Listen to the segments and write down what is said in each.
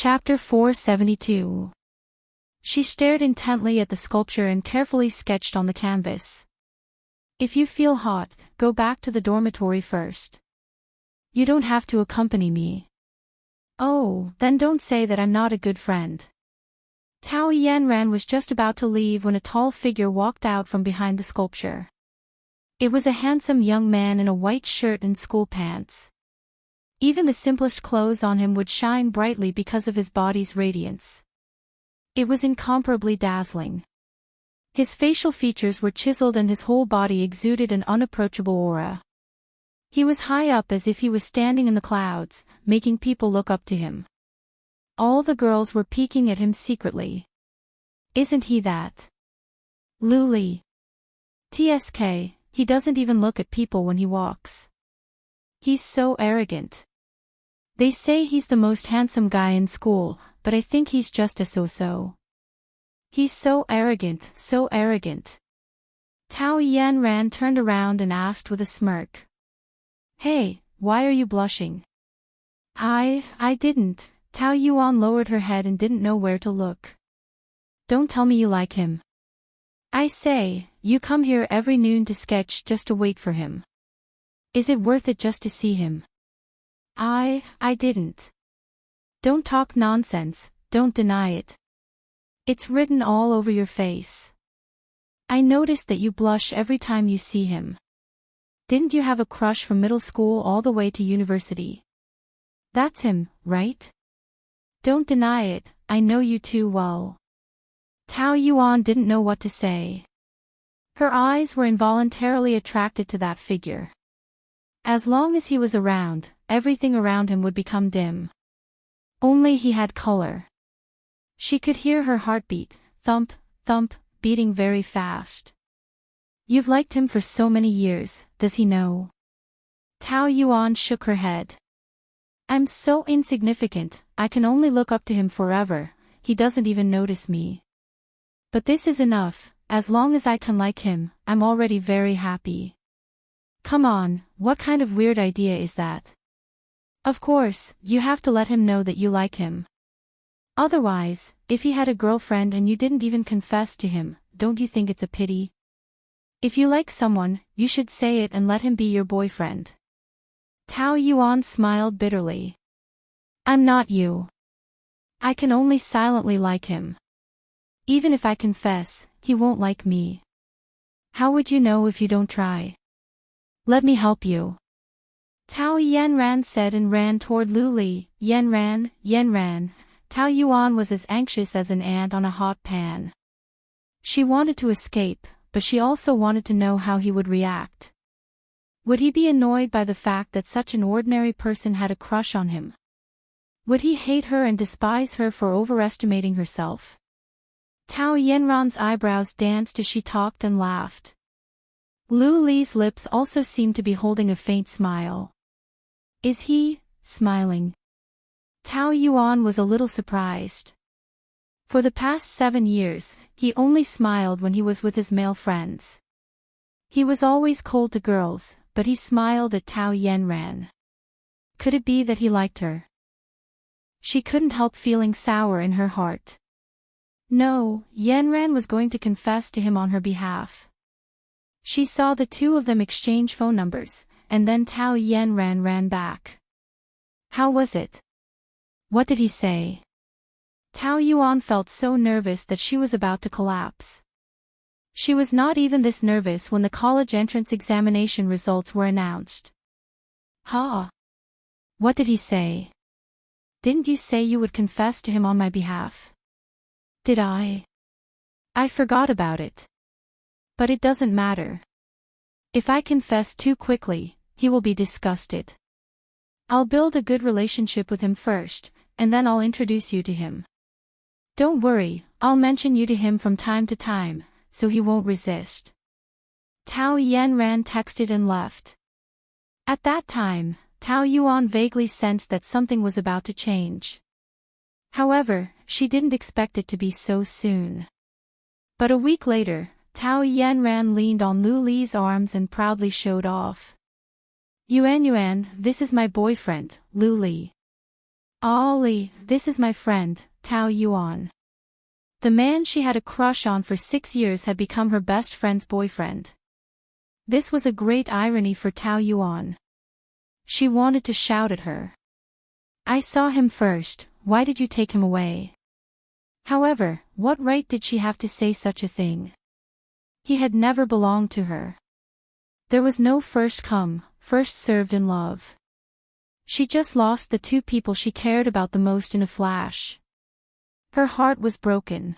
Chapter 472. She stared intently at the sculpture and carefully sketched on the canvas. If you feel hot, go back to the dormitory first. You don't have to accompany me. Oh, then don't say that I'm not a good friend. Tao Yanran was just about to leave when a tall figure walked out from behind the sculpture. It was a handsome young man in a white shirt and school pants. Even the simplest clothes on him would shine brightly because of his body's radiance. It was incomparably dazzling. His facial features were chiseled and his whole body exuded an unapproachable aura. He was high up as if he was standing in the clouds, making people look up to him. All the girls were peeking at him secretly. Isn't he that? Luli. TSK, he doesn't even look at people when he walks. He's so arrogant. They say he's the most handsome guy in school, but I think he's just a so-so. He's so arrogant, so arrogant. Tao Yanran turned around and asked with a smirk. Hey, why are you blushing? I didn't. Tao Yuan lowered her head and didn't know where to look. Don't tell me you like him. I say, you come here every noon to sketch just to wait for him. Is it worth it just to see him? I didn't. Don't talk nonsense, don't deny it. It's written all over your face. I noticed that you blush every time you see him. Didn't you have a crush from middle school all the way to university? That's him, right? Don't deny it, I know you too well. Tao Yuan didn't know what to say. Her eyes were involuntarily attracted to that figure. As long as he was around, everything around him would become dim. Only he had color. She could hear her heartbeat, thump, thump, beating very fast. You've liked him for so many years, does he know? Tao Yuan shook her head. I'm so insignificant, I can only look up to him forever, he doesn't even notice me. But this is enough, as long as I can like him, I'm already very happy. Come on, what kind of weird idea is that? Of course, you have to let him know that you like him. Otherwise, if he had a girlfriend and you didn't even confess to him, don't you think it's a pity? If you like someone, you should say it and let him be your boyfriend. Tao Yuan smiled bitterly. I'm not you. I can only silently like him. Even if I confess, he won't like me. How would you know if you don't try? Let me help you. Tao Yanran said and ran toward Luli. Yanran. Tao Yuan was as anxious as an ant on a hot pan. She wanted to escape, but she also wanted to know how he would react. Would he be annoyed by the fact that such an ordinary person had a crush on him? Would he hate her and despise her for overestimating herself? Tao Yanran's eyebrows danced as she talked and laughed. Lu Li's lips also seemed to be holding a faint smile. Is he smiling? Tao Yuan was a little surprised. For the past 7 years, he only smiled when he was with his male friends. He was always cold to girls, but he smiled at Tao Yanran. Could it be that he liked her? She couldn't help feeling sour in her heart. No, Yanran was going to confess to him on her behalf. She saw the two of them exchange phone numbers, and then Tao Yanran ran back. How was it? What did he say? Tao Yuan felt so nervous that she was about to collapse. She was not even this nervous when the college entrance examination results were announced. Huh? What did he say? Didn't you say you would confess to him on my behalf? Did I? I forgot about it. But it doesn't matter. If I confess too quickly, he will be disgusted. I'll build a good relationship with him first, and then I'll introduce you to him. Don't worry, I'll mention you to him from time to time, so he won't resist. Tao Yanran texted and left. At that time, Tao Yuan vaguely sensed that something was about to change. However, she didn't expect it to be so soon. But a week later, Tao Yanran leaned on Lu Li's arms and proudly showed off. Yuan, this is my boyfriend, Lu Li. Ollie, this is my friend, Tao Yuan. The man she had a crush on for 6 years had become her best friend's boyfriend. This was a great irony for Tao Yuan. She wanted to shout at her. I saw him first, why did you take him away? However, what right did she have to say such a thing? He had never belonged to her. There was no first come, first served in love. She just lost the two people she cared about the most in a flash. Her heart was broken.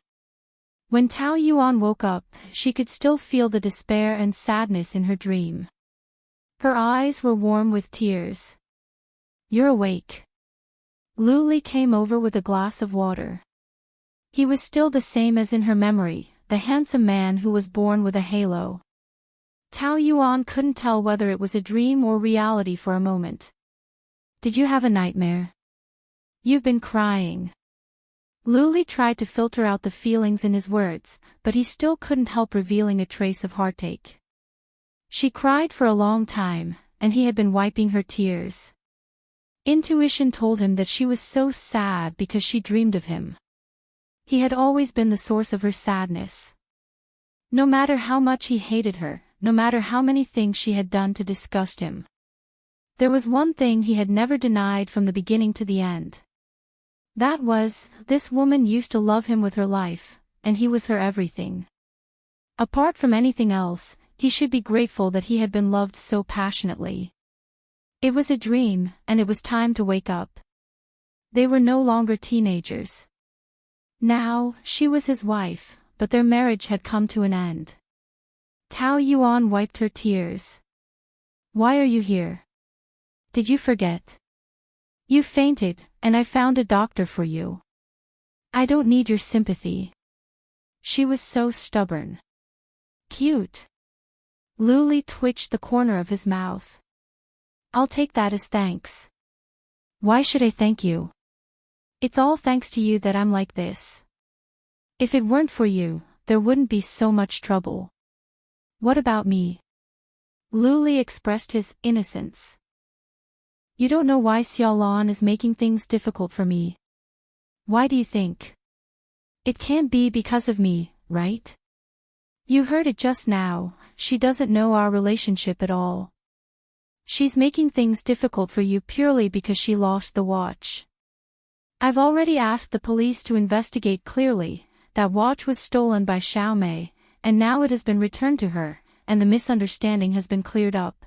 When Tao Yuan woke up, she could still feel the despair and sadness in her dream. Her eyes were warm with tears. You're awake. Lu Li came over with a glass of water. He was still the same as in her memory, the handsome man who was born with a halo. Tao Yuan couldn't tell whether it was a dream or reality for a moment. Did you have a nightmare? You've been crying. Lu Li tried to filter out the feelings in his words, but he still couldn't help revealing a trace of heartache. She cried for a long time, and he had been wiping her tears. Intuition told him that she was so sad because she dreamed of him. He had always been the source of her sadness. No matter how much he hated her, no matter how many things she had done to disgust him. There was one thing he had never denied from the beginning to the end. That was, this woman used to love him with her life, and he was her everything. Apart from anything else, he should be grateful that he had been loved so passionately. It was a dream, and it was time to wake up. They were no longer teenagers. Now, she was his wife, but their marriage had come to an end. Tao Yuan wiped her tears. Why are you here? Did you forget? You fainted, and I found a doctor for you. I don't need your sympathy. She was so stubborn. Cute. Lu Li twitched the corner of his mouth. I'll take that as thanks. Why should I thank you? It's all thanks to you that I'm like this. If it weren't for you, there wouldn't be so much trouble. What about me? Lu Li expressed his innocence. You don't know why Xiaolan is making things difficult for me. Why do you think? It can't be because of me, right? You heard it just now, she doesn't know our relationship at all. She's making things difficult for you purely because she lost the watch. I've already asked the police to investigate clearly. That watch was stolen by Xiao Mei, and now it has been returned to her, and the misunderstanding has been cleared up.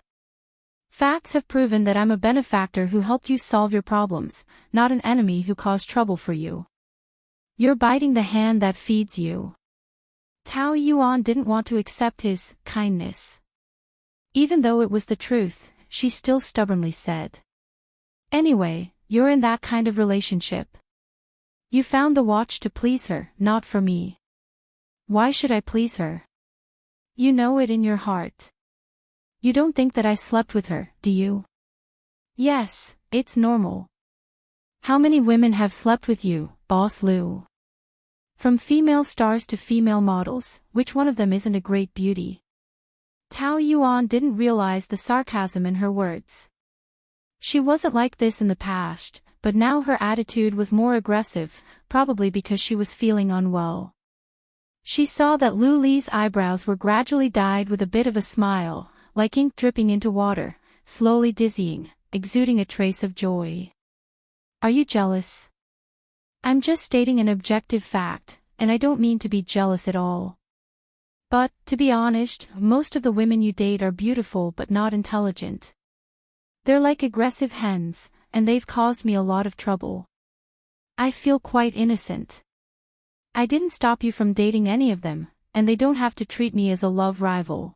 Facts have proven that I'm a benefactor who helped you solve your problems, not an enemy who caused trouble for you. You're biting the hand that feeds you. Tao Yuan didn't want to accept his kindness. Even though it was the truth, she still stubbornly said. Anyway, you're in that kind of relationship. You found the watch to please her, not for me. Why should I please her? You know it in your heart. You don't think that I slept with her, do you? Yes, it's normal. How many women have slept with you, Boss Lu? From female stars to female models, which one of them isn't a great beauty? Tao Yuan didn't realize the sarcasm in her words. She wasn't like this in the past, but now her attitude was more aggressive, probably because she was feeling unwell. She saw that Lu Li's eyebrows were gradually dyed with a bit of a smile, like ink dripping into water, slowly dizzying, exuding a trace of joy. Are you jealous? I'm just stating an objective fact, and I don't mean to be jealous at all. But, to be honest, most of the women you date are beautiful but not intelligent. They're like aggressive hens, and they've caused me a lot of trouble. I feel quite innocent. I didn't stop you from dating any of them, and they don't have to treat me as a love rival.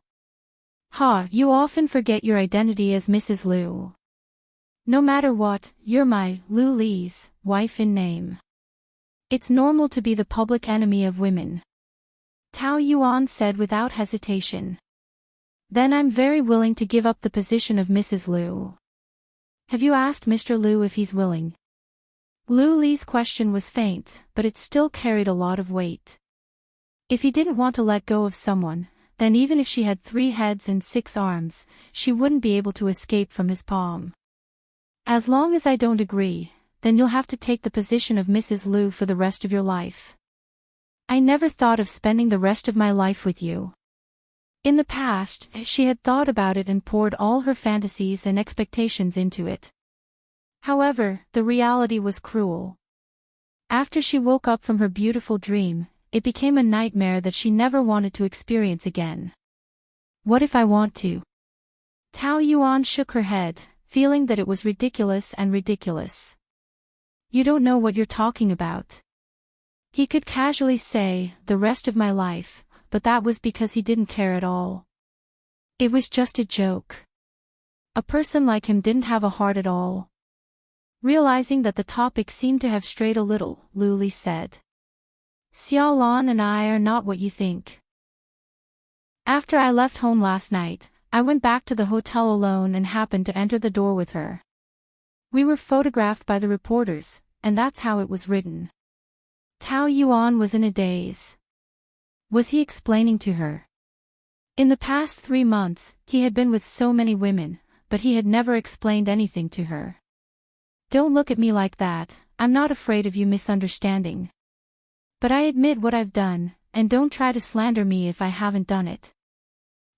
You often forget your identity as Mrs. Lu. No matter what, you're my, Lu Li's, wife in name. It's normal to be the public enemy of women. Tao Yuan said without hesitation. Then I'm very willing to give up the position of Mrs. Lu. Have you asked Mr. Lu if he's willing? Lu Li's question was faint, but it still carried a lot of weight. If he didn't want to let go of someone, then even if she had 3 heads and 6 arms, she wouldn't be able to escape from his palm. As long as I don't agree, then you'll have to take the position of Mrs. Liu for the rest of your life. I never thought of spending the rest of my life with you. In the past, she had thought about it and poured all her fantasies and expectations into it. However, the reality was cruel. After she woke up from her beautiful dream, it became a nightmare that she never wanted to experience again. What if I want to? Tao Yuan shook her head, feeling that it was ridiculous and ridiculous. You don't know what you're talking about. He could casually say, the rest of my life, but that was because he didn't care at all. It was just a joke. A person like him didn't have a heart at all. Realizing that the topic seemed to have strayed a little, Lu said. Xiaolan and I are not what you think. After I left home last night, I went back to the hotel alone and happened to enter the door with her. We were photographed by the reporters, and that's how it was written. Tao Yuan was in a daze. Was he explaining to her? In the past 3 months, he had been with so many women, but he had never explained anything to her. Don't look at me like that, I'm not afraid of you misunderstanding. But I admit what I've done, and don't try to slander me if I haven't done it.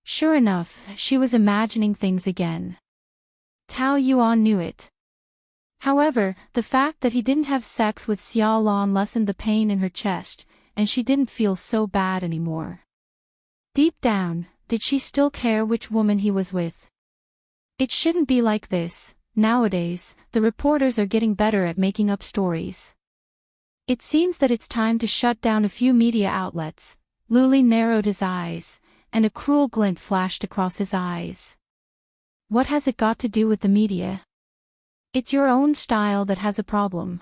Sure enough, she was imagining things again. Tao Yuan knew it. However, the fact that he didn't have sex with Xiaolan lessened the pain in her chest, and she didn't feel so bad anymore. Deep down, did she still care which woman he was with? It shouldn't be like this. Nowadays, the reporters are getting better at making up stories. It seems that it's time to shut down a few media outlets. Lu narrowed his eyes, and a cruel glint flashed across his eyes. What has it got to do with the media? It's your own style that has a problem.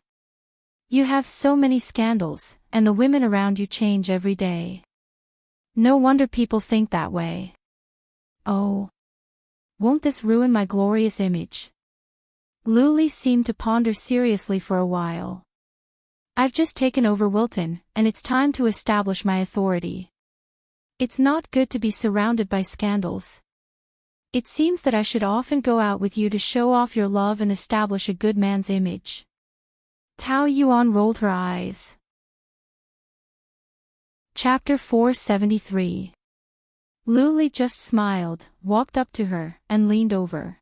You have so many scandals, and the women around you change every day. No wonder people think that way. Oh. Won't this ruin my glorious image? Lu seemed to ponder seriously for a while. I've just taken over Wilton, and it's time to establish my authority. It's not good to be surrounded by scandals. It seems that I should often go out with you to show off your love and establish a good man's image. Tao Yuan rolled her eyes. Chapter 473. Lu just smiled, walked up to her, and leaned over.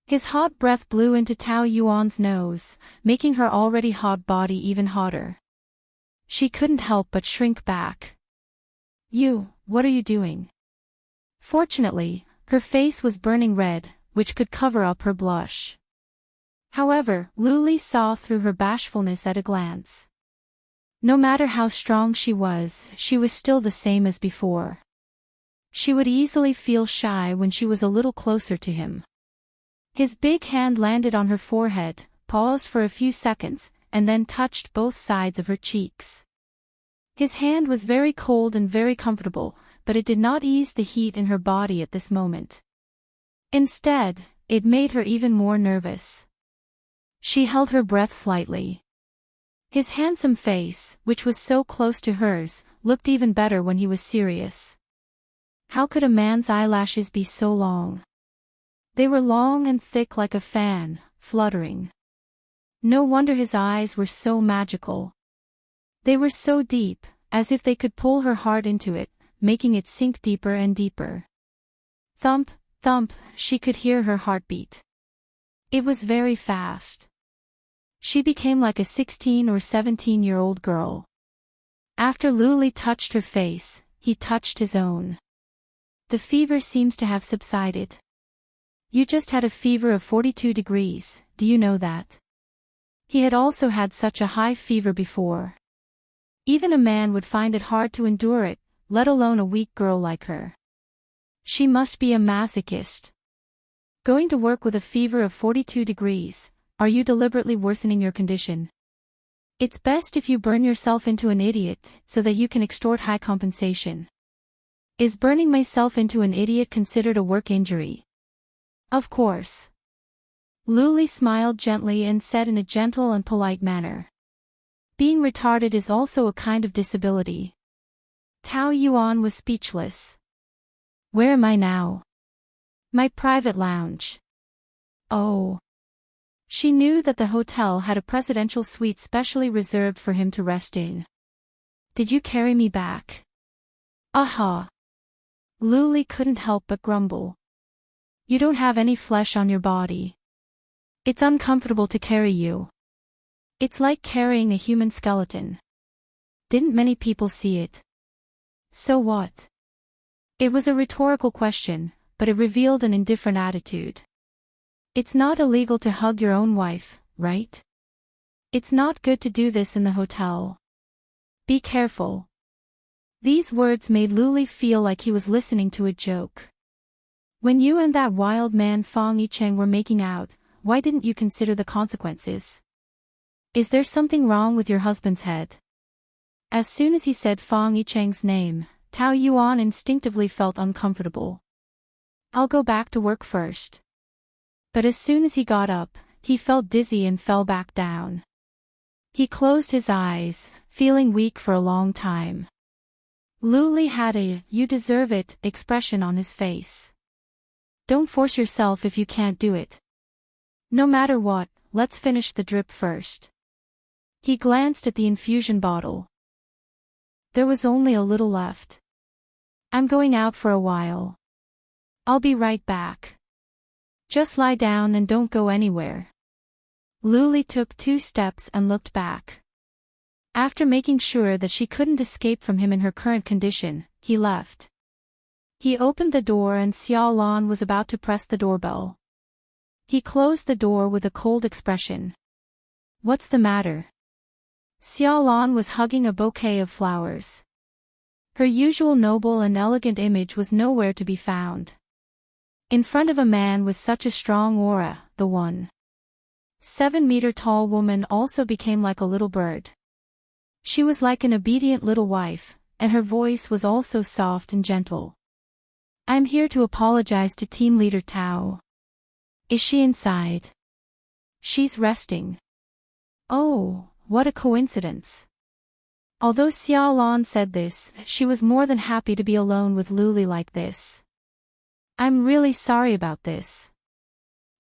His hot breath blew into Tao Yuan's nose, making her already hot body even hotter. She couldn't help but shrink back. What are you doing? Fortunately, her face was burning red, which could cover up her blush. However, Lu saw through her bashfulness at a glance. No matter how strong she was still the same as before. She would easily feel shy when she was a little closer to him. His big hand landed on her forehead, paused for a few seconds, and then touched both sides of her cheeks. His hand was very cold and very comfortable, but it did not ease the heat in her body at this moment. Instead, it made her even more nervous. She held her breath slightly. His handsome face, which was so close to hers, looked even better when he was serious. How could a man's eyelashes be so long? They were long and thick like a fan, fluttering. No wonder his eyes were so magical. They were so deep, as if they could pull her heart into it, making it sink deeper and deeper. Thump, thump, she could hear her heartbeat. It was very fast. She became like a 16 or 17-year-old girl. After Lu touched her face, he touched his own. The fever seems to have subsided. You just had a fever of 42 degrees, do you know that? He had also had such a high fever before. Even a man would find it hard to endure it, let alone a weak girl like her. She must be a masochist. Going to work with a fever of 42 degrees, are you deliberately worsening your condition? It's best if you burn yourself into an idiot, so that you can extort high compensation. Is burning myself into an idiot considered a work injury? Of course. Lu smiled gently and said in a gentle and polite manner. Being retarded is also a kind of disability. Tao Yuan was speechless. Where am I now? My private lounge. Oh. She knew that the hotel had a presidential suite specially reserved for him to rest in. Did you carry me back? Aha! Luli couldn't help but grumble. You don't have any flesh on your body. It's uncomfortable to carry you. It's like carrying a human skeleton. Didn't many people see it? So what? It was a rhetorical question, but it revealed an indifferent attitude. It's not illegal to hug your own wife, right? It's not good to do this in the hotel. Be careful. These words made Luli feel like he was listening to a joke. When you and that wild man Fong Yicheng were making out, why didn't you consider the consequences? Is there something wrong with your husband's head? As soon as he said Fong Yicheng's name, Tao Yuan instinctively felt uncomfortable. I'll go back to work first. But as soon as he got up, he felt dizzy and fell back down. He closed his eyes, feeling weak for a long time. Luli had a "you deserve it" expression on his face. Don't force yourself if you can't do it. No matter what, let's finish the drip first. He glanced at the infusion bottle. There was only a little left. I'm going out for a while. I'll be right back. Just lie down and don't go anywhere. Luli took 2 steps and looked back. After making sure that she couldn't escape from him in her current condition, he left. He opened the door and Xiao Lan was about to press the doorbell. He closed the door with a cold expression. What's the matter? Xiao Lan was hugging a bouquet of flowers. Her usual noble and elegant image was nowhere to be found. In front of a man with such a strong aura, the 1.7-meter-tall woman also became like a little bird. She was like an obedient little wife, and her voice was also soft and gentle. I'm here to apologize to Team Leader Tao. Is she inside? She's resting. Oh, what a coincidence. Although Xiao Lan said this, she was more than happy to be alone with Luli like this. I'm really sorry about this.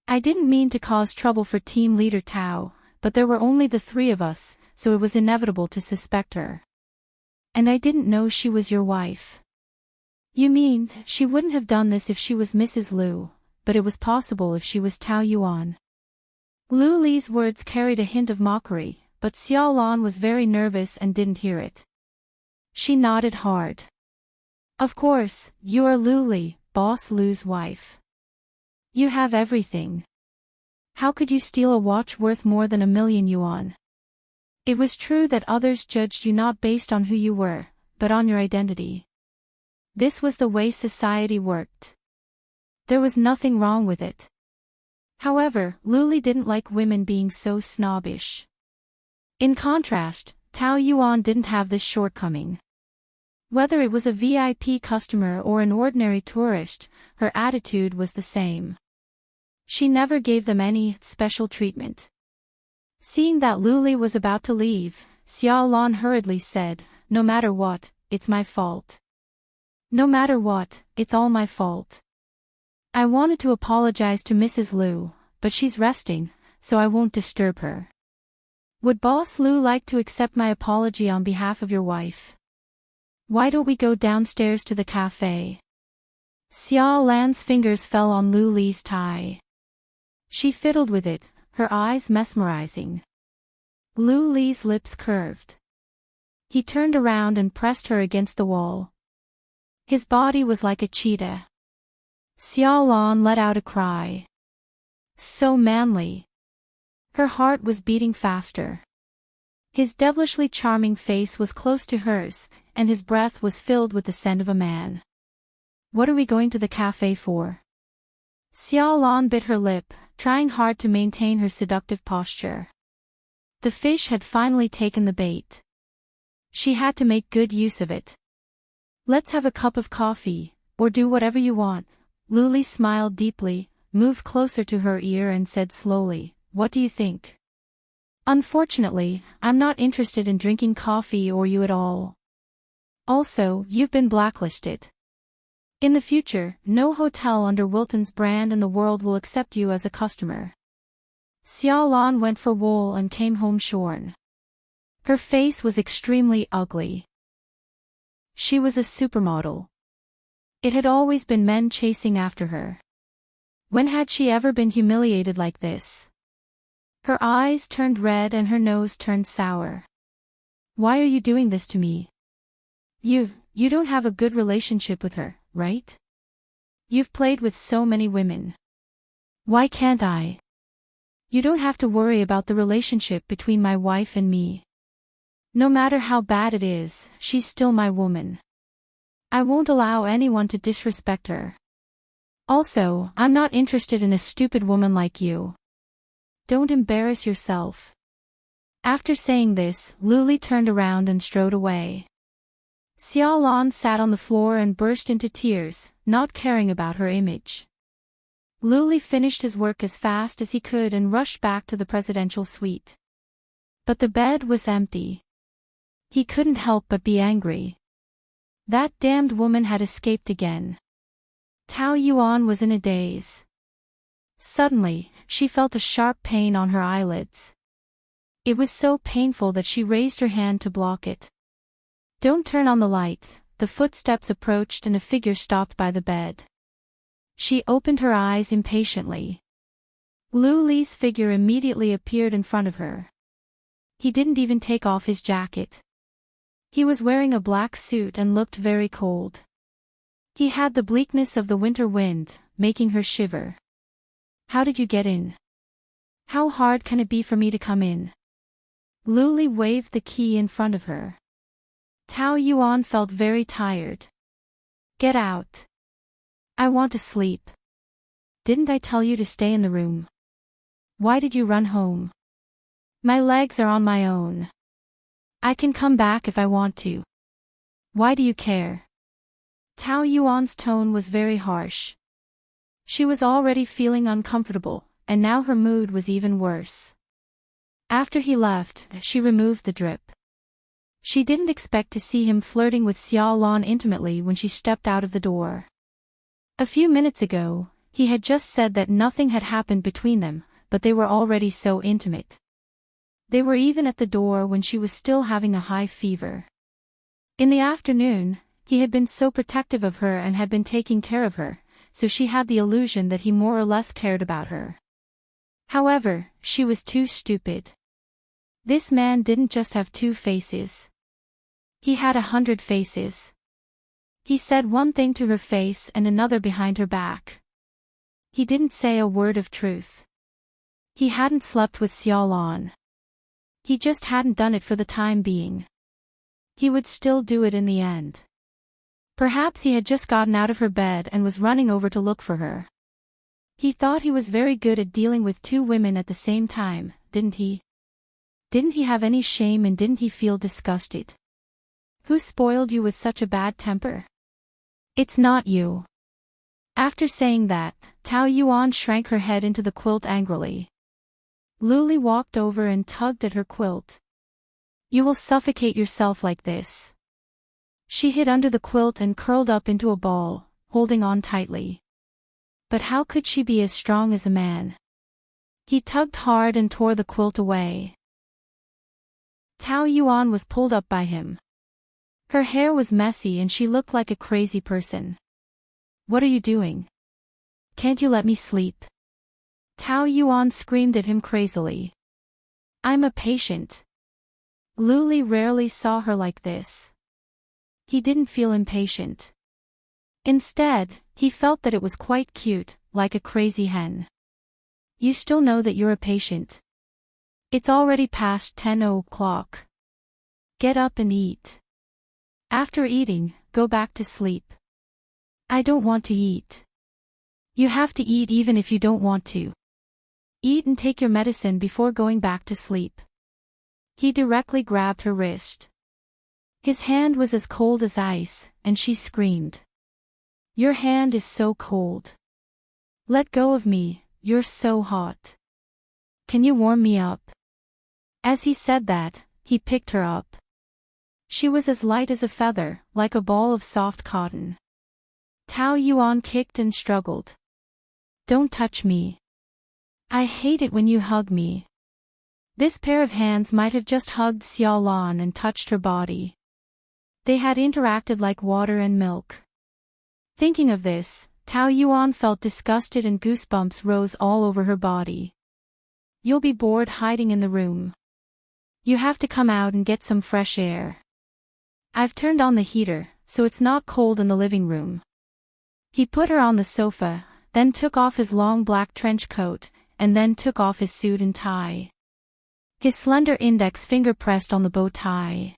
I didn't mean to cause trouble for Team Leader Tao, but there were only the 3 of us, so it was inevitable to suspect her. And I didn't know she was your wife. You mean, she wouldn't have done this if she was Mrs. Liu, but it was possible if she was Tao Yuan. Lu Li's words carried a hint of mockery, but Xiao Lan was very nervous and didn't hear it. She nodded hard. Of course, you are Lu Li, Boss Lu's wife. You have everything. How could you steal a watch worth more than 1,000,000 yuan? It was true that others judged you not based on who you were, but on your identity. This was the way society worked. There was nothing wrong with it. However, Luli didn't like women being so snobbish. In contrast, Tao Yuan didn't have this shortcoming. Whether it was a VIP customer or an ordinary tourist, her attitude was the same. She never gave them any special treatment. Seeing that Luli was about to leave, Xiao Lan hurriedly said, "No matter what, it's my fault. No matter what, it's all my fault. I wanted to apologize to Mrs. Liu, but she's resting, so I won't disturb her. Would Boss Liu like to accept my apology on behalf of your wife? Why don't we go downstairs to the cafe?" Xiao Lan's fingers fell on Lu Li's tie. She fiddled with it, her eyes mesmerizing. Lu Li's lips curved. He turned around and pressed her against the wall. His body was like a cheetah. Xiao Lan let out a cry. So manly. Her heart was beating faster. His devilishly charming face was close to hers, and his breath was filled with the scent of a man. What are we going to the cafe for? Xiao Lan bit her lip, trying hard to maintain her seductive posture. The fish had finally taken the bait. She had to make good use of it. Let's have a cup of coffee, or do whatever you want. Luli smiled deeply, moved closer to her ear and said slowly, "What do you think?" Unfortunately, I'm not interested in drinking coffee or you at all. Also, you've been blacklisted. In the future, no hotel under Wilton's brand in the world will accept you as a customer. Xiaolan went for wool and came home shorn. Her face was extremely ugly. She was a supermodel. It had always been men chasing after her. When had she ever been humiliated like this? Her eyes turned red and her nose turned sour. Why are you doing this to me? You don't have a good relationship with her, right? You've played with so many women. Why can't I? You don't have to worry about the relationship between my wife and me. No matter how bad it is, she's still my woman. I won't allow anyone to disrespect her. Also, I'm not interested in a stupid woman like you. Don't embarrass yourself. After saying this, Luli turned around and strode away. Xiaolan sat on the floor and burst into tears, not caring about her image. Luli finished his work as fast as he could and rushed back to the presidential suite. But the bed was empty. He couldn't help but be angry. That damned woman had escaped again. Tao Yuan was in a daze. Suddenly, she felt a sharp pain on her eyelids. It was so painful that she raised her hand to block it. Don't turn on the light. The footsteps approached and a figure stopped by the bed. She opened her eyes impatiently. Lu Li's figure immediately appeared in front of her. He didn't even take off his jacket. He was wearing a black suit and looked very cold. He had the bleakness of the winter wind, making her shiver. How did you get in? How hard can it be for me to come in? Lu Li waved the key in front of her. Tao Yuan felt very tired. Get out. I want to sleep. Didn't I tell you to stay in the room? Why did you run home? My legs are on my own. I can come back if I want to. Why do you care? Tao Yuan's tone was very harsh. She was already feeling uncomfortable, and now her mood was even worse. After he left, she removed the drip. She didn't expect to see him flirting with Xiaolan intimately when she stepped out of the door. A few minutes ago, he had just said that nothing had happened between them, but they were already so intimate. They were even at the door when she was still having a high fever. In the afternoon, he had been so protective of her and had been taking care of her, so she had the illusion that he more or less cared about her. However, she was too stupid. This man didn't just have 2 faces. He had 100 faces. He said one thing to her face and another behind her back. He didn't say a word of truth. He hadn't slept with Xiaolan. He just hadn't done it for the time being. He would still do it in the end. Perhaps he had just gotten out of her bed and was running over to look for her. He thought he was very good at dealing with 2 women at the same time, didn't he? Didn't he have any shame and didn't he feel disgusted? Who spoiled you with such a bad temper? It's not you. After saying that, Tao Yuan shrank her head into the quilt angrily. Luli walked over and tugged at her quilt. You will suffocate yourself like this. She hid under the quilt and curled up into a ball, holding on tightly. But how could she be as strong as a man? He tugged hard and tore the quilt away. Tao Yuan was pulled up by him. Her hair was messy and she looked like a crazy person. What are you doing? Can't you let me sleep? Tao Yuan screamed at him crazily. I'm a patient. Luli rarely saw her like this. He didn't feel impatient. Instead, he felt that it was quite cute, like a crazy hen. You still know that you're a patient. It's already past 10 o'clock. Get up and eat. After eating, go back to sleep. I don't want to eat. You have to eat even if you don't want to. Eat and take your medicine before going back to sleep. He directly grabbed her wrist. His hand was as cold as ice, and she screamed. Your hand is so cold. Let go of me, you're so hot. Can you warm me up? As he said that, he picked her up. She was as light as a feather, like a ball of soft cotton. Tao Yuan kicked and struggled. Don't touch me. I hate it when you hug me. This pair of hands might have just hugged Xiao Lan and touched her body. They had interacted like water and milk. Thinking of this, Tao Yuan felt disgusted and goosebumps rose all over her body. You'll be bored hiding in the room. You have to come out and get some fresh air. I've turned on the heater, so it's not cold in the living room. He put her on the sofa, then took off his long black trench coat, and then took off his suit and tie. His slender index finger pressed on the bow tie.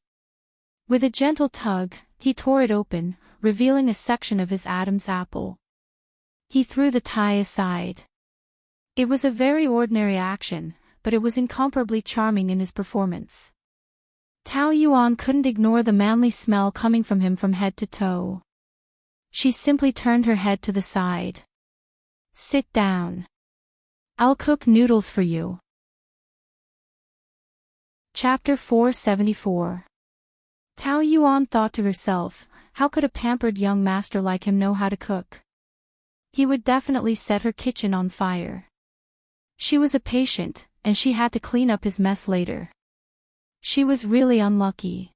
With a gentle tug, he tore it open, revealing a section of his Adam's apple. He threw the tie aside. It was a very ordinary action, but it was incomparably charming in his performance. Tao Yuan couldn't ignore the manly smell coming from him from head to toe. She simply turned her head to the side. Sit down. I'll cook noodles for you. Chapter 474. Tao Yuan thought to herself, how could a pampered young master like him know how to cook? He would definitely set her kitchen on fire. She was a patient, and she had to clean up his mess later. She was really unlucky.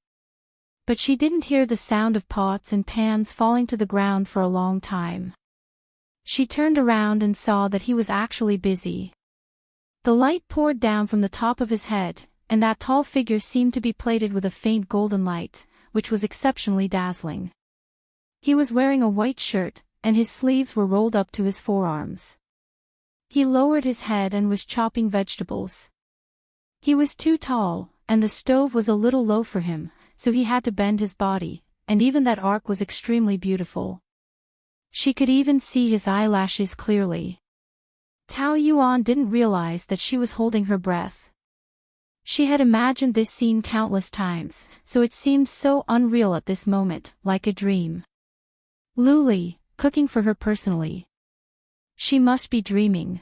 But she didn't hear the sound of pots and pans falling to the ground for a long time. She turned around and saw that he was actually busy. The light poured down from the top of his head, and that tall figure seemed to be plated with a faint golden light, which was exceptionally dazzling. He was wearing a white shirt, and his sleeves were rolled up to his forearms. He lowered his head and was chopping vegetables. He was too tall, and the stove was a little low for him, so he had to bend his body, and even that arc was extremely beautiful. She could even see his eyelashes clearly. Tao Yuan didn't realize that she was holding her breath. She had imagined this scene countless times, so it seemed so unreal at this moment, like a dream. Luli, cooking for her personally. She must be dreaming.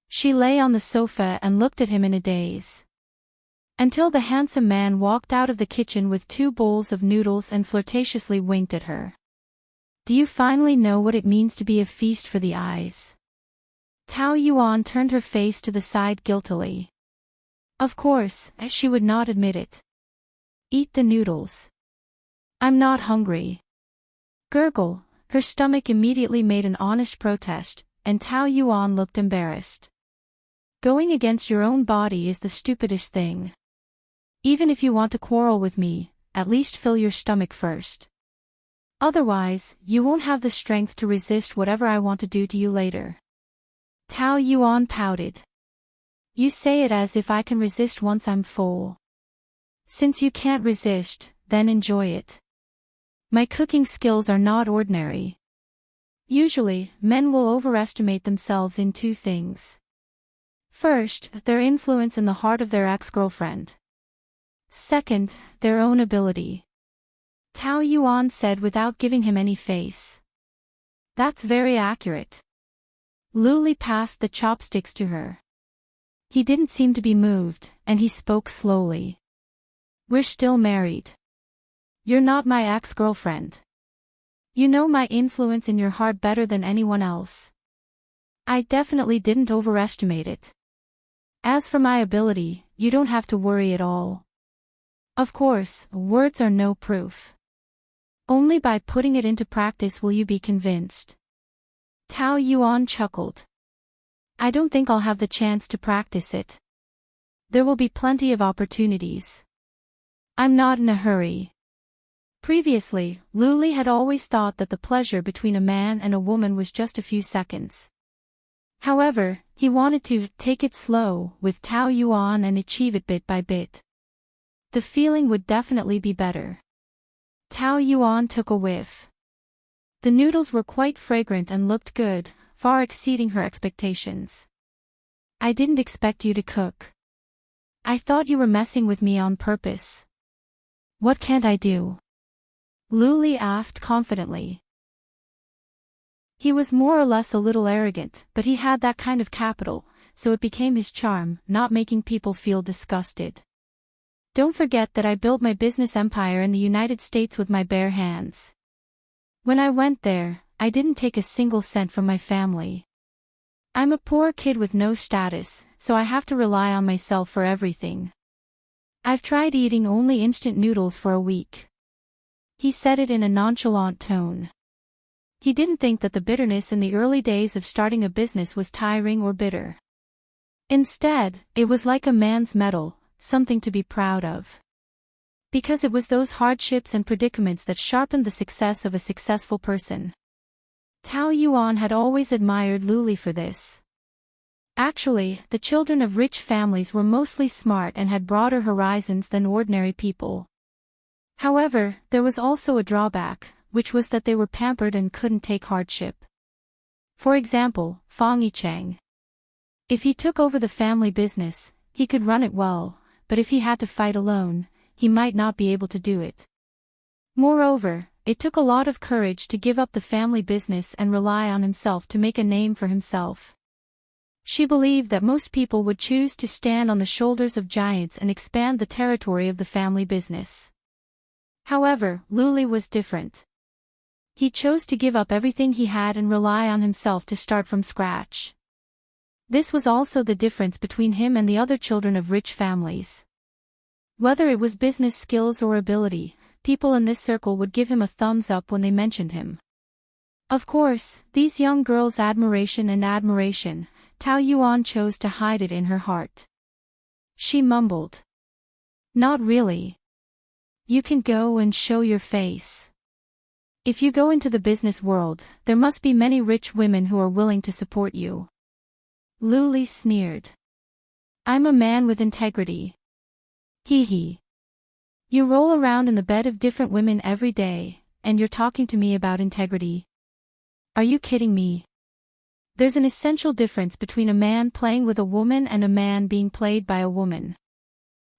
She lay on the sofa and looked at him in a daze. Until the handsome man walked out of the kitchen with 2 bowls of noodles and flirtatiously winked at her. Do you finally know what it means to be a feast for the eyes? Tao Yuan turned her face to the side guiltily. Of course, she would not admit it. Eat the noodles. I'm not hungry. Gurgle, her stomach immediately made an honest protest, and Tao Yuan looked embarrassed. Going against your own body is the stupidest thing. Even if you want to quarrel with me, at least fill your stomach first. Otherwise, you won't have the strength to resist whatever I want to do to you later. Tao Yuan pouted. You say it as if I can resist once I'm full. Since you can't resist, then enjoy it. My cooking skills are not ordinary. Usually, men will overestimate themselves in 2 things. First, their influence in the heart of their ex-girlfriend. Second, their own ability. Tao Yuan said without giving him any face. That's very accurate. Luli passed the chopsticks to her. He didn't seem to be moved, and he spoke slowly. We're still married. You're not my ex-girlfriend. You know my influence in your heart better than anyone else. I definitely didn't overestimate it. As for my ability, you don't have to worry at all. Of course, words are no proof. Only by putting it into practice will you be convinced. Tao Yuan chuckled. I don't think I'll have the chance to practice it. There will be plenty of opportunities. I'm not in a hurry. Previously, Luli had always thought that the pleasure between a man and a woman was just a few seconds. However, he wanted to take it slow with Tao Yuan and achieve it bit by bit. The feeling would definitely be better. Tao Yuan took a whiff. The noodles were quite fragrant and looked good, far exceeding her expectations. I didn't expect you to cook. I thought you were messing with me on purpose. What can't I do? Luli asked confidently. He was more or less a little arrogant, but he had that kind of capital, so it became his charm, not making people feel disgusted. Don't forget that I built my business empire in the United States with my bare hands. When I went there, I didn't take a single cent from my family. I'm a poor kid with no status, so I have to rely on myself for everything. I've tried eating only instant noodles for a week. He said it in a nonchalant tone. He didn't think that the bitterness in the early days of starting a business was tiring or bitter. Instead, it was like a man's medal, something to be proud of. Because it was those hardships and predicaments that sharpened the success of a successful person. Tao Yuan had always admired Luli for this. Actually, the children of rich families were mostly smart and had broader horizons than ordinary people. However, there was also a drawback, which was that they were pampered and couldn't take hardship. For example, Fang Yicheng. If he took over the family business, he could run it well, but if he had to fight alone, he might not be able to do it. Moreover, it took a lot of courage to give up the family business and rely on himself to make a name for himself. She believed that most people would choose to stand on the shoulders of giants and expand the territory of the family business. However, Luli was different. He chose to give up everything he had and rely on himself to start from scratch. This was also the difference between him and the other children of rich families. Whether it was business skills or ability, people in this circle would give him a thumbs up when they mentioned him. Of course, these young girls' admiration, Tao Yuan chose to hide it in her heart. She mumbled. Not really. You can go and show your face. If you go into the business world, there must be many rich women who are willing to support you. Luli sneered. I'm a man with integrity. Hee hee. You roll around in the bed of different women every day, and you're talking to me about integrity? Are you kidding me? There's an essential difference between a man playing with a woman and a man being played by a woman.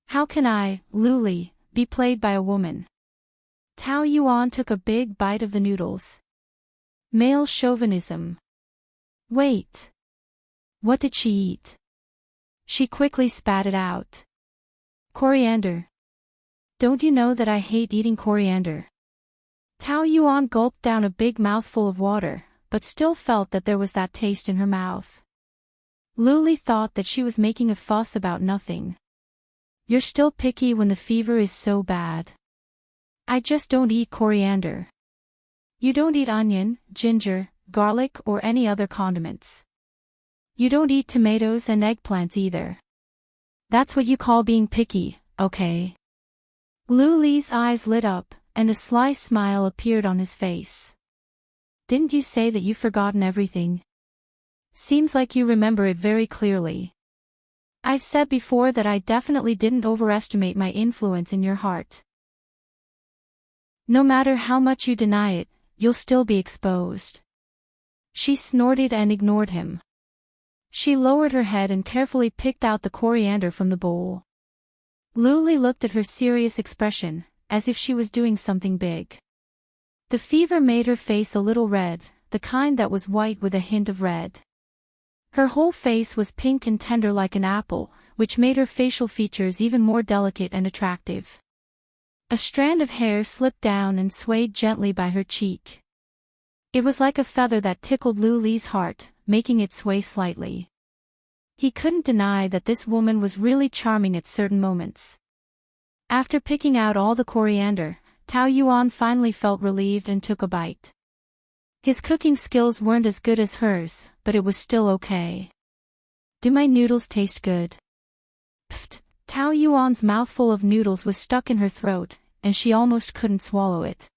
How can I, Luli, be played by a woman? Tao Yuan took a big bite of the noodles. Male chauvinism. Wait. What did she eat? She quickly spat it out. Coriander. Don't you know that I hate eating coriander? Tao Yuan gulped down a big mouthful of water, but still felt that there was that taste in her mouth. Luli thought that she was making a fuss about nothing. You're still picky when the fever is so bad. I just don't eat coriander. You don't eat onion, ginger, garlic or any other condiments. You don't eat tomatoes and eggplants either. That's what you call being picky, okay? Luli's eyes lit up, and a sly smile appeared on his face. Didn't you say that you've forgotten everything? Seems like you remember it very clearly. I've said before that I definitely didn't overestimate my influence in your heart. No matter how much you deny it, you'll still be exposed. She snorted and ignored him. She lowered her head and carefully picked out the coriander from the bowl. Luli looked at her serious expression, as if she was doing something big. The fever made her face a little red, the kind that was white with a hint of red. Her whole face was pink and tender like an apple, which made her facial features even more delicate and attractive. A strand of hair slipped down and swayed gently by her cheek. It was like a feather that tickled Luli's heart, making it sway slightly. He couldn't deny that this woman was really charming at certain moments. After picking out all the coriander, Tao Yuan finally felt relieved and took a bite. His cooking skills weren't as good as hers, but it was still okay. Do my noodles taste good? Pfft! Tao Yuan's mouthful of noodles was stuck in her throat, and she almost couldn't swallow it.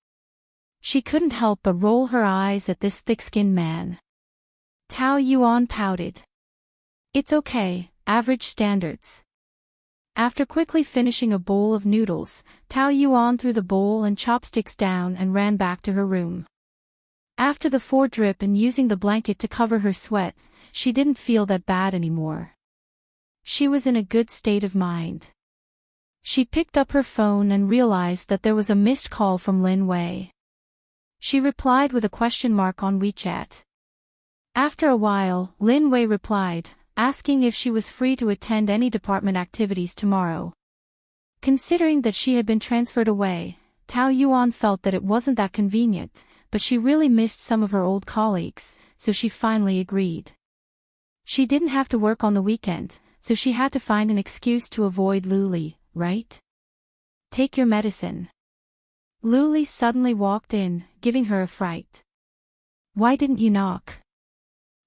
She couldn't help but roll her eyes at this thick-skinned man. Tao Yuan pouted. It's okay, average standards. After quickly finishing a bowl of noodles, Tao Yuan threw the bowl and chopsticks down and ran back to her room. After the foredrip and using the blanket to cover her sweat, she didn't feel that bad anymore. She was in a good state of mind. She picked up her phone and realized that there was a missed call from Lin Wei. She replied with a question mark on WeChat. After a while, Lin Wei replied, asking if she was free to attend any department activities tomorrow. Considering that she had been transferred away, Tao Yuan felt that it wasn't that convenient, but she really missed some of her old colleagues, so she finally agreed. She didn't have to work on the weekend, so she had to find an excuse to avoid Luli, right? Take your medicine. Luli suddenly walked in, giving her a fright. Why didn't you knock?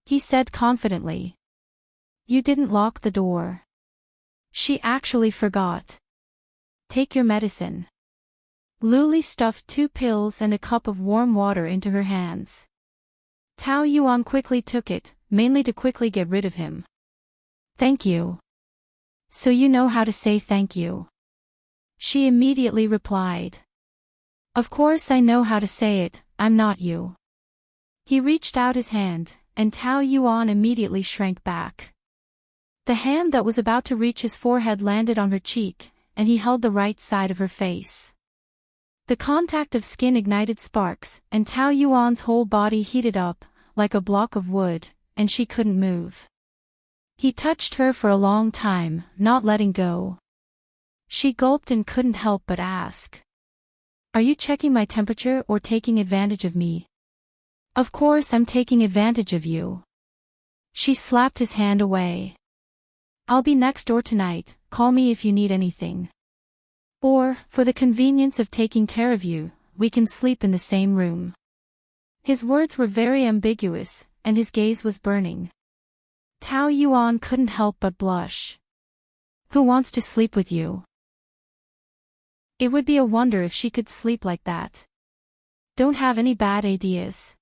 He said confidently. You didn't lock the door. She actually forgot. Take your medicine. Luli stuffed 2 pills and a cup of warm water into her hands. Tao Yuan quickly took it, mainly to quickly get rid of him. Thank you. So you know how to say thank you. She immediately replied. Of course I know how to say it, I'm not you. He reached out his hand, and Tao Yuan immediately shrank back. The hand that was about to reach his forehead landed on her cheek, and he held the right side of her face. The contact of skin ignited sparks, and Tao Yuan's whole body heated up, like a block of wood, and she couldn't move. He touched her for a long time, not letting go. She gulped and couldn't help but ask. Are you checking my temperature or taking advantage of me? Of course I'm taking advantage of you. She slapped his hand away. I'll be next door tonight, call me if you need anything. Or, for the convenience of taking care of you, we can sleep in the same room. His words were very ambiguous, and his gaze was burning. Tao Yuan couldn't help but blush. Who wants to sleep with you? It would be a wonder if she could sleep like that. Don't have any bad ideas.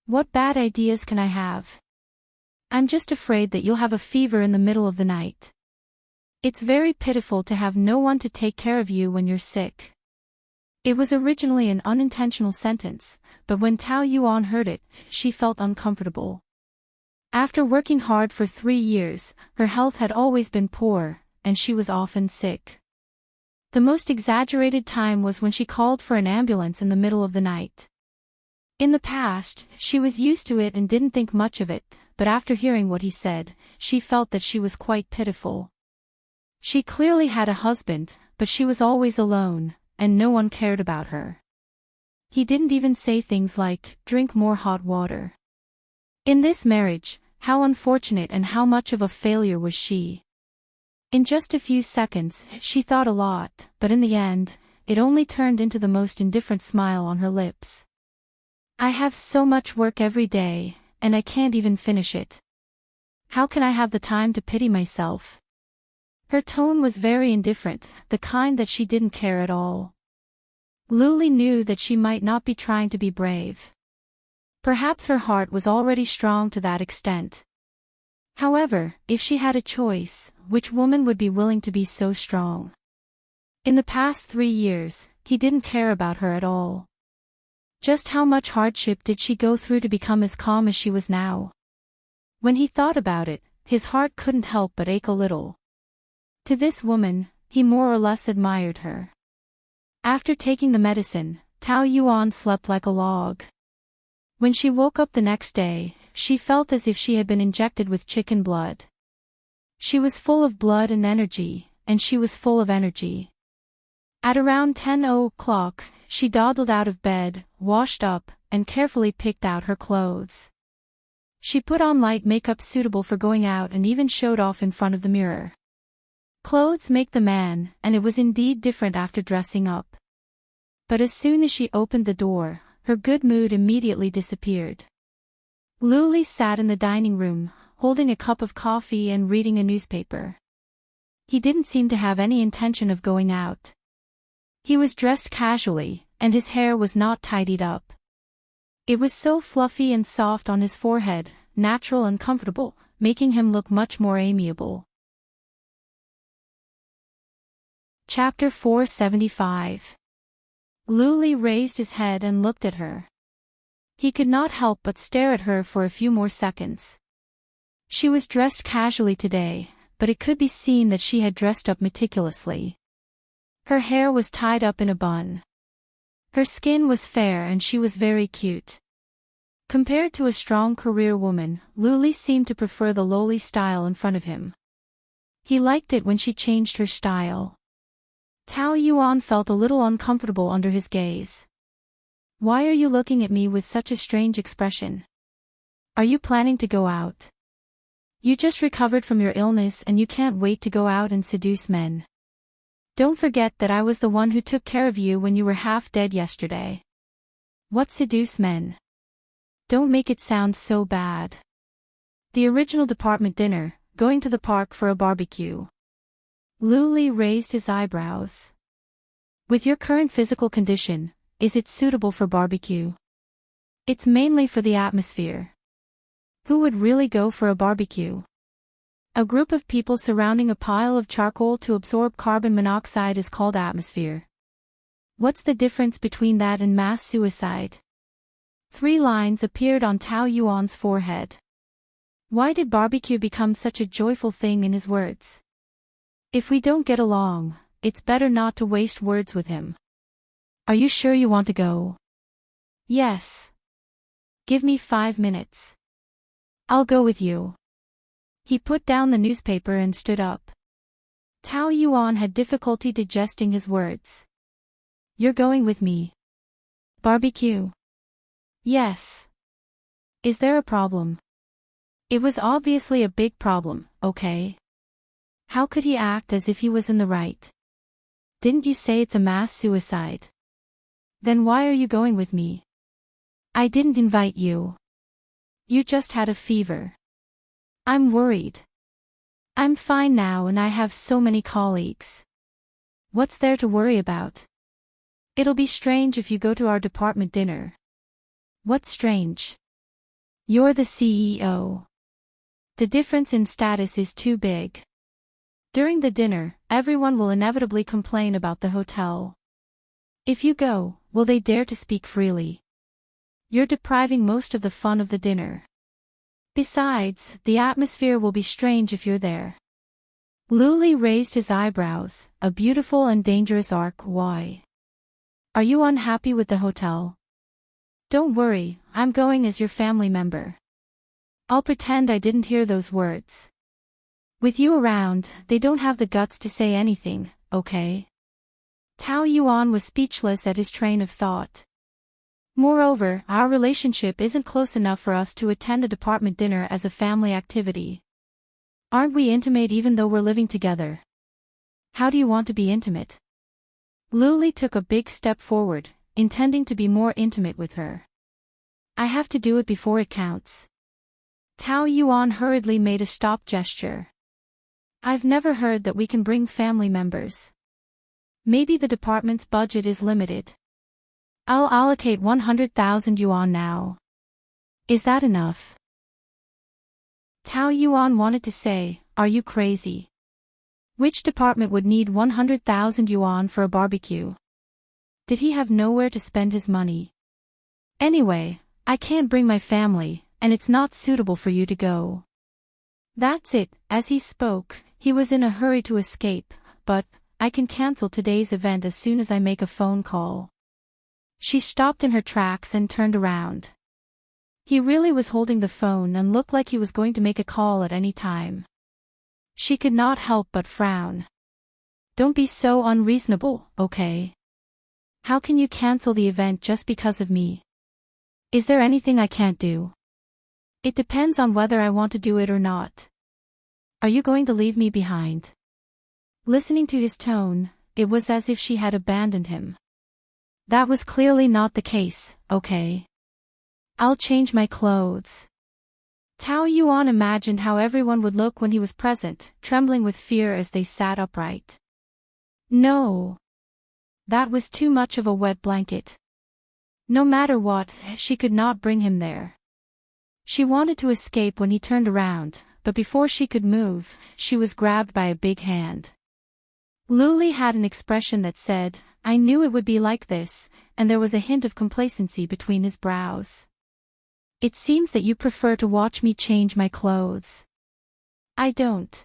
What bad ideas can I have? I'm just afraid that you'll have a fever in the middle of the night. It's very pitiful to have no one to take care of you when you're sick. It was originally an unintentional sentence, but when Tao Yuan heard it, she felt uncomfortable. After working hard for 3 years, her health had always been poor, and she was often sick. The most exaggerated time was when she called for an ambulance in the middle of the night. In the past, she was used to it and didn't think much of it, but after hearing what he said, she felt that she was quite pitiful. She clearly had a husband, but she was always alone, and no one cared about her. He didn't even say things like, drink more hot water. In this marriage, how unfortunate and how much of a failure was she? In just a few seconds, she thought a lot, but in the end, it only turned into the most indifferent smile on her lips. I have so much work every day, and I can't even finish it. How can I have the time to pity myself? Her tone was very indifferent, the kind that she didn't care at all. Luli knew that she might not be trying to be brave. Perhaps her heart was already strong to that extent. However, if she had a choice, which woman would be willing to be so strong? In the past 3 years, he didn't care about her at all. Just how much hardship did she go through to become as calm as she was now? When he thought about it, his heart couldn't help but ache a little. To this woman, he more or less admired her. After taking the medicine, Tao Yuan slept like a log. When she woke up the next day, she felt as if she had been injected with chicken blood. She was full of blood and energy, and she was full of energy. At around 10 o'clock, she dawdled out of bed, washed up, and carefully picked out her clothes. She put on light makeup suitable for going out and even showed off in front of the mirror. Clothes make the man, and it was indeed different after dressing up. But as soon as she opened the door, her good mood immediately disappeared. Luli sat in the dining room, holding a cup of coffee and reading a newspaper. He didn't seem to have any intention of going out. He was dressed casually, and his hair was not tidied up. It was so fluffy and soft on his forehead, natural and comfortable, making him look much more amiable. Chapter 475. Luli raised his head and looked at her. He could not help but stare at her for a few more seconds. She was dressed casually today, but it could be seen that she had dressed up meticulously. Her hair was tied up in a bun. Her skin was fair and she was very cute. Compared to a strong career woman, Luli seemed to prefer the lowly style in front of him. He liked it when she changed her style. Tao Yuan felt a little uncomfortable under his gaze. Why are you looking at me with such a strange expression? Are you planning to go out? You just recovered from your illness and you can't wait to go out and seduce men. Don't forget that I was the one who took care of you when you were half dead yesterday. What seduce men? Don't make it sound so bad. The original department dinner, going to the park for a barbecue. Luli raised his eyebrows. With your current physical condition, is it suitable for barbecue? It's mainly for the atmosphere. Who would really go for a barbecue? A group of people surrounding a pile of charcoal to absorb carbon monoxide is called atmosphere. What's the difference between that and mass suicide? 3 lines appeared on Tao Yuan's forehead. Why did barbecue become such a joyful thing in his words? If we don't get along, it's better not to waste words with him. Are you sure you want to go? Yes. Give me 5 minutes. I'll go with you. He put down the newspaper and stood up. Tao Yuan had difficulty digesting his words. You're going with me. Barbecue? Yes. Is there a problem? It was obviously a big problem, okay? How could he act as if he was in the right? Didn't you say it's a mass suicide? Then why are you going with me? I didn't invite you. You just had a fever. I'm worried. I'm fine now and I have so many colleagues. What's there to worry about? It'll be strange if you go to our department dinner. What's strange? You're the CEO. The difference in status is too big. During the dinner, everyone will inevitably complain about the hotel. If you go, will they dare to speak freely? You're depriving most of the fun of the dinner. Besides, the atmosphere will be strange if you're there. Luli raised his eyebrows, a beautiful and dangerous arc. Why? Are you unhappy with the hotel? Don't worry, I'm going as your family member. I'll pretend I didn't hear those words. With you around, they don't have the guts to say anything, okay? Tao Yuan was speechless at his train of thought. Moreover, our relationship isn't close enough for us to attend a department dinner as a family activity. Aren't we intimate even though we're living together? How do you want to be intimate? Luli took a big step forward, intending to be more intimate with her. I have to do it before it counts. Tao Yuan hurriedly made a stop gesture. I've never heard that we can bring family members. Maybe the department's budget is limited. I'll allocate 100,000 yuan now. Is that enough? Tao Yuan wanted to say, are you crazy? Which department would need 100,000 yuan for a barbecue? Did he have nowhere to spend his money? Anyway, I can't bring my family, and it's not suitable for you to go. That's it. As he spoke, he was in a hurry to escape, but I can cancel today's event as soon as I make a phone call. She stopped in her tracks and turned around. He really was holding the phone and looked like he was going to make a call at any time. She could not help but frown. Don't be so unreasonable, okay? How can you cancel the event just because of me? Is there anything I can't do? It depends on whether I want to do it or not. Are you going to leave me behind? Listening to his tone, it was as if she had abandoned him. That was clearly not the case, okay? I'll change my clothes. Tao Yuan imagined how everyone would look when he was present, trembling with fear as they sat upright. No. That was too much of a wet blanket. No matter what, she could not bring him there. She wanted to escape when he turned around, but before she could move, she was grabbed by a big hand. Luli had an expression that said, I knew it would be like this, and there was a hint of complacency between his brows. It seems that you prefer to watch me change my clothes. I don't.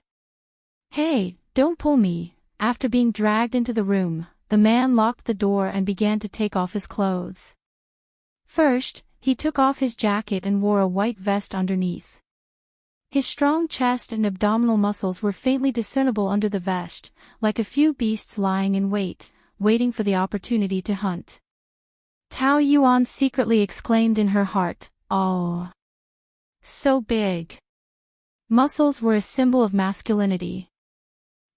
Hey, don't pull me. After being dragged into the room, the man locked the door and began to take off his clothes. First, he took off his jacket and wore a white vest underneath. His strong chest and abdominal muscles were faintly discernible under the vest, like a few beasts lying in wait, waiting for the opportunity to hunt. Tao Yuan secretly exclaimed in her heart, "Oh, so big." Muscles were a symbol of masculinity.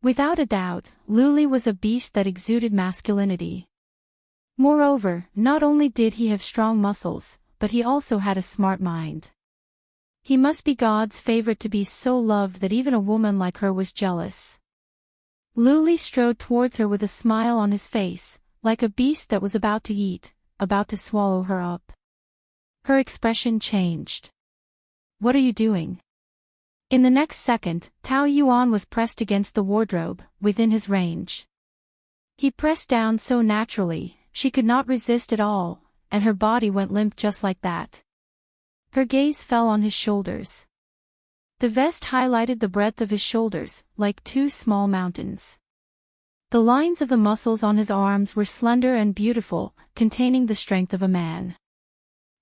Without a doubt, Luli was a beast that exuded masculinity. Moreover, not only did he have strong muscles, but he also had a smart mind. He must be God's favorite to be so loved that even a woman like her was jealous. Luli strode towards her with a smile on his face, like a beast that was about to eat, about to swallow her up. Her expression changed. "What are you doing?" In the next second, Tao Yuan was pressed against the wardrobe, within his range. He pressed down so naturally, she could not resist at all, and her body went limp just like that. Her gaze fell on his shoulders. The vest highlighted the breadth of his shoulders, like two small mountains. The lines of the muscles on his arms were slender and beautiful, containing the strength of a man.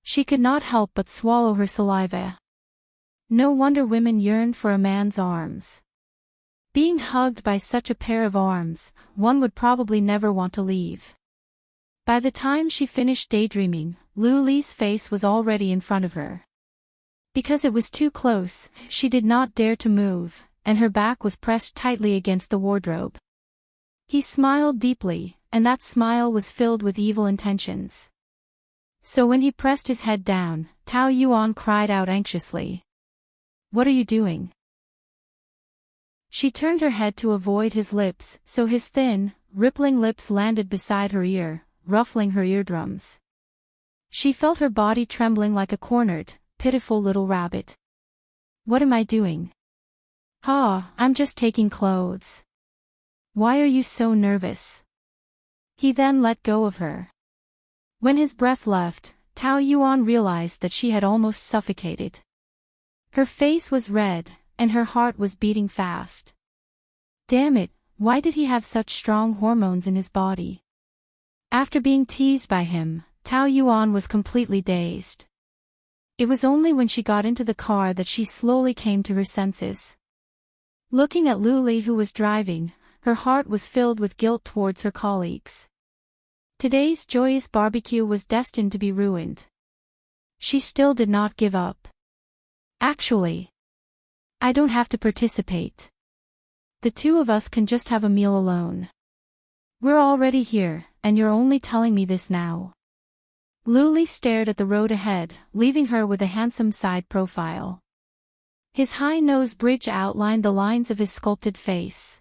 She could not help but swallow her saliva. No wonder women yearned for a man's arms. Being hugged by such a pair of arms, one would probably never want to leave. By the time she finished daydreaming, Luli's face was already in front of her. Because it was too close, she did not dare to move, and her back was pressed tightly against the wardrobe. He smiled deeply, and that smile was filled with evil intentions. So when he pressed his head down, Tao Yuan cried out anxiously. "What are you doing?" She turned her head to avoid his lips, so his thin, rippling lips landed beside her ear, ruffling her eardrums. She felt her body trembling like a cornered, pitiful little rabbit. "What am I doing?" I'm just taking clothes." "Why are you so nervous?" He then let go of her. When his breath left, Tao Yuan realized that she had almost suffocated. Her face was red, and her heart was beating fast. Damn it, why did he have such strong hormones in his body? After being teased by him, Tao Yuan was completely dazed. It was only when she got into the car that she slowly came to her senses. Looking at Luli who was driving, her heart was filled with guilt towards her colleagues. Today's joyous barbecue was destined to be ruined. She still did not give up. "Actually, I don't have to participate. The two of us can just have a meal alone. We're already here, and you're only telling me this now." Luli stared at the road ahead, leaving her with a handsome side profile. His high nose bridge outlined the lines of his sculpted face.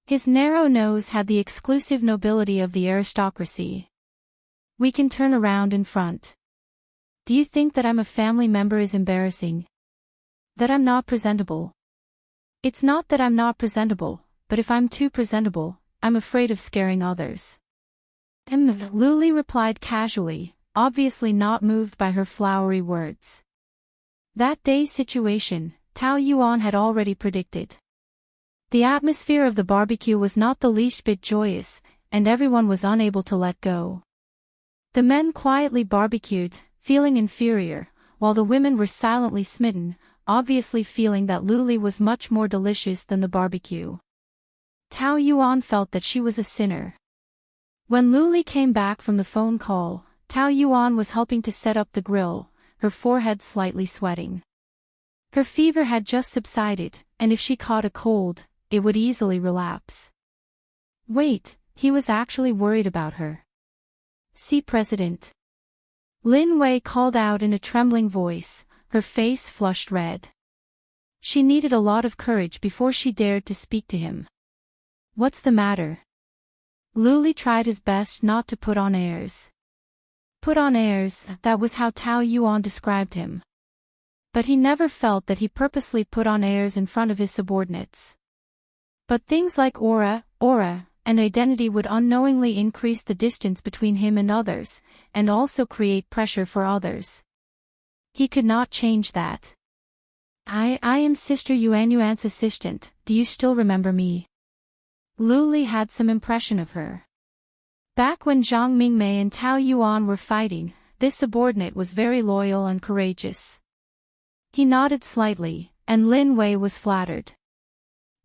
His narrow nose had the exclusive nobility of the aristocracy. "We can turn around in front. Do you think that I'm a family member is embarrassing? That I'm not presentable?" "It's not that I'm not presentable, but if I'm too presentable, I'm afraid of scaring others." Luli replied casually, obviously not moved by her flowery words. That day's situation, Tao Yuan had already predicted. The atmosphere of the barbecue was not the least bit joyous, and everyone was unable to let go. The men quietly barbecued, feeling inferior, while the women were silently smitten, obviously feeling that Luli was much more delicious than the barbecue. Tao Yuan felt that she was a sinner. When Luli came back from the phone call, Tao Yuan was helping to set up the grill, her forehead slightly sweating. Her fever had just subsided, and if she caught a cold, it would easily relapse. Wait, he was actually worried about her. "See President." Lin Wei called out in a trembling voice, her face flushed red. She needed a lot of courage before she dared to speak to him. "What's the matter?" Luli tried his best not to put on airs. Put on airs, that was how Tao Yuan described him. But he never felt that he purposely put on airs in front of his subordinates. But things like aura, and identity would unknowingly increase the distance between him and others, and also create pressure for others. He could not change that. I am Sister Yuan's assistant, do you still remember me?" Luli had some impression of her. Back when Zhang Mingmei and Tao Yuan were fighting, this subordinate was very loyal and courageous. He nodded slightly, and Lin Wei was flattered.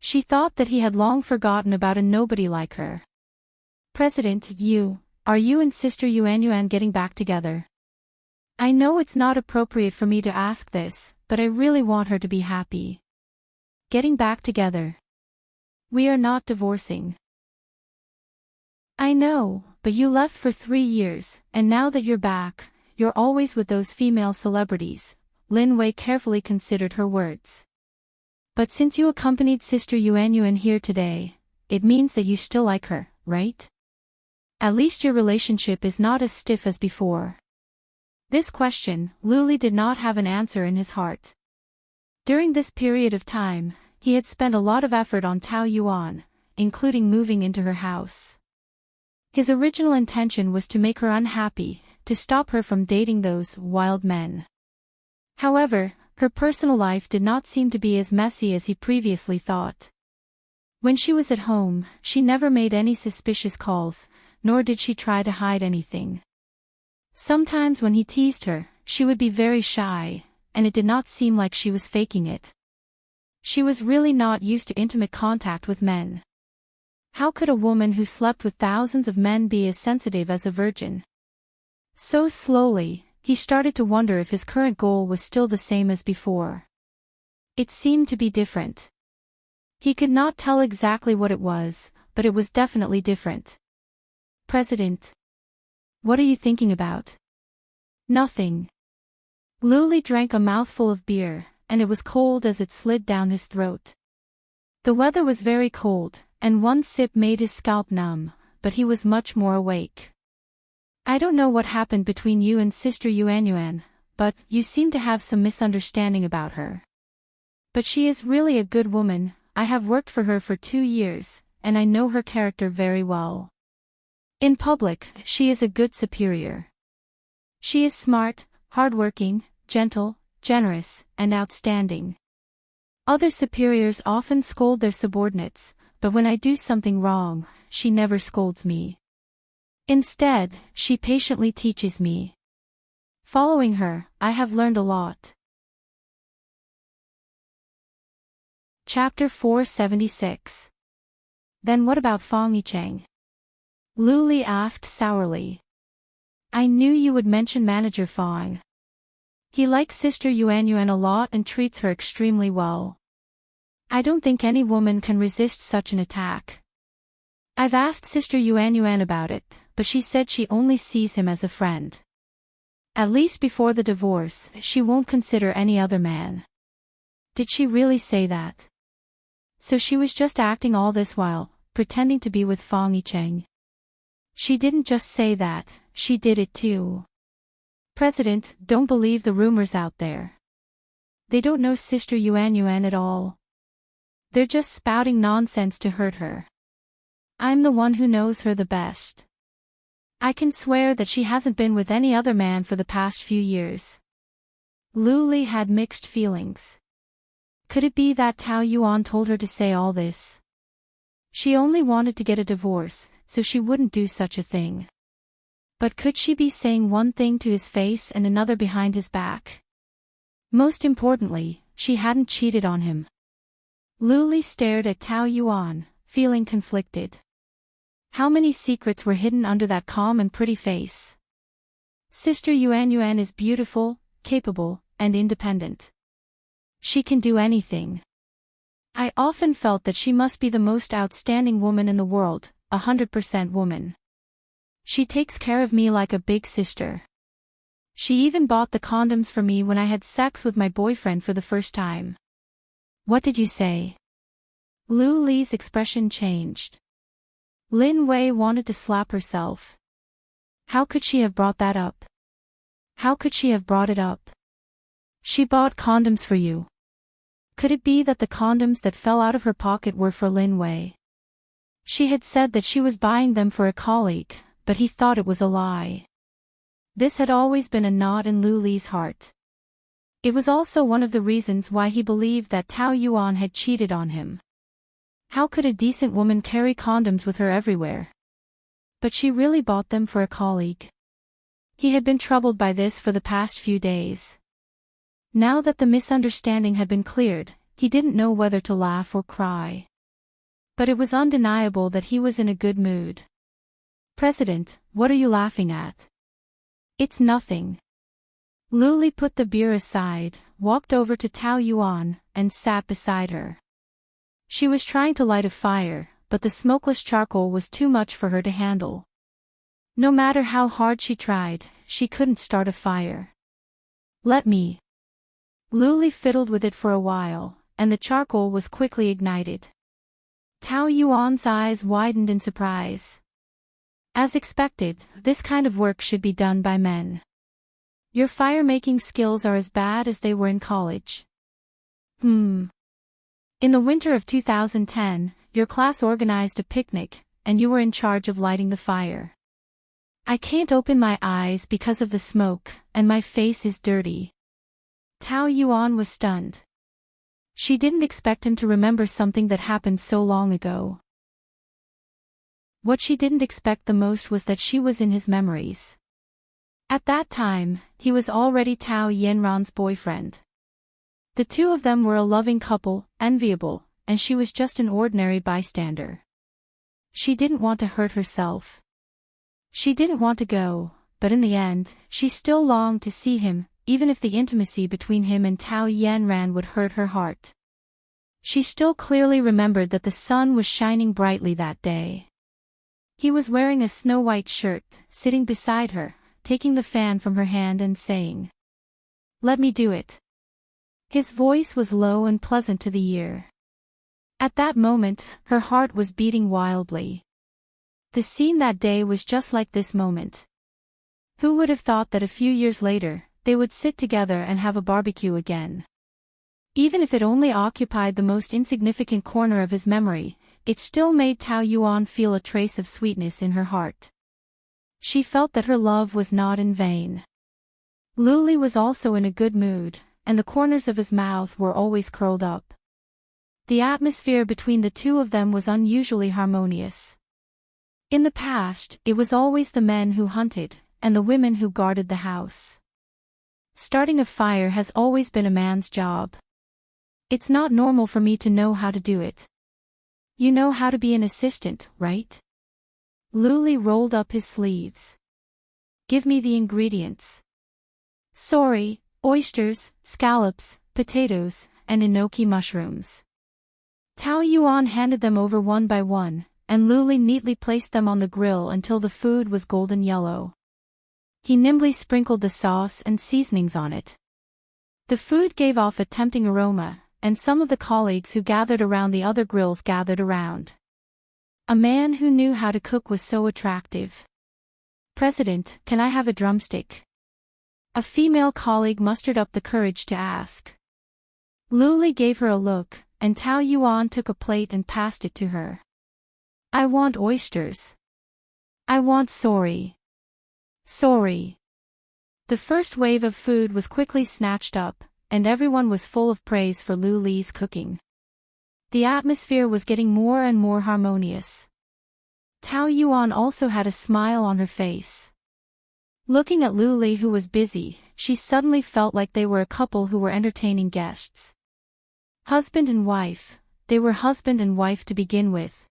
She thought that he had long forgotten about a nobody like her. "President, are you and Sister Yuan getting back together? I know it's not appropriate for me to ask this, but I really want her to be happy." Getting back together. We are not divorcing. I know, but you left for 3 years, and now that you're back, you're always with those female celebrities. Lin Wei carefully considered her words. But since you accompanied Sister Yuanyuan here today, it means that you still like her, right? At least your relationship is not as stiff as before. This question, Luli did not have an answer in his heart. During this period of time, he had spent a lot of effort on Tao Yuan, including moving into her house. His original intention was to make her unhappy, to stop her from dating those wild men. However, her personal life did not seem to be as messy as he previously thought. When she was at home, she never made any suspicious calls, nor did she try to hide anything. Sometimes when he teased her, she would be very shy, and it did not seem like she was faking it. She was really not used to intimate contact with men. How could a woman who slept with thousands of men be as sensitive as a virgin? So slowly, he started to wonder if his current goal was still the same as before. It seemed to be different. He could not tell exactly what it was, but it was definitely different. President. What are you thinking about? Nothing. Luli drank a mouthful of beer, and it was cold as it slid down his throat. The weather was very cold, and one sip made his scalp numb, but he was much more awake. I don't know what happened between you and Sister Yuanyuan, but you seem to have some misunderstanding about her. But she is really a good woman. I have worked for her for 2 years, and I know her character very well. In public, she is a good superior. She is smart, hardworking, gentle, generous, and outstanding. Other superiors often scold their subordinates, but when I do something wrong, she never scolds me. Instead, she patiently teaches me. Following her, I have learned a lot. Chapter 476. Then what about Fang Yicheng? Luli asked sourly. I knew you would mention Manager Fang. He likes Sister Yuanyuan a lot and treats her extremely well. I don't think any woman can resist such an attack. I've asked Sister Yuanyuan about it, but she said she only sees him as a friend. At least before the divorce, she won't consider any other man. Did she really say that? So she was just acting all this while, pretending to be with Fang Yicheng. She didn't just say that, she did it too. President, don't believe the rumors out there. They don't know Sister Yuanyuan at all. They're just spouting nonsense to hurt her. I'm the one who knows her the best. I can swear that she hasn't been with any other man for the past few years. Luli had mixed feelings. Could it be that Tao Yuan told her to say all this? She only wanted to get a divorce, so she wouldn't do such a thing. But could she be saying one thing to his face and another behind his back? Most importantly, she hadn't cheated on him. Luli stared at Tao Yuan, feeling conflicted. How many secrets were hidden under that calm and pretty face? Sister Yuanyuan is beautiful, capable, and independent. She can do anything. I often felt that she must be the most outstanding woman in the world, 100% woman. She takes care of me like a big sister. She even bought the condoms for me when I had sex with my boyfriend for the first time. What did you say? Luli's expression changed. Lin Wei wanted to slap herself. How could she have brought that up? How could she have brought it up? She bought condoms for you. Could it be that the condoms that fell out of her pocket were for Lin Wei? She had said that she was buying them for a colleague, but he thought it was a lie. This had always been a knot in Luli's heart. It was also one of the reasons why he believed that Tao Yuan had cheated on him. How could a decent woman carry condoms with her everywhere? But she really bought them for a colleague. He had been troubled by this for the past few days. Now that the misunderstanding had been cleared, he didn't know whether to laugh or cry. But it was undeniable that he was in a good mood. President, what are you laughing at? It's nothing. Luli put the beer aside, walked over to Tao Yuan, and sat beside her. She was trying to light a fire, but the smokeless charcoal was too much for her to handle. No matter how hard she tried, she couldn't start a fire. Let me. Luli fiddled with it for a while, and the charcoal was quickly ignited. Tao Yuan's eyes widened in surprise. As expected, this kind of work should be done by men. Your fire-making skills are as bad as they were in college. In the winter of 2010, your class organized a picnic, and you were in charge of lighting the fire. I can't open my eyes because of the smoke, and my face is dirty. Tao Yuan was stunned. She didn't expect him to remember something that happened so long ago. What she didn't expect the most was that she was in his memories. At that time, he was already Tao Yanran's boyfriend. The two of them were a loving couple, enviable, and she was just an ordinary bystander. She didn't want to hurt herself. She didn't want to go, but in the end, she still longed to see him, even if the intimacy between him and Tao Yanran would hurt her heart. She still clearly remembered that the sun was shining brightly that day. He was wearing a snow-white shirt, sitting beside her, taking the fan from her hand and saying, "Let me do it." His voice was low and pleasant to the ear. At that moment, her heart was beating wildly. The scene that day was just like this moment. Who would have thought that a few years later, they would sit together and have a barbecue again? Even if it only occupied the most insignificant corner of his memory, it still made Tao Yuan feel a trace of sweetness in her heart. She felt that her love was not in vain. Luli was also in a good mood, and the corners of his mouth were always curled up. The atmosphere between the two of them was unusually harmonious. In the past, it was always the men who hunted, and the women who guarded the house. Starting a fire has always been a man's job. It's not normal for me to know how to do it. You know how to be an assistant, right? Luli rolled up his sleeves. Give me the ingredients. Sorry, oysters, scallops, potatoes, and enoki mushrooms. Tao Yuan handed them over one by one, and Luli neatly placed them on the grill until the food was golden yellow. He nimbly sprinkled the sauce and seasonings on it. The food gave off a tempting aroma, and some of the colleagues who gathered around the other grills gathered around. A man who knew how to cook was so attractive. "President, can I have a drumstick?" A female colleague mustered up the courage to ask. Luli gave her a look, and Tao Yuan took a plate and passed it to her. "I want oysters. I want sorry. Sorry." The first wave of food was quickly snatched up, and everyone was full of praise for Luli's cooking. The atmosphere was getting more and more harmonious. Tao Yuan also had a smile on her face. Looking at Luli, who was busy, she suddenly felt like they were a couple who were entertaining guests. Husband and wife, they were husband and wife to begin with.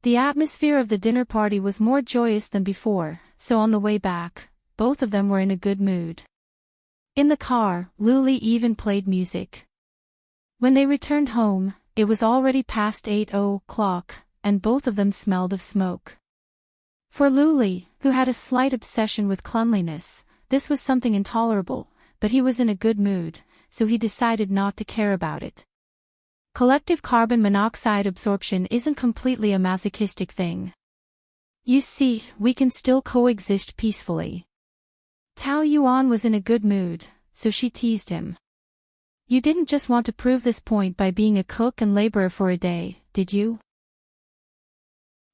The atmosphere of the dinner party was more joyous than before, so on the way back, both of them were in a good mood. In the car, Luli even played music. When they returned home, it was already past 8 o'clock, and both of them smelled of smoke. For Luli, who had a slight obsession with cleanliness, this was something intolerable, but he was in a good mood, so he decided not to care about it. Collective carbon monoxide absorption isn't completely a masochistic thing. You see, we can still coexist peacefully. Tao Yuan was in a good mood, so she teased him. "You didn't just want to prove this point by being a cook and laborer for a day, did you?"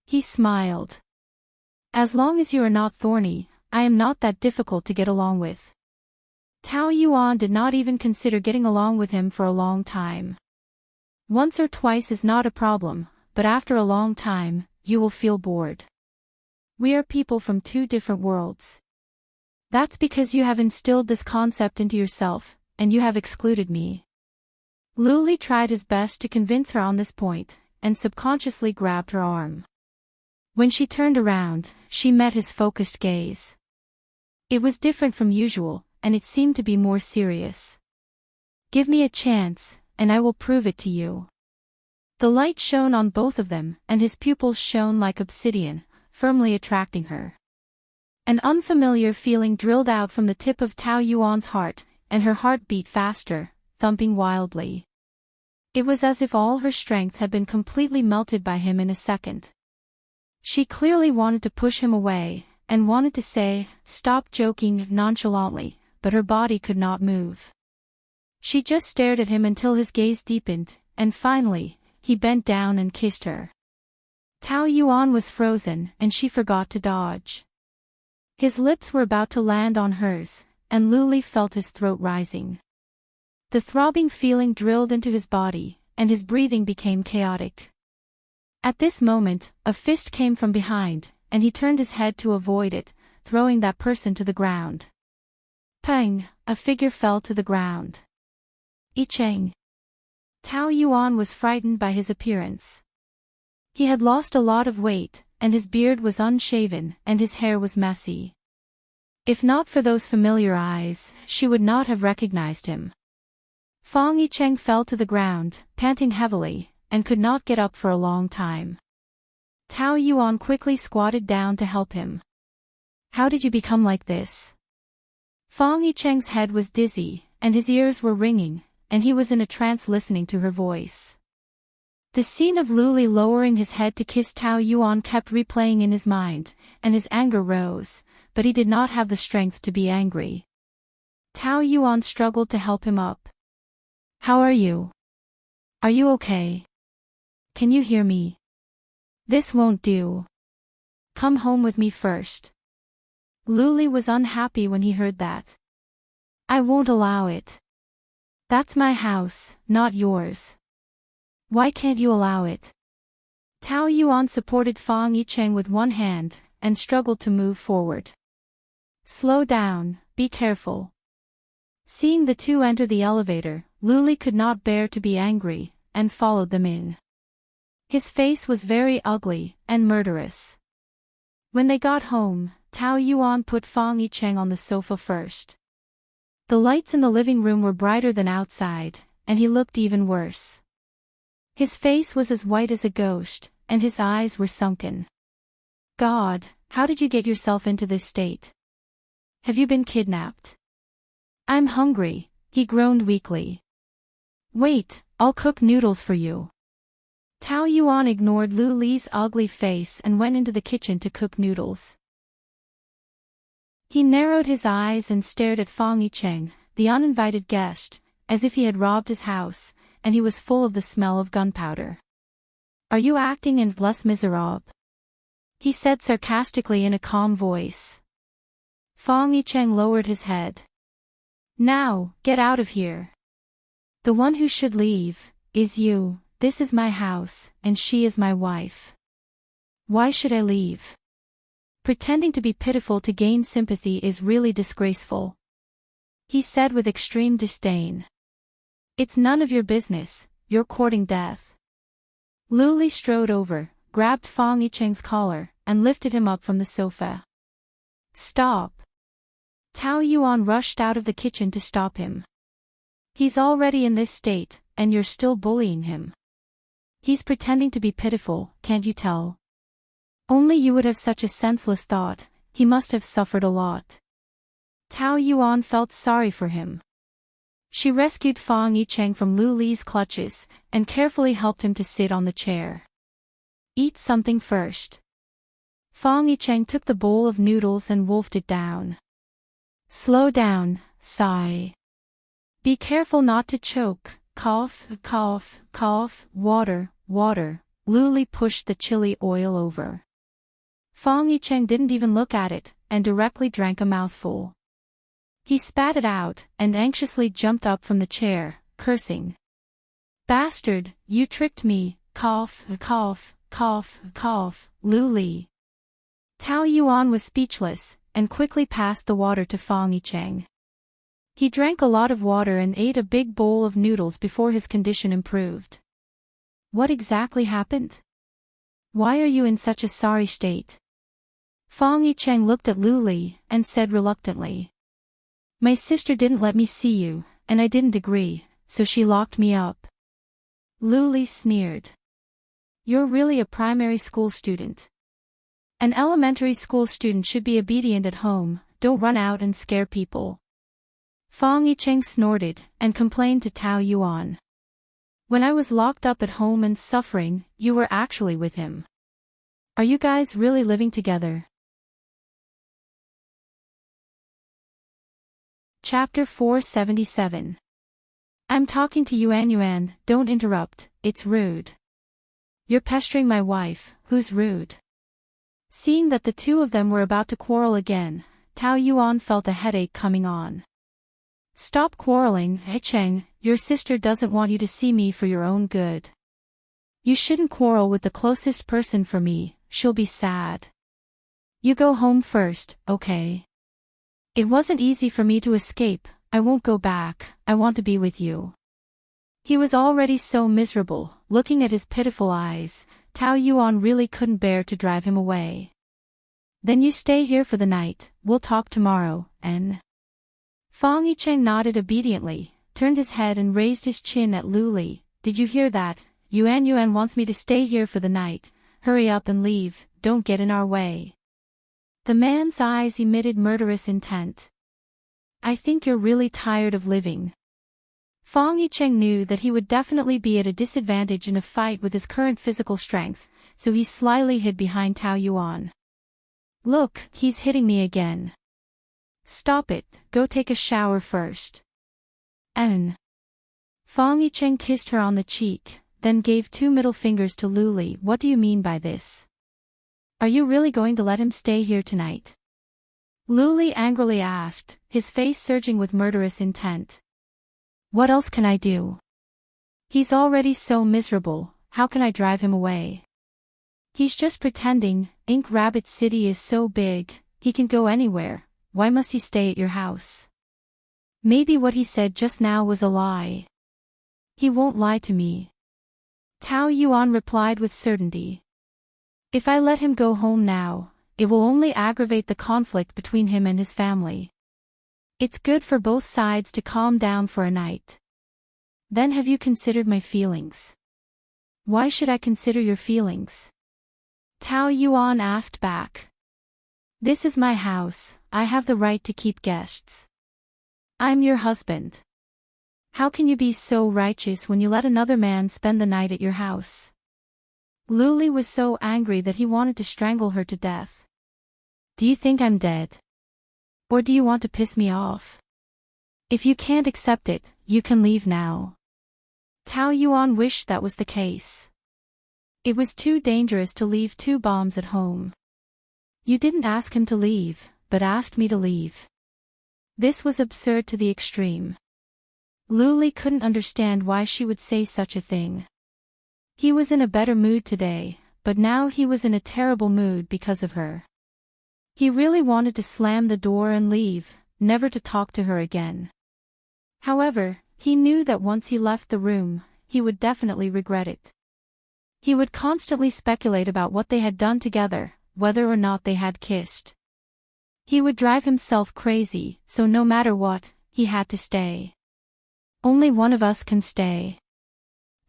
He smiled. "As long as you are not thorny, I am not that difficult to get along with." Tao Yuan did not even consider getting along with him for a long time. Once or twice is not a problem, but after a long time, you will feel bored. We are people from two different worlds. That's because you have instilled this concept into yourself, and you have excluded me. Luli tried his best to convince her on this point, and subconsciously grabbed her arm. When she turned around, she met his focused gaze. It was different from usual, and it seemed to be more serious. "Give me a chance, and I will prove it to you." The light shone on both of them, and his pupils shone like obsidian, firmly attracting her. An unfamiliar feeling drilled out from the tip of Tao Yuan's heart, and her heart beat faster, thumping wildly. It was as if all her strength had been completely melted by him in a second. She clearly wanted to push him away, and wanted to say, "Stop joking," nonchalantly, but her body could not move. She just stared at him until his gaze deepened, and finally, he bent down and kissed her. Tao Yuan was frozen, and she forgot to dodge. His lips were about to land on hers, and Luli felt his throat rising. The throbbing feeling drilled into his body, and his breathing became chaotic. At this moment, a fist came from behind, and he turned his head to avoid it, throwing that person to the ground. Pang! A figure fell to the ground. Icheng. Tao Yuan was frightened by his appearance. He had lost a lot of weight, and his beard was unshaven, and his hair was messy. If not for those familiar eyes, she would not have recognized him. Fang Yicheng fell to the ground, panting heavily, and could not get up for a long time. Tao Yuan quickly squatted down to help him. "How did you become like this?" Fang Yicheng's head was dizzy, and his ears were ringing, and he was in a trance listening to her voice. The scene of Luli lowering his head to kiss Tao Yuan kept replaying in his mind, and his anger rose, but he did not have the strength to be angry. Tao Yuan struggled to help him up. "How are you? Are you okay? Can you hear me? This won't do. Come home with me first." Luli was unhappy when he heard that. "I won't allow it. That's my house, not yours. Why can't you allow it?" Tao Yuan supported Fang Yicheng with one hand, and struggled to move forward. "Slow down, be careful." Seeing the two enter the elevator, Luli could not bear to be angry, and followed them in. His face was very ugly, and murderous. When they got home, Tao Yuan put Fang Yicheng on the sofa first. The lights in the living room were brighter than outside, and he looked even worse. His face was as white as a ghost, and his eyes were sunken. "God, how did you get yourself into this state? Have you been kidnapped?" "I'm hungry," he groaned weakly. "Wait, I'll cook noodles for you." Tao Yuan ignored Luli's ugly face and went into the kitchen to cook noodles. He narrowed his eyes and stared at Fang Yicheng, the uninvited guest, as if he had robbed his house, and he was full of the smell of gunpowder. "Are you acting in Les Miserables?" he said sarcastically in a calm voice. Fang Yicheng lowered his head. "Now, get out of here. The one who should leave is you. This is my house, and she is my wife. Why should I leave? Pretending to be pitiful to gain sympathy is really disgraceful," he said with extreme disdain. "It's none of your business, you're courting death." Luli strode over, grabbed Fang Yicheng's collar, and lifted him up from the sofa. "Stop!" Tao Yuan rushed out of the kitchen to stop him. "He's already in this state, and you're still bullying him. He's pretending to be pitiful, can't you tell? Only you would have such a senseless thought, he must have suffered a lot." Tao Yuan felt sorry for him. She rescued Fang Yicheng from Luli's clutches, and carefully helped him to sit on the chair. "Eat something first." Fang Yicheng took the bowl of noodles and wolfed it down. "Slow down, sigh. Be careful not to choke, cough, cough, cough, water, water." Luli pushed the chili oil over. Fang Yicheng didn't even look at it, and directly drank a mouthful. He spat it out, and anxiously jumped up from the chair, cursing. "Bastard, you tricked me, cough, cough, cough, cough, Luli." Tao Yuan was speechless, and quickly passed the water to Fang Yicheng. He drank a lot of water and ate a big bowl of noodles before his condition improved. "What exactly happened? Why are you in such a sorry state?" Fang Yicheng looked at Luli, and said reluctantly. "My sister didn't let me see you, and I didn't agree, so she locked me up." Luli sneered. You're really a primary school student. An elementary school student should be obedient at home, don't run out and scare people. Fang Yicheng snorted, and complained to Tao Yuan. When I was locked up at home and suffering, you were actually with him. Are you guys really living together? Chapter 477. I'm talking to Yuan, don't interrupt, it's rude. You're pestering my wife, who's rude? Seeing that the two of them were about to quarrel again, Tao Yuan felt a headache coming on. Stop quarreling, Yicheng, your sister doesn't want you to see me for your own good. You shouldn't quarrel with the closest person for me, she'll be sad. You go home first, okay? It wasn't easy for me to escape, I won't go back, I want to be with you. He was already so miserable, looking at his pitiful eyes, Tao Yuan really couldn't bear to drive him away. Then you stay here for the night, we'll talk tomorrow, en? Fang Yicheng nodded obediently, turned his head and raised his chin at Lu Li. Did you hear that? Yuan wants me to stay here for the night. Hurry up and leave, don't get in our way. The man's eyes emitted murderous intent. I think you're really tired of living. Fang Yicheng knew that he would definitely be at a disadvantage in a fight with his current physical strength, so he slyly hid behind Tao Yuan. Look, he's hitting me again. Stop it, go take a shower first. Fang Yicheng kissed her on the cheek, then gave 2 middle fingers to Lu Li. What do you mean by this? Are you really going to let him stay here tonight? Lu Li angrily asked, his face surging with murderous intent. What else can I do? He's already so miserable, how can I drive him away? He's just pretending, Ink Rabbit City is so big, he can go anywhere. Why must he stay at your house? Maybe what he said just now was a lie. He won't lie to me. Tao Yuan replied with certainty. If I let him go home now, it will only aggravate the conflict between him and his family. It's good for both sides to calm down for a night. Then have you considered my feelings? Why should I consider your feelings? Tao Yuan asked back. This is my house, I have the right to keep guests. I'm your husband. How can you be so righteous when you let another man spend the night at your house? Lu Li was so angry that he wanted to strangle her to death. Do you think I'm dead? Or do you want to piss me off? If you can't accept it, you can leave now. Tao Yuan wished that was the case. It was too dangerous to leave 2 bombs at home. You didn't ask him to leave, but asked me to leave. This was absurd to the extreme. Lu Li couldn't understand why she would say such a thing. He was in a better mood today, but now he was in a terrible mood because of her. He really wanted to slam the door and leave, never to talk to her again. However, he knew that once he left the room, he would definitely regret it. He would constantly speculate about what they had done together, whether or not they had kissed. He would drive himself crazy, so no matter what, he had to stay. Only one of us can stay.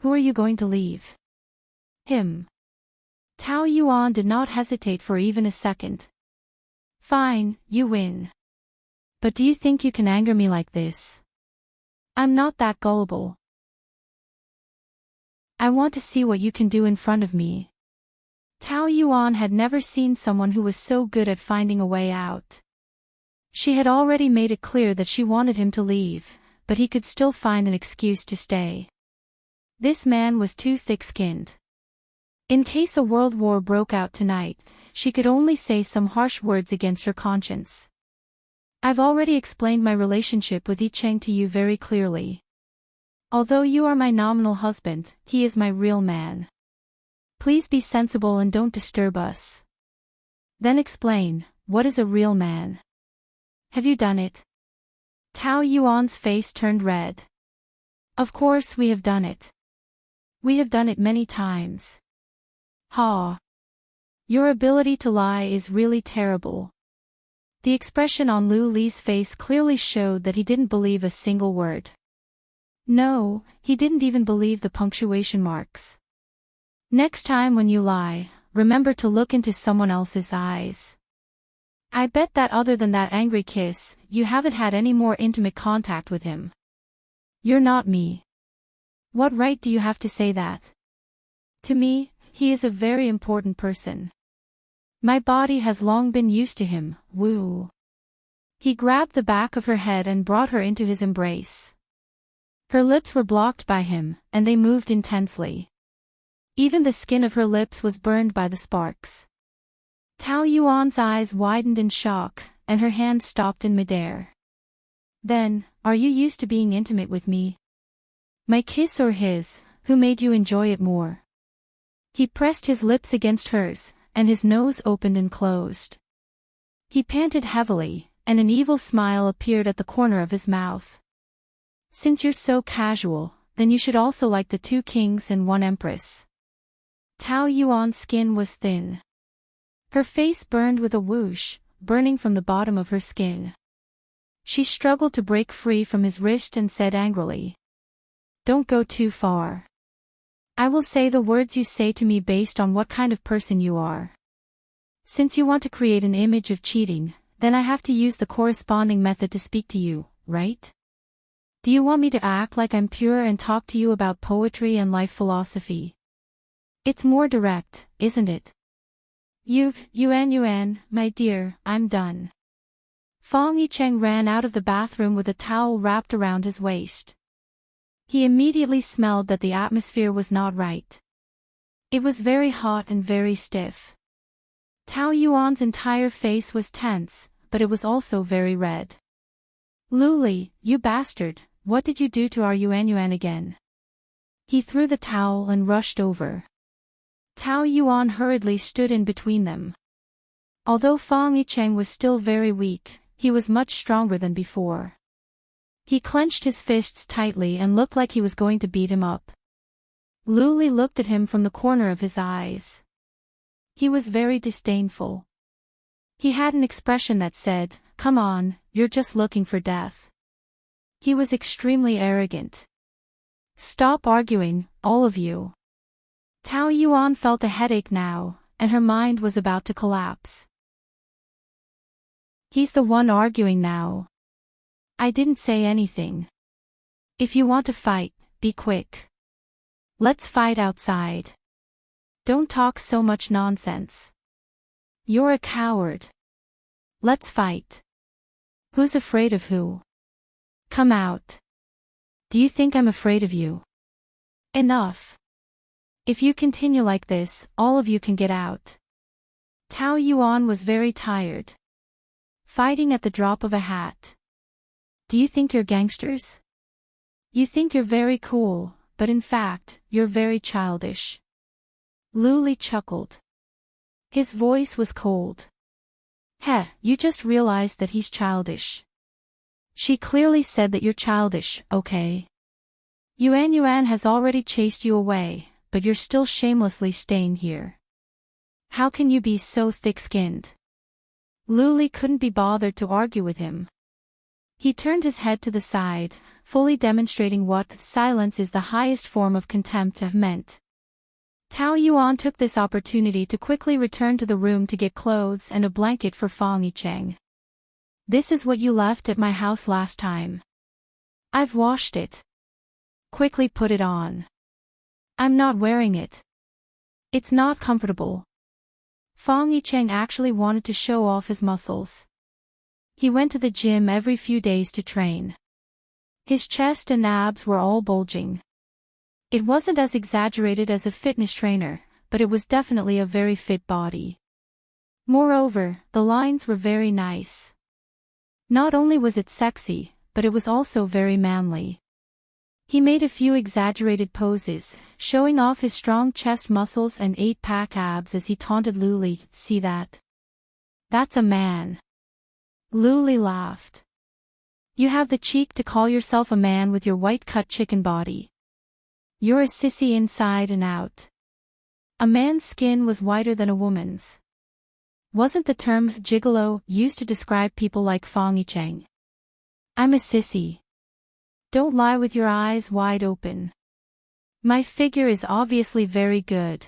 Who are you going to leave? Him. Tao Yuan did not hesitate for even a second. Fine, you win. But do you think you can anger me like this? I'm not that gullible. I want to see what you can do in front of me. Tao Yuan had never seen someone who was so good at finding a way out. She had already made it clear that she wanted him to leave, but he could still find an excuse to stay. This man was too thick-skinned. In case a world war broke out tonight, she could only say some harsh words against her conscience. I've already explained my relationship with Yicheng to you very clearly. Although you are my nominal husband, he is my real man. Please be sensible and don't disturb us. Then explain, what is a real man? Have you done it? Tao Yuan's face turned red. Of course we have done it. We have done it many times. Ha! Your ability to lie is really terrible. The expression on Lu Li's face clearly showed that he didn't believe a single word. No, he didn't even believe the punctuation marks. Next time when you lie, remember to look into someone else's eyes. I bet that other than that angry kiss, you haven't had any more intimate contact with him. You're not me. What right do you have to say that? To me, he is a very important person. My body has long been used to him, woo. He grabbed the back of her head and brought her into his embrace. Her lips were blocked by him, and they moved intensely. Even the skin of her lips was burned by the sparks. Tao Yuan's eyes widened in shock, and her hand stopped in midair. Then, are you used to being intimate with me? My kiss or his, who made you enjoy it more? He pressed his lips against hers, and his nose opened and closed. He panted heavily, and an evil smile appeared at the corner of his mouth. Since you're so casual, then you should also like the 2 kings and 1 empress. Tao Yuan's skin was thin. Her face burned with a whoosh, burning from the bottom of her skin. She struggled to break free from his wrist and said angrily, "Don't go too far. I will say the words you say to me based on what kind of person you are. Since you want to create an image of cheating, then I have to use the corresponding method to speak to you, right? Do you want me to act like I'm pure and talk to you about poetry and life philosophy? It's more direct, isn't it? Yuan, my dear, I'm done." Fang Yicheng ran out of the bathroom with a towel wrapped around his waist. He immediately smelled that the atmosphere was not right. It was very hot and very stiff. Tao Yuan's entire face was tense, but it was also very red. "Luli, you bastard, what did you do to our Yuan again?" He threw the towel and rushed over. Tao Yuan hurriedly stood in between them. Although Fang Yicheng was still very weak, he was much stronger than before. He clenched his fists tightly and looked like he was going to beat him up. Luli looked at him from the corner of his eyes. He was very disdainful. He had an expression that said, "Come on, you're just looking for death." He was extremely arrogant. "Stop arguing, all of you." Tao Yuan felt a headache now, and her mind was about to collapse. He's the one arguing now. I didn't say anything. If you want to fight, be quick. Let's fight outside. Don't talk so much nonsense. You're a coward. Let's fight. Who's afraid of who? Come out. Do you think I'm afraid of you? Enough. If you continue like this, all of you can get out. Tao Yuan was very tired. Fighting at the drop of a hat. Do you think you're gangsters? You think you're very cool, but in fact, you're very childish. Luli chuckled. His voice was cold. Heh, you just realized that he's childish. She clearly said that you're childish, okay? Yuan has already chased you away, but you're still shamelessly staying here. How can you be so thick-skinned? Luli couldn't be bothered to argue with him. He turned his head to the side, fully demonstrating what silence is the highest form of contempt meant. Tao Yuan took this opportunity to quickly return to the room to get clothes and a blanket for Fang Yicheng. This is what you left at my house last time. I've washed it. Quickly put it on. I'm not wearing it. It's not comfortable. Fang Yicheng actually wanted to show off his muscles. He went to the gym every few days to train. His chest and abs were all bulging. It wasn't as exaggerated as a fitness trainer, but it was definitely a very fit body. Moreover, the lines were very nice. Not only was it sexy, but it was also very manly. He made a few exaggerated poses, showing off his strong chest muscles and 8-pack abs as he taunted Luli, "See that? That's a man." Luli laughed. "You have the cheek to call yourself a man with your white-cut chicken body. You're a sissy inside and out." A man's skin was whiter than a woman's. Wasn't the term gigolo used to describe people like Fang Yicheng? I'm a sissy. Don't lie with your eyes wide open. My figure is obviously very good.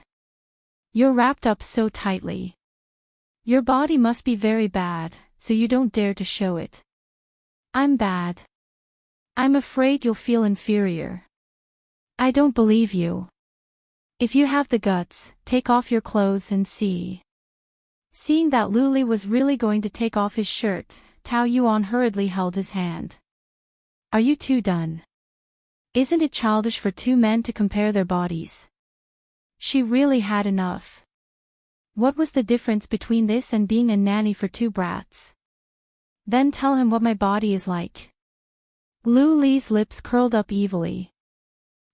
You're wrapped up so tightly. Your body must be very bad, so you don't dare to show it. I'm bad. I'm afraid you'll feel inferior. I don't believe you. If you have the guts, take off your clothes and see. Seeing that Luli was really going to take off his shirt, Tao Yuan hurriedly held his hand. Are you two done? Isn't it childish for two men to compare their bodies? She really had enough. What was the difference between this and being a nanny for two brats? Then tell him what my body is like. Lu Li's lips curled up evilly.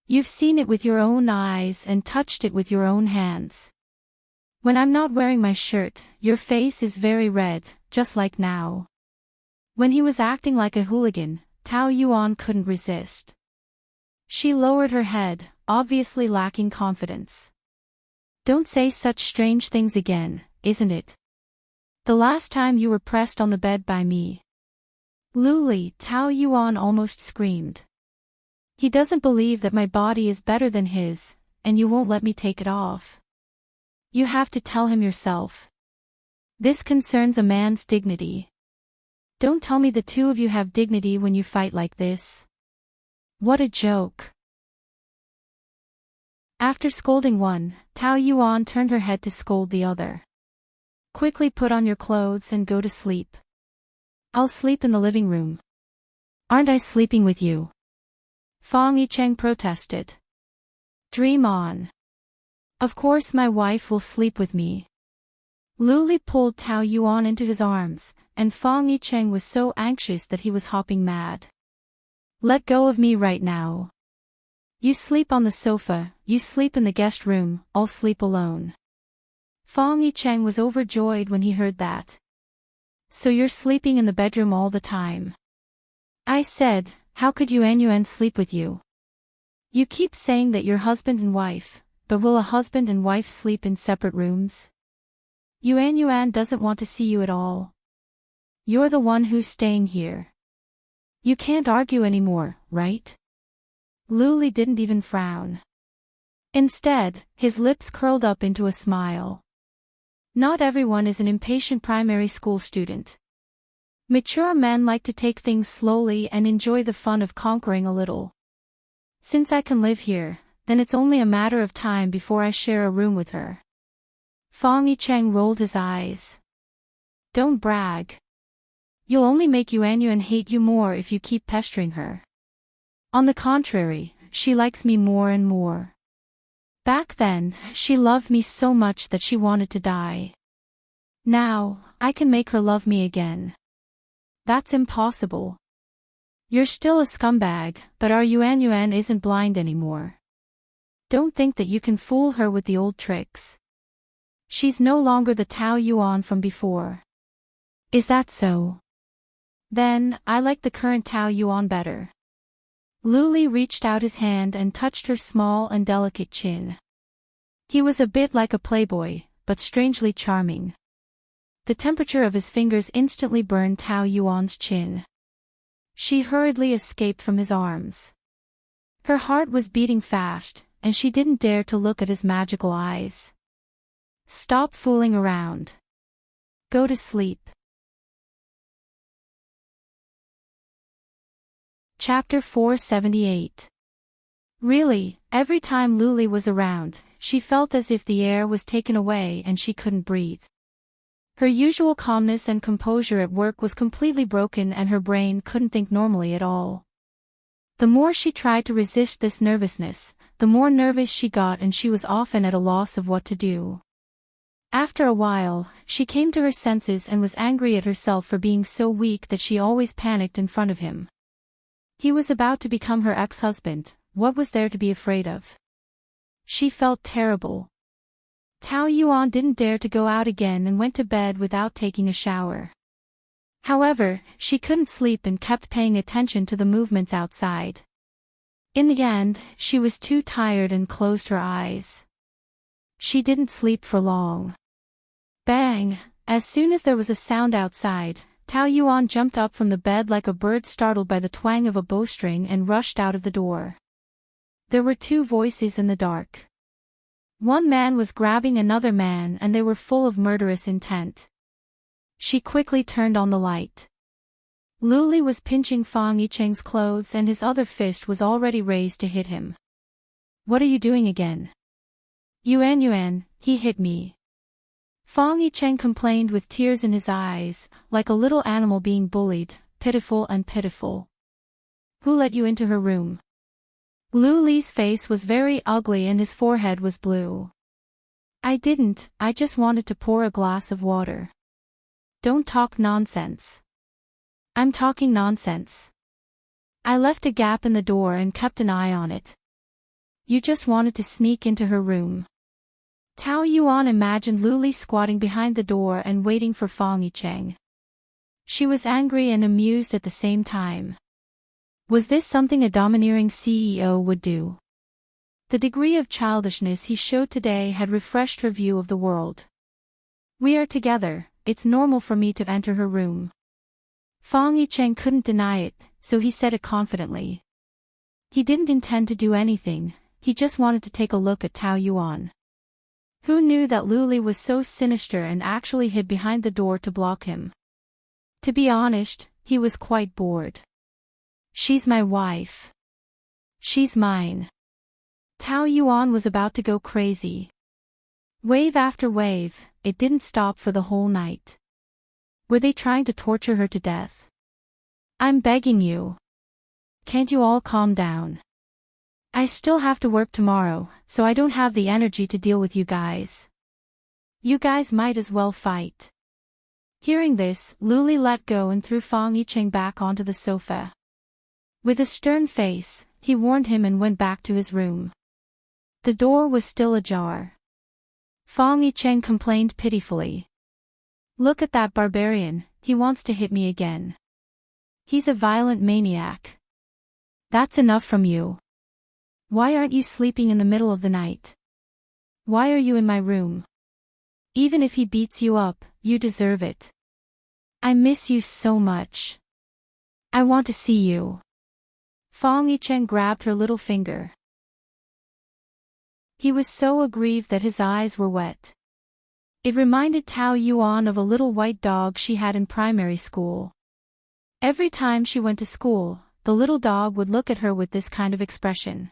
You've seen it with your own eyes and touched it with your own hands. When I'm not wearing my shirt, your face is very red, just like now. When he was acting like a hooligan, Tao Yuan couldn't resist. She lowered her head, obviously lacking confidence. Don't say such strange things again, isn't it? The last time you were pressed on the bed by me. Luli, Tao Yuan almost screamed. He doesn't believe that my body is better than his, and you won't let me take it off. You have to tell him yourself. This concerns a man's dignity. Don't tell me the two of you have dignity when you fight like this. What a joke. After scolding one, Tao Yuan turned her head to scold the other. Quickly put on your clothes and go to sleep. I'll sleep in the living room. Aren't I sleeping with you? Fang Yicheng protested. Dream on. Of course my wife will sleep with me. Luli pulled Tao Yuan into his arms, and Fang Yicheng was so anxious that he was hopping mad. Let go of me right now. You sleep on the sofa, you sleep in the guest room, I'll sleep alone. Fang Yicheng was overjoyed when he heard that. So you're sleeping in the bedroom all the time. I said, how could Yuan sleep with you? You keep saying that you're husband and wife, but will a husband and wife sleep in separate rooms? Yuan doesn't want to see you at all. You're the one who's staying here. You can't argue anymore, right? Luli didn't even frown. Instead, his lips curled up into a smile. Not everyone is an impatient primary school student. Mature men like to take things slowly and enjoy the fun of conquering a little. Since I can live here, then it's only a matter of time before I share a room with her. Fang Yicheng rolled his eyes. Don't brag. You'll only make Yuan hate you more if you keep pestering her. On the contrary, she likes me more and more. Back then, she loved me so much that she wanted to die. Now, I can make her love me again. That's impossible. You're still a scumbag, but our Yuan isn't blind anymore. Don't think that you can fool her with the old tricks. She's no longer the Tao Yuan from before. Is that so? Then, I like the current Tao Yuan better. Luli reached out his hand and touched her small and delicate chin. He was a bit like a playboy, but strangely charming. The temperature of his fingers instantly burned Tao Yuan's chin. She hurriedly escaped from his arms. Her heart was beating fast, and she didn't dare to look at his magical eyes. Stop fooling around. Go to sleep. Chapter 478. Really, every time Luli was around, she felt as if the air was taken away and she couldn't breathe. Her usual calmness and composure at work was completely broken and her brain couldn't think normally at all. The more she tried to resist this nervousness, the more nervous she got and she was often at a loss of what to do. After a while, she came to her senses and was angry at herself for being so weak that she always panicked in front of him. He was about to become her ex-husband, what was there to be afraid of? She felt terrible. Tao Yuan didn't dare to go out again and went to bed without taking a shower. However, she couldn't sleep and kept paying attention to the movements outside. In the end, she was too tired and closed her eyes. She didn't sleep for long. Bang! As soon as there was a sound outside, Tao Yuan jumped up from the bed like a bird startled by the twang of a bowstring and rushed out of the door. There were two voices in the dark. One man was grabbing another man and they were full of murderous intent. She quickly turned on the light. Luli was pinching Fang Yicheng's clothes and his other fist was already raised to hit him. What are you doing again? Yuan, he hit me. Fang Yicheng complained with tears in his eyes, like a little animal being bullied, pitiful and pitiful. Who let you into her room? Lu Li's face was very ugly and his forehead was blue. I didn't, I just wanted to pour a glass of water. Don't talk nonsense. I'm talking nonsense. I left a gap in the door and kept an eye on it. You just wanted to sneak into her room. Tao Yuan imagined Lu Li squatting behind the door and waiting for Fang Yicheng. She was angry and amused at the same time. Was this something a domineering CEO would do? The degree of childishness he showed today had refreshed her view of the world. We are together, it's normal for me to enter her room. Fang Yicheng couldn't deny it, so he said it confidently. He didn't intend to do anything, he just wanted to take a look at Tao Yuan. Who knew that Lu Li was so sinister and actually hid behind the door to block him? To be honest, he was quite bored. She's my wife. She's mine. Tao Yuan was about to go crazy. Wave after wave, it didn't stop for the whole night. Were they trying to torture her to death? I'm begging you. Can't you all calm down? I still have to work tomorrow, so I don't have the energy to deal with you guys. You guys might as well fight. Hearing this, Lu Li let go and threw Fang Yicheng back onto the sofa. With a stern face, he warned him and went back to his room. The door was still ajar. Fang Yicheng complained pitifully. Look at that barbarian, he wants to hit me again. He's a violent maniac. That's enough from you. Why aren't you sleeping in the middle of the night? Why are you in my room? Even if he beats you up, you deserve it. I miss you so much. I want to see you. Fang Yicheng grabbed her little finger. He was so aggrieved that his eyes were wet. It reminded Tao Yuan of a little white dog she had in primary school. Every time she went to school, the little dog would look at her with this kind of expression.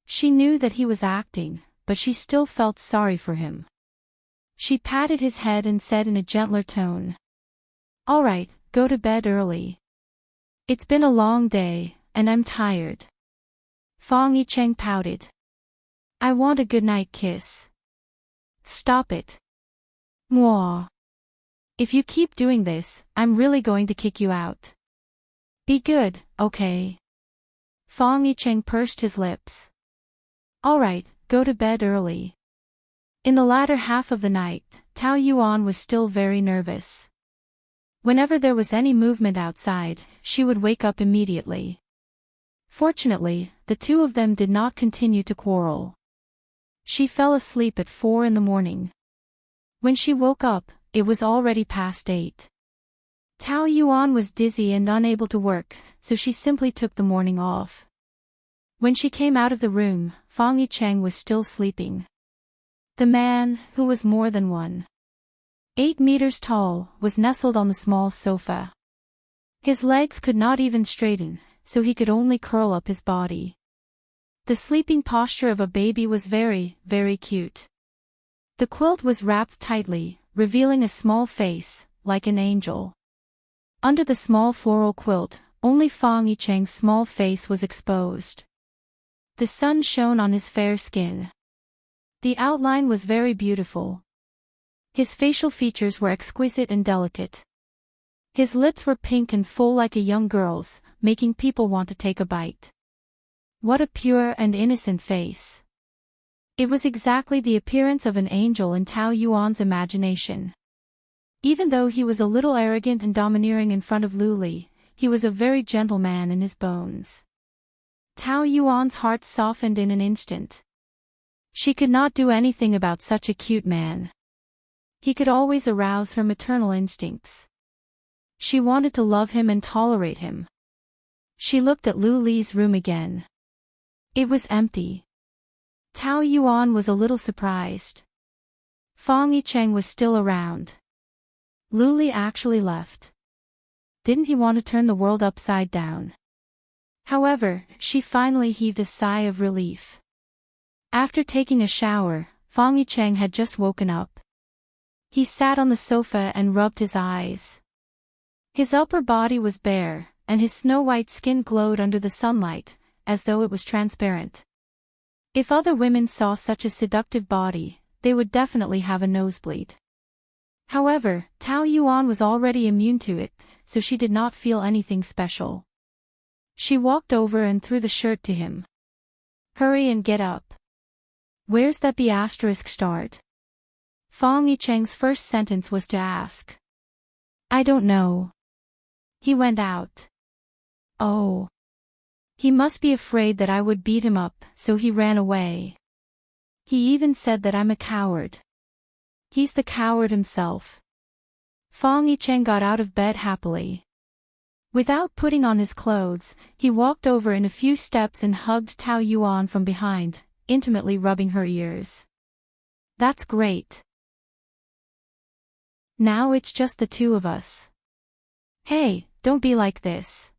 She knew that he was acting, but she still felt sorry for him. She patted his head and said in a gentler tone. All right, go to bed early. It's been a long day, and I'm tired. Fang Yicheng pouted. I want a goodnight kiss. Stop it. Mwah. If you keep doing this, I'm really going to kick you out. Be good, okay? Fang Yicheng pursed his lips. All right, go to bed early. In the latter half of the night, Tao Yuan was still very nervous. Whenever there was any movement outside, she would wake up immediately. Fortunately, the two of them did not continue to quarrel. She fell asleep at 4 in the morning. When she woke up, it was already past 8. Tao Yuan was dizzy and unable to work, so she simply took the morning off. When she came out of the room, Fang Yicheng was still sleeping. The man, who was more than 1.8 meters tall, was nestled on the small sofa. His legs could not even straighten, so he could only curl up his body. The sleeping posture of a baby was very, very cute. The quilt was wrapped tightly, revealing a small face, like an angel. Under the small floral quilt, only Fang Yicheng's small face was exposed. The sun shone on his fair skin. The outline was very beautiful. His facial features were exquisite and delicate. His lips were pink and full like a young girl's, making people want to take a bite. What a pure and innocent face. It was exactly the appearance of an angel in Tao Yuan's imagination. Even though he was a little arrogant and domineering in front of Lu Li, he was a very gentle man in his bones. Tao Yuan's heart softened in an instant. She could not do anything about such a cute man. He could always arouse her maternal instincts. She wanted to love him and tolerate him. She looked at Lu Li's room again. It was empty. Tao Yuan was a little surprised. Fong Yicheng was still around. Luli actually left. Didn't he want to turn the world upside down? However, she finally heaved a sigh of relief. After taking a shower, Fong Yicheng had just woken up. He sat on the sofa and rubbed his eyes. His upper body was bare, and his snow-white skin glowed under the sunlight, as though it was transparent. If other women saw such a seductive body, they would definitely have a nosebleed. However, Tao Yuan was already immune to it, so she did not feel anything special. She walked over and threw the shirt to him. Hurry and get up. Where's that B*****? Fong Yicheng's first sentence was to ask. I don't know. He went out. Oh. He must be afraid that I would beat him up, so he ran away. He even said that I'm a coward. He's the coward himself. Fong Yicheng got out of bed happily. Without putting on his clothes, he walked over in a few steps and hugged Tao Yuan from behind, intimately rubbing her ears. That's great. Now it's just the two of us. Hey, don't be like this.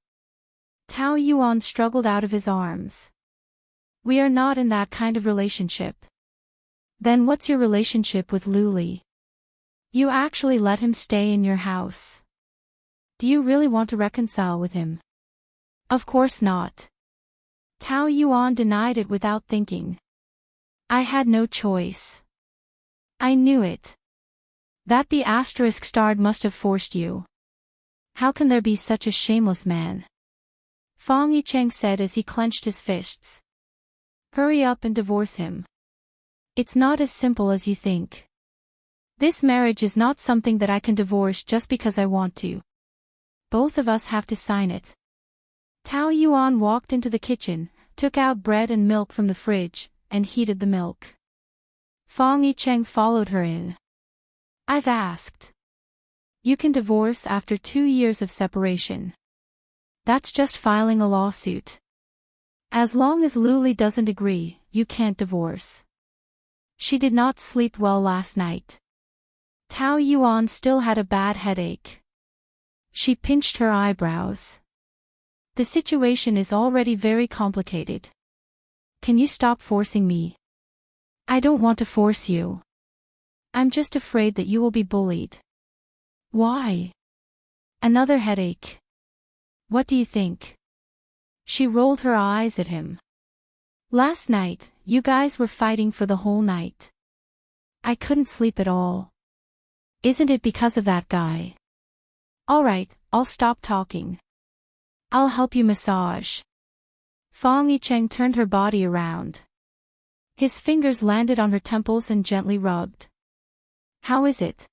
Tao Yuan struggled out of his arms. We are not in that kind of relationship. Then what's your relationship with Luli? You actually let him stay in your house. Do you really want to reconcile with him? Of course not. Tao Yuan denied it without thinking. I had no choice. I knew it. That B** must have forced you. How can there be such a shameless man? Fong Yicheng said as he clenched his fists. Hurry up and divorce him. It's not as simple as you think. This marriage is not something that I can divorce just because I want to. Both of us have to sign it. Tao Yuan walked into the kitchen, took out bread and milk from the fridge, and heated the milk. Fong Yicheng followed her in. I've asked. You can divorce after 2 years of separation. That's just filing a lawsuit. As long as Luli doesn't agree, you can't divorce. She did not sleep well last night. Tao Yuan still had a bad headache. She pinched her eyebrows. The situation is already very complicated. Can you stop forcing me? I don't want to force you. I'm just afraid that you will be bullied. Why? Another headache. What do you think? She rolled her eyes at him. Last night, you guys were fighting for the whole night. I couldn't sleep at all. Isn't it because of that guy? Alright, I'll stop talking. I'll help you massage. Fong Yicheng turned her body around. His fingers landed on her temples and gently rubbed. How is it?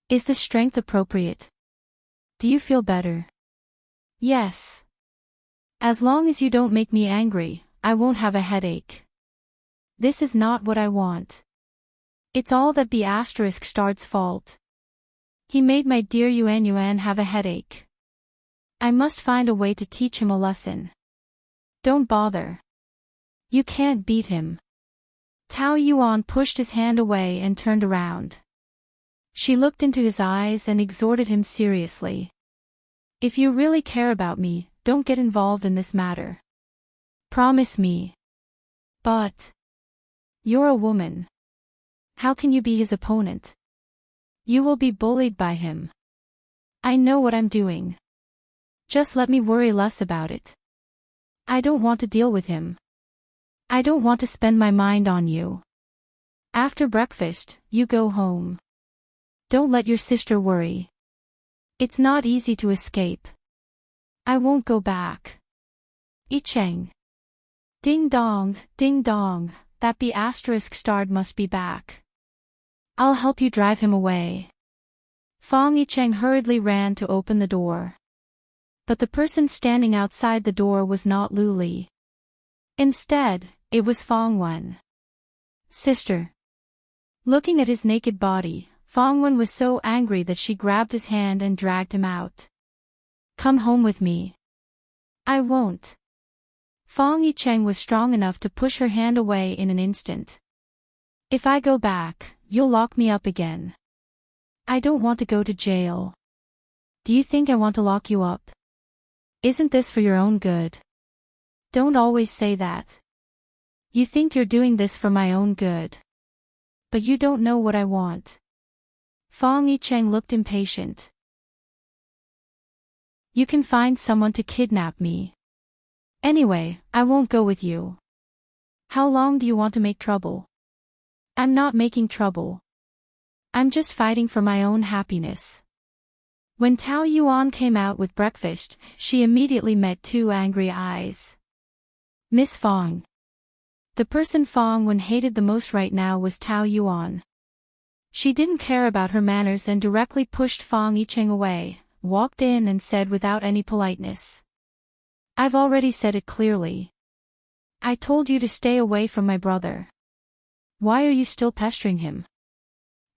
Is the strength appropriate? Do you feel better? Yes. As long as you don't make me angry, I won't have a headache. This is not what I want. It's all that B****'s fault. He made my dear Yuan have a headache. I must find a way to teach him a lesson. Don't bother. You can't beat him. Tao Yuan pushed his hand away and turned around. She looked into his eyes and exhorted him seriously. If you really care about me, don't get involved in this matter. Promise me. But you're a woman. How can you be his opponent? You will be bullied by him. I know what I'm doing. Just let me worry less about it. I don't want to deal with him. I don't want to spend my mind on you. After breakfast, you go home. Don't let your sister worry. It's not easy to escape. I won't go back. Yicheng. Ding dong, that B** must be back. I'll help you drive him away. Fong Yicheng hurriedly ran to open the door. But the person standing outside the door was not Luli. Instead, it was Fong Wen. Sister. Looking at his naked body, Fong Wen was so angry that she grabbed his hand and dragged him out. Come home with me. I won't. Fong Yicheng was strong enough to push her hand away in an instant. If I go back, you'll lock me up again. I don't want to go to jail. Do you think I want to lock you up? Isn't this for your own good? Don't always say that. You think you're doing this for my own good. But you don't know what I want. Fong Yicheng looked impatient. You can find someone to kidnap me. Anyway, I won't go with you. How long do you want to make trouble? I'm not making trouble. I'm just fighting for my own happiness. When Tao Yuan came out with breakfast, she immediately met two angry eyes. Miss Fong. The person Fong Wen hated the most right now was Tao Yuan. She didn't care about her manners and directly pushed Fong Yicheng away, walked in and said without any politeness. I've already said it clearly. I told you to stay away from my brother. Why are you still pestering him?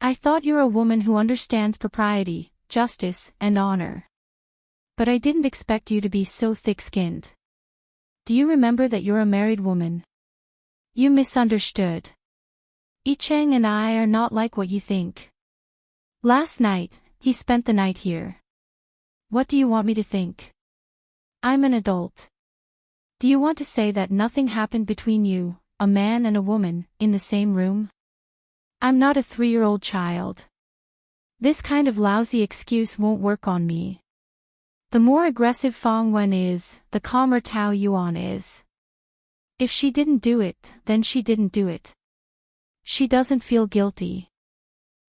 I thought you're a woman who understands propriety, justice, and honor. But I didn't expect you to be so thick-skinned. Do you remember that you're a married woman? You misunderstood. Yicheng and I are not like what you think. Last night, he spent the night here. What do you want me to think? I'm an adult. Do you want to say that nothing happened between you, a man and a woman, in the same room? I'm not a 3-year-old child. This kind of lousy excuse won't work on me. The more aggressive Fong Wen is, the calmer Tao Yuan is. If she didn't do it, then she didn't do it. She doesn't feel guilty.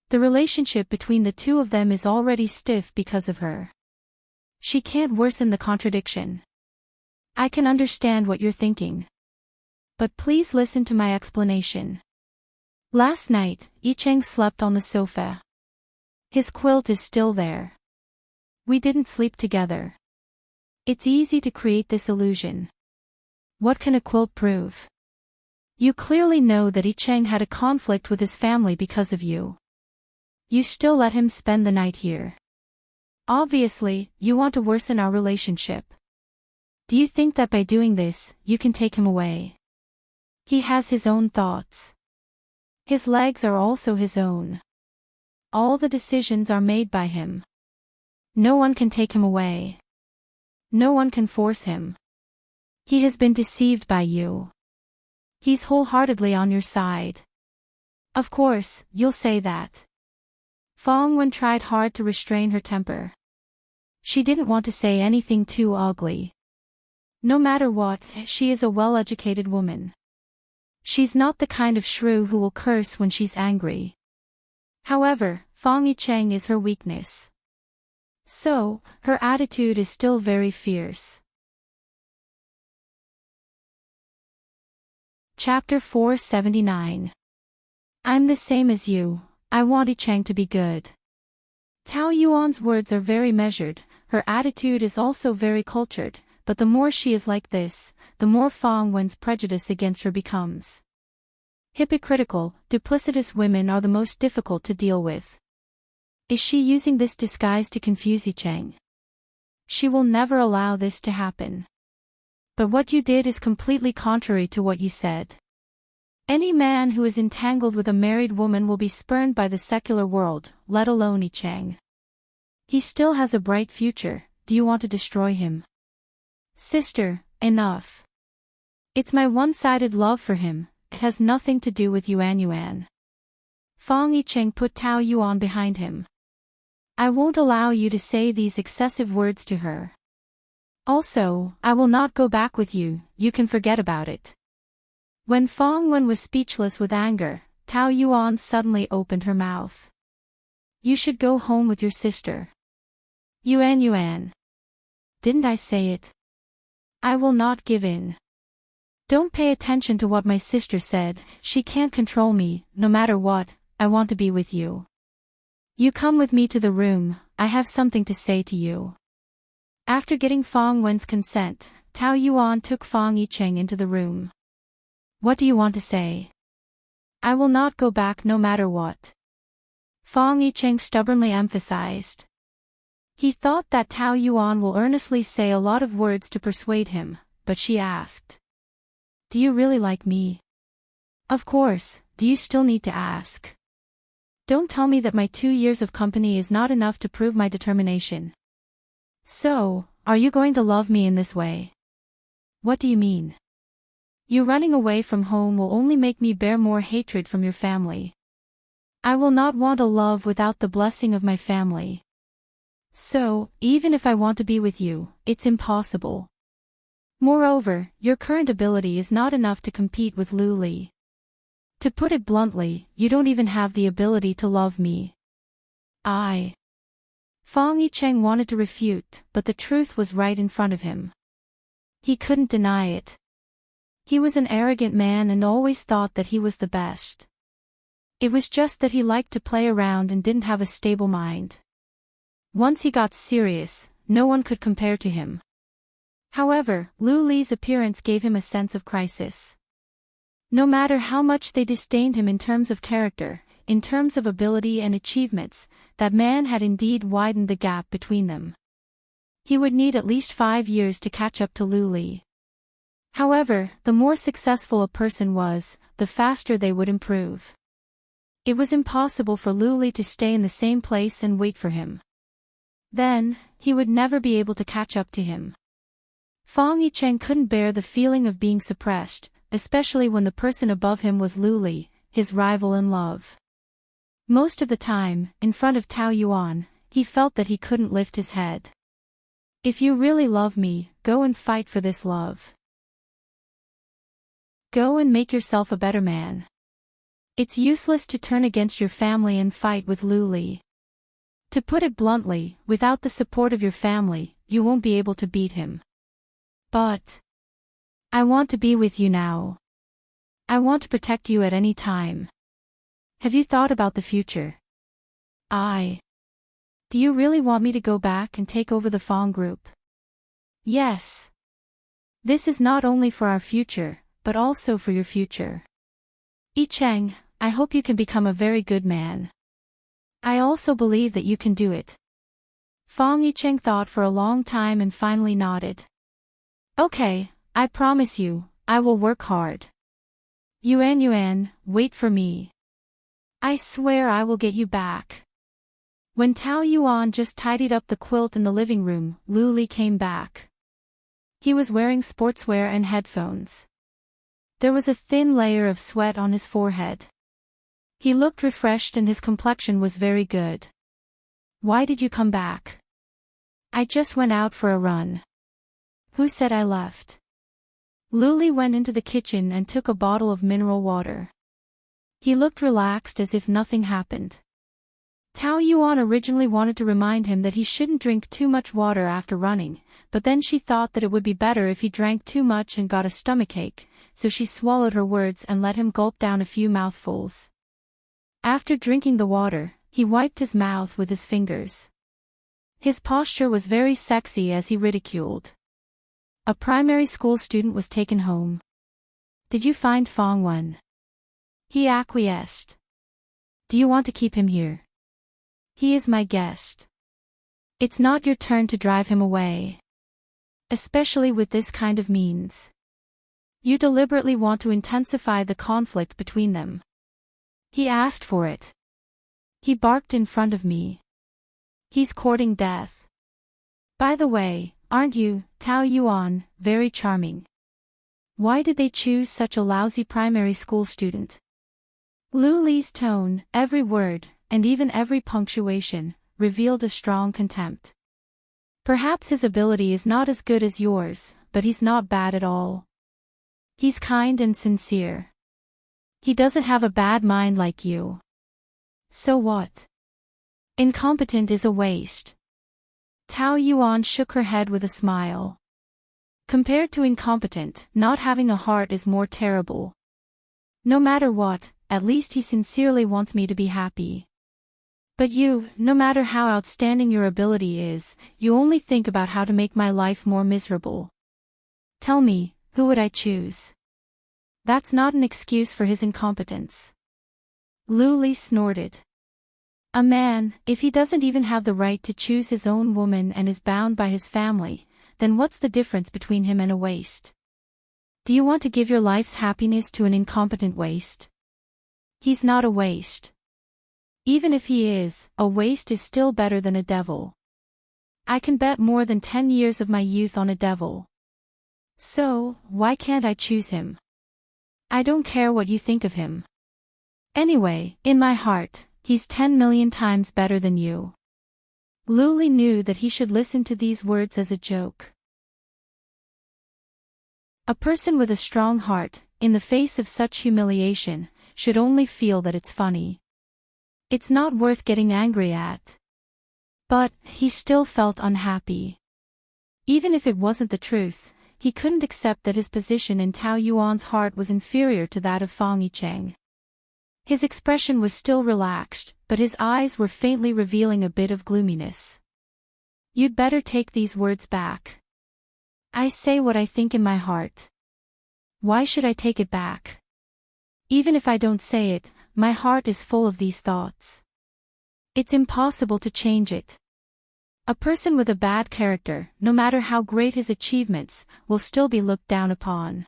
The relationship between the two of them is already stiff because of her. She can't worsen the contradiction. I can understand what you're thinking. But please listen to my explanation. Last night, Yicheng slept on the sofa. His quilt is still there. We didn't sleep together. It's easy to create this illusion. What can a quilt prove? You clearly know that Yicheng had a conflict with his family because of you. You still let him spend the night here. Obviously, you want to worsen our relationship. Do you think that by doing this, you can take him away? He has his own thoughts. His legs are also his own. All the decisions are made by him. No one can take him away. No one can force him. He has been deceived by you. He's wholeheartedly on your side. Of course, you'll say that. Fong Wen tried hard to restrain her temper. She didn't want to say anything too ugly. No matter what, she is a well-educated woman. She's not the kind of shrew who will curse when she's angry. However, Fong Yicheng is her weakness. So, her attitude is still very fierce. Chapter 479. I'm the same as you, I want Yicheng to be good. Tao Yuan's words are very measured, her attitude is also very cultured, but the more she is like this, the more Fong Wen's prejudice against her becomes. Hypocritical, duplicitous women are the most difficult to deal with. Is she using this disguise to confuse Yicheng? She will never allow this to happen. But what you did is completely contrary to what you said. Any man who is entangled with a married woman will be spurned by the secular world, let alone Yicheng. He still has a bright future, do you want to destroy him? Sister, enough. It's my one-sided love for him, it has nothing to do with Yuan. Fong Yicheng put Tao Yuan behind him. I won't allow you to say these excessive words to her. Also, I will not go back with you, you can forget about it. When Fong Wen was speechless with anger, Tao Yuan suddenly opened her mouth. You should go home with your sister. Yuan. Didn't I say it? I will not give in. Don't pay attention to what my sister said, she can't control me, no matter what, I want to be with you. You come with me to the room, I have something to say to you. After getting Fong Wen's consent, Tao Yuan took Fong Yicheng into the room. What do you want to say? I will not go back no matter what. Fong Yicheng stubbornly emphasized. He thought that Tao Yuan will earnestly say a lot of words to persuade him, but she asked. Do you really like me? Of course, do you still need to ask? Don't tell me that my 2 years of company is not enough to prove my determination. So, are you going to love me in this way? What do you mean? You running away from home will only make me bear more hatred from your family. I will not want a love without the blessing of my family. So, even if I want to be with you, it's impossible. Moreover, your current ability is not enough to compete with Luli. To put it bluntly, you don't even have the ability to love me. Fang Yicheng wanted to refute, but the truth was right in front of him. He couldn't deny it. He was an arrogant man and always thought that he was the best. It was just that he liked to play around and didn't have a stable mind. Once he got serious, no one could compare to him. However, Lu Li's appearance gave him a sense of crisis. No matter how much they disdained him in terms of character, in terms of ability and achievements, that man had indeed widened the gap between them. He would need at least 5 years to catch up to Lu Li. However, the more successful a person was, the faster they would improve. It was impossible for Lu Li to stay in the same place and wait for him. Then, he would never be able to catch up to him. Fang Yicheng couldn't bear the feeling of being suppressed, especially when the person above him was Lu Li, his rival in love. Most of the time, in front of Tao Yuan, he felt that he couldn't lift his head. If you really love me, go and fight for this love. Go and make yourself a better man. It's useless to turn against your family and fight with Lu Li. To put it bluntly, without the support of your family, you won't be able to beat him. But I want to be with you now. I want to protect you at any time. Have you thought about the future? Do you really want me to go back and take over the Fang group? Yes. This is not only for our future, but also for your future. Yicheng, I hope you can become a very good man. I also believe that you can do it. Fang Yicheng thought for a long time and finally nodded. Okay, I promise you, I will work hard. Yuan, wait for me. I swear I will get you back. When Tao Yuan just tidied up the quilt in the living room, Lu Li came back. He was wearing sportswear and headphones. There was a thin layer of sweat on his forehead. He looked refreshed and his complexion was very good. Why did you come back? I just went out for a run. Who said I left? Lu Li went into the kitchen and took a bottle of mineral water. He looked relaxed as if nothing happened. Tao Yuan originally wanted to remind him that he shouldn't drink too much water after running, but then she thought that it would be better if he drank too much and got a stomachache, so she swallowed her words and let him gulp down a few mouthfuls. After drinking the water, he wiped his mouth with his fingers. His posture was very sexy as he ridiculed. A primary school student was taken home. Did you find Fang Wen? He acquiesced. Do you want to keep him here? He is my guest. It's not your turn to drive him away. Especially with this kind of means. You deliberately want to intensify the conflict between them. He asked for it. He barked in front of me. He's courting death. By the way, aren't you, Tao Yuan, very charming? Why did they choose such a lousy primary school student? Lu Li's tone, every word, and even every punctuation, revealed a strong contempt. Perhaps his ability is not as good as yours, but he's not bad at all. He's kind and sincere. He doesn't have a bad mind like you. So what? Incompetent is a waste. Tao Yuan shook her head with a smile. Compared to incompetent, not having a heart is more terrible. No matter what, at least he sincerely wants me to be happy. But you, no matter how outstanding your ability is, you only think about how to make my life more miserable. Tell me, who would I choose? That's not an excuse for his incompetence. Lu Li snorted. A man, if he doesn't even have the right to choose his own woman and is bound by his family, then what's the difference between him and a waste? Do you want to give your life's happiness to an incompetent waste? He's not a waste. Even if he is, a waste is still better than a devil. I can bet more than 10 years of my youth on a devil. So, why can't I choose him? I don't care what you think of him. Anyway, in my heart, he's 10 million times better than you. Luli knew that he should listen to these words as a joke. A person with a strong heart, in the face of such humiliation, should only feel that it's funny. It's not worth getting angry at. But, he still felt unhappy. Even if it wasn't the truth, he couldn't accept that his position in Tao Yuan's heart was inferior to that of Fang Yicheng. His expression was still relaxed, but his eyes were faintly revealing a bit of gloominess. You'd better take these words back. I say what I think in my heart. Why should I take it back? Even if I don't say it, my heart is full of these thoughts. It's impossible to change it. A person with a bad character, no matter how great his achievements, will still be looked down upon.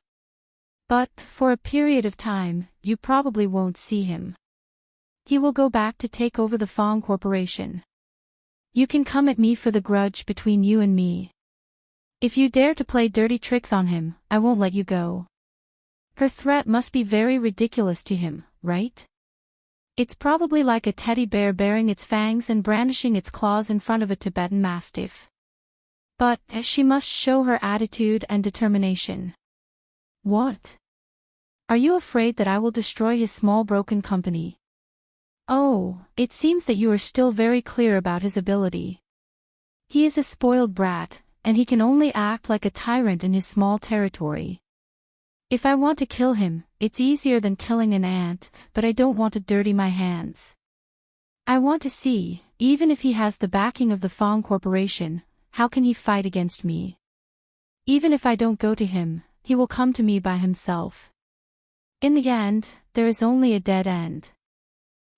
But, for a period of time, you probably won't see him. He will go back to take over the Fang Corporation. You can come at me for the grudge between you and me. If you dare to play dirty tricks on him, I won't let you go. Her threat must be very ridiculous to him, right? It's probably like a teddy bear baring its fangs and brandishing its claws in front of a Tibetan mastiff. But, she must show her attitude and determination. What? Are you afraid that I will destroy his small broken company? Oh, it seems that you are still very clear about his ability. He is a spoiled brat, and he can only act like a tyrant in his small territory. If I want to kill him, it's easier than killing an ant, but I don't want to dirty my hands. I want to see, even if he has the backing of the Fang Corporation, how can he fight against me? Even if I don't go to him, he will come to me by himself. In the end, there is only a dead end.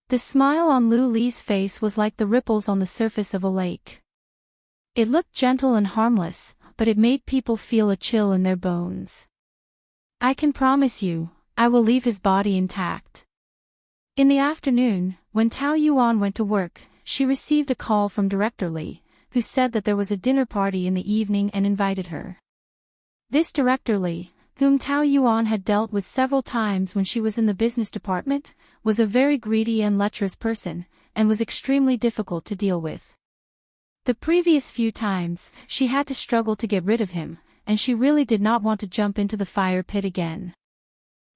The smile on Lu Li's face was like the ripples on the surface of a lake. It looked gentle and harmless, but it made people feel a chill in their bones. I can promise you, I will leave his body intact. In the afternoon, when Tao Yuan went to work, she received a call from Director Li, who said that there was a dinner party in the evening and invited her. This Director Li, whom Tao Yuan had dealt with several times when she was in the business department, was a very greedy and lecherous person, and was extremely difficult to deal with. The previous few times, she had to struggle to get rid of him, and she really did not want to jump into the fire pit again.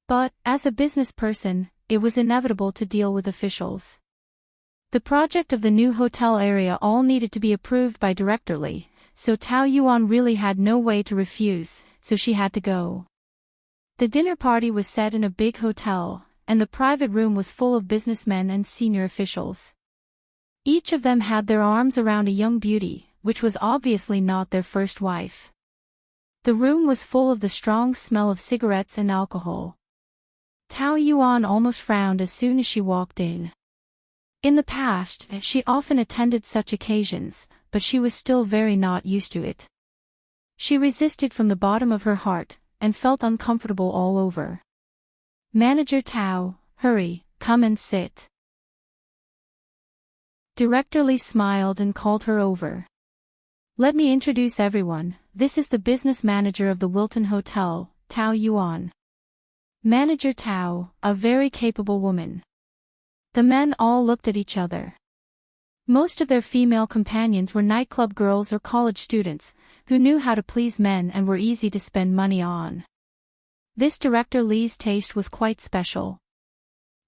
But, as a business person, it was inevitable to deal with officials. The project of the new hotel area all needed to be approved by Director Li, so Tao Yuan really had no way to refuse, so she had to go. The dinner party was set in a big hotel, and the private room was full of businessmen and senior officials. Each of them had their arms around a young beauty, which was obviously not their first wife. The room was full of the strong smell of cigarettes and alcohol. Tao Yuan almost frowned as soon as she walked in. In the past, she often attended such occasions, but she was still very not used to it. She resisted from the bottom of her heart, and felt uncomfortable all over. Manager Tao, hurry, come and sit. Director Li smiled and called her over. Let me introduce everyone, this is the business manager of the Wilton Hotel, Tao Yuan. Manager Tao, a very capable woman. The men all looked at each other. Most of their female companions were nightclub girls or college students, who knew how to please men and were easy to spend money on. This Director Li's taste was quite special.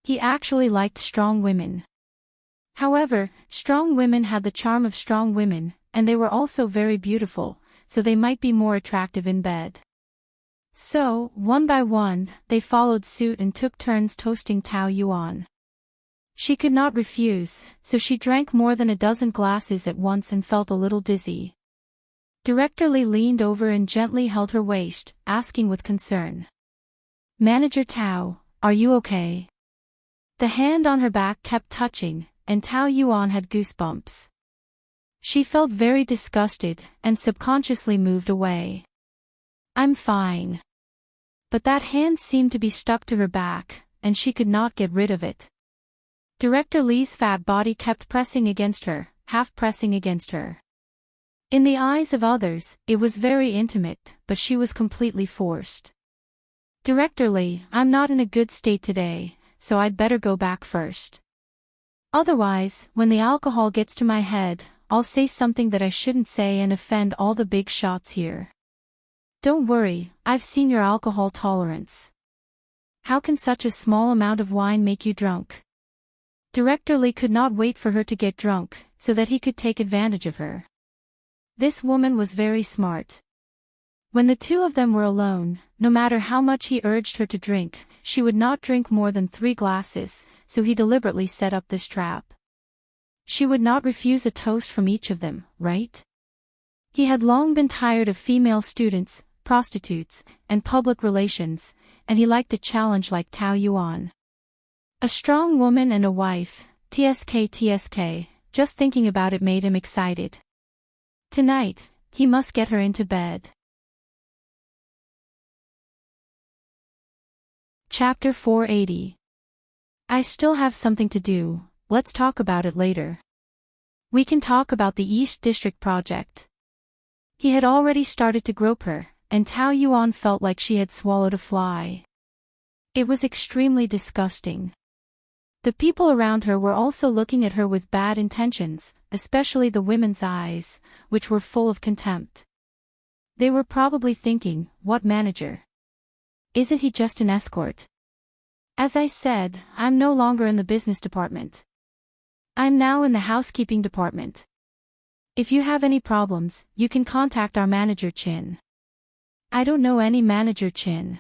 He actually liked strong women. However, strong women had the charm of strong women, and they were also very beautiful, so they might be more attractive in bed. So, one by one, they followed suit and took turns toasting Tao Yuan. She could not refuse, so she drank more than a dozen glasses at once and felt a little dizzy. Director Li leaned over and gently held her waist, asking with concern. Manager Tao, are you okay? The hand on her back kept touching, and Tao Yuan had goosebumps. She felt very disgusted, and subconsciously moved away. I'm fine. But that hand seemed to be stuck to her back, and she could not get rid of it. Director Lee's fat body kept pressing against her, half pressing against her. In the eyes of others, it was very intimate, but she was completely forced. Director Lee, I'm not in a good state today, so I'd better go back first. Otherwise, when the alcohol gets to my head, I'll say something that I shouldn't say and offend all the big shots here. Don't worry, I've seen your alcohol tolerance. How can such a small amount of wine make you drunk? Director Lee could not wait for her to get drunk, so that he could take advantage of her. This woman was very smart. When the two of them were alone, no matter how much he urged her to drink, she would not drink more than 3 glasses, so he deliberately set up this trap. She would not refuse a toast from each of them, right? He had long been tired of female students, prostitutes, and public relations, and he liked a challenge like Tao Yuan. A strong woman and a wife, TSK, just thinking about it made him excited. Tonight, he must get her into bed. Chapter 480. I still have something to do, let's talk about it later. We can talk about the East District project. He had already started to grope her, and Tao Yuan felt like she had swallowed a fly. It was extremely disgusting. The people around her were also looking at her with bad intentions, especially the women's eyes, which were full of contempt. They were probably thinking, what manager? Isn't he just an escort? As I said, I'm no longer in the business department. I'm now in the housekeeping department. If you have any problems, you can contact our manager Chin. I don't know any manager Chin.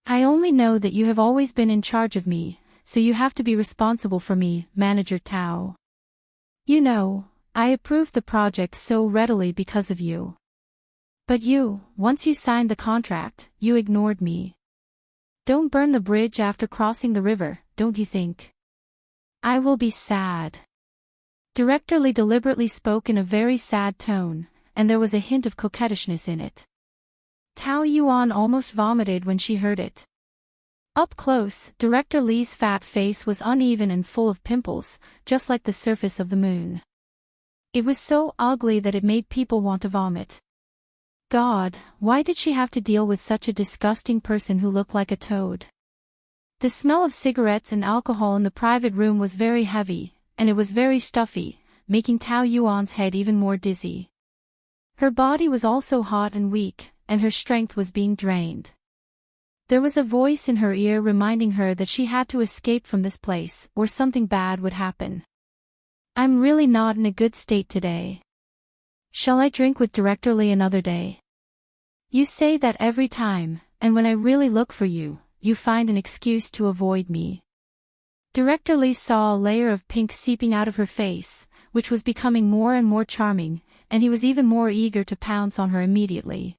I only know that you have always been in charge of me, so you have to be responsible for me, Manager Tao. You know, I approved the project so readily because of you. But you, once you signed the contract, you ignored me. Don't burn the bridge after crossing the river, don't you think? I will be sad. Director Lee deliberately spoke in a very sad tone, and there was a hint of coquettishness in it. Tao Yuan almost vomited when she heard it. Up close, Director Lee's fat face was uneven and full of pimples, just like the surface of the moon. It was so ugly that it made people want to vomit. God, why did she have to deal with such a disgusting person who looked like a toad? The smell of cigarettes and alcohol in the private room was very heavy, and it was very stuffy, making Tao Yuan's head even more dizzy. Her body was also hot and weak, and her strength was being drained. There was a voice in her ear reminding her that she had to escape from this place, or something bad would happen. I'm really not in a good state today. Shall I drink with Director Lee another day? You say that every time, and when I really look for you, you find an excuse to avoid me. Director Lee saw a layer of pink seeping out of her face, which was becoming more and more charming, and he was even more eager to pounce on her immediately.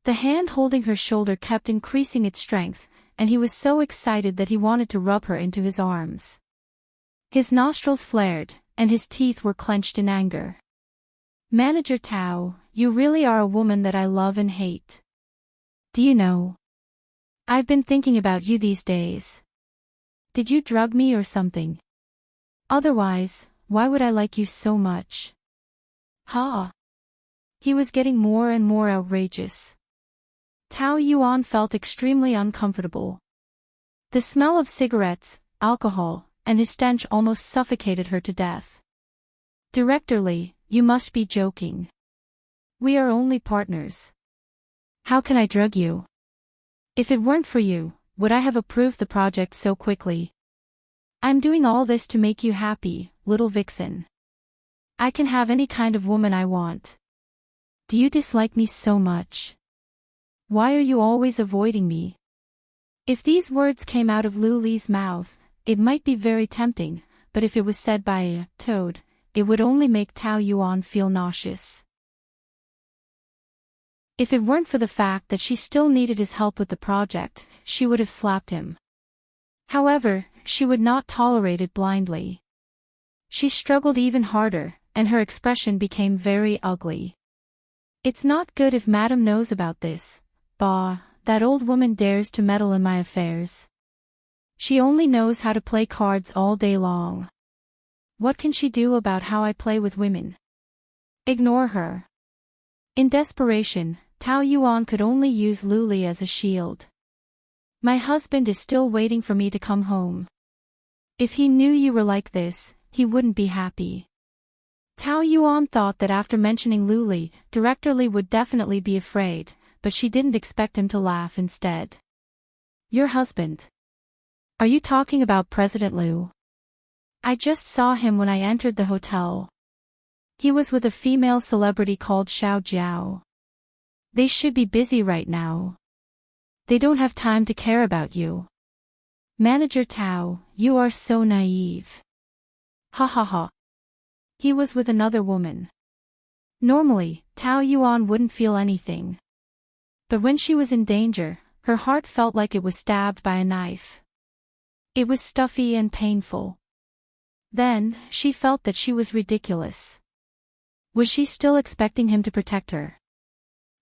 The hand holding her shoulder kept increasing its strength, and he was so excited that he wanted to rub her into his arms. His nostrils flared, and his teeth were clenched in anger. Manager Tao, you really are a woman that I love and hate. Do you know? I've been thinking about you these days. Did you drug me or something? Otherwise, why would I like you so much? Ha! He was getting more and more outrageous. Tao Yuan felt extremely uncomfortable. The smell of cigarettes, alcohol, and his stench almost suffocated her to death. Director Lee, you must be joking. We are only partners. How can I drug you? If it weren't for you, would I have approved the project so quickly? I'm doing all this to make you happy, little vixen. I can have any kind of woman I want. Do you dislike me so much? Why are you always avoiding me? If these words came out of Lu Li's mouth, it might be very tempting, but if it was said by a toad, it would only make Tao Yuan feel nauseous. If it weren't for the fact that she still needed his help with the project, she would have slapped him. However, she would not tolerate it blindly. She struggled even harder, and her expression became very ugly. It's not good if Madam knows about this. Bah, that old woman dares to meddle in my affairs. She only knows how to play cards all day long. What can she do about how I play with women? Ignore her. In desperation, Tao Yuan could only use Luli as a shield. My husband is still waiting for me to come home. If he knew you were like this, he wouldn't be happy. Tao Yuan thought that after mentioning Luli, Director Li would definitely be afraid, but she didn't expect him to laugh instead. Your husband. Are you talking about President Liu? I just saw him when I entered the hotel. He was with a female celebrity called Xiao Jiao. They should be busy right now. They don't have time to care about you. Manager Tao, you are so naive. Ha ha ha. He was with another woman. Normally, Tao Yuan wouldn't feel anything. But when she was in danger, her heart felt like it was stabbed by a knife. It was stuffy and painful. Then, she felt that she was ridiculous. Was she still expecting him to protect her?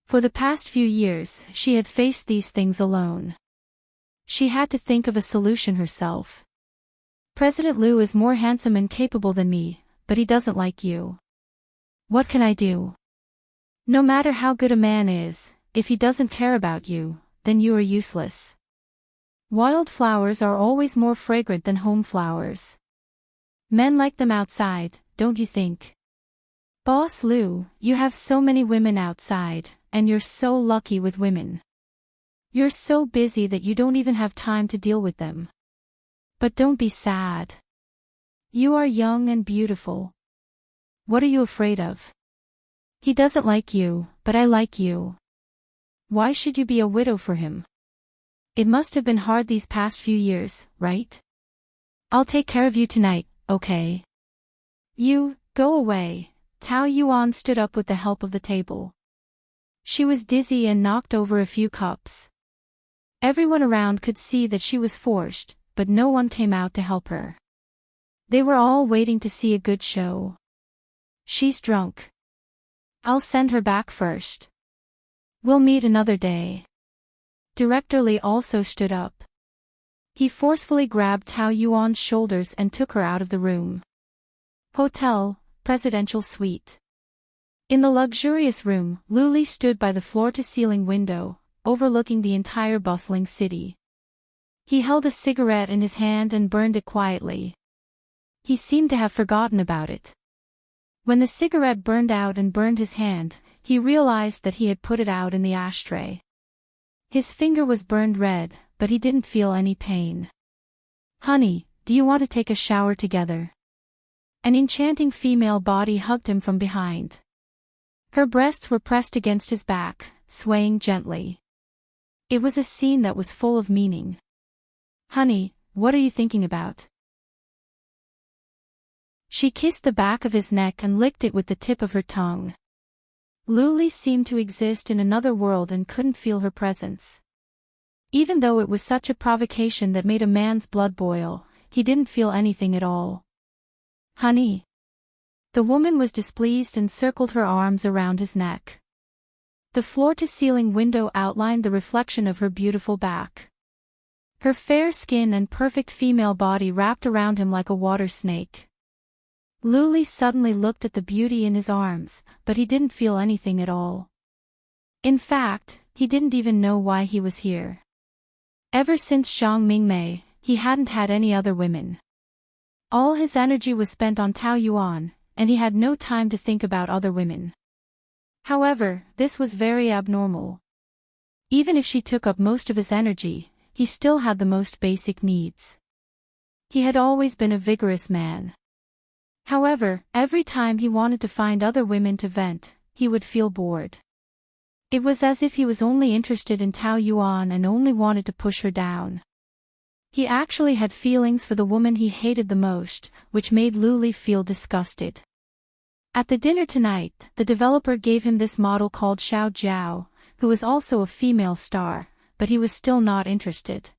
For the past few years, she had faced these things alone. She had to think of a solution herself. President Liu is more handsome and capable than me, but he doesn't like you. What can I do? No matter how good a man is, if he doesn't care about you, then you are useless. Wild flowers are always more fragrant than home flowers. Men like them outside, don't you think? Boss Liu, you have so many women outside, and you're so lucky with women. You're so busy that you don't even have time to deal with them. But don't be sad. You are young and beautiful. What are you afraid of? He doesn't like you, but I like you. Why should you be a widow for him? It must have been hard these past few years, right? I'll take care of you tonight, okay? You, go away. Tao Yuan stood up with the help of the table. She was dizzy and knocked over a few cups. Everyone around could see that she was forced, but no one came out to help her. They were all waiting to see a good show. She's drunk. I'll send her back first. We'll meet another day. Director Li also stood up. He forcefully grabbed Tao Yuan's shoulders and took her out of the room. Hotel, Presidential Suite. In the luxurious room, Luli stood by the floor-to-ceiling window, overlooking the entire bustling city. He held a cigarette in his hand and burned it quietly. He seemed to have forgotten about it. When the cigarette burned out and burned his hand, he realized that he had put it out in the ashtray. His finger was burned red, but he didn't feel any pain. Honey, do you want to take a shower together? An enchanting female body hugged him from behind. Her breasts were pressed against his back, swaying gently. It was a scene that was full of meaning. Honey, what are you thinking about? She kissed the back of his neck and licked it with the tip of her tongue. Luli seemed to exist in another world and couldn't feel her presence. Even though it was such a provocation that made a man's blood boil, he didn't feel anything at all. Honey. The woman was displeased and circled her arms around his neck. The floor-to-ceiling window outlined the reflection of her beautiful back. Her fair skin and perfect female body wrapped around him like a water snake. Luli suddenly looked at the beauty in his arms, but he didn't feel anything at all. In fact, he didn't even know why he was here. Ever since Zhang Mingmei, he hadn't had any other women. All his energy was spent on Tao Yuan, and he had no time to think about other women. However, this was very abnormal. Even if she took up most of his energy, he still had the most basic needs. He had always been a vigorous man. However, every time he wanted to find other women to vent, he would feel bored. It was as if he was only interested in Tao Yuan and only wanted to push her down. He actually had feelings for the woman he hated the most, which made Luli feel disgusted. At the dinner tonight, the developer gave him this model called Xiao Jiao, who was also a female star, but he was still not interested.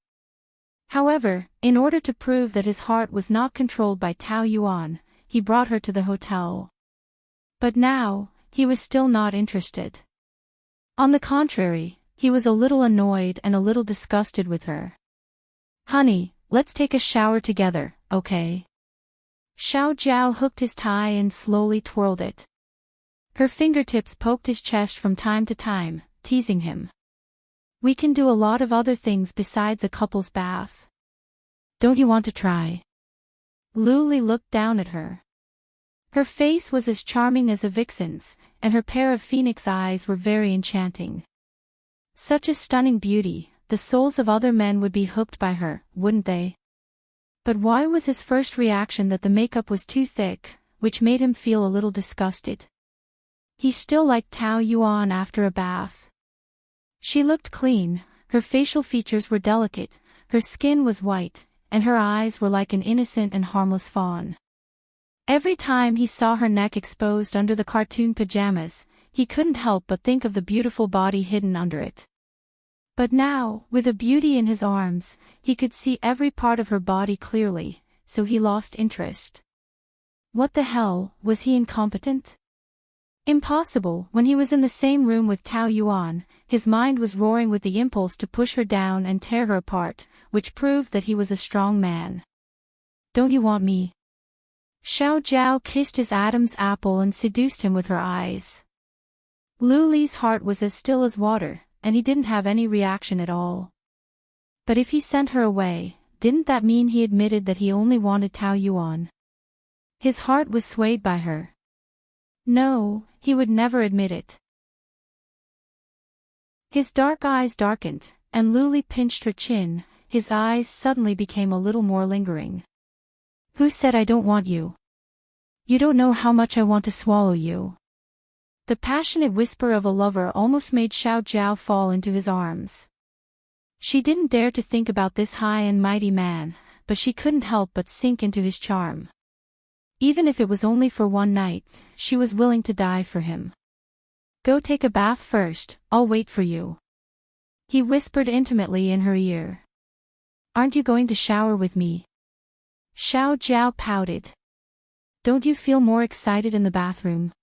However, in order to prove that his heart was not controlled by Tao Yuan, he brought her to the hotel. But now, he was still not interested. On the contrary, he was a little annoyed and a little disgusted with her. "Honey, let's take a shower together, okay?" Xiao Jiao hooked his tie and slowly twirled it. Her fingertips poked his chest from time to time, teasing him. "We can do a lot of other things besides a couple's bath. Don't you want to try?" Lu Li looked down at her. Her face was as charming as a vixen's, and her pair of phoenix eyes were very enchanting. Such a stunning beauty, the souls of other men would be hooked by her, wouldn't they? But why was his first reaction that the makeup was too thick, which made him feel a little disgusted? He still liked Tao Yuan after a bath. She looked clean, her facial features were delicate, her skin was white, and her eyes were like an innocent and harmless fawn. Every time he saw her neck exposed under the cartoon pajamas, he couldn't help but think of the beautiful body hidden under it. But now, with a beauty in his arms, he could see every part of her body clearly, so he lost interest. What the hell, was he incompetent? Impossible. When he was in the same room with Tao Yuan, his mind was roaring with the impulse to push her down and tear her apart, which proved that he was a strong man. "Don't you want me?" Xiao Jiao kissed his Adam's apple and seduced him with her eyes. Lu Li's heart was as still as water, and he didn't have any reaction at all. But if he sent her away, didn't that mean he admitted that he only wanted Tao Yuan? His heart was swayed by her. No, he would never admit it. His dark eyes darkened, and Lu Li pinched her chin. His eyes suddenly became a little more lingering. "Who said I don't want you? You don't know how much I want to swallow you." The passionate whisper of a lover almost made Xiao Jiao fall into his arms. She didn't dare to think about this high and mighty man, but she couldn't help but sink into his charm. Even if it was only for one night, she was willing to die for him. "Go take a bath first, I'll wait for you," he whispered intimately in her ear. "Aren't you going to shower with me?" Xiao Jiao pouted. "Don't you feel more excited in the bathroom?"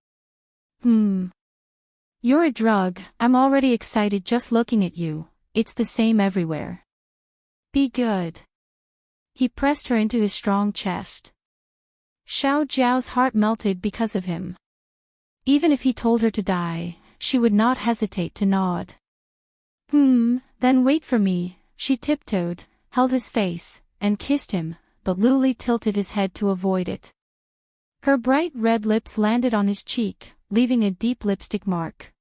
You're a drug, I'm already excited just looking at you, it's the same everywhere. Be good." He pressed her into his strong chest. Xiao Jiao's heart melted because of him. Even if he told her to die, she would not hesitate to nod. Then wait for me." She tiptoed, held his face, and kissed him, but Lu Li tilted his head to avoid it. Her bright red lips landed on his cheek, leaving a deep lipstick mark.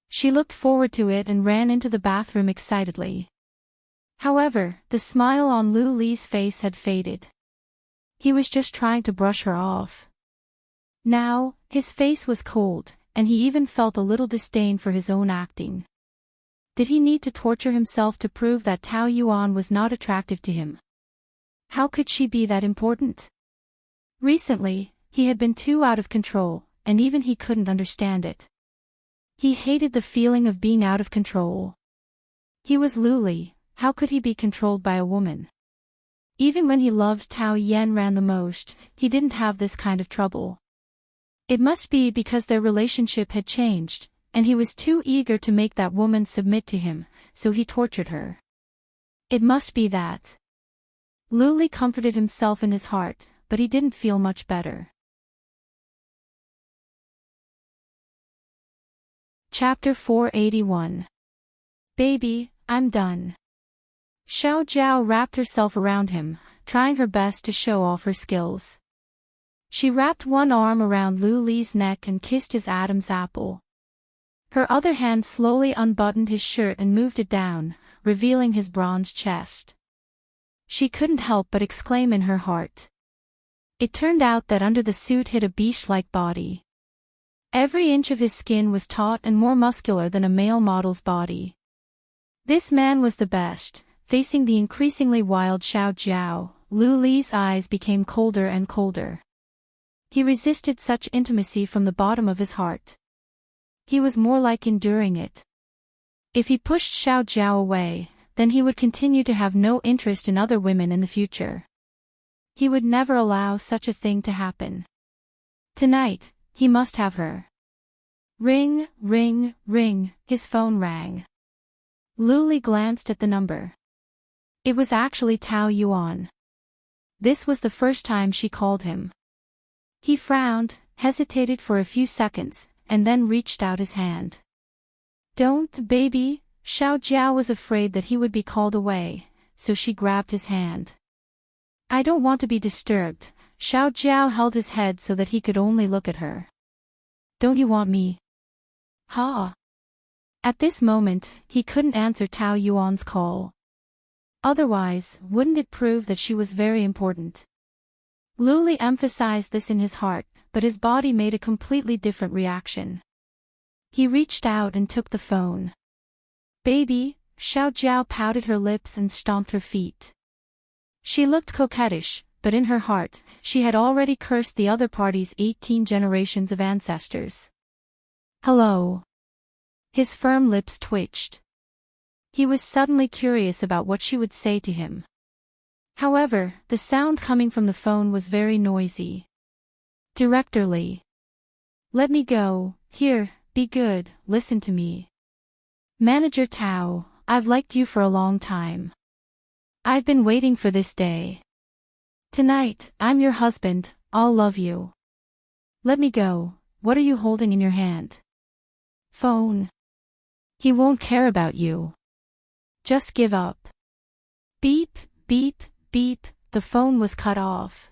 She looked forward to it and ran into the bathroom excitedly. However, the smile on Lu Li's face had faded. He was just trying to brush her off. Now, his face was cold, and he even felt a little disdain for his own acting. Did he need to torture himself to prove that Tao Yuan was not attractive to him? How could she be that important? Recently, he had been too out of control, and even he couldn't understand it. He hated the feeling of being out of control. He was Lu Li, how could he be controlled by a woman? Even when he loved Tao Yanran the most, he didn't have this kind of trouble. It must be because their relationship had changed, and he was too eager to make that woman submit to him, so he tortured her. It must be that. Lu Li comforted himself in his heart, but he didn't feel much better. Chapter 481. Baby, I'm done. Xiao Jiao wrapped herself around him, trying her best to show off her skills. She wrapped one arm around Lu Li's neck and kissed his Adam's apple. Her other hand slowly unbuttoned his shirt and moved it down, revealing his bronze chest. She couldn't help but exclaim in her heart. It turned out that under the suit hid a beast-like body. Every inch of his skin was taut and more muscular than a male model's body. This man was the best. Facing the increasingly wild Xiao Jiao, Lu Li's eyes became colder and colder. He resisted such intimacy from the bottom of his heart. He was more like enduring it. If he pushed Xiao Jiao away, then he would continue to have no interest in other women in the future. He would never allow such a thing to happen. Tonight, he must have her. Ring, ring, ring, his phone rang. Luli glanced at the number. It was actually Tao Yuan. This was the first time she called him. He frowned, hesitated for a few seconds, and then reached out his hand. "Don't, baby." Xiao Jiao was afraid that he would be called away, so she grabbed his hand. "I don't want to be disturbed." Xiao Jiao held his head so that he could only look at her. "Don't you want me?" "Ha." At this moment, he couldn't answer Tao Yuan's call. Otherwise, wouldn't it prove that she was very important? Luli emphasized this in his heart, but his body made a completely different reaction. He reached out and took the phone. "Baby." Xiao Jiao pouted her lips and stomped her feet. She looked coquettish, but in her heart, she had already cursed the other party's 18 generations of ancestors. "Hello." His firm lips twitched. He was suddenly curious about what she would say to him. However, the sound coming from the phone was very noisy. "Director Lee. Let me go. Here, be good, listen to me. Manager Tao, I've liked you for a long time. I've been waiting for this day. Tonight, I'm your husband, I'll love you. Let me go. What are you holding in your hand?" "Phone." "He won't care about you. Just give up." Beep, beep, beep, the phone was cut off.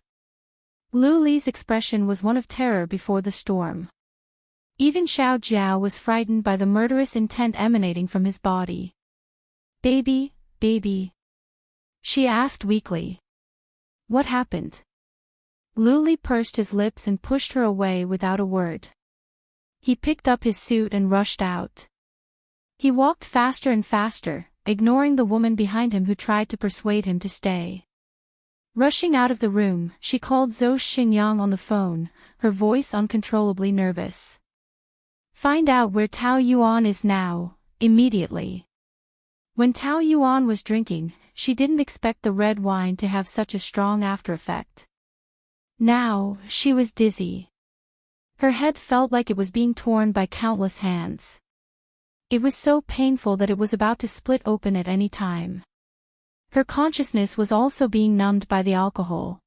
Luli's expression was one of terror before the storm. Even Xiao Jiao was frightened by the murderous intent emanating from his body. "Baby, baby." She asked weakly. "What happened?" Luli pursed his lips and pushed her away without a word. He picked up his suit and rushed out. He walked faster and faster, ignoring the woman behind him who tried to persuade him to stay. Rushing out of the room, she called Zhou Xingyang on the phone, her voice uncontrollably nervous. "Find out where Tao Yuan is now, immediately." When Tao Yuan was drinking, she didn't expect the red wine to have such a strong after-effect. Now, she was dizzy. Her head felt like it was being torn by countless hands. It was so painful that it was about to split open at any time. Her consciousness was also being numbed by the alcohol.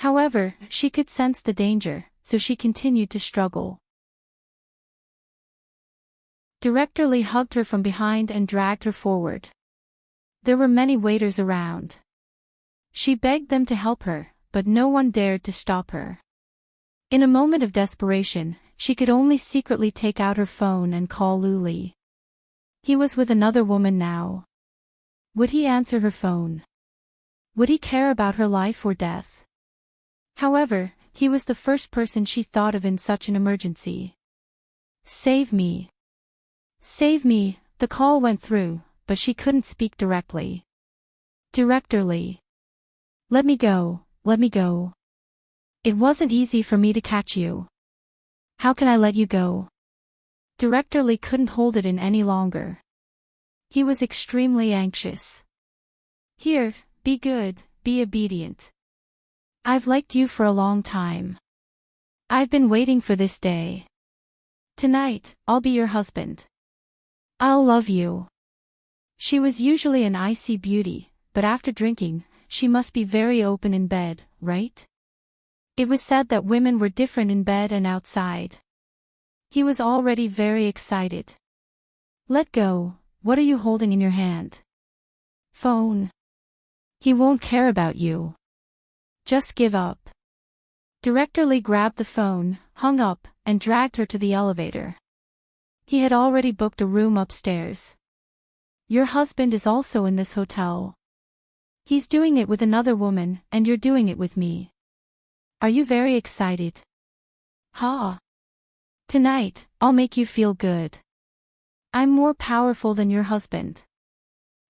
However, she could sense the danger, so she continued to struggle. Director Lee hugged her from behind and dragged her forward. There were many waiters around. She begged them to help her, but no one dared to stop her. In a moment of desperation, she could only secretly take out her phone and call Luli. He was with another woman now. Would he answer her phone? Would he care about her life or death? However, he was the first person she thought of in such an emergency. "Save me. Save me." The call went through, but she couldn't speak directly. "Director Lee. Let me go, let me go. It wasn't easy for me to catch you. How can I let you go?" Director Lee couldn't hold it in any longer. He was extremely anxious. "Here, be good, be obedient. I've liked you for a long time. I've been waiting for this day. Tonight, I'll be your husband. I'll love you." She was usually an icy beauty, but after drinking, she must be very open in bed, right? It was said that women were different in bed and outside. He was already very excited. "Let go. What are you holding in your hand?" "Phone." "He won't care about you. Just give up." Director Lee grabbed the phone, hung up, and dragged her to the elevator. He had already booked a room upstairs. "Your husband is also in this hotel. He's doing it with another woman, and you're doing it with me. Are you very excited?" "Ha! Tonight, I'll make you feel good. I'm more powerful than your husband."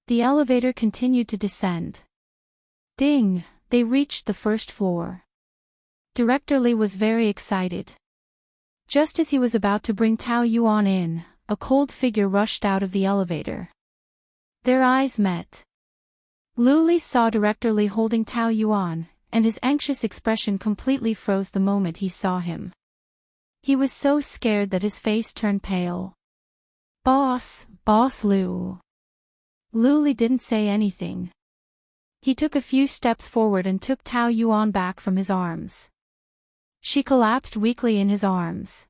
The elevator continued to descend. Ding! They reached the first floor. Director Lee was very excited. Just as he was about to bring Tao Yuan in, a cold figure rushed out of the elevator. Their eyes met. Luli saw Director Lee holding Tao Yuan, and his anxious expression completely froze the moment he saw him. He was so scared that his face turned pale. Boss Lu." Luli didn't say anything. He took a few steps forward and took Tao Yuan back from his arms. She collapsed weakly in his arms.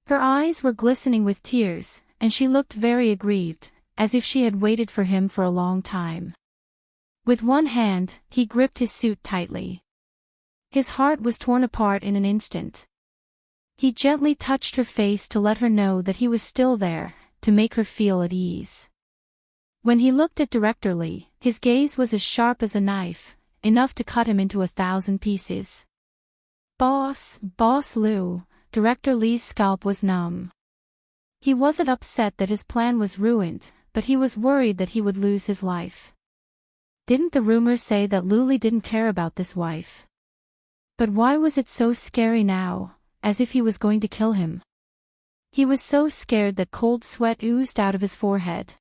Her eyes were glistening with tears, and she looked very aggrieved, as if she had waited for him for a long time. With one hand, he gripped his suit tightly. His heart was torn apart in an instant. He gently touched her face to let her know that he was still there, to make her feel at ease. When he looked at Director Lee, his gaze was as sharp as a knife, enough to cut him into 1,000 pieces. Boss Liu, Director Lee's scalp was numb. He wasn't upset that his plan was ruined, but he was worried that he would lose his life. Didn't the rumors say that Luli didn't care about this wife? But why was it so scary now, as if he was going to kill him? He was so scared that cold sweat oozed out of his forehead.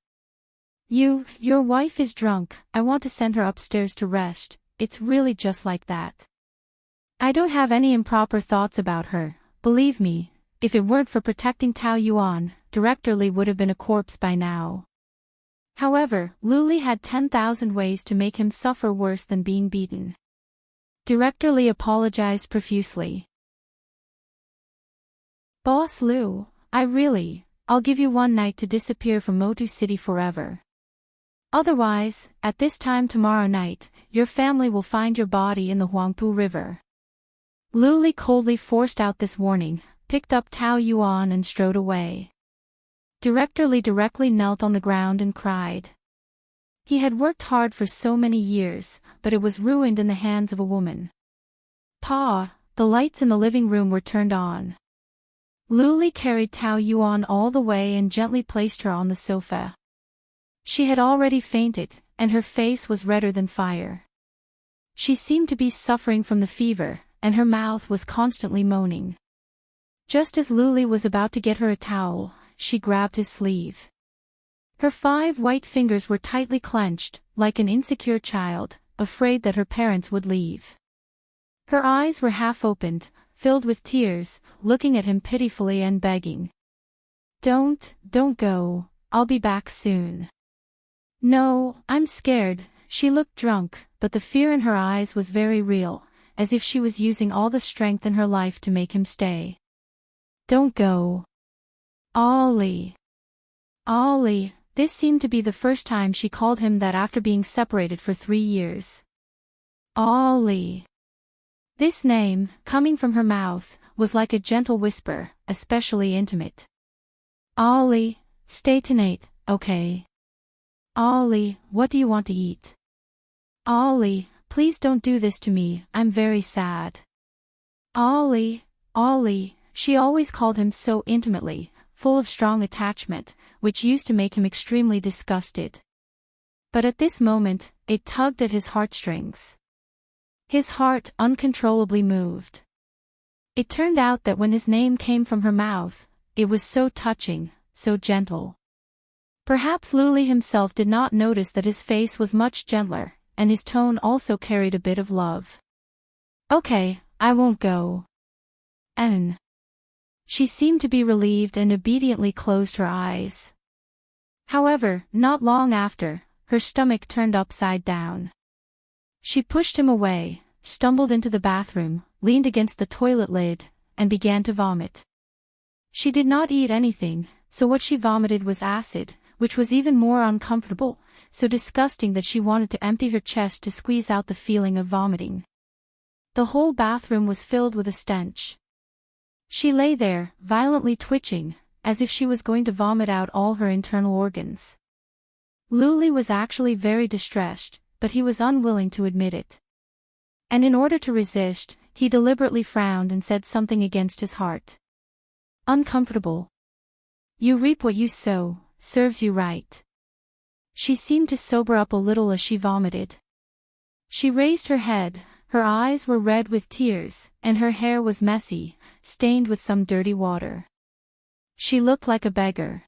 Your wife is drunk, I want to send her upstairs to rest, it's really just like that. I don't have any improper thoughts about her, believe me, if it weren't for protecting Tao Yuan, Director Lee would have been a corpse by now. However, Luli had 10,000 ways to make him suffer worse than being beaten. Director Lee apologized profusely. Boss Liu, I'll give you one night to disappear from Motu City forever. Otherwise, at this time tomorrow night, your family will find your body in the Huangpu River. Luli coldly forced out this warning, picked up Tao Yuan and strode away. Director Lee directly knelt on the ground and cried. He had worked hard for so many years, but it was ruined in the hands of a woman. Pa, the lights in the living room were turned on. Luli carried Tao Yuan all the way and gently placed her on the sofa. She had already fainted, and her face was redder than fire. She seemed to be suffering from the fever, and her mouth was constantly moaning. Just as Luli was about to get her a towel, she grabbed his sleeve. Her 5 white fingers were tightly clenched, like an insecure child, afraid that her parents would leave. Her eyes were half opened, filled with tears, looking at him pitifully and begging. Don't go, I'll be back soon. No, I'm scared. She looked drunk, but the fear in her eyes was very real, as if she was using all the strength in her life to make him stay. Don't go. Ollie. This seemed to be the first time she called him that after being separated for 3 years. Ollie. This name, coming from her mouth, was like a gentle whisper, especially intimate. Ollie, stay tonight, okay? Ollie, what do you want to eat? Ollie, please don't do this to me, I'm very sad. Ollie, she always called him so intimately, full of strong attachment, which used to make him extremely disgusted. But at this moment, it tugged at his heartstrings. His heart uncontrollably moved. It turned out that when his name came from her mouth, it was so touching, so gentle. Perhaps Luli himself did not notice that his face was much gentler, and his tone also carried a bit of love. Okay, I won't go. And she seemed to be relieved and obediently closed her eyes. However, not long after, her stomach turned upside down. She pushed him away, stumbled into the bathroom, leaned against the toilet lid, and began to vomit. She did not eat anything, so what she vomited was acid, which was even more uncomfortable, so disgusting that she wanted to empty her chest to squeeze out the feeling of vomiting. The whole bathroom was filled with a stench. She lay there, violently twitching, as if she was going to vomit out all her internal organs. Luli was actually very distressed, but he was unwilling to admit it. And in order to resist, he deliberately frowned and said something against his heart. Uncomfortable. You reap what you sow, serves you right. She seemed to sober up a little as she vomited. She raised her head, her eyes were red with tears, and her hair was messy, stained with some dirty water. She looked like a beggar.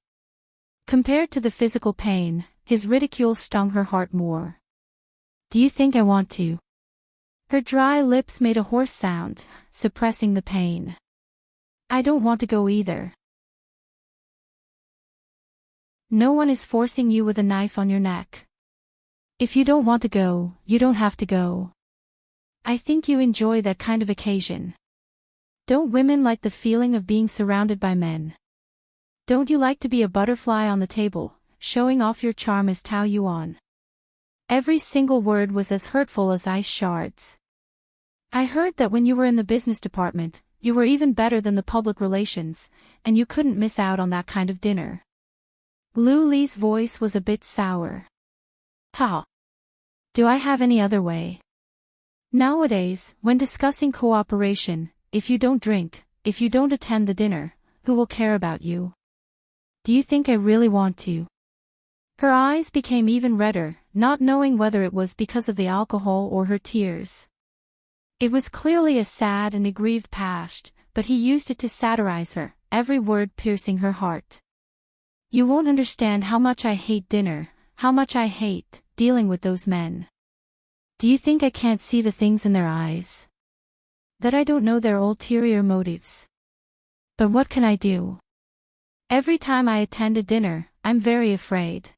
Compared to the physical pain, his ridicule stung her heart more. Do you think I want to? Her dry lips made a hoarse sound, suppressing the pain. I don't want to go either. No one is forcing you with a knife on your neck. If you don't want to go, you don't have to go. I think you enjoy that kind of occasion. Don't women like the feeling of being surrounded by men? Don't you like to be a butterfly on the table, showing off your charm as Tao Yuan? Every single word was as hurtful as ice shards. I heard that when you were in the business department, you were even better than the public relations, and you couldn't miss out on that kind of dinner. Lu Li's voice was a bit sour. Ha! Do I have any other way? Nowadays, when discussing cooperation, if you don't drink, if you don't attend the dinner, who will care about you? Do you think I really want to? Her eyes became even redder, not knowing whether it was because of the alcohol or her tears. It was clearly a sad and aggrieved past, but he used it to satirize her, every word piercing her heart. You won't understand how much I hate dinner, how much I hate dealing with those men. Do you think I can't see the things in their eyes? That I don't know their ulterior motives? But what can I do? Every time I attend a dinner, I'm very afraid.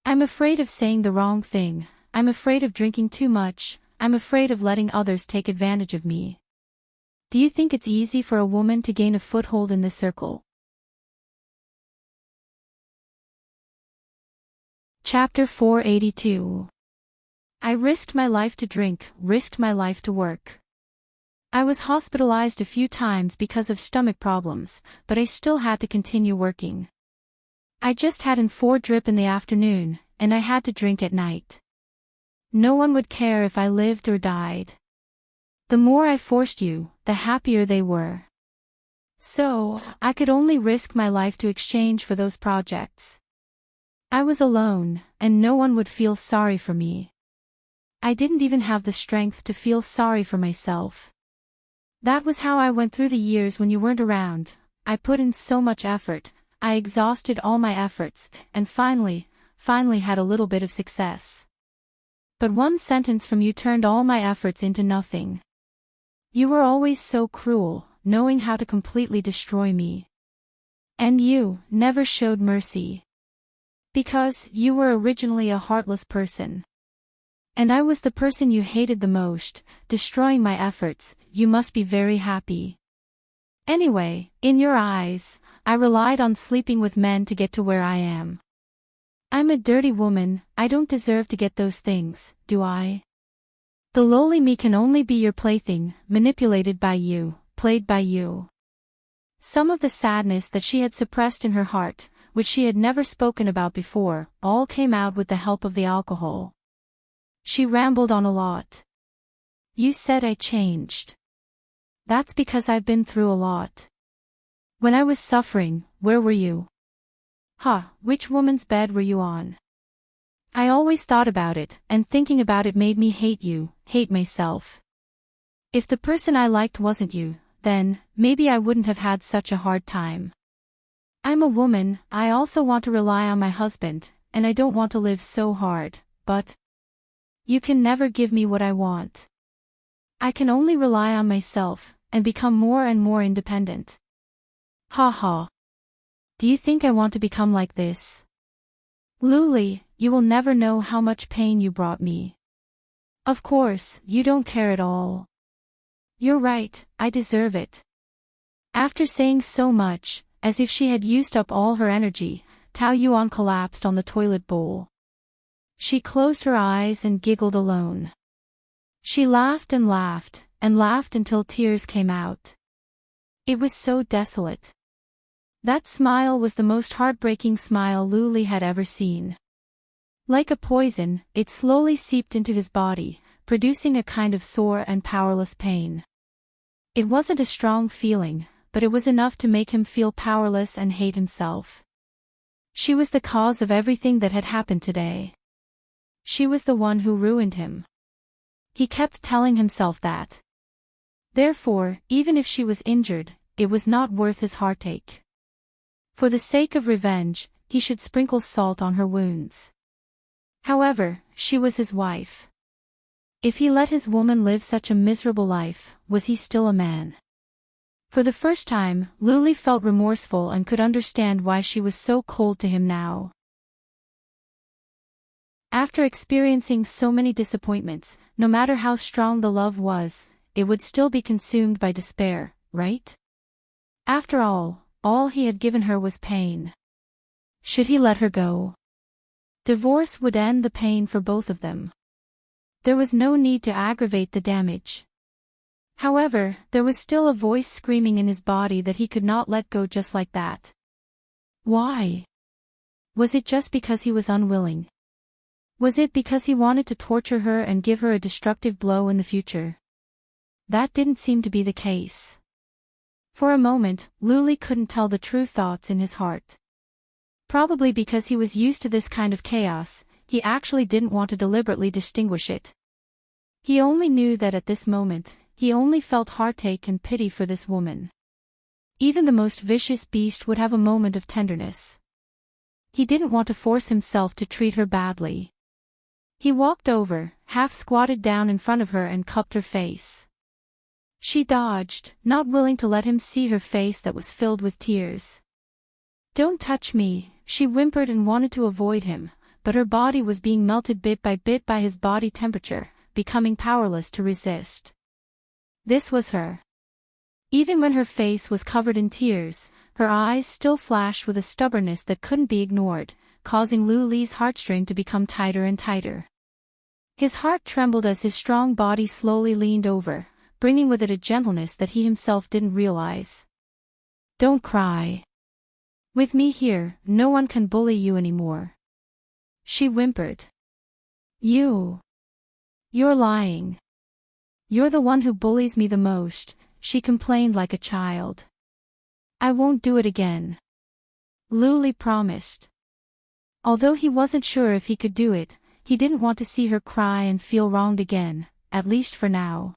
I'm afraid of saying the wrong thing, I'm afraid of drinking too much, I'm afraid of letting others take advantage of me. Do you think it's easy for a woman to gain a foothold in this circle? Chapter 482. I risked my life to drink, risked my life to work. I was hospitalized a few times because of stomach problems, but I still had to continue working. I just had an 4 drip in the afternoon, and I had to drink at night. No one would care if I lived or died. The more I forced you, the happier they were. So, I could only risk my life to exchange for those projects. I was alone, and no one would feel sorry for me. I didn't even have the strength to feel sorry for myself. That was how I went through the years when you weren't around. I put in so much effort, I exhausted all my efforts, and finally had a little bit of success. But one sentence from you turned all my efforts into nothing. You were always so cruel, knowing how to completely destroy me. And you never showed mercy. Because you were originally a heartless person. And I was the person you hated the most, destroying my efforts. You must be very happy. Anyway, in your eyes, I relied on sleeping with men to get to where I am. I'm a dirty woman, I don't deserve to get those things, do I? The lowly me can only be your plaything, manipulated by you, played by you. Some of the sadness that she had suppressed in her heart, which she had never spoken about before, all came out with the help of the alcohol. She rambled on a lot. You said I changed. That's because I've been through a lot. When I was suffering, where were you? Which woman's bed were you on? I always thought about it, and thinking about it made me hate you, hate myself. If the person I liked wasn't you, then, maybe I wouldn't have had such a hard time. I'm a woman, I also want to rely on my husband, and I don't want to live so hard, but you can never give me what I want. I can only rely on myself, and become more and more independent. Do you think I want to become like this? Luli, you will never know how much pain you brought me. Of course, you don't care at all. You're right, I deserve it. After saying so much, as if she had used up all her energy, Tao Yuan collapsed on the toilet bowl. She closed her eyes and giggled alone. She laughed and laughed, and laughed until tears came out. It was so desolate. That smile was the most heartbreaking smile Luli had ever seen. Like a poison, it slowly seeped into his body, producing a kind of sore and powerless pain. It wasn't a strong feeling, but it was enough to make him feel powerless and hate himself. She was the cause of everything that had happened today. She was the one who ruined him. He kept telling himself that. Therefore, even if she was injured, it was not worth his heartache. For the sake of revenge, he should sprinkle salt on her wounds. However, she was his wife. If he let his woman live such a miserable life, was he still a man? For the first time, Luli felt remorseful and could understand why she was so cold to him now. After experiencing so many disappointments, no matter how strong the love was, it would still be consumed by despair, right? After all he had given her was pain. Should he let her go? Divorce would end the pain for both of them. There was no need to aggravate the damage. However, there was still a voice screaming in his body that he could not let go just like that. Why? Was it just because he was unwilling? Was it because he wanted to torture her and give her a destructive blow in the future? That didn't seem to be the case. For a moment, Luli couldn't tell the true thoughts in his heart. Probably because he was used to this kind of chaos, he actually didn't want to deliberately distinguish it. He only knew that at this moment, he only felt heartache and pity for this woman. Even the most vicious beast would have a moment of tenderness. He didn't want to force himself to treat her badly. He walked over, half squatted down in front of her and cupped her face. She dodged, not willing to let him see her face that was filled with tears. "Don't touch me," she whimpered and wanted to avoid him, but her body was being melted bit by his body temperature, becoming powerless to resist. This was her. Even when her face was covered in tears, her eyes still flashed with a stubbornness that couldn't be ignored, causing Luli's heartstring to become tighter and tighter. His heart trembled as his strong body slowly leaned over, bringing with it a gentleness that he himself didn't realize. "Don't cry. With me here, no one can bully you anymore," she whimpered. You're lying. You're the one who bullies me the most," she complained like a child. "I won't do it again," Luli promised. Although he wasn't sure if he could do it, he didn't want to see her cry and feel wronged again, at least for now.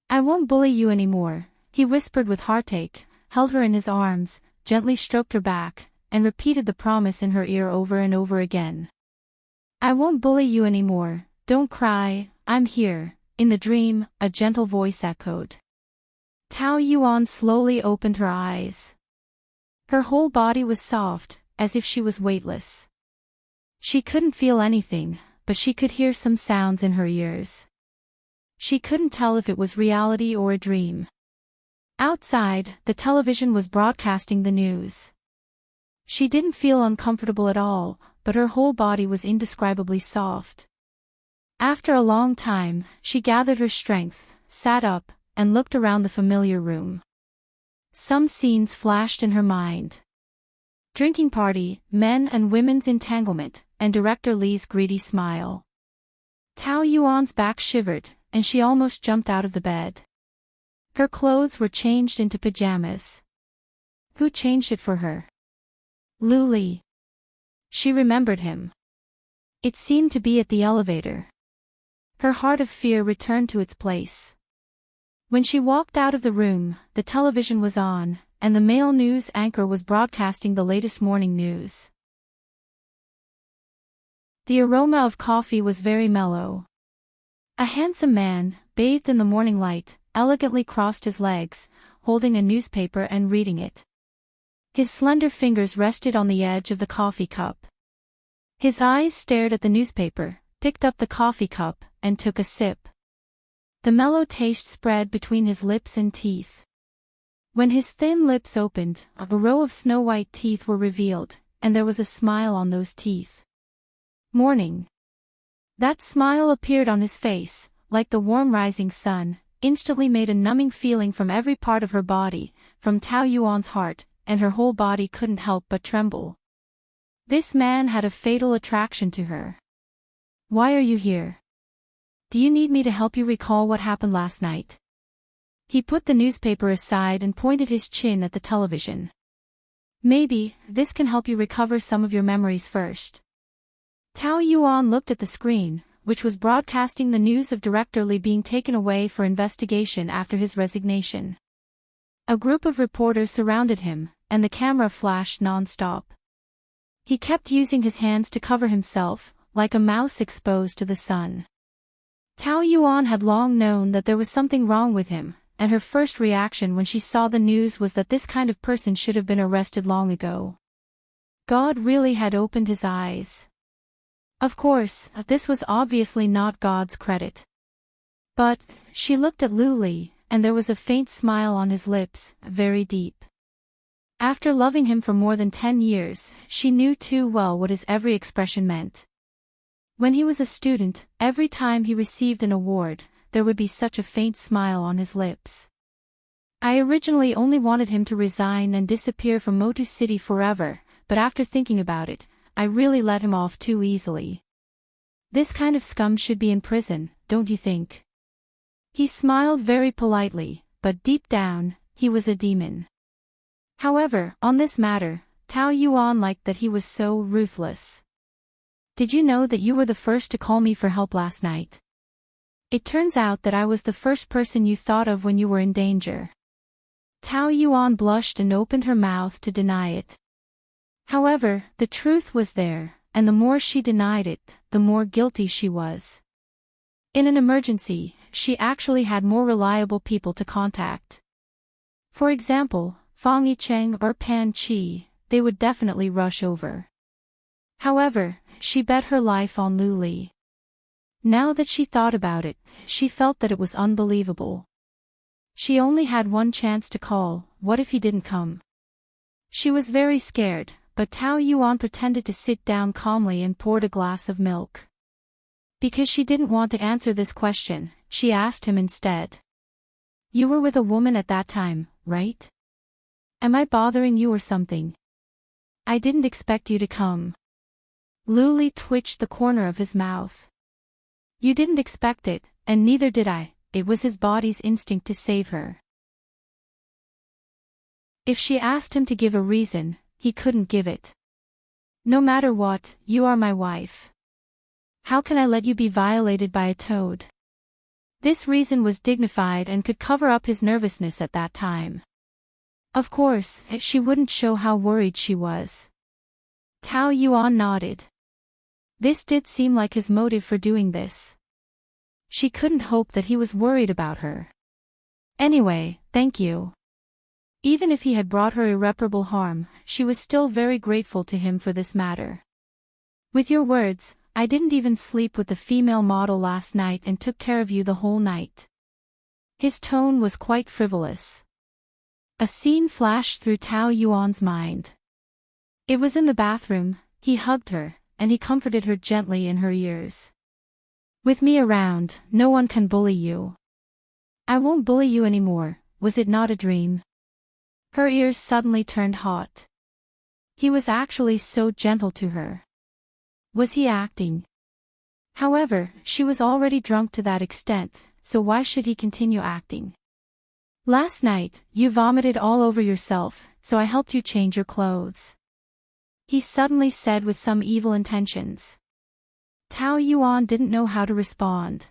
"I won't bully you anymore," he whispered with heartache, held her in his arms, gently stroked her back, and repeated the promise in her ear over and over again. "I won't bully you anymore, don't cry, I'm here," in the dream, a gentle voice echoed. Tao Yuan slowly opened her eyes. Her whole body was soft, as if she was weightless. She couldn't feel anything, but she could hear some sounds in her ears. She couldn't tell if it was reality or a dream. Outside, the television was broadcasting the news. She didn't feel uncomfortable at all, but her whole body was indescribably soft. After a long time, she gathered her strength, sat up, and looked around the familiar room. Some scenes flashed in her mind. Drinking party, men and women's entanglement, and Director Li's greedy smile. Tao Yuan's back shivered, and she almost jumped out of the bed. Her clothes were changed into pajamas. Who changed it for her? Luli. She remembered him. It seemed to be at the elevator. Her heart of fear returned to its place. When she walked out of the room, the television was on, and the male news anchor was broadcasting the latest morning news. The aroma of coffee was very mellow. A handsome man, bathed in the morning light, elegantly crossed his legs, holding a newspaper and reading it. His slender fingers rested on the edge of the coffee cup. His eyes stared at the newspaper, picked up the coffee cup, and took a sip. The mellow taste spread between his lips and teeth. When his thin lips opened, a row of snow-white teeth were revealed, and there was a smile on those teeth. Morning. That smile appeared on his face, like the warm rising sun, instantly made a numbing feeling from every part of her body, from Tao Yuan's heart, and her whole body couldn't help but tremble. This man had a fatal attraction to her. "Why are you here? Do you need me to help you recall what happened last night?" He put the newspaper aside and pointed his chin at the television. "Maybe, this can help you recover some of your memories first." Tao Yuan looked at the screen, which was broadcasting the news of Director Li being taken away for investigation after his resignation. A group of reporters surrounded him, and the camera flashed non-stop. He kept using his hands to cover himself, like a mouse exposed to the sun. Tao Yuan had long known that there was something wrong with him, and her first reaction when she saw the news was that this kind of person should have been arrested long ago. God really had opened his eyes. Of course, this was obviously not God's credit. But, she looked at Luli, and there was a faint smile on his lips, very deep. After loving him for more than 10 years, she knew too well what his every expression meant. When he was a student, every time he received an award, there would be such a faint smile on his lips. I originally only wanted him to resign and disappear from Motu City forever, but after thinking about it, I really let him off too easily. This kind of scum should be in prison, don't you think? He smiled very politely, but deep down, he was a demon. However, on this matter, Tao Yuan liked that he was so ruthless. Did you know that you were the first to call me for help last night? It turns out that I was the first person you thought of when you were in danger. Tao Yuan blushed and opened her mouth to deny it. However, the truth was there, and the more she denied it, the more guilty she was. In an emergency, she actually had more reliable people to contact. For example, Fang Yicheng or Pan Qi, they would definitely rush over. However, she bet her life on Luli. Now that she thought about it, she felt that it was unbelievable. She only had one chance to call. What if he didn't come? She was very scared, but Tao Yuan pretended to sit down calmly and poured a glass of milk. Because she didn't want to answer this question, she asked him instead. You were with a woman at that time, right? Am I bothering you or something? I didn't expect you to come. Luli twitched the corner of his mouth. You didn't expect it, and neither did I. It was his body's instinct to save her. If she asked him to give a reason, he couldn't give it. No matter what, you are my wife. How can I let you be violated by a toad? This reason was dignified and could cover up his nervousness at that time. Of course, she wouldn't show how worried she was. Tao Yuan nodded. This did seem like his motive for doing this. She couldn't hope that he was worried about her. Anyway, thank you. Even if he had brought her irreparable harm, she was still very grateful to him for this matter. With your words, I didn't even sleep with the female model last night and took care of you the whole night. His tone was quite frivolous. A scene flashed through Tao Yuan's mind. It was in the bathroom. He hugged her, and he comforted her gently in her ears. With me around, no one can bully you. I won't bully you anymore. Was it not a dream? Her ears suddenly turned hot. He was actually so gentle to her. Was he acting? However, she was already drunk to that extent, so why should he continue acting? Last night, you vomited all over yourself, so I helped you change your clothes. He suddenly said with some evil intentions. Tao Yuan didn't know how to respond.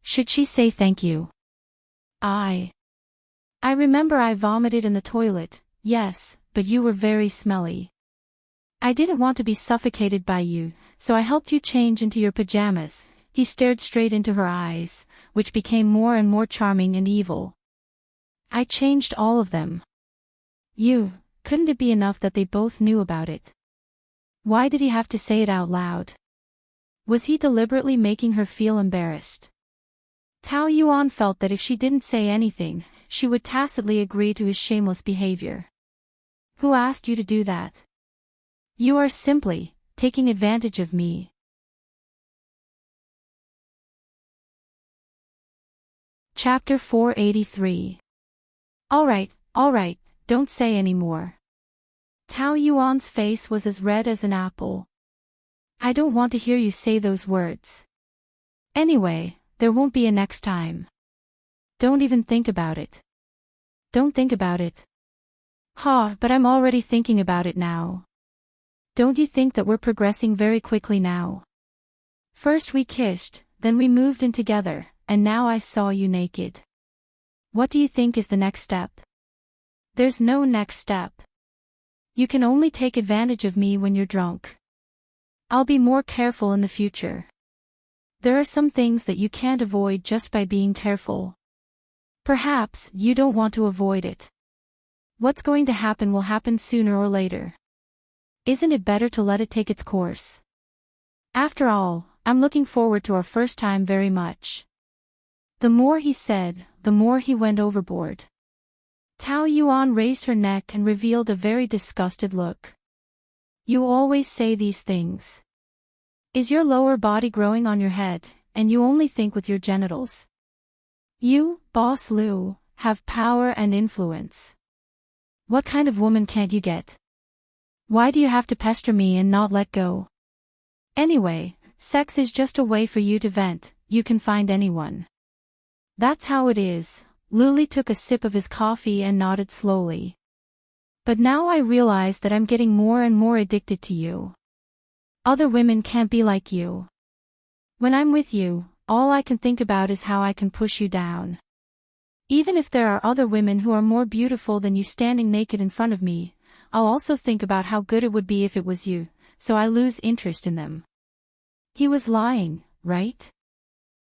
Should she say thank you? I remember I vomited in the toilet, yes, but you were very smelly. I didn't want to be suffocated by you, so I helped you change into your pajamas. He stared straight into her eyes, which became more and more charming and evil. I changed all of them. Couldn't it be enough that they both knew about it? Why did he have to say it out loud? Was he deliberately making her feel embarrassed? Tao Yuan felt that if she didn't say anything, she would tacitly agree to his shameless behavior. Who asked you to do that? You are simply taking advantage of me. Chapter 483. All right, don't say any more. Tao Yuan's face was as red as an apple. I don't want to hear you say those words. Anyway, there won't be a next time. Don't even think about it. Don't think about it. But I'm already thinking about it now. Don't you think that we're progressing very quickly now? First we kissed, then we moved in together, and now I saw you naked. What do you think is the next step? There's no next step. You can only take advantage of me when you're drunk. I'll be more careful in the future. There are some things that you can't avoid just by being careful. Perhaps you don't want to avoid it. What's going to happen will happen sooner or later. Isn't it better to let it take its course? After all, I'm looking forward to our first time very much. The more he said, the more he went overboard. Tao Yuan raised her neck and revealed a very disgusted look. You always say these things. Is your lower body growing on your head, and you only think with your genitals? You, Boss Liu, have power and influence. What kind of woman can't you get? Why do you have to pester me and not let go? Anyway, sex is just a way for you to vent, you can find anyone. That's how it is. Luli took a sip of his coffee and nodded slowly. But now I realize that I'm getting more and more addicted to you. Other women can't be like you. When I'm with you, all I can think about is how I can push you down. Even if there are other women who are more beautiful than you standing naked in front of me, I'll also think about how good it would be if it was you, so I lose interest in them. He was lying, right?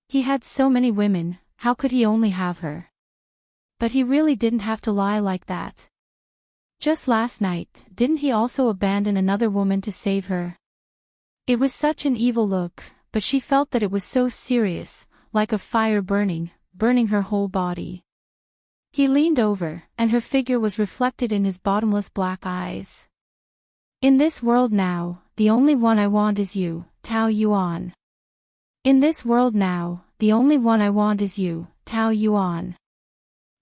He had so many women, how could he only have her? But he really didn't have to lie like that. Just last night, didn't he also abandon another woman to save her? It was such an evil look, but she felt that it was so serious, like a fire burning her whole body. He leaned over, and her figure was reflected in his bottomless black eyes. In this world now, the only one I want is you, Tao Yuan. In this world now, the only one I want is you, Tao Yuan.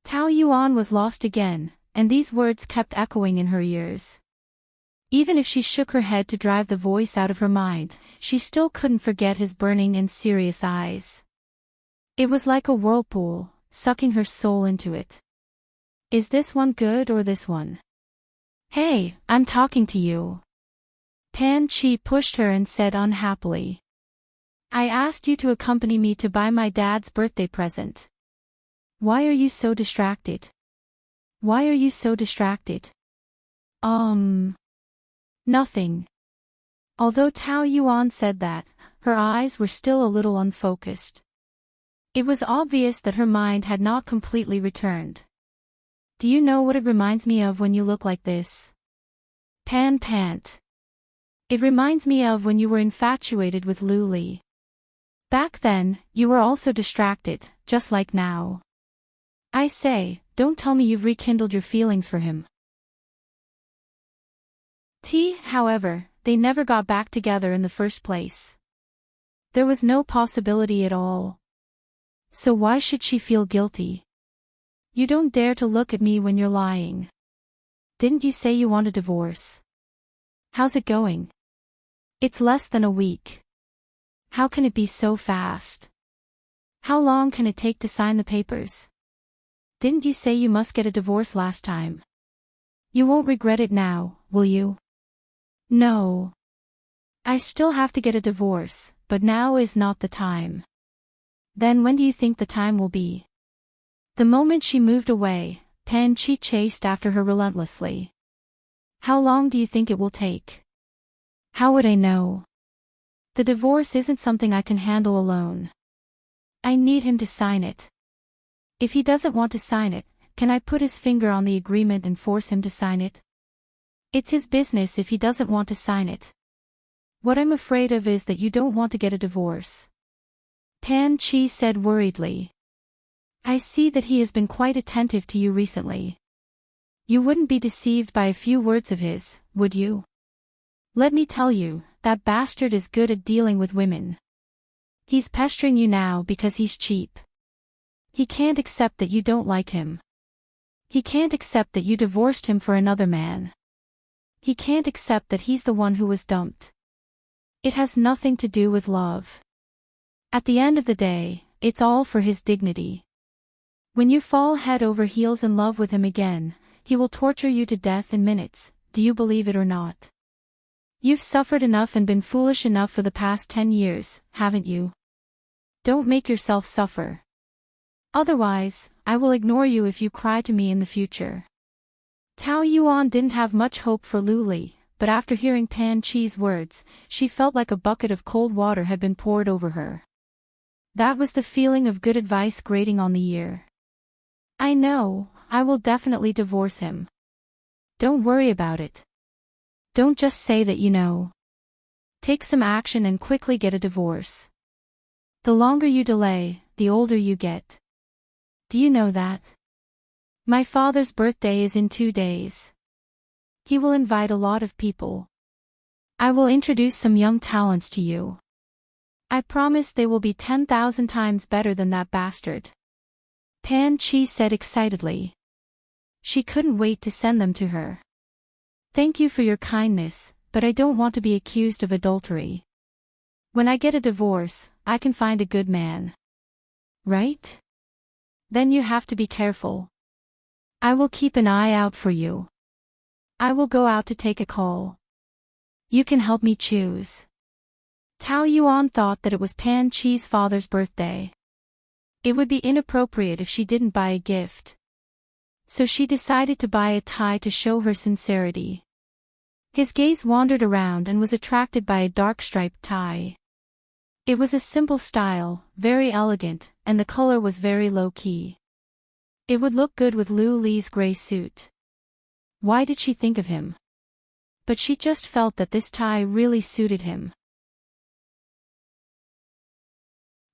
Tao Yuan was lost again, and these words kept echoing in her ears. Even if she shook her head to drive the voice out of her mind, she still couldn't forget his burning and serious eyes. It was like a whirlpool, sucking her soul into it. Is this one good or this one? Hey, I'm talking to you. Pan Chi pushed her and said unhappily. I asked you to accompany me to buy my dad's birthday present. Why are you so distracted? Why are you so distracted? Nothing. Although Tao Yuan said that, her eyes were still a little unfocused. It was obvious that her mind had not completely returned. Do you know what it reminds me of when you look like this? Pan pant. It reminds me of when you were infatuated with Luli. Back then, you were also distracted, just like now. I say, don't tell me you've rekindled your feelings for him. However, they never got back together in the first place. There was no possibility at all. So why should she feel guilty? You don't dare to look at me when you're lying. Didn't you say you want a divorce? How's it going? It's less than a week. How can it be so fast? How long can it take to sign the papers? Didn't you say you must get a divorce last time? You won't regret it now, will you? No. I still have to get a divorce, but now is not the time. Then when do you think the time will be? The moment she moved away, Pan Chi chased after her relentlessly. How long do you think it will take? How would I know? The divorce isn't something I can handle alone. I need him to sign it. If he doesn't want to sign it, can I put his finger on the agreement and force him to sign it? It's his business if he doesn't want to sign it. What I'm afraid of is that you don't want to get a divorce. Pan Chi said worriedly. I see that he has been quite attentive to you recently. You wouldn't be deceived by a few words of his, would you? Let me tell you, that bastard is good at dealing with women. He's pestering you now because he's cheap. He can't accept that you don't like him. He can't accept that you divorced him for another man. He can't accept that he's the one who was dumped. It has nothing to do with love. At the end of the day, it's all for his dignity. When you fall head over heels in love with him again, he will torture you to death in minutes, do you believe it or not? You've suffered enough and been foolish enough for the past 10 years, haven't you? Don't make yourself suffer. Otherwise, I will ignore you if you cry to me in the future. Tao Yuan didn't have much hope for Luli, but after hearing Pan Chi's words, she felt like a bucket of cold water had been poured over her. That was the feeling of good advice grating on the ear. I know, I will definitely divorce him. Don't worry about it. Don't just say that you know. Take some action and quickly get a divorce. The longer you delay, the older you get. Do you know that? My father's birthday is in 2 days. He will invite a lot of people. I will introduce some young talents to you. I promise they will be 10,000 times better than that bastard. Pan Chi said excitedly. She couldn't wait to send them to her. Thank you for your kindness, but I don't want to be accused of adultery. When I get a divorce, I can find a good man. Right? Then you have to be careful. I will keep an eye out for you. I will go out to take a call. You can help me choose. Tao Yuan thought that it was Pan Chi's father's birthday. It would be inappropriate if she didn't buy a gift. So she decided to buy a tie to show her sincerity. His gaze wandered around and was attracted by a dark striped tie. It was a simple style, very elegant, and the color was very low-key. It would look good with Lu Li's gray suit. Why did she think of him? But she just felt that this tie really suited him.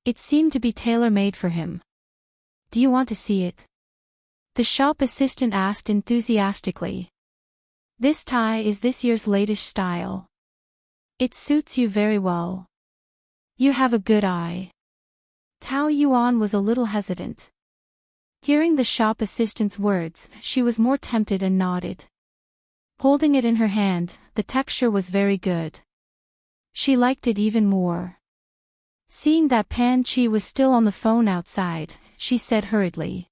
It seemed to be tailor-made for him. Do you want to see it? The shop assistant asked enthusiastically. This tie is this year's latest style. It suits you very well. You have a good eye. Tao Yuan was a little hesitant. Hearing the shop assistant's words, she was more tempted and nodded. Holding it in her hand, the texture was very good. She liked it even more. Seeing that Pan Chi was still on the phone outside, she said hurriedly.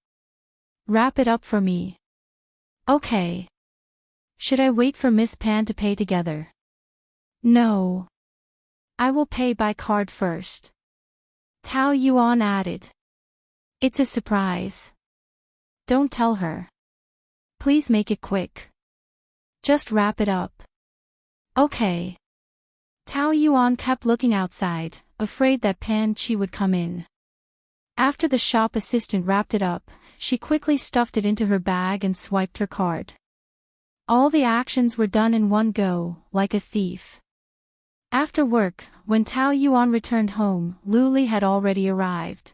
Wrap it up for me. Okay. Should I wait for Miss Pan to pay together? No. I will pay by card first. Tao Yuan added. It's a surprise. Don't tell her. Please make it quick. Just wrap it up. Okay. Tao Yuan kept looking outside, afraid that Pan Chi would come in. After the shop assistant wrapped it up, she quickly stuffed it into her bag and swiped her card. All the actions were done in one go, like a thief. After work, when Tao Yuan returned home, Lu Li had already arrived.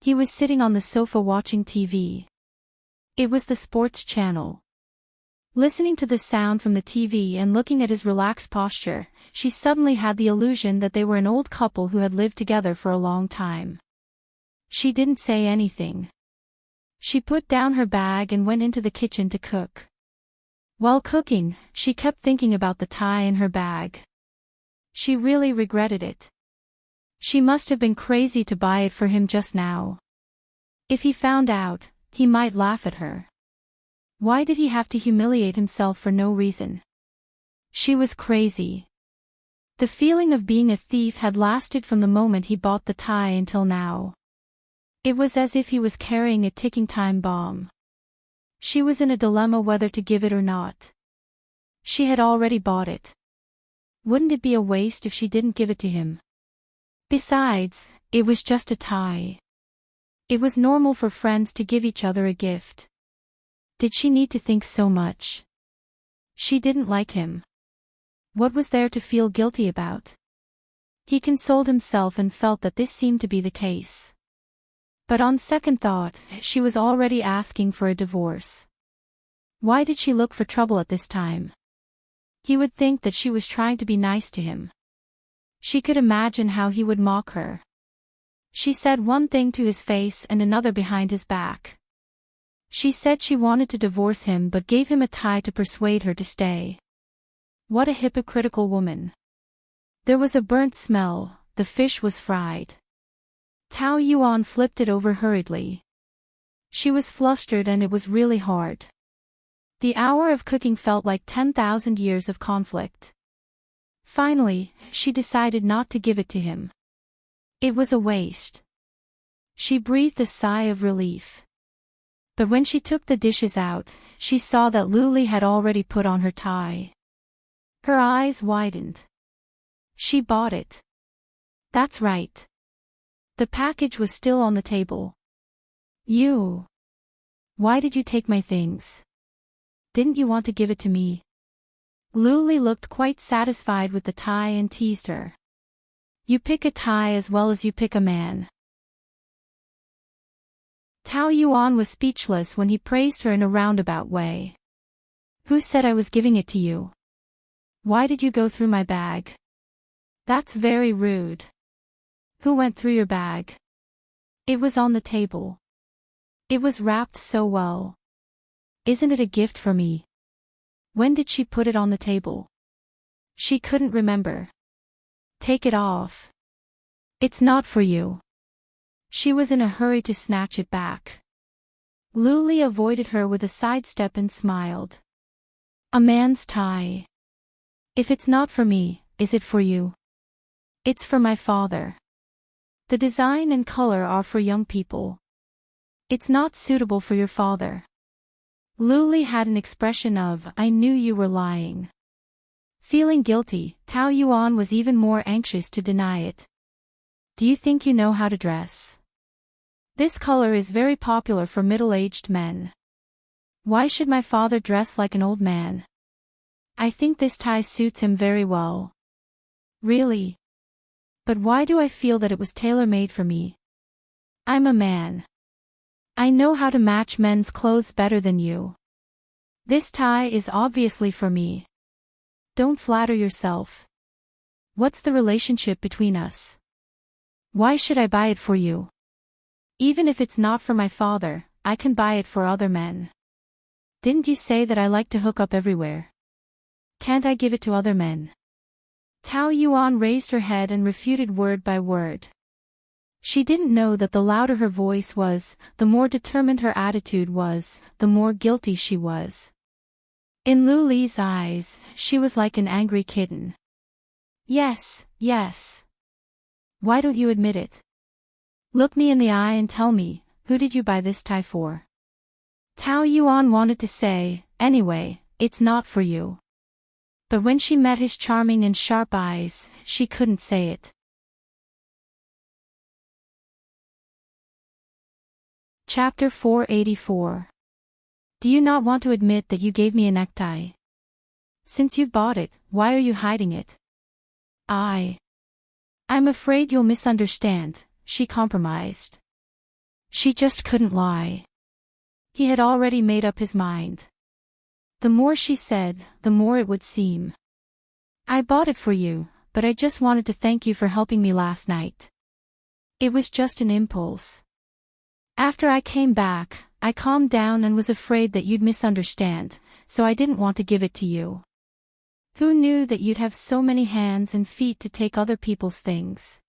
He was sitting on the sofa watching TV. It was the sports channel. Listening to the sound from the TV and looking at his relaxed posture, she suddenly had the illusion that they were an old couple who had lived together for a long time. She didn't say anything. She put down her bag and went into the kitchen to cook. While cooking, she kept thinking about the tie in her bag. She really regretted it. She must have been crazy to buy it for him just now. If he found out, he might laugh at her. Why did he have to humiliate himself for no reason? She was crazy. The feeling of being a thief had lasted from the moment he bought the tie until now. It was as if he was carrying a ticking time bomb. She was in a dilemma whether to give it or not. She had already bought it. Wouldn't it be a waste if she didn't give it to him? Besides, it was just a tie. It was normal for friends to give each other a gift. Did she need to think so much? She didn't like him. What was there to feel guilty about? He consoled himself and felt that this seemed to be the case. But on second thought, she was already asking for a divorce. Why did she look for trouble at this time? He would think that she was trying to be nice to him. She could imagine how he would mock her. She said one thing to his face and another behind his back. She said she wanted to divorce him but gave him a tie to persuade her to stay. What a hypocritical woman. There was a burnt smell, the fish was fried. Tao Yuan flipped it over hurriedly. She was flustered and it was really hard. The hour of cooking felt like 10,000 years of conflict. Finally, she decided not to give it to him. It was a waste. She breathed a sigh of relief. But when she took the dishes out, she saw that Lu Li had already put on her tie. Her eyes widened. She bought it. That's right. The package was still on the table. You. Why did you take my things? Didn't you want to give it to me? Luli looked quite satisfied with the tie and teased her. You pick a tie as well as you pick a man. Tao Yuan was speechless when he praised her in a roundabout way. Who said I was giving it to you? Why did you go through my bag? That's very rude. Who went through your bag? It was on the table. It was wrapped so well. Isn't it a gift for me? When did she put it on the table? She couldn't remember. Take it off. It's not for you. She was in a hurry to snatch it back. Luli avoided her with a sidestep and smiled. A man's tie. If it's not for me, is it for you? It's for my father. The design and color are for young people. It's not suitable for your father. Luli had an expression of, I knew you were lying. Feeling guilty, Tao Yuan was even more anxious to deny it. Do you think you know how to dress? This color is very popular for middle-aged men. Why should my father dress like an old man? I think this tie suits him very well. Really? But why do I feel that it was tailor-made for me? I'm a man. I know how to match men's clothes better than you. This tie is obviously for me. Don't flatter yourself. What's the relationship between us? Why should I buy it for you? Even if it's not for my father, I can buy it for other men. Didn't you say that I like to hook up everywhere? Can't I give it to other men? Tao Yuan raised her head and refuted word by word. She didn't know that the louder her voice was, the more determined her attitude was, the more guilty she was. In Luli's eyes, she was like an angry kitten. Yes, yes. Why don't you admit it? Look me in the eye and tell me, who did you buy this tie for? Tao Yuan wanted to say, anyway, it's not for you. But when she met his charming and sharp eyes, she couldn't say it. Chapter 484. Do you not want to admit that you gave me a necktie? Since you've bought it, why are you hiding it? I'm afraid you'll misunderstand, she compromised. She just couldn't lie. He had already made up his mind. The more she said, the more it would seem. I bought it for you, but I just wanted to thank you for helping me last night. It was just an impulse. After I came back, I calmed down and was afraid that you'd misunderstand, so I didn't want to give it to you. Who knew that you'd have so many hands and feet to take other people's things?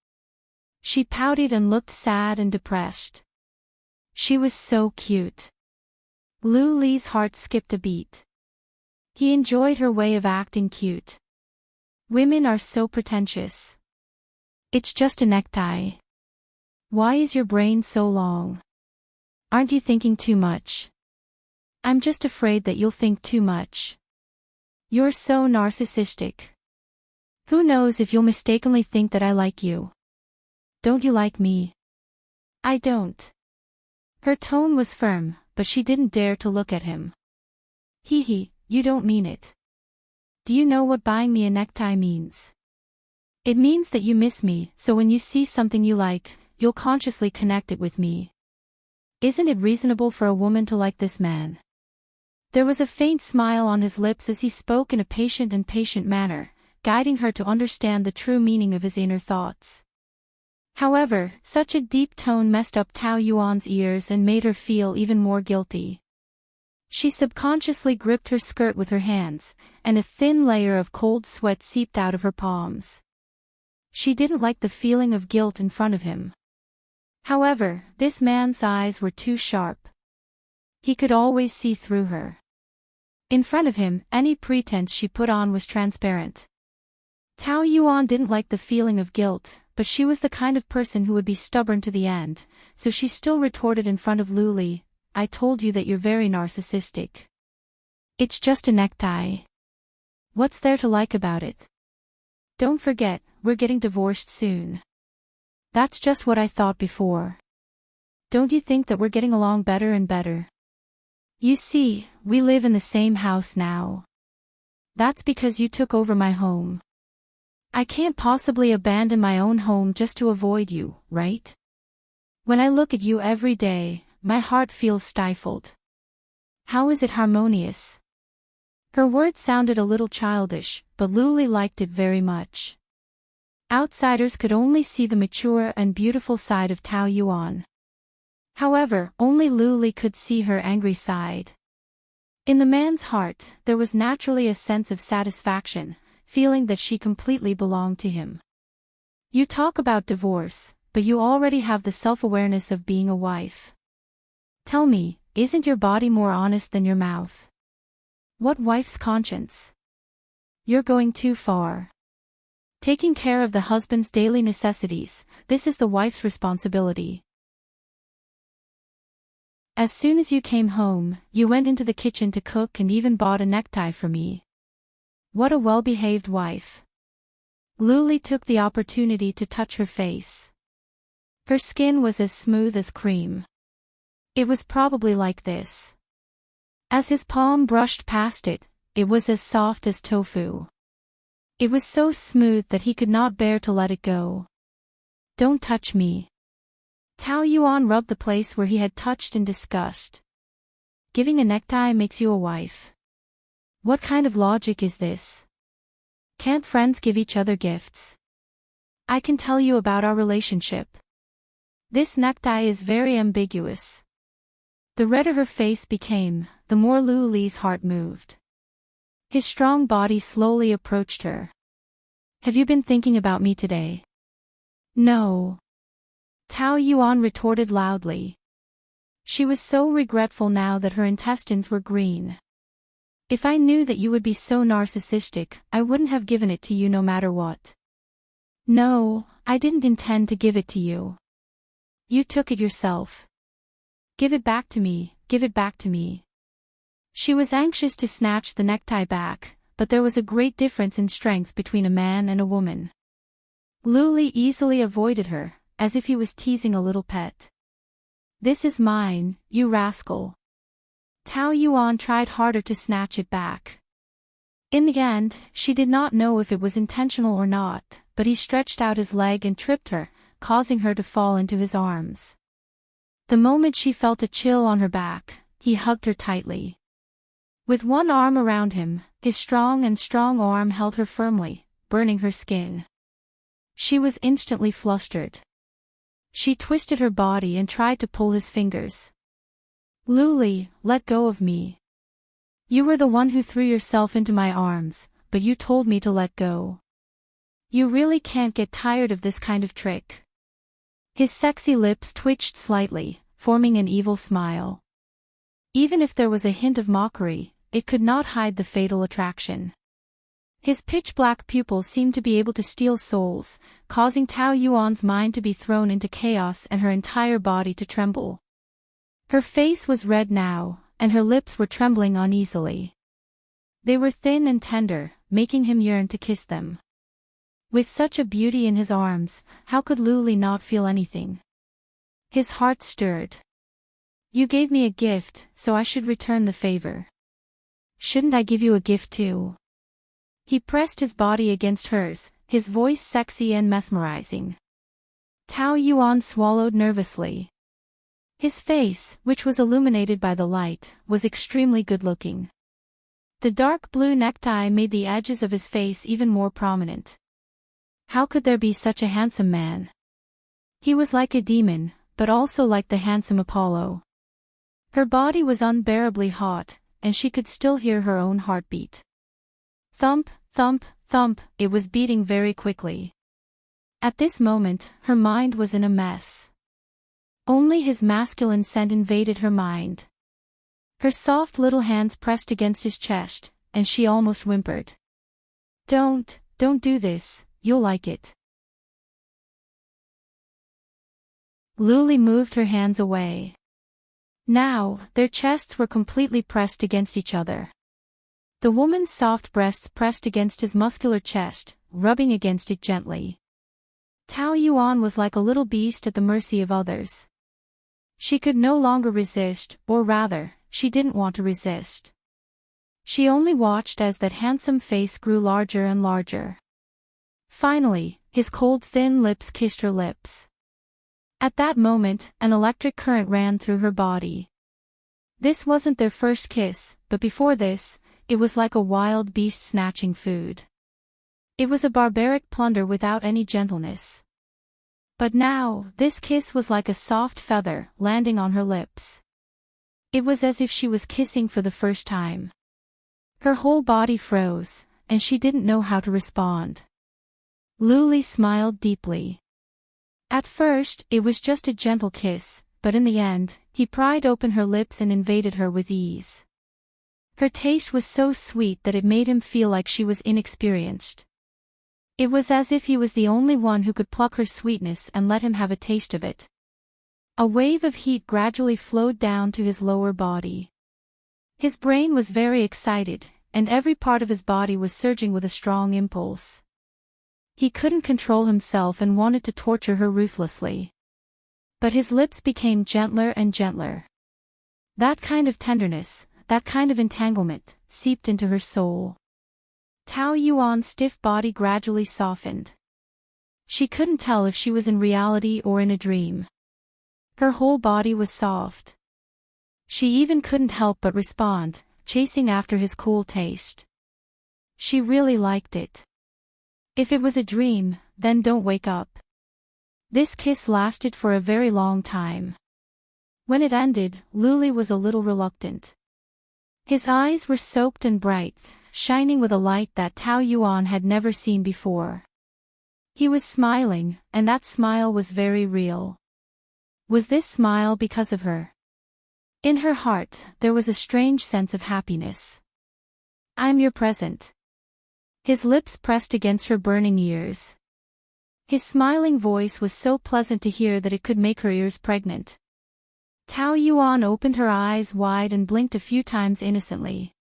She pouted and looked sad and depressed. She was so cute. Luli's heart skipped a beat. He enjoyed her way of acting cute. Women are so pretentious. It's just a necktie. Why is your brain so long? Aren't you thinking too much? I'm just afraid that you'll think too much. You're so narcissistic. Who knows if you'll mistakenly think that I like you? Don't you like me? I don't. Her tone was firm, but she didn't dare to look at him. You don't mean it. Do you know what buying me a necktie means? It means that you miss me, so when you see something you like, you'll consciously connect it with me. Isn't it reasonable for a woman to like this man? There was a faint smile on his lips as he spoke in a patient manner, guiding her to understand the true meaning of his inner thoughts. However, such a deep tone messed up Tao Yuan's ears and made her feel even more guilty. She subconsciously gripped her skirt with her hands, and a thin layer of cold sweat seeped out of her palms. She didn't like the feeling of guilt in front of him. However, this man's eyes were too sharp. He could always see through her. In front of him, any pretense she put on was transparent. Tao Yuan didn't like the feeling of guilt, but she was the kind of person who would be stubborn to the end, so she still retorted in front of Luli, I told you that you're very narcissistic. It's just a necktie. What's there to like about it? Don't forget, we're getting divorced soon. That's just what I thought before. Don't you think that we're getting along better and better? You see, we live in the same house now. That's because you took over my home. I can't possibly abandon my own home just to avoid you, right? When I look at you every day, my heart feels stifled. How is it harmonious? Her words sounded a little childish, but Luli liked it very much. Outsiders could only see the mature and beautiful side of Tao Yuan. However, only Luli could see her angry side. In the man's heart, there was naturally a sense of satisfaction, feeling that she completely belonged to him. You talk about divorce, but you already have the self-awareness of being a wife. Tell me, isn't your body more honest than your mouth? What wife's conscience? You're going too far. Taking care of the husband's daily necessities, this is the wife's responsibility. As soon as you came home, you went into the kitchen to cook and even bought a necktie for me. What a well-behaved wife. Luli took the opportunity to touch her face. Her skin was as smooth as cream. It was probably like this. As his palm brushed past it, it was as soft as tofu. It was so smooth that he could not bear to let it go. Don't touch me. Tao Yuan rubbed the place where he had touched in disgust. Giving a necktie makes you a wife. What kind of logic is this? Can't friends give each other gifts? I can tell you about our relationship. This necktie is very ambiguous. The redder her face became, the more Luli's heart moved. His strong body slowly approached her. Have you been thinking about me today? No. Tao Yuan retorted loudly. She was so regretful now that her intestines were green. If I knew that you would be so narcissistic, I wouldn't have given it to you no matter what. No, I didn't intend to give it to you. You took it yourself. Give it back to me, give it back to me. She was anxious to snatch the necktie back, but there was a great difference in strength between a man and a woman. Luli easily avoided her, as if he was teasing a little pet. This is mine, you rascal. Tao Yuan tried harder to snatch it back. In the end, she did not know if it was intentional or not, but he stretched out his leg and tripped her, causing her to fall into his arms. The moment she felt a chill on her back, he hugged her tightly. With one arm around him, his strong arm held her firmly, burning her skin. She was instantly flustered. She twisted her body and tried to pull his fingers. Luli, let go of me. You were the one who threw yourself into my arms, but you told me to let go. You really can't get tired of this kind of trick. His sexy lips twitched slightly, forming an evil smile. Even if there was a hint of mockery, it could not hide the fatal attraction. His pitch-black pupils seemed to be able to steal souls, causing Tao Yuan's mind to be thrown into chaos and her entire body to tremble. Her face was red now, and her lips were trembling uneasily. They were thin and tender, making him yearn to kiss them. With such a beauty in his arms, how could Luli not feel anything? His heart stirred. You gave me a gift, so I should return the favor. Shouldn't I give you a gift too? He pressed his body against hers, his voice sexy and mesmerizing. Tao Yuan swallowed nervously. His face, which was illuminated by the light, was extremely good-looking. The dark blue necktie made the edges of his face even more prominent. How could there be such a handsome man? He was like a demon, but also like the handsome Apollo. Her body was unbearably hot, and she could still hear her own heartbeat. Thump, thump, thump, it was beating very quickly. At this moment, her mind was in a mess. Only his masculine scent invaded her mind. Her soft little hands pressed against his chest, and she almost whimpered. Don't do this, you'll like it. Luli moved her hands away. Now, their chests were completely pressed against each other. The woman's soft breasts pressed against his muscular chest, rubbing against it gently. Tao Yuan was like a little beast at the mercy of others. She could no longer resist, or rather, she didn't want to resist. She only watched as that handsome face grew larger and larger. Finally, his cold thin lips kissed her lips. At that moment, an electric current ran through her body. This wasn't their first kiss, but before this, it was like a wild beast snatching food. It was a barbaric plunder without any gentleness. But now, this kiss was like a soft feather, landing on her lips. It was as if she was kissing for the first time. Her whole body froze, and she didn't know how to respond. Luli smiled deeply. At first, it was just a gentle kiss, but in the end, he pried open her lips and invaded her with ease. Her taste was so sweet that it made him feel like she was inexperienced. It was as if he was the only one who could pluck her sweetness and let him have a taste of it. A wave of heat gradually flowed down to his lower body. His brain was very excited, and every part of his body was surging with a strong impulse. He couldn't control himself and wanted to torture her ruthlessly. But his lips became gentler and gentler. That kind of tenderness, that kind of entanglement, seeped into her soul. Tao Yuan's stiff body gradually softened. She couldn't tell if she was in reality or in a dream. Her whole body was soft. She even couldn't help but respond, chasing after his cool taste. She really liked it. If it was a dream, then don't wake up. This kiss lasted for a very long time. When it ended, Luli was a little reluctant. His eyes were soaked and bright, shining with a light that Tao Yuan had never seen before. He was smiling, and that smile was very real. Was this smile because of her? In her heart, there was a strange sense of happiness. I'm your present. His lips pressed against her burning ears. His smiling voice was so pleasant to hear that it could make her ears pregnant. Tao Yuan opened her eyes wide and blinked a few times innocently.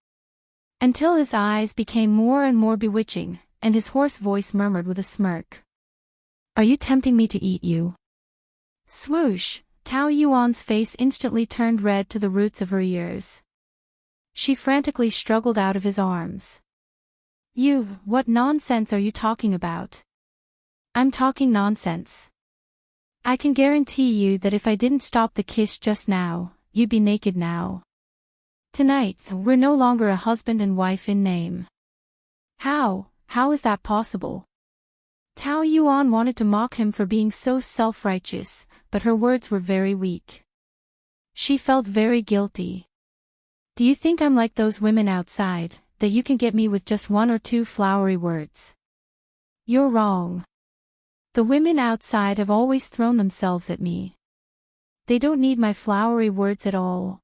Until his eyes became more and more bewitching, and his hoarse voice murmured with a smirk. Are you tempting me to eat you? Swoosh! Tao Yuan's face instantly turned red to the roots of her ears. She frantically struggled out of his arms. What nonsense are you talking about? I'm talking nonsense. I can guarantee you that if I didn't stop the kiss just now, you'd be naked now. Tonight, we're no longer a husband and wife in name. How is that possible? Tao Yuan wanted to mock him for being so self-righteous, but her words were very weak. She felt very guilty. Do you think I'm like those women outside, that you can get me with just one or two flowery words? You're wrong. The women outside have always thrown themselves at me. They don't need my flowery words at all.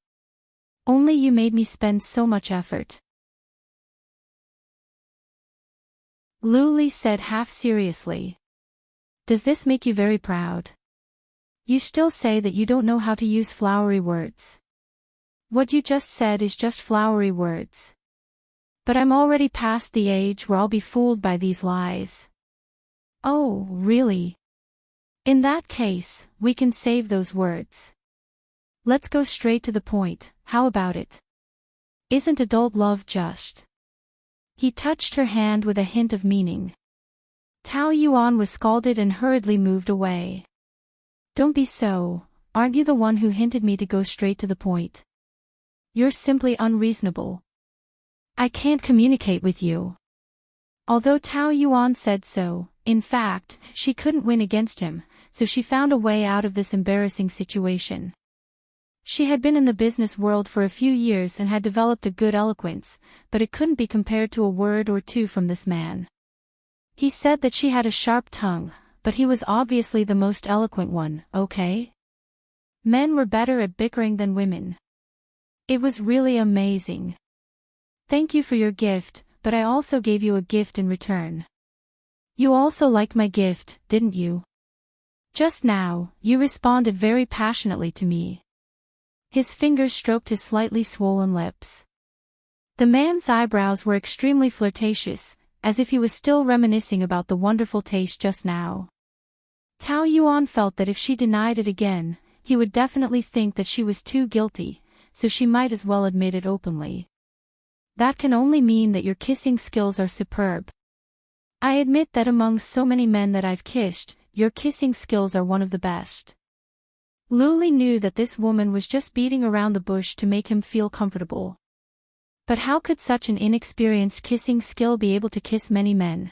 Only you made me spend so much effort. Luli said half seriously. Does this make you very proud? You still say that you don't know how to use flowery words. What you just said is just flowery words. But I'm already past the age where I'll be fooled by these lies. Oh, really? In that case, we can save those words. Let's go straight to the point, how about it? Isn't adult love just? He touched her hand with a hint of meaning. Tao Yuan was scalded and hurriedly moved away. Don't be so, aren't you the one who hinted me to go straight to the point? You're simply unreasonable. I can't communicate with you. Although Tao Yuan said so, in fact, she couldn't win against him, so she found a way out of this embarrassing situation. She had been in the business world for a few years and had developed a good eloquence, but it couldn't be compared to a word or two from this man. He said that she had a sharp tongue, but he was obviously the most eloquent one, okay? Men were better at bickering than women. It was really amazing. Thank you for your gift, but I also gave you a gift in return. You also liked my gift, didn't you? Just now, you responded very passionately to me. His fingers stroked his slightly swollen lips. The man's eyebrows were extremely flirtatious, as if he was still reminiscing about the wonderful taste just now. Tao Yuan felt that if she denied it again, he would definitely think that she was too guilty, so she might as well admit it openly. That can only mean that your kissing skills are superb. I admit that among so many men that I've kissed, your kissing skills are one of the best. Luli knew that this woman was just beating around the bush to make him feel comfortable. But how could such an inexperienced kissing skill be able to kiss many men?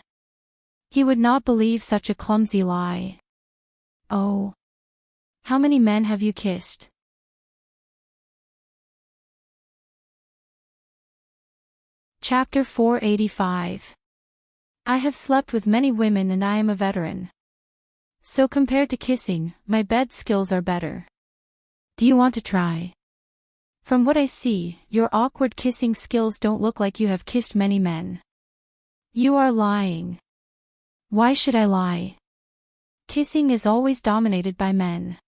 He would not believe such a clumsy lie. Oh. How many men have you kissed? Chapter 485. I have slept with many women and I am a veteran. So compared to kissing, my bed skills are better. Do you want to try? From what I see, your awkward kissing skills don't look like you have kissed many men. You are lying. Why should I lie? Kissing is always dominated by men.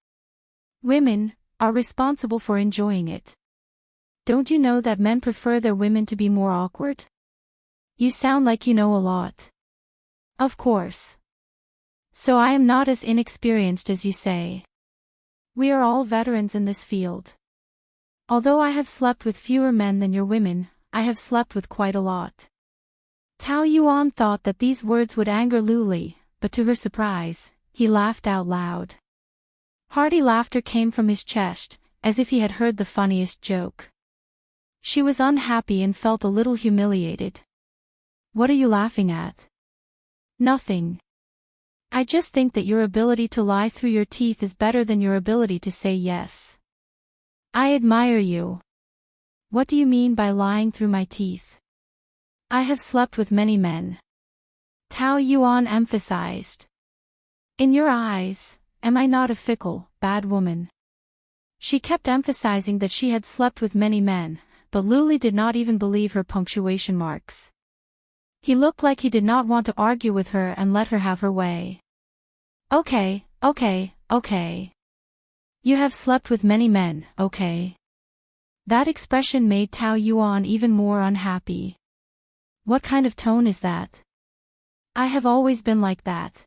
Women are responsible for enjoying it. Don't you know that men prefer their women to be more awkward? You sound like you know a lot. Of course. So I am not as inexperienced as you say. We are all veterans in this field. Although I have slept with fewer men than your women, I have slept with quite a lot. Tao Yuan thought that these words would anger Luli, but to her surprise, he laughed out loud. Hearty laughter came from his chest, as if he had heard the funniest joke. She was unhappy and felt a little humiliated. What are you laughing at? Nothing. I just think that your ability to lie through your teeth is better than your ability to say yes. I admire you. What do you mean by lying through my teeth? I have slept with many men. Tao Yuan emphasized. In your eyes, am I not a fickle, bad woman? She kept emphasizing that she had slept with many men, but Luli did not even believe her punctuation marks. He looked like he did not want to argue with her and let her have her way. Okay. You have slept with many men, okay? That expression made Tao Yuan even more unhappy. What kind of tone is that? I have always been like that.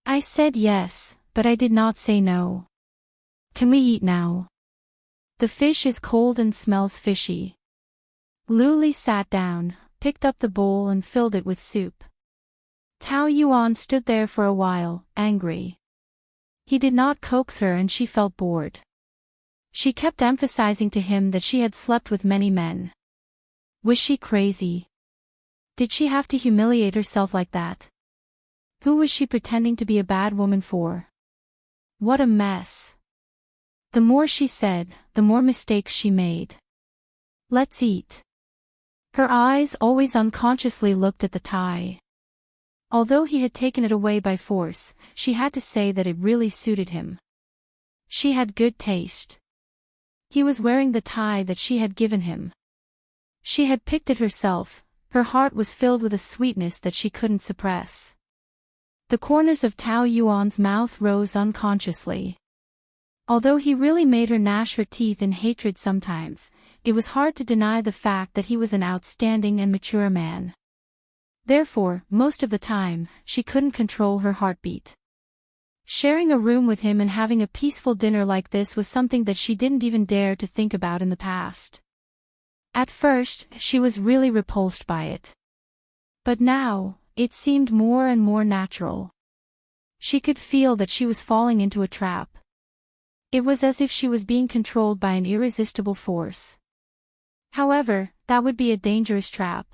I said yes, but I did not say no. Can we eat now? The fish is cold and smells fishy. Luli sat down, picked up the bowl and filled it with soup. Tao Yuan stood there for a while, angry. He did not coax her and she felt bored. She kept emphasizing to him that she had slept with many men. Was she crazy? Did she have to humiliate herself like that? Who was she pretending to be a bad woman for? What a mess. The more she said, the more mistakes she made. Let's eat. Her eyes always unconsciously looked at the tie. Although he had taken it away by force, she had to say that it really suited him. She had good taste. He was wearing the tie that she had given him. She had picked it herself, her heart was filled with a sweetness that she couldn't suppress. The corners of Tao Yuan's mouth rose unconsciously. Although he really made her gnash her teeth in hatred sometimes, it was hard to deny the fact that he was an outstanding and mature man. Therefore, most of the time, she couldn't control her heartbeat. Sharing a room with him and having a peaceful dinner like this was something that she didn't even dare to think about in the past. At first, she was really repulsed by it. But now, it seemed more and more natural. She could feel that she was falling into a trap. It was as if she was being controlled by an irresistible force. However, that would be a dangerous trap.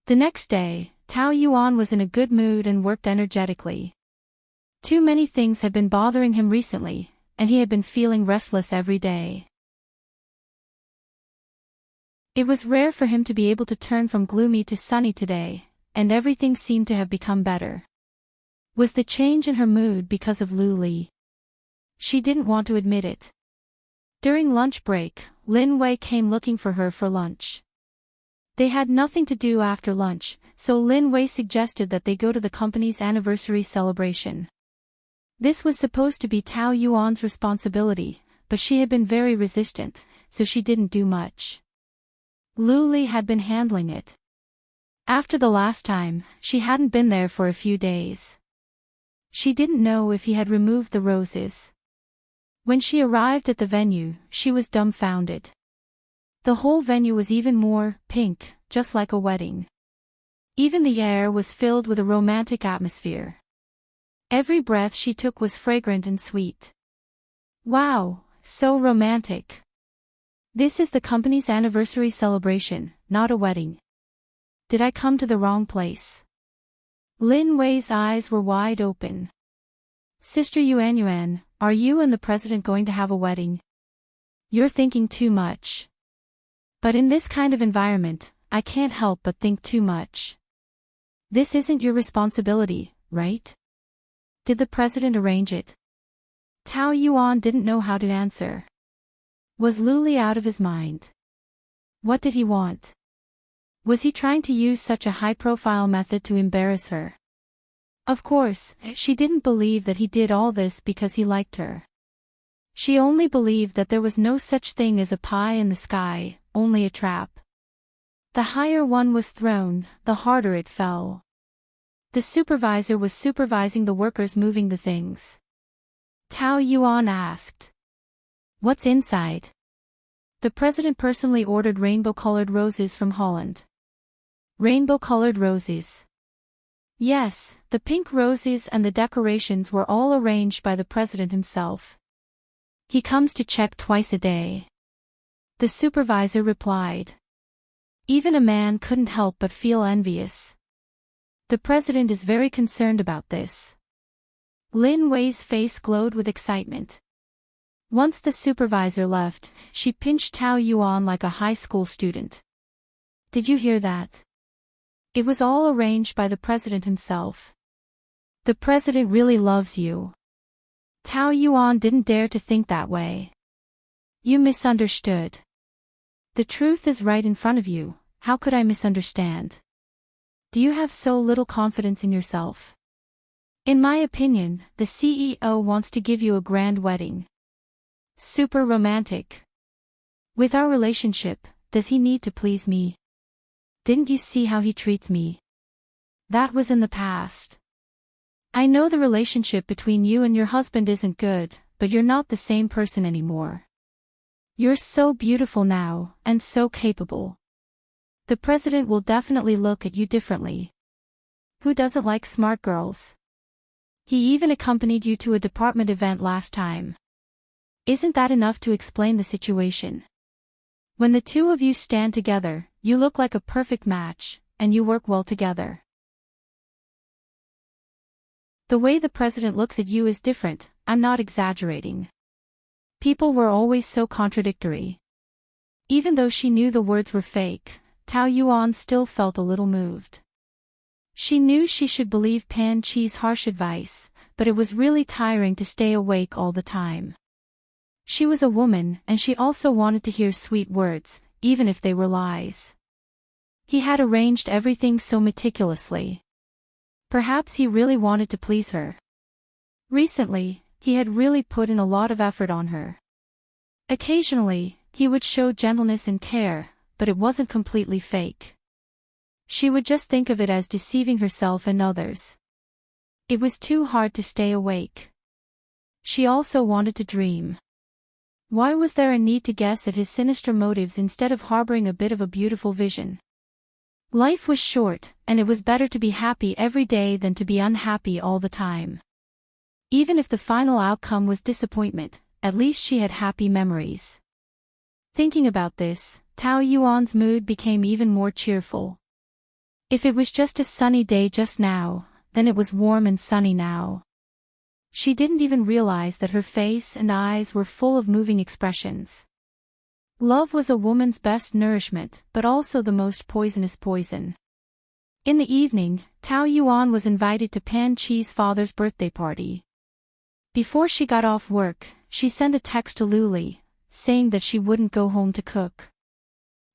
The next day, Tao Yuan was in a good mood and worked energetically. Too many things had been bothering him recently, and he had been feeling restless every day. It was rare for him to be able to turn from gloomy to sunny today, and everything seemed to have become better. Was the change in her mood because of Luli? She didn't want to admit it. During lunch break, Lin Wei came looking for her for lunch. They had nothing to do after lunch, so Lin Wei suggested that they go to the company's anniversary celebration. This was supposed to be Tao Yuan's responsibility, but she had been very resistant, so she didn't do much. Luli had been handling it. After the last time, she hadn't been there for a few days. She didn't know if he had removed the roses. When she arrived at the venue, she was dumbfounded. The whole venue was even more pink, just like a wedding. Even the air was filled with a romantic atmosphere. Every breath she took was fragrant and sweet. Wow, so romantic. This is the company's anniversary celebration, not a wedding. Did I come to the wrong place? Lin Wei's eyes were wide open. Sister Yuan, are you and the president going to have a wedding? You're thinking too much. But in this kind of environment, I can't help but think too much. This isn't your responsibility, right? Did the president arrange it? Tao Yuan didn't know how to answer. Was Luli out of his mind? What did he want? Was he trying to use such a high-profile method to embarrass her? Of course, she didn't believe that he did all this because he liked her. She only believed that there was no such thing as a pie in the sky, only a trap. The higher one was thrown, the harder it fell. The supervisor was supervising the workers moving the things. Tao Yuan asked. What's inside? The president personally ordered rainbow-colored roses from Holland. Rainbow-colored roses. Yes, the pink roses and the decorations were all arranged by the president himself. He comes to check twice a day. The supervisor replied. Even a man couldn't help but feel envious. The president is very concerned about this. Lin Wei's face glowed with excitement. Once the supervisor left, she pinched Tao Yuan like a high school student. Did you hear that? It was all arranged by the president himself. The president really loves you. Tao Yuan didn't dare to think that way. You misunderstood. The truth is right in front of you, how could I misunderstand? Do you have so little confidence in yourself? In my opinion, the CEO wants to give you a grand wedding. Super romantic. With our relationship, does he need to please me? Didn't you see how he treats me? That was in the past. I know the relationship between you and your husband isn't good, but you're not the same person anymore. You're so beautiful now, and so capable. The president will definitely look at you differently. Who doesn't like smart girls? He even accompanied you to a department event last time. Isn't that enough to explain the situation? When the two of you stand together, you look like a perfect match, and you work well together. The way the president looks at you is different, I'm not exaggerating. People were always so contradictory. Even though she knew the words were fake, Tao Yuan still felt a little moved. She knew she should believe Pan Chi's harsh advice, but it was really tiring to stay awake all the time. She was a woman and she also wanted to hear sweet words, even if they were lies. He had arranged everything so meticulously. Perhaps he really wanted to please her. Recently, he had really put in a lot of effort on her. Occasionally, he would show gentleness and care, but it wasn't completely fake. She would just think of it as deceiving herself and others. It was too hard to stay awake. She also wanted to dream. Why was there a need to guess at his sinister motives instead of harboring a bit of a beautiful vision? Life was short, and it was better to be happy every day than to be unhappy all the time. Even if the final outcome was disappointment, at least she had happy memories. Thinking about this, Tao Yuan's mood became even more cheerful. If it was just a sunny day just now, then it was warm and sunny now. She didn't even realize that her face and eyes were full of moving expressions. Love was a woman's best nourishment, but also the most poisonous poison. In the evening, Tao Yuan was invited to Pan Chi's father's birthday party. Before she got off work, she sent a text to Luli, saying that she wouldn't go home to cook.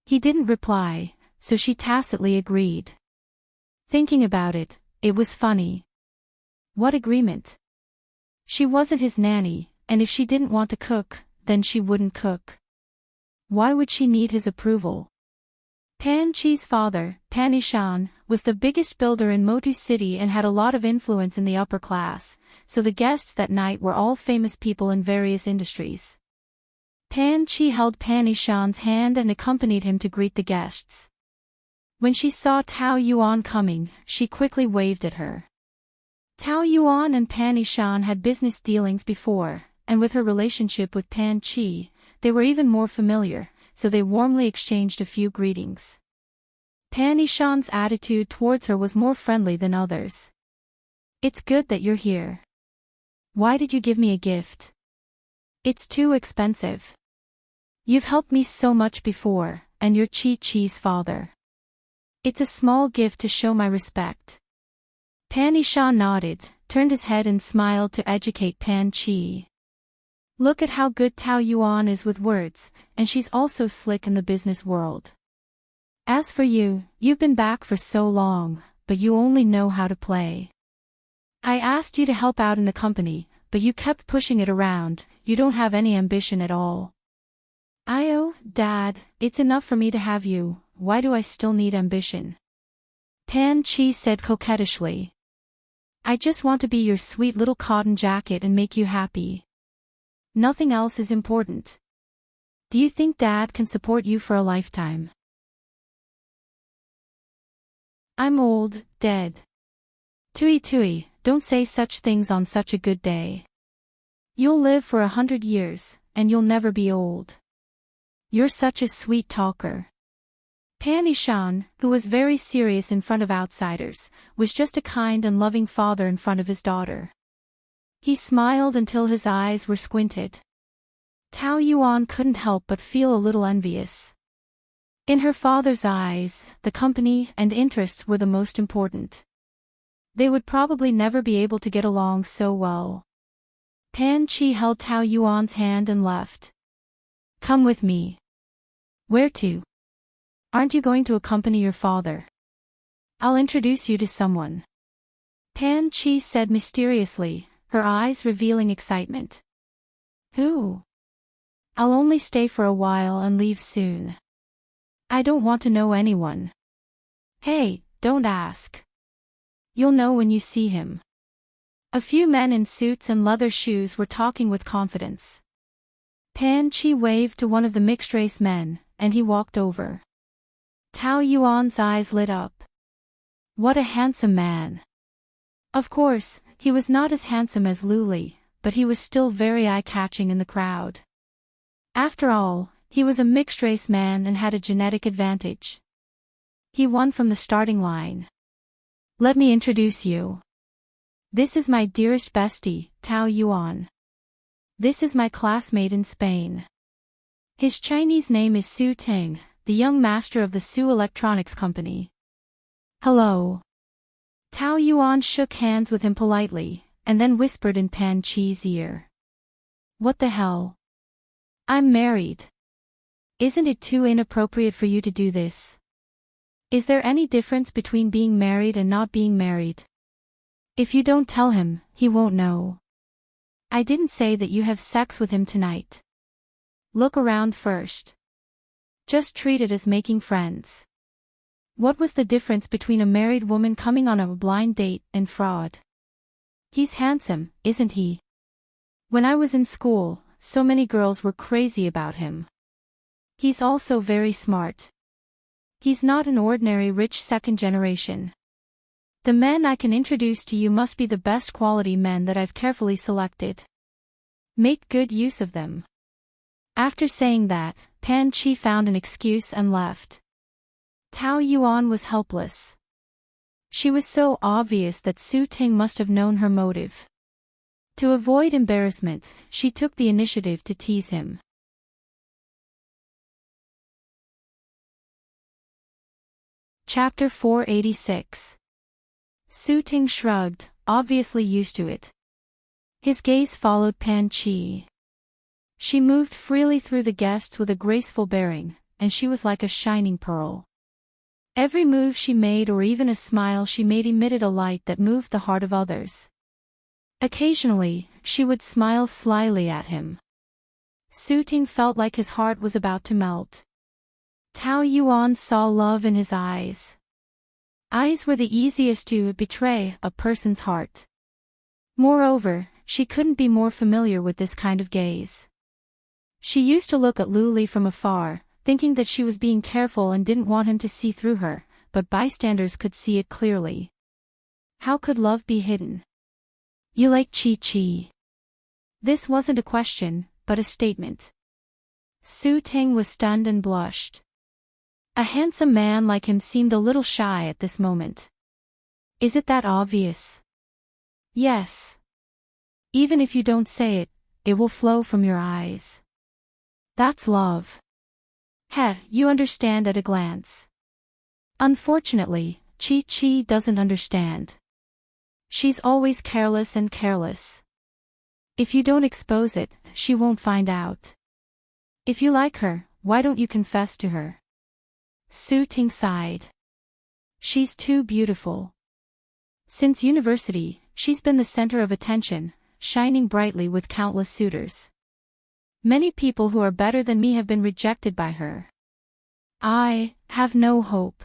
He didn't reply, so she tacitly agreed. Thinking about it, it was funny. What agreement? She wasn't his nanny, and if she didn't want to cook, then she wouldn't cook. Why would she need his approval? Pan Chi's father, Pan Ishan, was the biggest builder in Motu City and had a lot of influence in the upper class, so the guests that night were all famous people in various industries. Pan Chi held Pan Ishan's hand and accompanied him to greet the guests. When she saw Tao Yuan coming, she quickly waved at her. Tao Yuan and Pan Ishan had business dealings before, and with her relationship with Pan Chi, they were even more familiar, so they warmly exchanged a few greetings. Pan Ishan's attitude towards her was more friendly than others. "It's good that you're here. Why did you give me a gift? It's too expensive. You've helped me so much before, and you're Chi-Chi's father. It's a small gift to show my respect." Pan Ishan nodded, turned his head and smiled to educate Pan Chi. "Look at how good Tao Yuan is with words, and she's also slick in the business world. As for you, you've been back for so long, but you only know how to play. I asked you to help out in the company, but you kept pushing it around, you don't have any ambition at all." Dad, it's enough for me to have you, why do I still need ambition?" Pan Chi said coquettishly. "I just want to be your sweet little cotton jacket and make you happy. Nothing else is important. Do you think Dad can support you for a lifetime?" "I'm old, dead. Tui, don't say such things on such a good day. You'll live for 100 years, and you'll never be old. You're such a sweet talker." Pan Ishan, who was very serious in front of outsiders, was just a kind and loving father in front of his daughter. He smiled until his eyes were squinted. Tao Yuan couldn't help but feel a little envious. In her father's eyes, the company and interests were the most important. They would probably never be able to get along so well. Pan Chi held Tao Yuan's hand and left. "Come with me." "Where to? Aren't you going to accompany your father?" "I'll introduce you to someone," Pan Chi said mysteriously, her eyes revealing excitement. "Who?" "I'll only stay for a while and leave soon. I don't want to know anyone." "Hey, don't ask. You'll know when you see him." A few men in suits and leather shoes were talking with confidence. Pan Chi waved to one of the mixed-race men, and he walked over. Tao Yuan's eyes lit up. What a handsome man. Of course, he was not as handsome as Luli, but he was still very eye-catching in the crowd. After all, he was a mixed-race man and had a genetic advantage. He won from the starting line. "Let me introduce you. This is my dearest bestie, Tao Yuan. This is my classmate in Spain. His Chinese name is Su Ting, the young master of the Su Electronics Company." "Hello." Tao Yuan shook hands with him politely, and then whispered in Pan Chi's ear. "What the hell? I'm married. Isn't it too inappropriate for you to do this? Is there any difference between being married and not being married? If you don't tell him, he won't know. I didn't say that you have sex with him tonight. Look around first. Just treat it as making friends. What was the difference between a married woman coming on a blind date and fraud? He's handsome, isn't he? When I was in school, so many girls were crazy about him. He's also very smart. He's not an ordinary rich second generation. The men I can introduce to you must be the best quality men that I've carefully selected. Make good use of them." After saying that, Pan Chi found an excuse and left. Tao Yuan was helpless. She was so obvious that Su Ting must have known her motive. To avoid embarrassment, she took the initiative to tease him. Chapter 486. Su Ting shrugged, obviously used to it. His gaze followed Pan Chi. She moved freely through the guests with a graceful bearing, and she was like a shining pearl. Every move she made or even a smile she made emitted a light that moved the heart of others. Occasionally, she would smile slyly at him. Su Ting felt like his heart was about to melt. Tao Yuan saw love in his eyes. Eyes were the easiest to betray a person's heart. Moreover, she couldn't be more familiar with this kind of gaze. She used to look at Luli from afar, thinking that she was being careful and didn't want him to see through her, but bystanders could see it clearly. How could love be hidden? You like Chi-Chi? This wasn't a question, but a statement. Su Ting was stunned and blushed. A handsome man like him seemed a little shy at this moment. Is it that obvious? Yes. Even if you don't say it, it will flow from your eyes. That's love. Heh, you understand at a glance. Unfortunately, Chi-Chi doesn't understand. She's always careless and careless. If you don't expose it, she won't find out. If you like her, why don't you confess to her? Su Ting sighed. She's too beautiful. Since university, she's been the center of attention, shining brightly with countless suitors. Many people who are better than me have been rejected by her. I have no hope.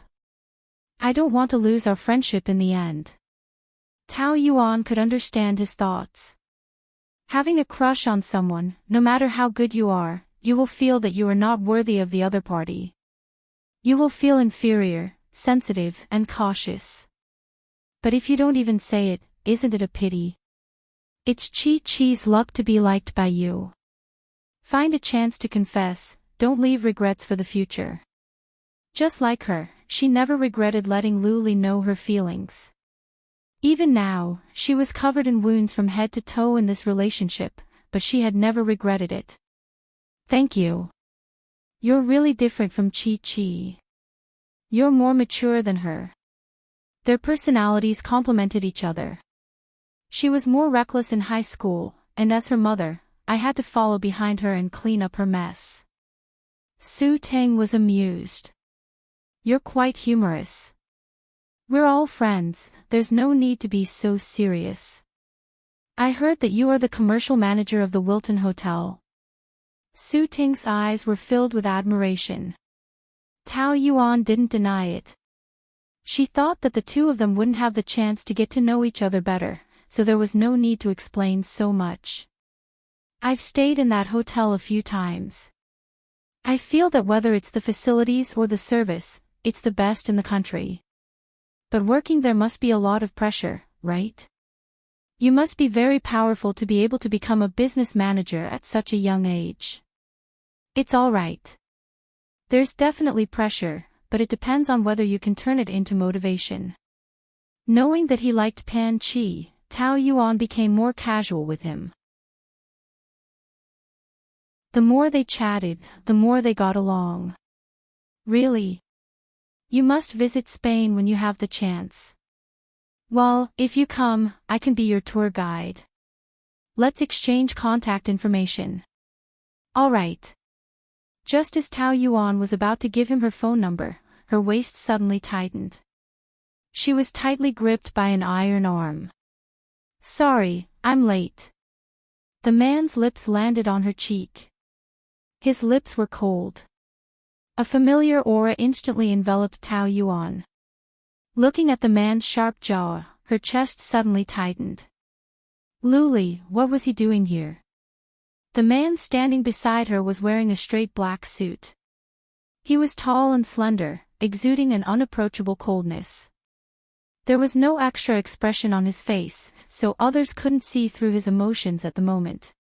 I don't want to lose our friendship in the end. Tao Yuan could understand his thoughts. Having a crush on someone, no matter how good you are, you will feel that you are not worthy of the other party. You will feel inferior, sensitive, and cautious. But if you don't even say it, isn't it a pity? It's Chi-Chi's luck to be liked by you. Find a chance to confess, don't leave regrets for the future. Just like her, she never regretted letting Luli know her feelings. Even now, she was covered in wounds from head to toe in this relationship, but she had never regretted it. Thank you. You're really different from Chi-Chi. You're more mature than her. Their personalities complemented each other. She was more reckless in high school, and as her mother, I had to follow behind her and clean up her mess. Su Ting was amused. You're quite humorous. We're all friends, there's no need to be so serious. I heard that you are the commercial manager of the Wilton Hotel. Su Ting's eyes were filled with admiration. Tao Yuan didn't deny it. She thought that the two of them wouldn't have the chance to get to know each other better, so there was no need to explain so much. I've stayed in that hotel a few times. I feel that whether it's the facilities or the service, it's the best in the country. But working there must be a lot of pressure, right? You must be very powerful to be able to become a business manager at such a young age. It's all right. There's definitely pressure, but it depends on whether you can turn it into motivation. Knowing that he liked Pan Chi, Tao Yuan became more casual with him. The more they chatted, the more they got along. Really? You must visit Spain when you have the chance. Well, if you come, I can be your tour guide. Let's exchange contact information. All right. Just as Tao Yuan was about to give him her phone number, her waist suddenly tightened. She was tightly gripped by an iron arm. Sorry, I'm late. The man's lips landed on her cheek. His lips were cold. A familiar aura instantly enveloped Tao Yuan. Looking at the man's sharp jaw, her chest suddenly tightened. Luli, what was he doing here? The man standing beside her was wearing a straight black suit. He was tall and slender, exuding an unapproachable coldness. There was no extra expression on his face, so others couldn't see through his emotions at the moment.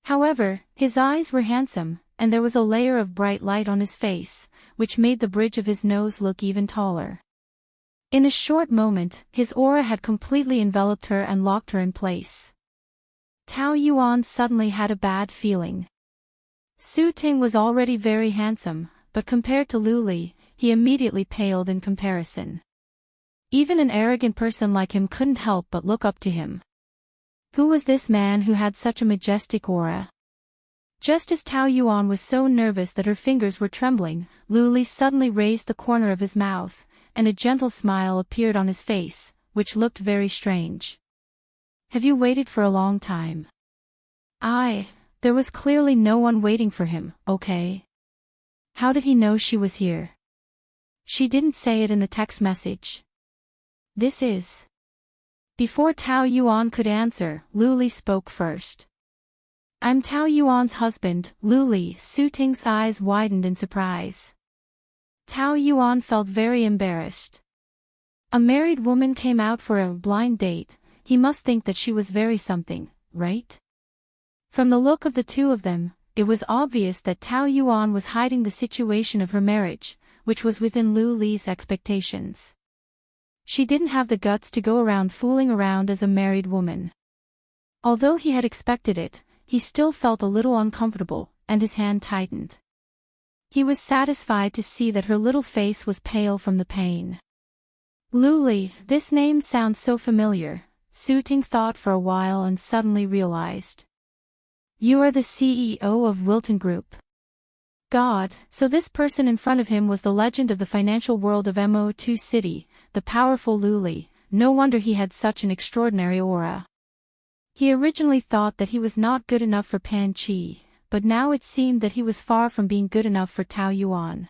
However, his eyes were handsome, and there was a layer of bright light on his face, which made the bridge of his nose look even taller. In a short moment, his aura had completely enveloped her and locked her in place. Tao Yuan suddenly had a bad feeling. Su Ting was already very handsome, but compared to Luli, he immediately paled in comparison. Even an arrogant person like him couldn't help but look up to him. Who was this man who had such a majestic aura? Just as Tao Yuan was so nervous that her fingers were trembling, Luli suddenly raised the corner of his mouth, and a gentle smile appeared on his face, which looked very strange. Have you waited for a long time? There was clearly no one waiting for him, okay? How did he know she was here? She didn't say it in the text message. This is. Before Tao Yuan could answer, Lu Li spoke first. I'm Tao Yuan's husband, Lu Li. Su Ting's eyes widened in surprise. Tao Yuan felt very embarrassed. A married woman came out for a blind date. He must think that she was very something, right? From the look of the two of them, it was obvious that Tao Yuan was hiding the situation of her marriage, which was within Lu Li's expectations. She didn't have the guts to go around fooling around as a married woman. Although he had expected it, he still felt a little uncomfortable, and his hand tightened. He was satisfied to see that her little face was pale from the pain. Lu Li, this name sounds so familiar, Su Ting thought for a while and suddenly realized. You are the CEO of Wilton Group. God, so this person in front of him was the legend of the financial world of Mo2 City, the powerful Lu Li. No wonder he had such an extraordinary aura. He originally thought that he was not good enough for Pan Chi, but now it seemed that he was far from being good enough for Tao Yuan.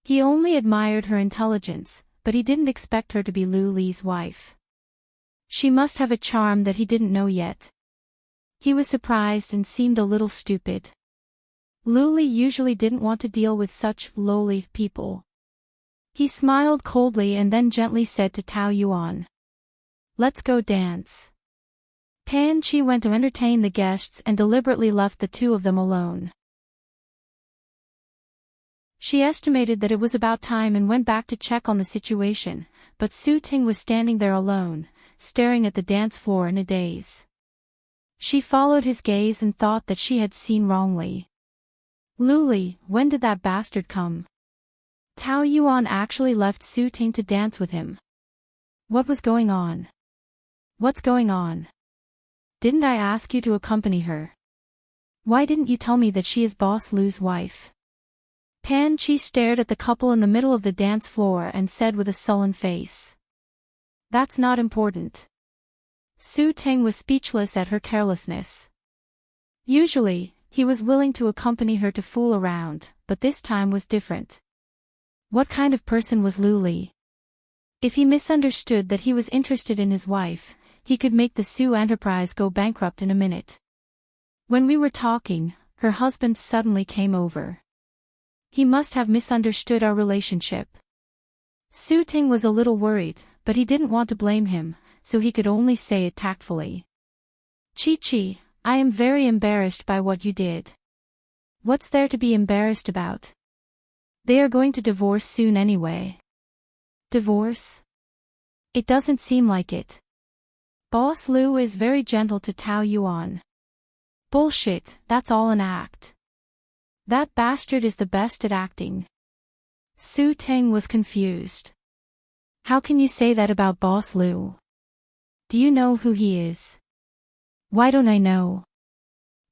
He only admired her intelligence, but he didn't expect her to be Lu Li's wife. She must have a charm that he didn't know yet. He was surprised and seemed a little stupid. Lu Li usually didn't want to deal with such lowly people. He smiled coldly and then gently said to Tao Yuan. Let's go dance. Pan Chi went to entertain the guests and deliberately left the two of them alone. She estimated that it was about time and went back to check on the situation, but Su Ting was standing there alone, staring at the dance floor in a daze. She followed his gaze and thought that she had seen wrongly. Lu Li, when did that bastard come? Tao Yuan actually left Su Ting to dance with him. What was going on? What's going on? Didn't I ask you to accompany her? Why didn't you tell me that she is Boss Lu's wife? Pan Chi stared at the couple in the middle of the dance floor and said with a sullen face. That's not important. Su Ting was speechless at her carelessness. Usually, he was willing to accompany her to fool around, but this time was different. What kind of person was Lu Li? If he misunderstood that he was interested in his wife, he could make the Su enterprise go bankrupt in a minute. When we were talking, her husband suddenly came over. He must have misunderstood our relationship. Su Ting was a little worried, but he didn't want to blame him, so he could only say it tactfully. Chi, I am very embarrassed by what you did. What's there to be embarrassed about? They are going to divorce soon anyway. Divorce? It doesn't seem like it. Boss Lu is very gentle to Tao Yuan. Bullshit, that's all an act. That bastard is the best at acting. Su Ting was confused. How can you say that about Boss Lu? Do you know who he is? Why don't I know?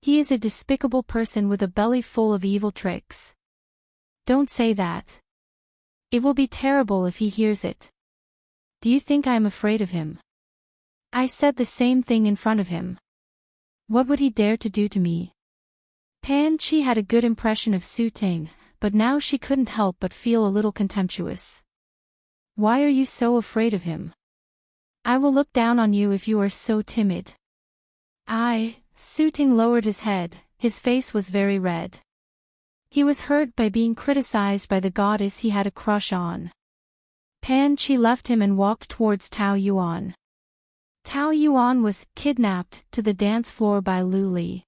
He is a despicable person with a belly full of evil tricks. Don't say that. It will be terrible if he hears it. Do you think I am afraid of him? I said the same thing in front of him. What would he dare to do to me? Pan Chi had a good impression of Su Ting, but now she couldn't help but feel a little contemptuous. Why are you so afraid of him? I will look down on you if you are so timid. Su Ting lowered his head, his face was very red. He was hurt by being criticized by the goddess he had a crush on. Pan Chi left him and walked towards Tao Yuan. Tao Yuan was kidnapped to the dance floor by Lu Li.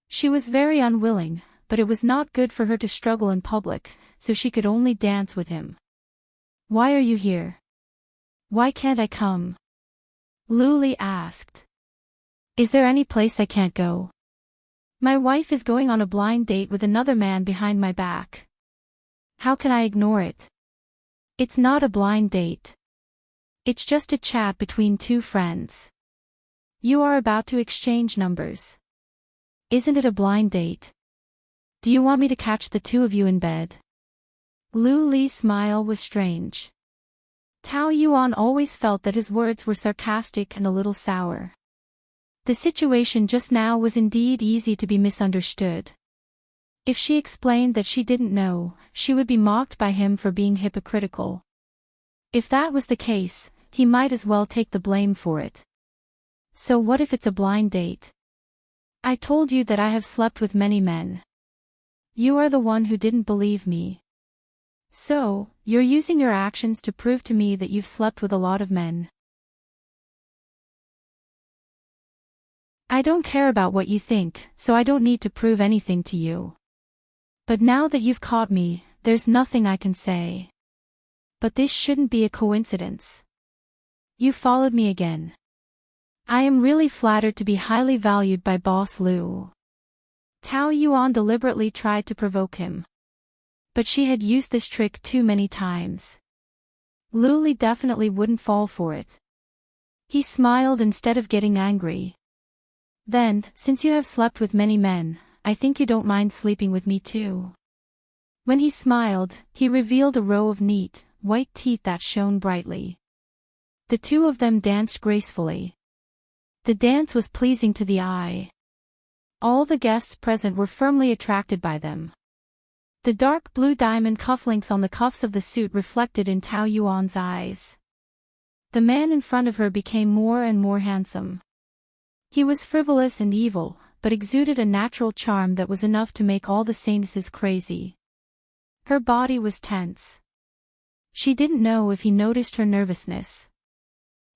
She was very unwilling, but it was not good for her to struggle in public, so she could only dance with him. Why are you here? Why can't I come? Lu Li asked. Is there any place I can't go? My wife is going on a blind date with another man behind my back. How can I ignore it? It's not a blind date. It's just a chat between two friends. You are about to exchange numbers. Isn't it a blind date? Do you want me to catch the two of you in bed? Lu Li's smile was strange. Tao Yuan always felt that his words were sarcastic and a little sour. The situation just now was indeed easy to be misunderstood. If she explained that she didn't know, she would be mocked by him for being hypocritical. If that was the case, he might as well take the blame for it. So what if it's a blind date? I told you that I have slept with many men. You are the one who didn't believe me. So, you're using your actions to prove to me that you've slept with a lot of men. I don't care about what you think, so I don't need to prove anything to you. But now that you've caught me, there's nothing I can say. But this shouldn't be a coincidence. You followed me again. I am really flattered to be highly valued by Boss Lu. Tao Yuan deliberately tried to provoke him. But she had used this trick too many times. Lu Li definitely wouldn't fall for it. He smiled instead of getting angry. Then, since you have slept with many men, I think you don't mind sleeping with me too. When he smiled, he revealed a row of neat, white teeth that shone brightly. The two of them danced gracefully. The dance was pleasing to the eye. All the guests present were firmly attracted by them. The dark blue diamond cufflinks on the cuffs of the suit reflected in Tao Yuan's eyes. The man in front of her became more and more handsome. He was frivolous and evil, but exuded a natural charm that was enough to make all the saintesses crazy. Her body was tense. She didn't know if he noticed her nervousness.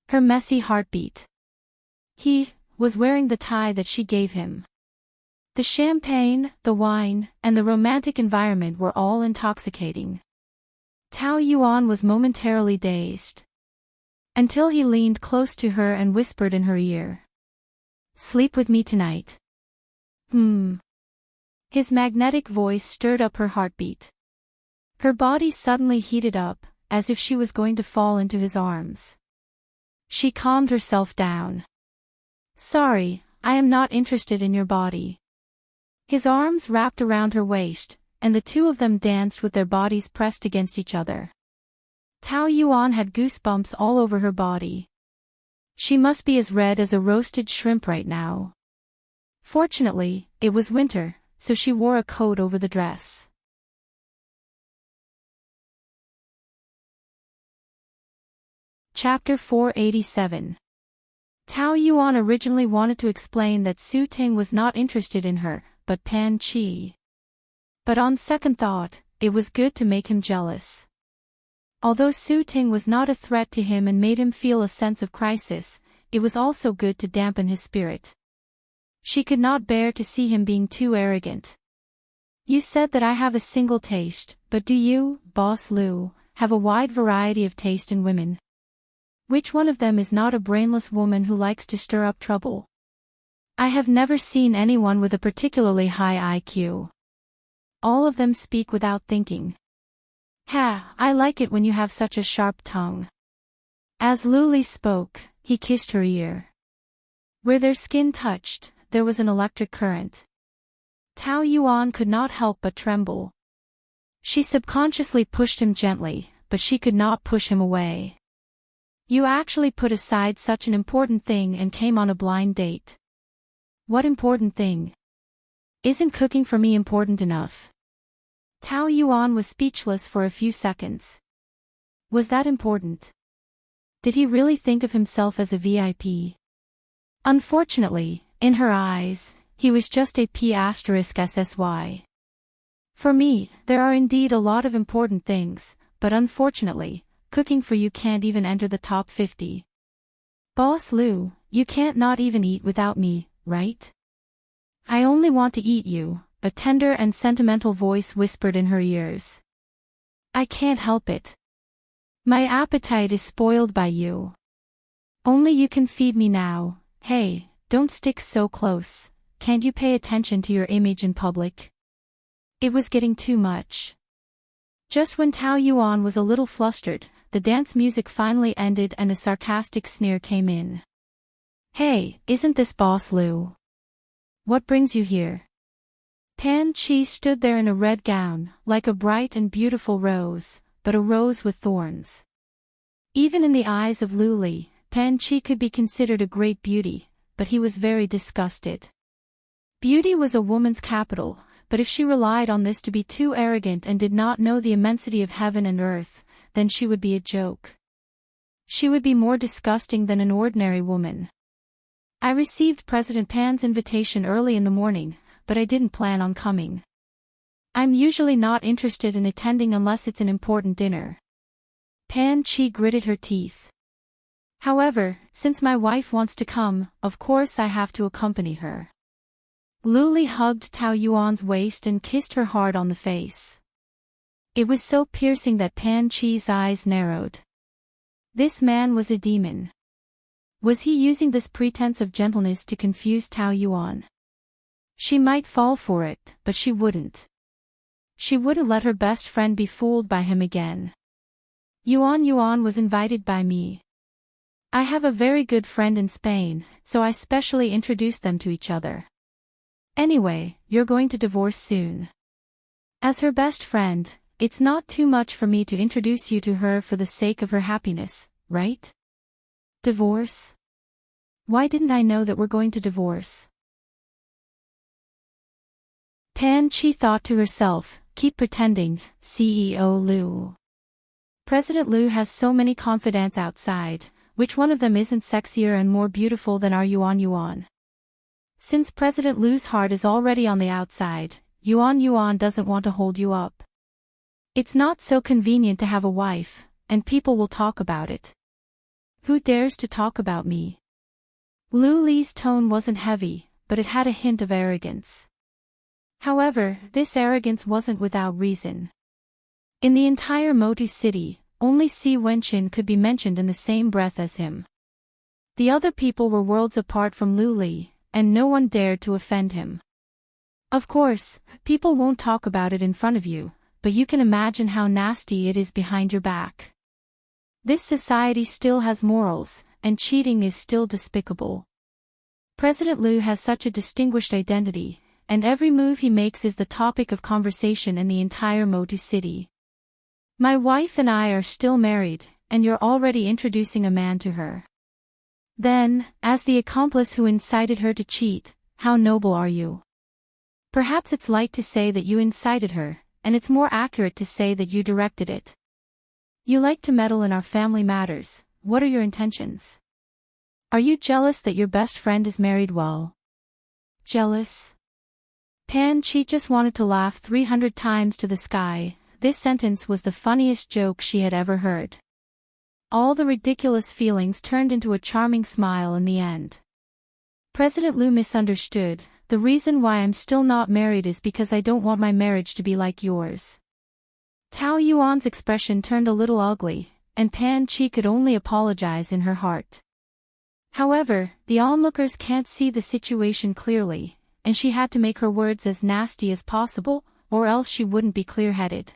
Her messy heartbeat. He was wearing the tie that she gave him. The champagne, the wine, and the romantic environment were all intoxicating. Tao Yuan was momentarily dazed. Until he leaned close to her and whispered in her ear. Sleep with me tonight. His magnetic voice stirred up her heartbeat. Her body suddenly heated up, as if she was going to fall into his arms. She calmed herself down. Sorry, I am not interested in your body. His arms wrapped around her waist, and the two of them danced with their bodies pressed against each other. Tao Yuan had goosebumps all over her body. She must be as red as a roasted shrimp right now. Fortunately, it was winter, so she wore a coat over the dress. Chapter 487. Tao Yuan originally wanted to explain that Su Ting was not interested in her, but Pan Qi. But on second thought, it was good to make him jealous. Although Su Ting was not a threat to him and made him feel a sense of crisis, it was also good to dampen his spirit. She could not bear to see him being too arrogant. You said that I have a single taste, but do you, Boss Lu, have a wide variety of taste in women? Which one of them is not a brainless woman who likes to stir up trouble? I have never seen anyone with a particularly high IQ. All of them speak without thinking. I like it when you have such a sharp tongue. As Lu Li spoke, he kissed her ear. Where their skin touched, there was an electric current. Tao Yuan could not help but tremble. She subconsciously pushed him gently, but she could not push him away. You actually put aside such an important thing and came on a blind date. What important thing? Isn't cooking for me important enough? Tao Yuan was speechless for a few seconds. Was that important? Did he really think of himself as a VIP? Unfortunately, in her eyes, he was just a P*SSY. For me, there are indeed a lot of important things, but unfortunately, cooking for you can't even enter the top 50. Boss Lu, you can't not even eat without me, right? I only want to eat you, a tender and sentimental voice whispered in her ears. I can't help it. My appetite is spoiled by you. Only you can feed me now. Hey, don't stick so close. Can't you pay attention to your image in public? It was getting too much. Just when Tao Yuan was a little flustered, the dance music finally ended and a sarcastic sneer came in. Hey, isn't this Boss Lu? What brings you here? Pan Qi stood there in a red gown, like a bright and beautiful rose, but a rose with thorns. Even in the eyes of Lu Li, Pan Qi could be considered a great beauty, but he was very disgusted. Beauty was a woman's capital, but if she relied on this to be too arrogant and did not know the immensity of heaven and earth, then she would be a joke. She would be more disgusting than an ordinary woman. I received President Pan's invitation early in the morning, but I didn't plan on coming. I'm usually not interested in attending unless it's an important dinner. Pan Chi gritted her teeth. However, since my wife wants to come, of course I have to accompany her. Lu Li hugged Tao Yuan's waist and kissed her hard on the face. It was so piercing that Pan Chi's eyes narrowed. This man was a demon. Was he using this pretense of gentleness to confuse Tao Yuan? She might fall for it, but she wouldn't. She wouldn't let her best friend be fooled by him again. Yuan was invited by me. I have a very good friend in Spain, so I specially introduced them to each other. Anyway, you're going to divorce soon. As her best friend, it's not too much for me to introduce you to her for the sake of her happiness, right? Divorce? Why didn't I know that we're going to divorce? Pan Chi thought to herself, keep pretending, CEO Lu. President Lu has so many confidants outside, which one of them isn't sexier and more beautiful than our Yuan? Since President Lu's heart is already on the outside, Yuan doesn't want to hold you up. It's not so convenient to have a wife, and people will talk about it. Who dares to talk about me? Lu Li's tone wasn't heavy, but it had a hint of arrogance. However, this arrogance wasn't without reason. In the entire Motu city, only Si Wenqin could be mentioned in the same breath as him. The other people were worlds apart from Lu Li, and no one dared to offend him. Of course, people won't talk about it in front of you, but you can imagine how nasty it is behind your back. This society still has morals, and cheating is still despicable. President Lu has such a distinguished identity, and every move he makes is the topic of conversation in the entire Motu city. My wife and I are still married, and you're already introducing a man to her. Then, as the accomplice who incited her to cheat, how noble are you? Perhaps it's light to say that you incited her, and it's more accurate to say that you directed it. You like to meddle in our family matters. What are your intentions? Are you jealous that your best friend is married well? Jealous? Pan Chi just wanted to laugh 300 times to the sky. This sentence was the funniest joke she had ever heard. All the ridiculous feelings turned into a charming smile in the end. President Lu misunderstood. The reason why I'm still not married is because I don't want my marriage to be like yours. Tao Yuan's expression turned a little ugly, and Pan Chi could only apologize in her heart. However, the onlookers can't see the situation clearly, and she had to make her words as nasty as possible, or else she wouldn't be clear-headed.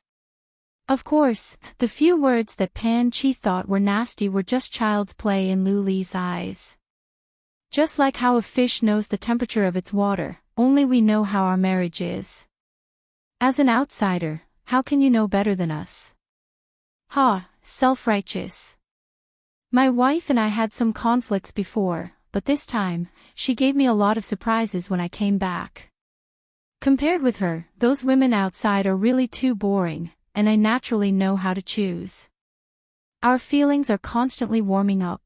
Of course, the few words that Pan Chi thought were nasty were just child's play in Lu Li's eyes. Just like how a fish knows the temperature of its water, only we know how our marriage is. As an outsider, how can you know better than us? Ha, self-righteous. My wife and I had some conflicts before, but this time, she gave me a lot of surprises when I came back. Compared with her, those women outside are really too boring, and I naturally know how to choose. Our feelings are constantly warming up.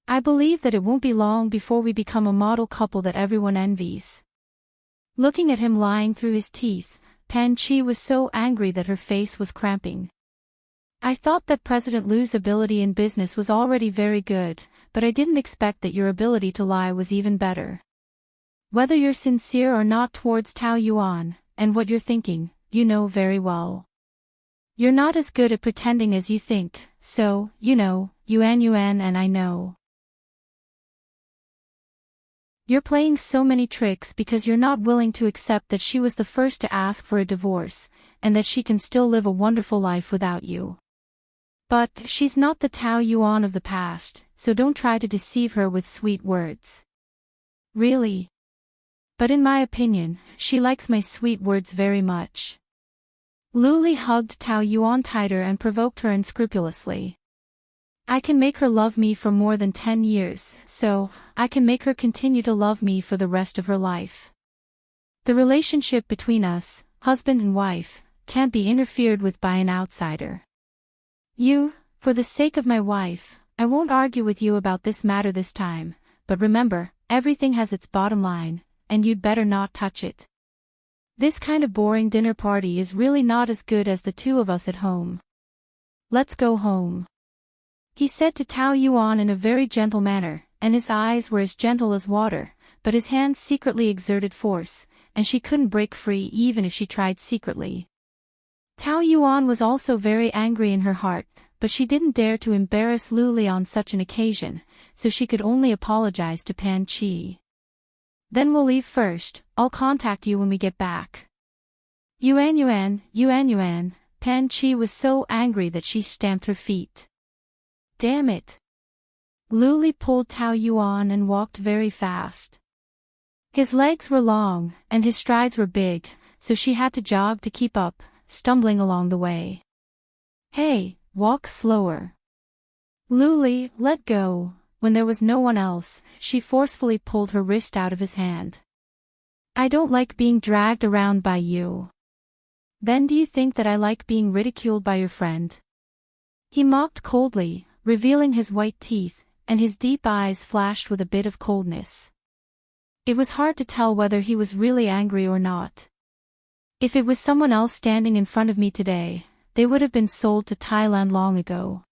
I believe that it won't be long before we become a model couple that everyone envies. Looking at him lying through his teeth, Pan Chi was so angry that her face was cramping. I thought that President Lu's ability in business was already very good, but I didn't expect that your ability to lie was even better. Whether you're sincere or not towards Tao Yuan, and what you're thinking, you know very well. You're not as good at pretending as you think, so, Yuan and I know. You're playing so many tricks because you're not willing to accept that she was the first to ask for a divorce, and that she can still live a wonderful life without you. But, she's not the Tao Yuan of the past, so don't try to deceive her with sweet words. Really? But in my opinion, she likes my sweet words very much. Lu Li hugged Tao Yuan tighter and provoked her unscrupulously. I can make her love me for more than 10 years, so, I can make her continue to love me for the rest of her life. The relationship between us, husband and wife, can't be interfered with by an outsider. You, for the sake of my wife, I won't argue with you about this matter this time, but remember, everything has its bottom line, and you'd better not touch it. This kind of boring dinner party is really not as good as the two of us at home. Let's go home. He said to Tao Yuan in a very gentle manner, and his eyes were as gentle as water, but his hands secretly exerted force, and she couldn't break free even if she tried secretly. Tao Yuan was also very angry in her heart, but she didn't dare to embarrass Lu Li on such an occasion, so she could only apologize to Pan Chi. Then we'll leave first, I'll contact you when we get back. Yuan. Pan Chi was so angry that she stamped her feet. Damn it. Lu Li pulled Tao Yuan and walked very fast. His legs were long, and his strides were big, so she had to jog to keep up, stumbling along the way. Hey, walk slower. Lu Li, let go. When there was no one else, she forcefully pulled her wrist out of his hand. I don't like being dragged around by you. Then do you think that I like being ridiculed by your friend? He mocked coldly, revealing his white teeth, and his deep eyes flashed with a bit of coldness. It was hard to tell whether he was really angry or not. If it was someone else standing in front of me today, they would have been sold to Thailand long ago.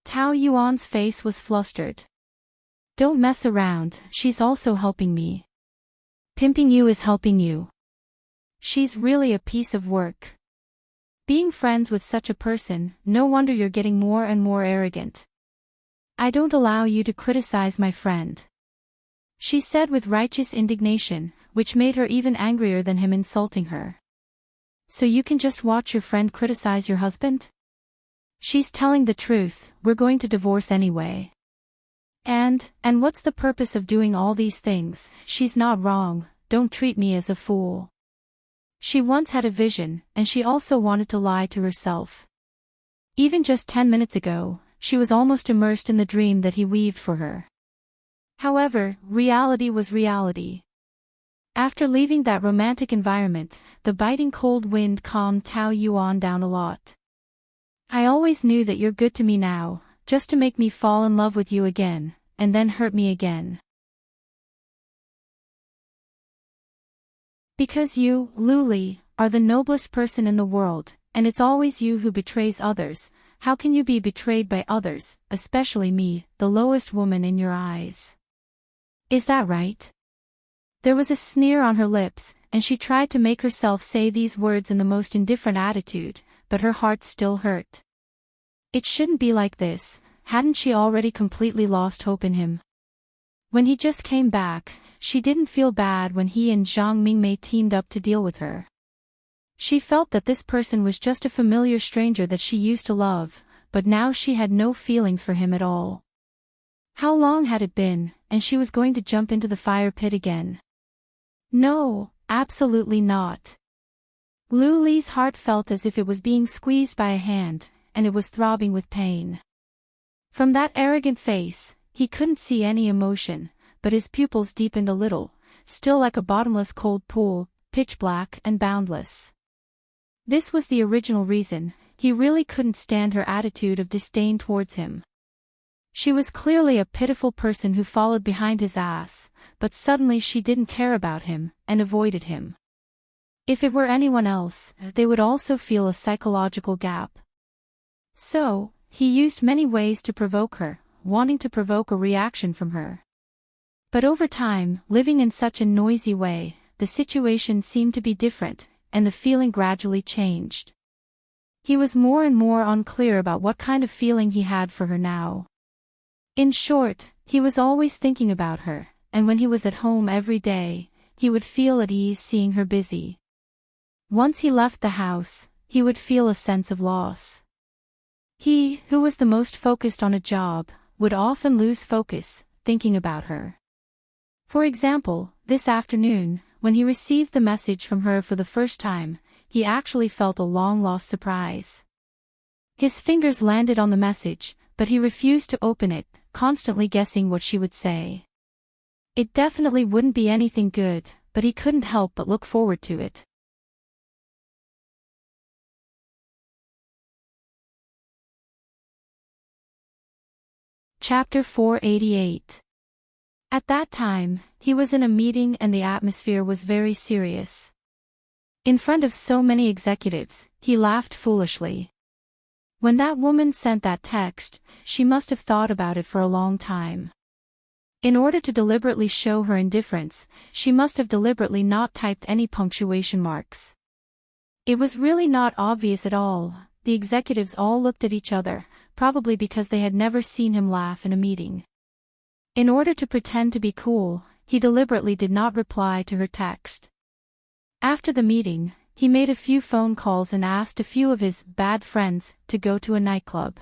Tao Yuan's face was flustered. Don't mess around, she's also helping me. Pimping you is helping you. She's really a piece of work. Being friends with such a person, no wonder you're getting more and more arrogant. I don't allow you to criticize my friend. She said with righteous indignation, which made her even angrier than him insulting her. So you can just watch your friend criticize your husband? She's telling the truth, we're going to divorce anyway. And what's the purpose of doing all these things? She's not wrong, don't treat me as a fool. She once had a vision, and she also wanted to lie to herself. Even just 10 minutes ago, she was almost immersed in the dream that he weaved for her. However, reality was reality. After leaving that romantic environment, the biting cold wind calmed Tao Yuan down a lot. I always knew that you're good to me now, just to make me fall in love with you again, and then hurt me again. Because you, Lu Li, are the noblest person in the world, and it's always you who betrays others. How can you be betrayed by others, especially me, the lowest woman in your eyes? Is that right? There was a sneer on her lips, and she tried to make herself say these words in the most indifferent attitude, but her heart still hurt. It shouldn't be like this, hadn't she already completely lost hope in him? When he just came back, she didn't feel bad when he and Zhang Mingmei teamed up to deal with her. She felt that this person was just a familiar stranger that she used to love, but now she had no feelings for him at all. How long had it been, and she was going to jump into the fire pit again? No, absolutely not. Lu Li's heart felt as if it was being squeezed by a hand, and it was throbbing with pain. From that arrogant face, he couldn't see any emotion, but his pupils deepened a little, still like a bottomless cold pool, pitch black and boundless. This was the original reason, he really couldn't stand her attitude of disdain towards him. She was clearly a pitiful person who followed behind his ass, but suddenly she didn't care about him, and avoided him. If it were anyone else, they would also feel a psychological gap. So, he used many ways to provoke her, wanting to provoke a reaction from her. But over time, living in such a noisy way, the situation seemed to be different, and the feeling gradually changed. He was more and more unclear about what kind of feeling he had for her now. In short, he was always thinking about her, and when he was at home every day, he would feel at ease seeing her busy. Once he left the house, he would feel a sense of loss. He, who was the most focused on a job, would often lose focus, thinking about her. For example, this afternoon, when he received the message from her for the first time, he actually felt a long-lost surprise. His fingers landed on the message, but he refused to open it, constantly guessing what she would say. It definitely wouldn't be anything good, but he couldn't help but look forward to it. Chapter 488. At that time, he was in a meeting and the atmosphere was very serious. In front of so many executives, he laughed foolishly. When that woman sent that text, she must have thought about it for a long time. In order to deliberately show her indifference, she must have deliberately not typed any punctuation marks. It was really not obvious at all. The executives all looked at each other, probably because they had never seen him laugh in a meeting. In order to pretend to be cool, he deliberately did not reply to her text. After the meeting, he made a few phone calls and asked a few of his bad friends to go to a nightclub.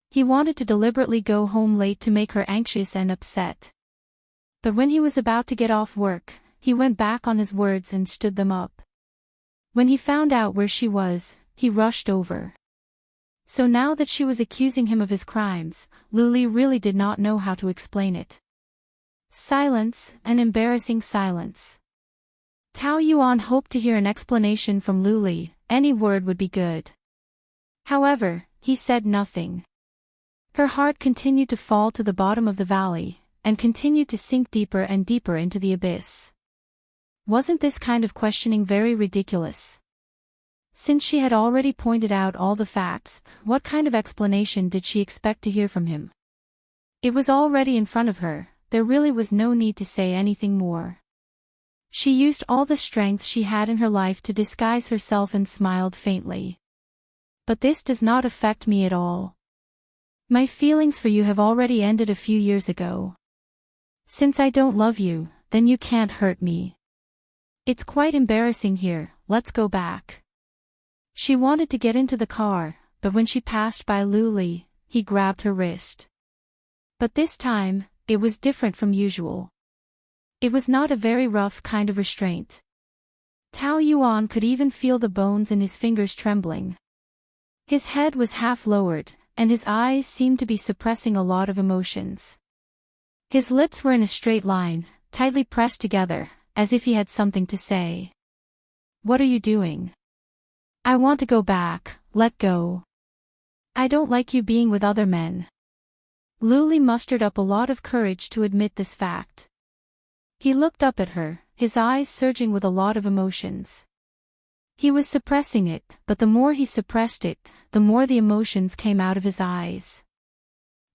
He wanted to deliberately go home late to make her anxious and upset. But when he was about to get off work, he went back on his words and stood them up. When he found out where she was, he rushed over. So now that she was accusing him of his crimes, Luli really did not know how to explain it. Silence, an embarrassing silence. Tao Yuan hoped to hear an explanation from Luli, any word would be good. However, he said nothing. Her heart continued to fall to the bottom of the valley, and continued to sink deeper and deeper into the abyss. Wasn't this kind of questioning very ridiculous? Since she had already pointed out all the facts, what kind of explanation did she expect to hear from him? It was already in front of her, there really was no need to say anything more. She used all the strength she had in her life to disguise herself and smiled faintly. But this does not affect me at all. My feelings for you have already ended a few years ago. Since I don't love you, then you can't hurt me. It's quite embarrassing here, let's go back. She wanted to get into the car, but when she passed by Luli, he grabbed her wrist. But this time, it was different from usual. It was not a very rough kind of restraint. Tao Yuan could even feel the bones in his fingers trembling. His head was half lowered, and his eyes seemed to be suppressing a lot of emotions. His lips were in a straight line, tightly pressed together, as if he had something to say. What are you doing? I want to go back, let go. I don't like you being with other men. Luli mustered up a lot of courage to admit this fact. He looked up at her, his eyes surging with a lot of emotions. He was suppressing it, but the more he suppressed it, the more the emotions came out of his eyes.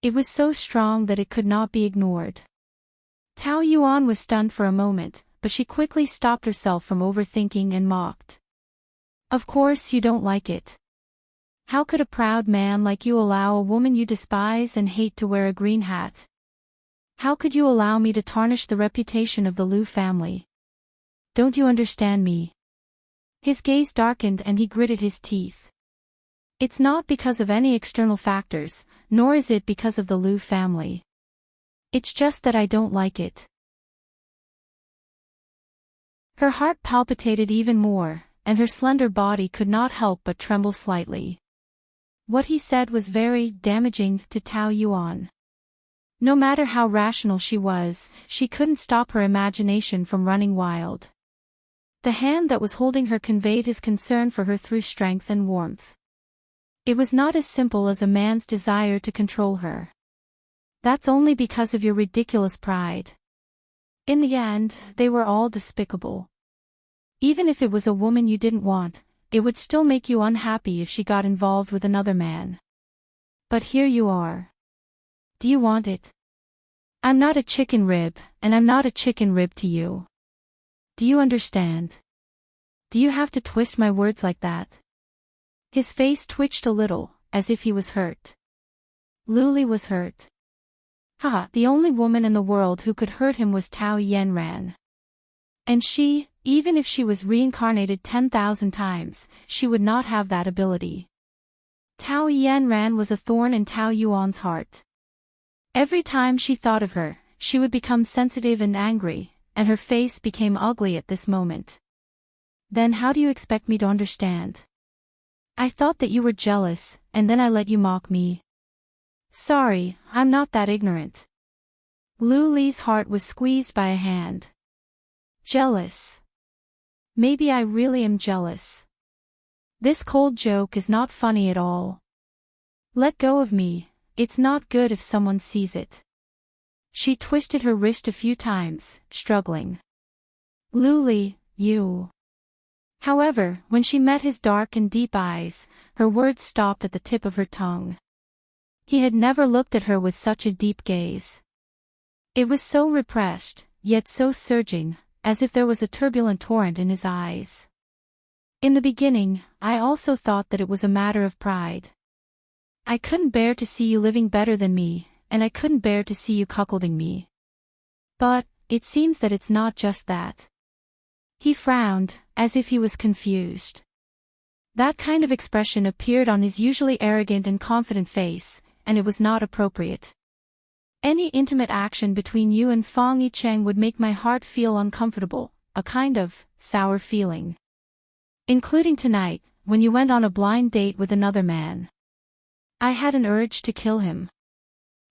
It was so strong that it could not be ignored. Tao Yuan was stunned for a moment, but she quickly stopped herself from overthinking and mocked. Of course you don't like it. How could a proud man like you allow a woman you despise and hate to wear a green hat? How could you allow me to tarnish the reputation of the Liu family? Don't you understand me? His gaze darkened and he gritted his teeth. It's not because of any external factors, nor is it because of the Liu family. It's just that I don't like it. Her heart palpitated even more, and her slender body could not help but tremble slightly. What he said was very damaging to Tao Yuan. No matter how rational she was, she couldn't stop her imagination from running wild. The hand that was holding her conveyed his concern for her through strength and warmth. It was not as simple as a man's desire to control her. That's only because of your ridiculous pride. In the end, they were all despicable. Even if it was a woman you didn't want, it would still make you unhappy if she got involved with another man. But here you are. Do you want it? I'm not a chicken rib, and I'm not a chicken rib to you. Do you understand? Do you have to twist my words like that? His face twitched a little, as if he was hurt. Luli was hurt. Haha, the only woman in the world who could hurt him was Tao Yanran. And she, even if she was reincarnated 10,000 times, she would not have that ability. Tao Yanran was a thorn in Tao Yuan's heart. Every time she thought of her, she would become sensitive and angry, and her face became ugly at this moment. Then how do you expect me to understand? I thought that you were jealous, and then I let you mock me. Sorry, I'm not that ignorant. Lu Li's heart was squeezed by a hand. Jealous. Maybe I really am jealous. This cold joke is not funny at all. Let go of me, it's not good if someone sees it. She twisted her wrist a few times, struggling. Luli, you. However, when she met his dark and deep eyes, her words stopped at the tip of her tongue. He had never looked at her with such a deep gaze. It was so repressed, yet so surging, as if there was a turbulent torrent in his eyes. In the beginning, I also thought that it was a matter of pride. I couldn't bear to see you living better than me, and I couldn't bear to see you cuckolding me. But, it seems that it's not just that. He frowned, as if he was confused. That kind of expression appeared on his usually arrogant and confident face, and it was not appropriate. Any intimate action between you and Fong Yicheng would make my heart feel uncomfortable, a kind of sour feeling. Including tonight, when you went on a blind date with another man. I had an urge to kill him.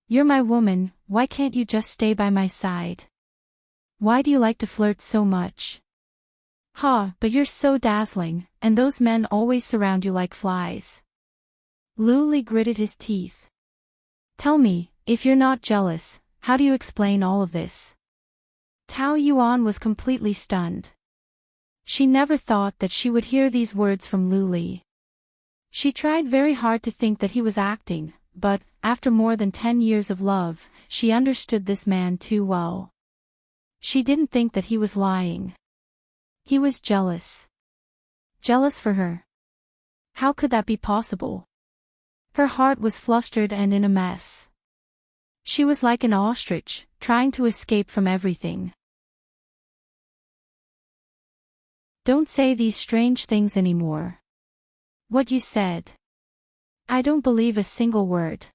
You're my woman, why can't you just stay by my side? Why do you like to flirt so much? But you're so dazzling, and those men always surround you like flies. Luli gritted his teeth. Tell me, if you're not jealous, how do you explain all of this? Tao Yuan was completely stunned. She never thought that she would hear these words from Luli. She tried very hard to think that he was acting, but, after more than 10 years of love, she understood this man too well. She didn't think that he was lying. He was jealous. Jealous for her. How could that be possible? Her heart was flustered and in a mess. She was like an ostrich, trying to escape from everything. Don't say these strange things anymore. What you said. I don't believe a single word.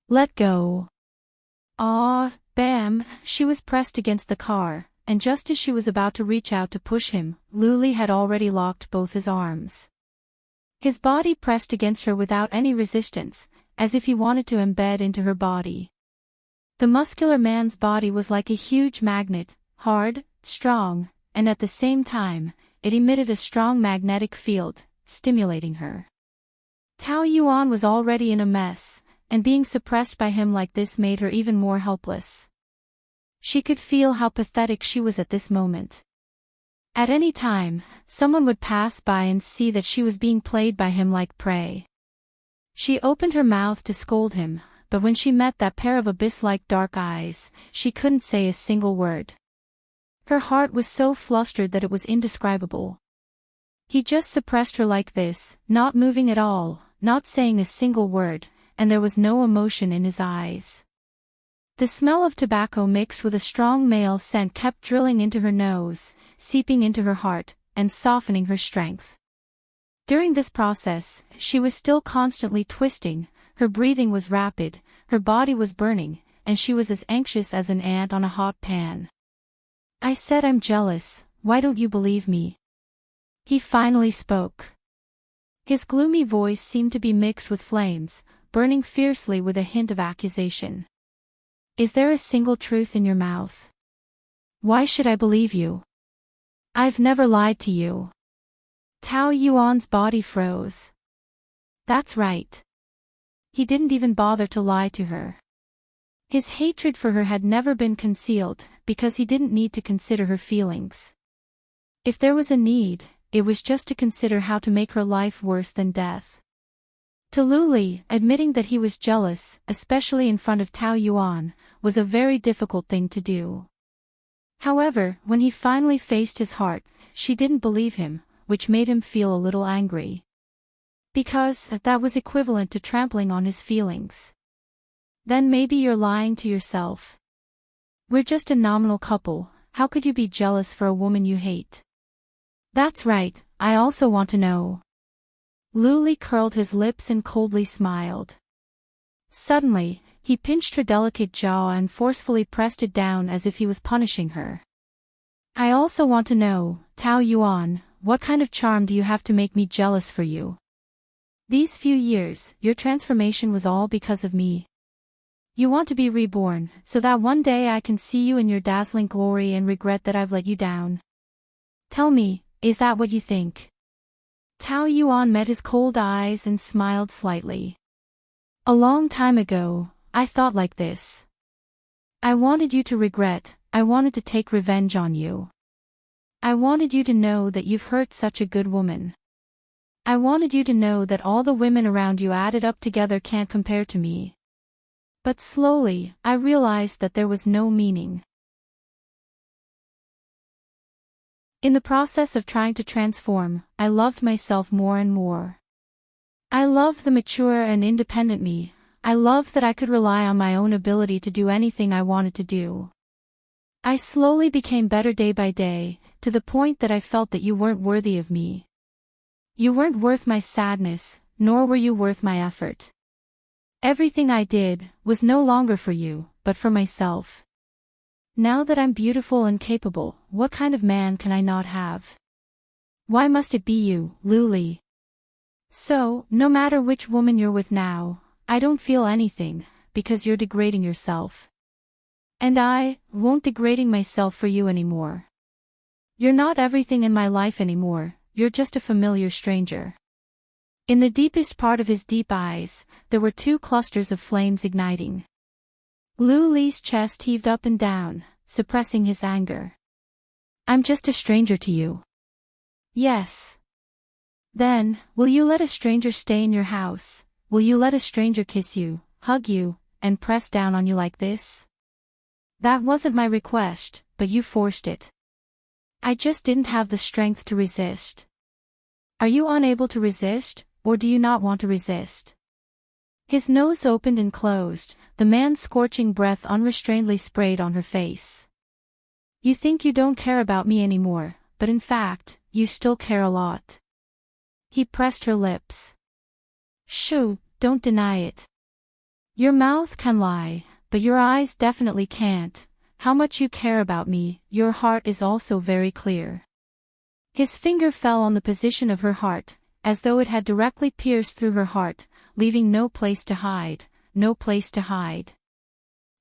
Let go. Bam, she was pressed against the car, and just as she was about to reach out to push him, Luli had already locked both his arms. His body pressed against her without any resistance, as if he wanted to embed into her body. The muscular man's body was like a huge magnet, hard, strong, and at the same time, it emitted a strong magnetic field, stimulating her. Tao Yuan was already in a mess, and being suppressed by him like this made her even more helpless. She could feel how pathetic she was at this moment. At any time, someone would pass by and see that she was being played by him like prey. She opened her mouth to scold him, but when she met that pair of abyss-like dark eyes, she couldn't say a single word. Her heart was so flustered that it was indescribable. He just suppressed her like this, not moving at all, not saying a single word, and there was no emotion in his eyes. The smell of tobacco mixed with a strong male scent kept drilling into her nose, seeping into her heart, and softening her strength. During this process, she was still constantly twisting, her breathing was rapid, her body was burning, and she was as anxious as an ant on a hot pan. I said I'm jealous, why don't you believe me? He finally spoke. His gloomy voice seemed to be mixed with flames, burning fiercely with a hint of accusation. Is there a single truth in your mouth? Why should I believe you? I've never lied to you. Tao Yuan's body froze. That's right. He didn't even bother to lie to her. His hatred for her had never been concealed, because he didn't need to consider her feelings. If there was a need, it was just to consider how to make her life worse than death. To Luli, admitting that he was jealous, especially in front of Tao Yuan, was a very difficult thing to do. However, when he finally faced his heart, she didn't believe him, which made him feel a little angry. Because that was equivalent to trampling on his feelings. Then maybe you're lying to yourself. We're just a nominal couple, how could you be jealous for a woman you hate? That's right, I also want to know. Luli curled his lips and coldly smiled. Suddenly, he pinched her delicate jaw and forcefully pressed it down as if he was punishing her. I also want to know, Tao Yuan, what kind of charm do you have to make me jealous for you? These few years, your transformation was all because of me. You want to be reborn, so that one day I can see you in your dazzling glory and regret that I've let you down. Tell me, is that what you think? Tao Yuan met his cold eyes and smiled slightly. A long time ago, I thought like this. I wanted you to regret, I wanted to take revenge on you. I wanted you to know that you've hurt such a good woman. I wanted you to know that all the women around you added up together can't compare to me. But slowly, I realized that there was no meaning. In the process of trying to transform, I loved myself more and more. I loved the mature and independent me. I loved that I could rely on my own ability to do anything I wanted to do. I slowly became better day by day, to the point that I felt that you weren't worthy of me. You weren't worth my sadness, nor were you worth my effort. Everything I did was no longer for you, but for myself. Now that I'm beautiful and capable, what kind of man can I not have? Why must it be you, Luli? So, no matter which woman you're with now, I don't feel anything, because you're degrading yourself. And I won't degrading myself for you anymore. You're not everything in my life anymore, you're just a familiar stranger. In the deepest part of his deep eyes, there were two clusters of flames igniting. Luli's chest heaved up and down, suppressing his anger. I'm just a stranger to you. Yes. Then, will you let a stranger stay in your house? Will you let a stranger kiss you, hug you, and press down on you like this? That wasn't my request, but you forced it. I just didn't have the strength to resist. Are you unable to resist, or do you not want to resist? His nose opened and closed, the man's scorching breath unrestrainedly sprayed on her face. You think you don't care about me anymore, but in fact, you still care a lot. He pressed her lips. Shoo, don't deny it. Your mouth can lie, but your eyes definitely can't. How much you care about me, your heart is also very clear. His finger fell on the position of her heart, as though it had directly pierced through her heart, leaving no place to hide, no place to hide.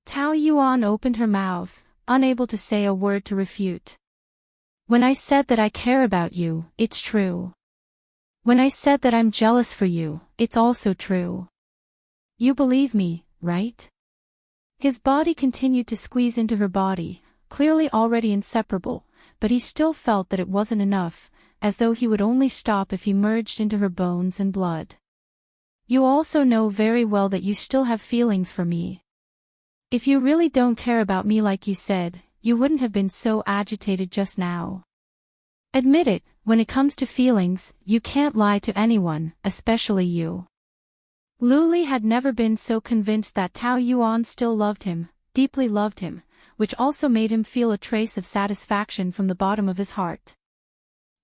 Tao Yuan opened her mouth, unable to say a word to refute. When I said that I care about you, it's true. When I said that I'm jealous for you, it's also true. You believe me, right? His body continued to squeeze into her body, clearly already inseparable, but he still felt that it wasn't enough, as though he would only stop if he merged into her bones and blood. You also know very well that you still have feelings for me. If you really don't care about me like you said, you wouldn't have been so agitated just now. Admit it, when it comes to feelings, you can't lie to anyone, especially you. Luli had never been so convinced that Tao Yuan still loved him, deeply loved him, which also made him feel a trace of satisfaction from the bottom of his heart.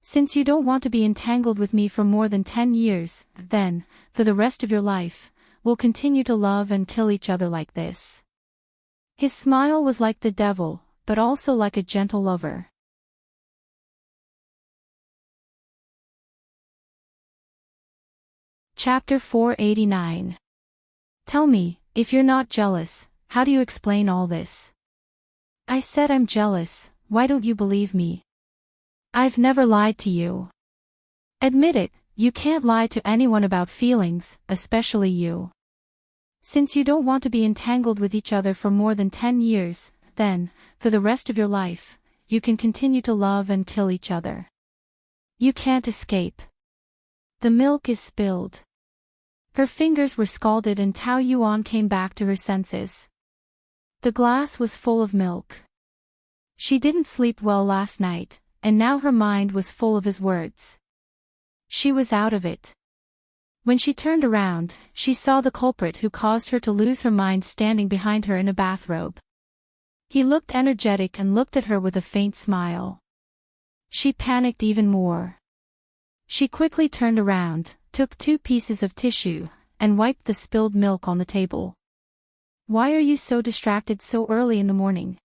Since you don't want to be entangled with me for more than 10 years, then, for the rest of your life, we'll continue to love and kill each other like this. His smile was like the devil, but also like a gentle lover. Chapter 489. Tell me, if you're not jealous, how do you explain all this? I said I'm jealous, why don't you believe me? I've never lied to you. Admit it, you can't lie to anyone about feelings, especially you. Since you don't want to be entangled with each other for more than 10 years, then, for the rest of your life, you can continue to love and kill each other. You can't escape. The milk is spilled. Her fingers were scalded and Tao Yuan came back to her senses. The glass was full of milk. She didn't sleep well last night, and now her mind was full of his words. She was out of it. When she turned around, she saw the culprit who caused her to lose her mind standing behind her in a bathrobe. He looked energetic and looked at her with a faint smile. She panicked even more. She quickly turned around, took 2 pieces of tissue, and wiped the spilled milk on the table. Why are you so distracted so early in the morning?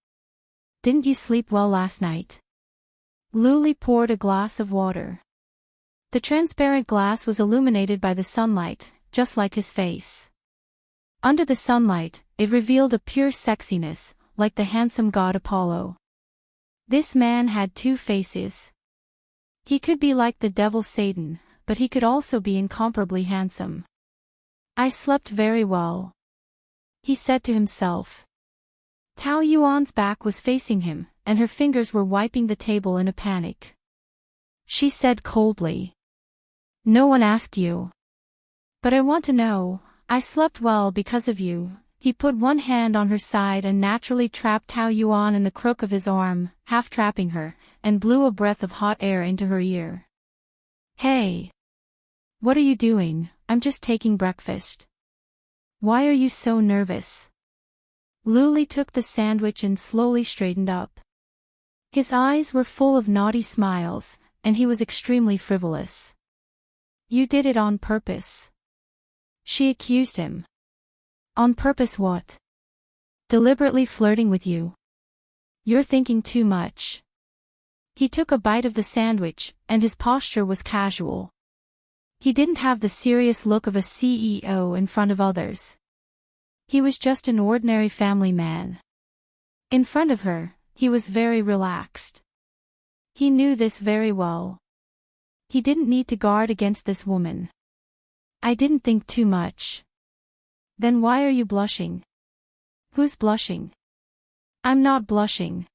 Didn't you sleep well last night? Luli poured a glass of water. The transparent glass was illuminated by the sunlight, just like his face. Under the sunlight, it revealed a pure sexiness, like the handsome god Apollo. This man had 2 faces. He could be like the devil Satan, but he could also be incomparably handsome. I slept very well, he said to himself. Tao Yuan's back was facing him, and her fingers were wiping the table in a panic. She said coldly. No one asked you. But I want to know. I slept well because of you. He put one hand on her side and naturally trapped Tao Yuan in the crook of his arm, half trapping her, and blew a breath of hot air into her ear. Hey! What are you doing? I'm just taking breakfast. Why are you so nervous? Luli took the sandwich and slowly straightened up. His eyes were full of naughty smiles, and he was extremely frivolous. You did it on purpose. She accused him. On purpose what? Deliberately flirting with you. You're thinking too much. He took a bite of the sandwich, and his posture was casual. He didn't have the serious look of a CEO in front of others. He was just an ordinary family man. In front of her, he was very relaxed. He knew this very well. He didn't need to guard against this woman. I didn't think too much. Then why are you blushing? Who's blushing? I'm not blushing.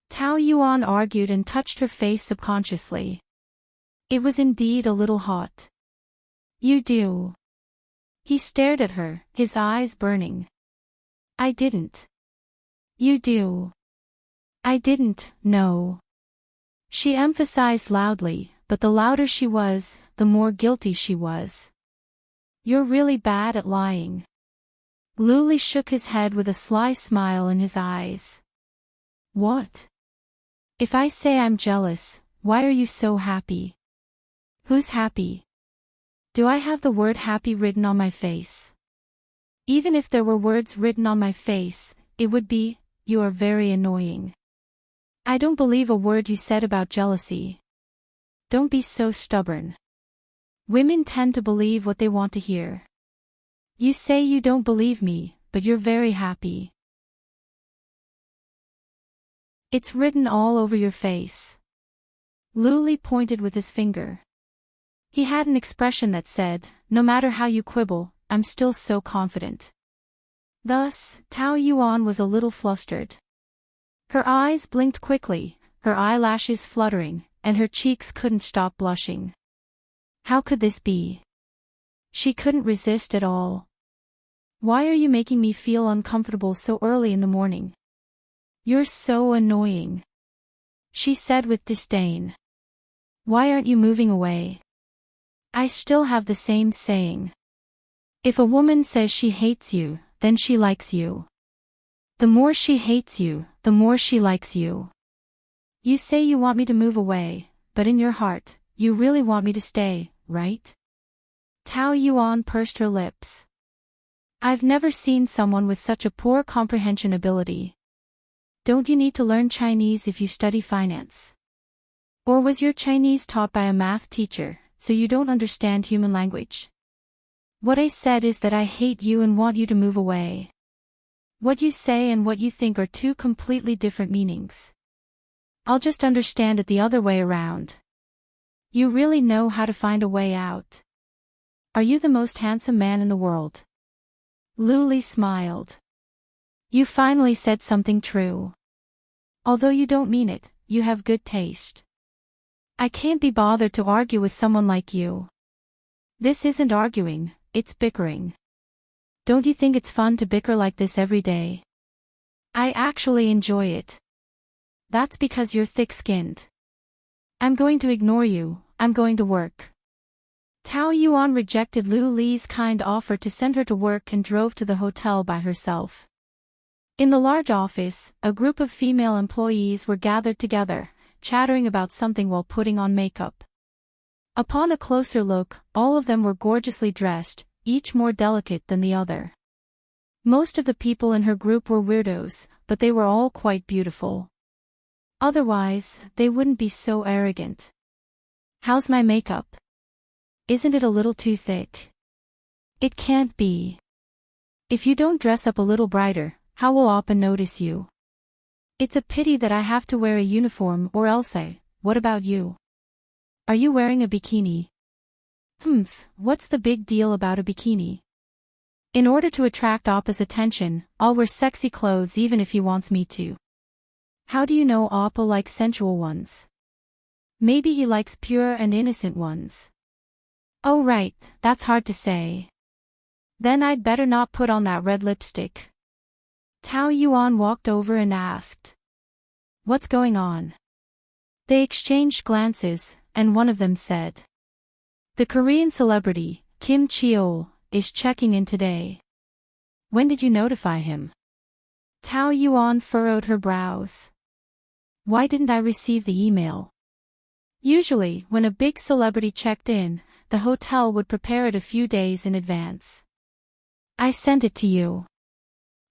Tao Yuan argued and touched her face subconsciously. It was indeed a little hot. You do. He stared at her, his eyes burning. I didn't. You do. I didn't, no. She emphasized loudly, but the louder she was, the more guilty she was. You're really bad at lying. Luli shook his head with a sly smile in his eyes. What? If I say I'm jealous, why are you so happy? Who's happy? Do I have the word happy written on my face? Even if there were words written on my face, it would be, you are very annoying. I don't believe a word you said about jealousy. Don't be so stubborn. Women tend to believe what they want to hear. You say you don't believe me, but you're very happy. It's written all over your face. Luli pointed with his finger. He had an expression that said, no matter how you quibble, I'm still so confident. Thus, Tao Yuan was a little flustered. Her eyes blinked quickly, her eyelashes fluttering, and her cheeks couldn't stop blushing. How could this be? She couldn't resist at all. Why are you making me feel uncomfortable so early in the morning? You're so annoying. She said with disdain. Why aren't you moving away? I still have the same saying. If a woman says she hates you, then she likes you. The more she hates you, the more she likes you. You say you want me to move away, but in your heart, you really want me to stay, right? Tao Yuan pursed her lips. I've never seen someone with such a poor comprehension ability. Don't you need to learn Chinese if you study finance? Or was your Chinese taught by a math teacher, so you don't understand human language? What I said is that I hate you and want you to move away. What you say and what you think are two completely different meanings. I'll just understand it the other way around. You really know how to find a way out. Are you the most handsome man in the world? Luli smiled. You finally said something true. Although you don't mean it, you have good taste. I can't be bothered to argue with someone like you. This isn't arguing, it's bickering. Don't you think it's fun to bicker like this every day? I actually enjoy it. That's because you're thick-skinned. I'm going to ignore you, I'm going to work. Tao Yuan rejected Lu Li's kind offer to send her to work and drove to the hotel by herself. In the large office, a group of female employees were gathered together, chattering about something while putting on makeup. Upon a closer look, all of them were gorgeously dressed, each more delicate than the other. Most of the people in her group were weirdos, but they were all quite beautiful. Otherwise, they wouldn't be so arrogant. How's my makeup? Isn't it a little too thick? It can't be. If you don't dress up a little brighter, how will Oppa notice you? It's a pity that I have to wear a uniform or else what about you? Are you wearing a bikini? What's the big deal about a bikini? In order to attract Oppa's attention, I'll wear sexy clothes even if he wants me to. How do you know Oppa likes sensual ones? Maybe he likes pure and innocent ones. Oh right, that's hard to say. Then I'd better not put on that red lipstick. Tao Yuan walked over and asked. What's going on? They exchanged glances, and one of them said. The Korean celebrity, Kim Cheol, is checking in today. When did you notify him? Tao Yuan furrowed her brows. Why didn't I receive the email? Usually, when a big celebrity checked in, the hotel would prepare it a few days in advance. I sent it to you.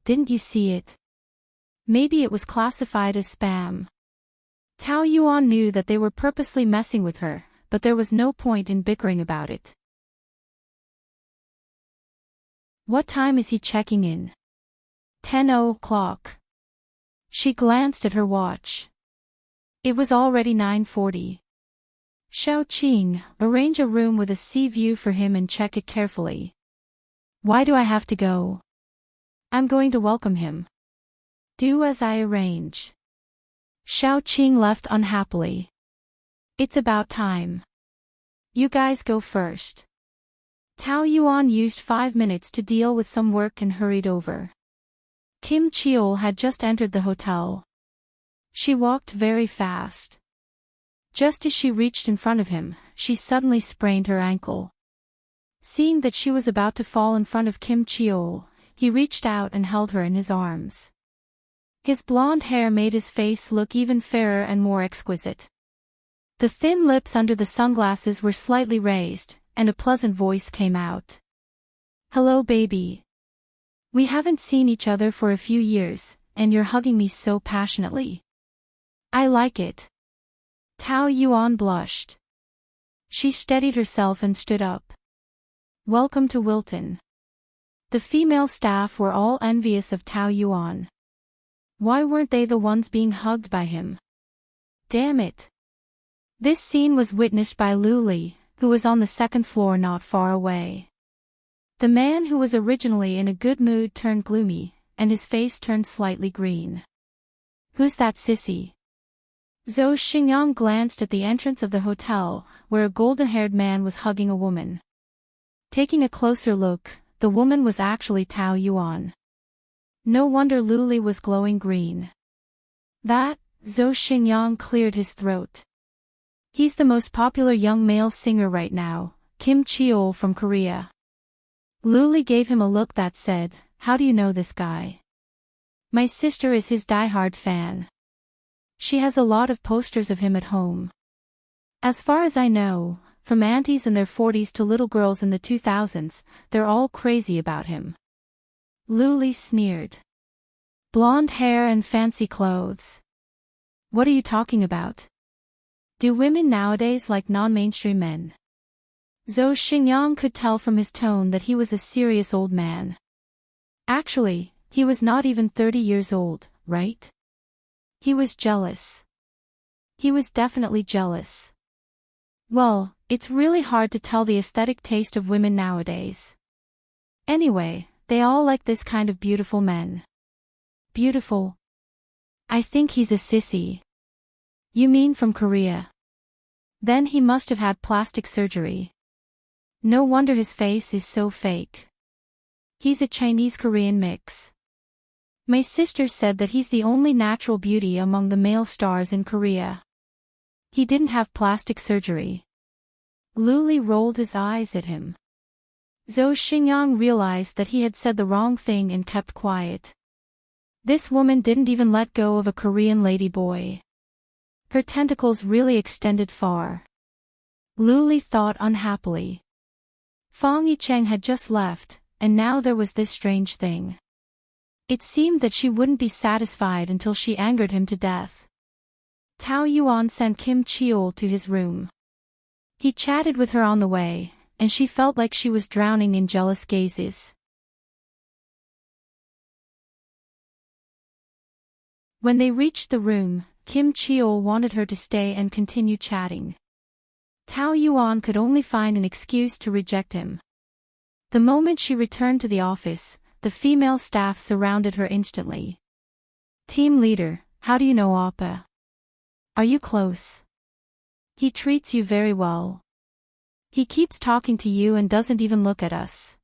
Didn't you see it? Maybe it was classified as spam. Tao Yuan knew that they were purposely messing with her, but there was no point in bickering about it. What time is he checking in? 10:00. She glanced at her watch. It was already 9:40. Xiao Qing, arrange a room with a sea view for him and check it carefully. Why do I have to go? I'm going to welcome him. Do as I arrange. Xiao Qing left unhappily. It's about time. You guys go first. Tao Yuan used 5 minutes to deal with some work and hurried over. Kim Cheol had just entered the hotel. She walked very fast. Just as she reached in front of him, she suddenly sprained her ankle. Seeing that she was about to fall in front of Kim Cheol, he reached out and held her in his arms. His blonde hair made his face look even fairer and more exquisite. The thin lips under the sunglasses were slightly raised, and a pleasant voice came out. Hello baby. We haven't seen each other for a few years, and you're hugging me so passionately. I like it. Tao Yuan blushed. She steadied herself and stood up. Welcome to Wilton. The female staff were all envious of Tao Yuan. Why weren't they the ones being hugged by him? Damn it. This scene was witnessed by Luli, who was on the second floor not far away. The man who was originally in a good mood turned gloomy, and his face turned slightly green. Who's that sissy? Zhou Xingyang glanced at the entrance of the hotel, where a golden-haired man was hugging a woman. Taking a closer look, the woman was actually Tao Yuan. No wonder Luli was glowing green. That, Zhou Xingyang cleared his throat. He's the most popular young male singer right now, Kim Cheol from Korea. Luli gave him a look that said, how do you know this guy? My sister is his diehard fan. She has a lot of posters of him at home. As far as I know, from aunties in their 40s to little girls in the 2000s, they're all crazy about him. Luli sneered. Blonde hair and fancy clothes. What are you talking about? Do women nowadays like non-mainstream men? Zhou Xingyang could tell from his tone that he was a serious old man. Actually, he was not even 30 years old, right? He was jealous. He was definitely jealous. Well, it's really hard to tell the aesthetic taste of women nowadays. Anyway, they all like this kind of beautiful men. Beautiful? I think he's a sissy. You mean from Korea? Then he must have had plastic surgery. No wonder his face is so fake. He's a Chinese-Korean mix. My sister said that he's the only natural beauty among the male stars in Korea. He didn't have plastic surgery. Luli rolled his eyes at him. Zhou Xingyang realized that he had said the wrong thing and kept quiet. This woman didn't even let go of a Korean ladyboy. Her tentacles really extended far. Luli thought unhappily. Fang Yicheng had just left, and now there was this strange thing. It seemed that she wouldn't be satisfied until she angered him to death. Tao Yuan sent Kim Cheol to his room. He chatted with her on the way, and she felt like she was drowning in jealous gazes. When they reached the room, Kim Cheol wanted her to stay and continue chatting. Tao Yuan could only find an excuse to reject him. The moment she returned to the office, the female staff surrounded her instantly. Team leader, how do you know Appa? Are you close? He treats you very well. He keeps talking to you and doesn't even look at us.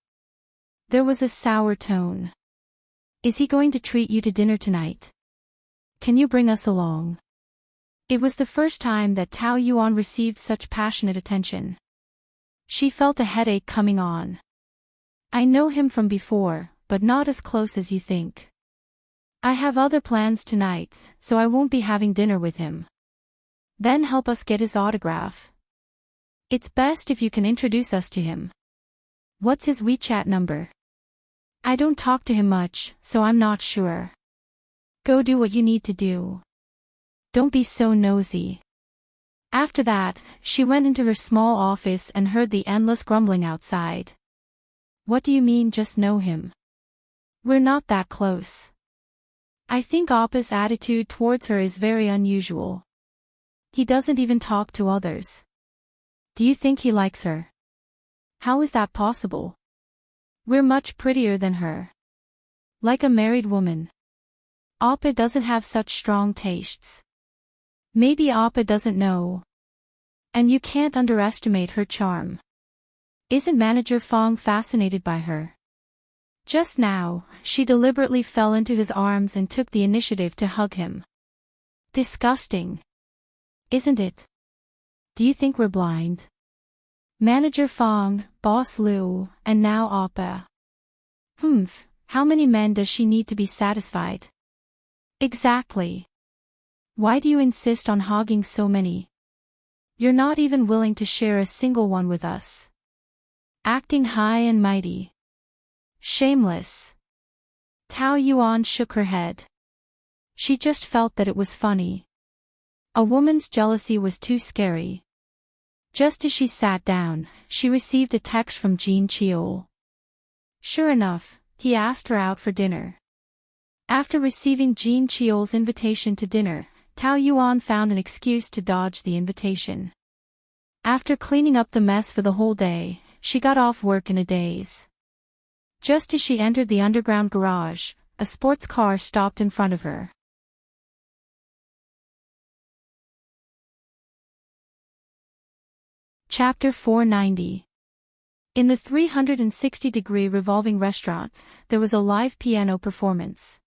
There was a sour tone. Is he going to treat you to dinner tonight? Can you bring us along? It was the first time that Tao Yuan received such passionate attention. She felt a headache coming on. I know him from before, but not as close as you think. I have other plans tonight, so I won't be having dinner with him. Then help us get his autograph. It's best if you can introduce us to him. What's his WeChat number? I don't talk to him much, so I'm not sure. Go do what you need to do. Don't be so nosy. After that, she went into her small office and heard the endless grumbling outside. What do you mean just know him? We're not that close. I think Appa's attitude towards her is very unusual. He doesn't even talk to others. Do you think he likes her? How is that possible? We're much prettier than her. Like a married woman. Appa doesn't have such strong tastes. Maybe Appa doesn't know. And you can't underestimate her charm. Isn't Manager Fong fascinated by her? Just now, she deliberately fell into his arms and took the initiative to hug him. Disgusting. Isn't it? Do you think we're blind? Manager Fong, Boss Liu, and now Appa. How many men does she need to be satisfied? Exactly. Why do you insist on hogging so many? You're not even willing to share a single one with us. Acting high and mighty. Shameless. Tao Yuan shook her head. She just felt that it was funny. A woman's jealousy was too scary. Just as she sat down, she received a text from Jean Cheol. Sure enough, he asked her out for dinner. After receiving Jean Cheol's invitation to dinner, Tao Yuan found an excuse to dodge the invitation. After cleaning up the mess for the whole day, she got off work in a daze. Just as she entered the underground garage, a sports car stopped in front of her. Chapter 490. In the 360-degree revolving restaurant, there was a live piano performance.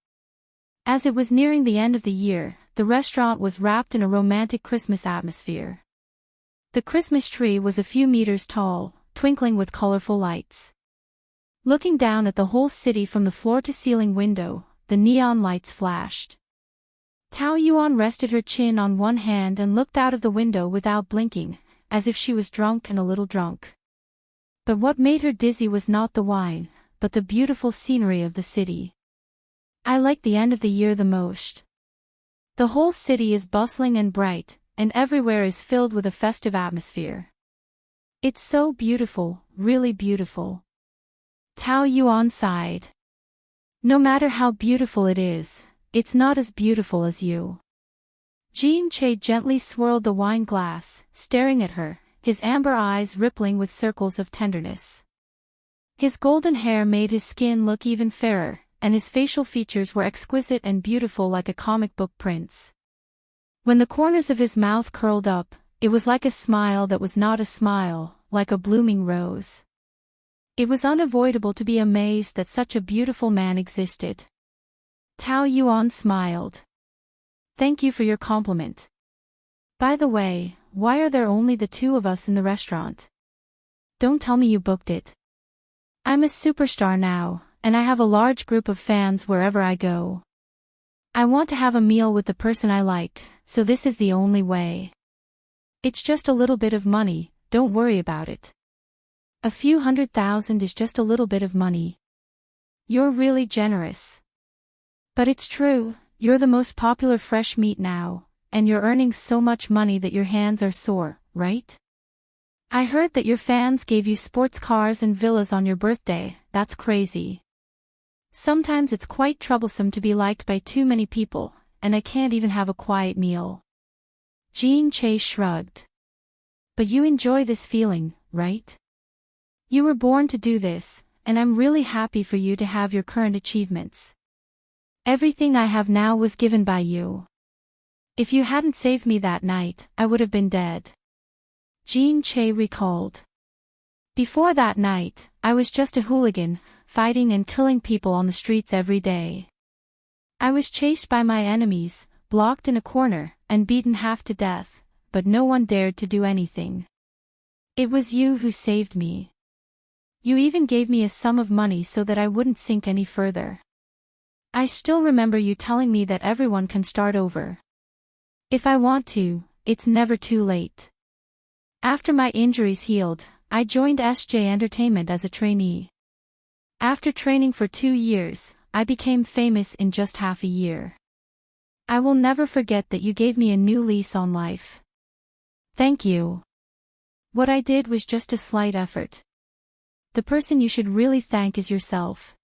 As it was nearing the end of the year, the restaurant was wrapped in a romantic Christmas atmosphere. The Christmas tree was a few meters tall, twinkling with colorful lights. Looking down at the whole city from the floor-to-ceiling window, the neon lights flashed. Tao Yuan rested her chin on one hand and looked out of the window without blinking, as if she was drunk and a little drunk. But what made her dizzy was not the wine, but the beautiful scenery of the city. I like the end of the year the most. The whole city is bustling and bright, and everywhere is filled with a festive atmosphere. It's so beautiful, really beautiful. Tao Yuan sighed. No matter how beautiful it is, it's not as beautiful as you. Jean Che gently swirled the wine glass, staring at her, his amber eyes rippling with circles of tenderness. His golden hair made his skin look even fairer, and his facial features were exquisite and beautiful like a comic book prince. When the corners of his mouth curled up, it was like a smile that was not a smile, like a blooming rose. It was unavoidable to be amazed that such a beautiful man existed. Tao Yuan smiled. Thank you for your compliment. By the way, why are there only the two of us in the restaurant? Don't tell me you booked it. I'm a superstar now, and I have a large group of fans wherever I go. I want to have a meal with the person I like, so this is the only way. It's just a little bit of money, don't worry about it. A few $100,000 is just a little bit of money. You're really generous. But it's true, you're the most popular fresh meat now, and you're earning so much money that your hands are sore, right? I heard that your fans gave you sports cars and villas on your birthday. That's crazy. Sometimes it's quite troublesome to be liked by too many people, and I can't even have a quiet meal. Jean Che shrugged. But you enjoy this feeling, right? You were born to do this, and I'm really happy for you to have your current achievements. Everything I have now was given by you. If you hadn't saved me that night, I would have been dead. Jean-Che recalled. Before that night, I was just a hooligan, fighting and killing people on the streets every day. I was chased by my enemies, blocked in a corner, and beaten half to death, but no one dared to do anything. It was you who saved me. You even gave me a sum of money so that I wouldn't sink any further. I still remember you telling me that everyone can start over. If I want to, it's never too late. After my injuries healed, I joined SJ Entertainment as a trainee. After training for 2 years, I became famous in just half a year. I will never forget that you gave me a new lease on life. Thank you. What I did was just a slight effort. The person you should really thank is yourself.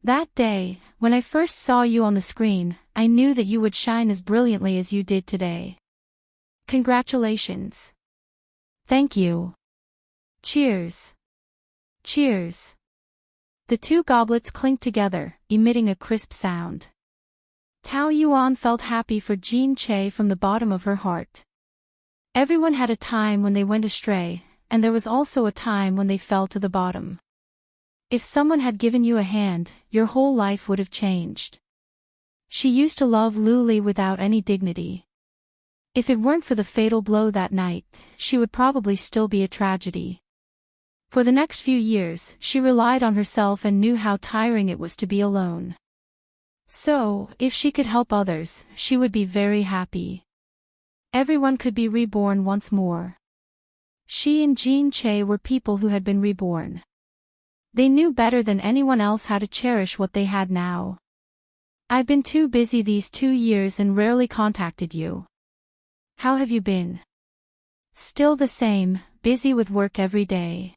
That day, when I first saw you on the screen, I knew that you would shine as brilliantly as you did today. Congratulations. Thank you. Cheers. Cheers. The two goblets clinked together, emitting a crisp sound. Tao Yuan felt happy for Jean-Che from the bottom of her heart. Everyone had a time when they went astray, and there was also a time when they fell to the bottom. If someone had given you a hand, your whole life would have changed. She used to love Luli without any dignity. If it weren't for the fatal blow that night, she would probably still be a tragedy. For the next few years, she relied on herself and knew how tiring it was to be alone. So, if she could help others, she would be very happy. Everyone could be reborn once more. She and Jean-Che were people who had been reborn. They knew better than anyone else how to cherish what they had now. I've been too busy these 2 years and rarely contacted you. How have you been? Still the same, busy with work every day.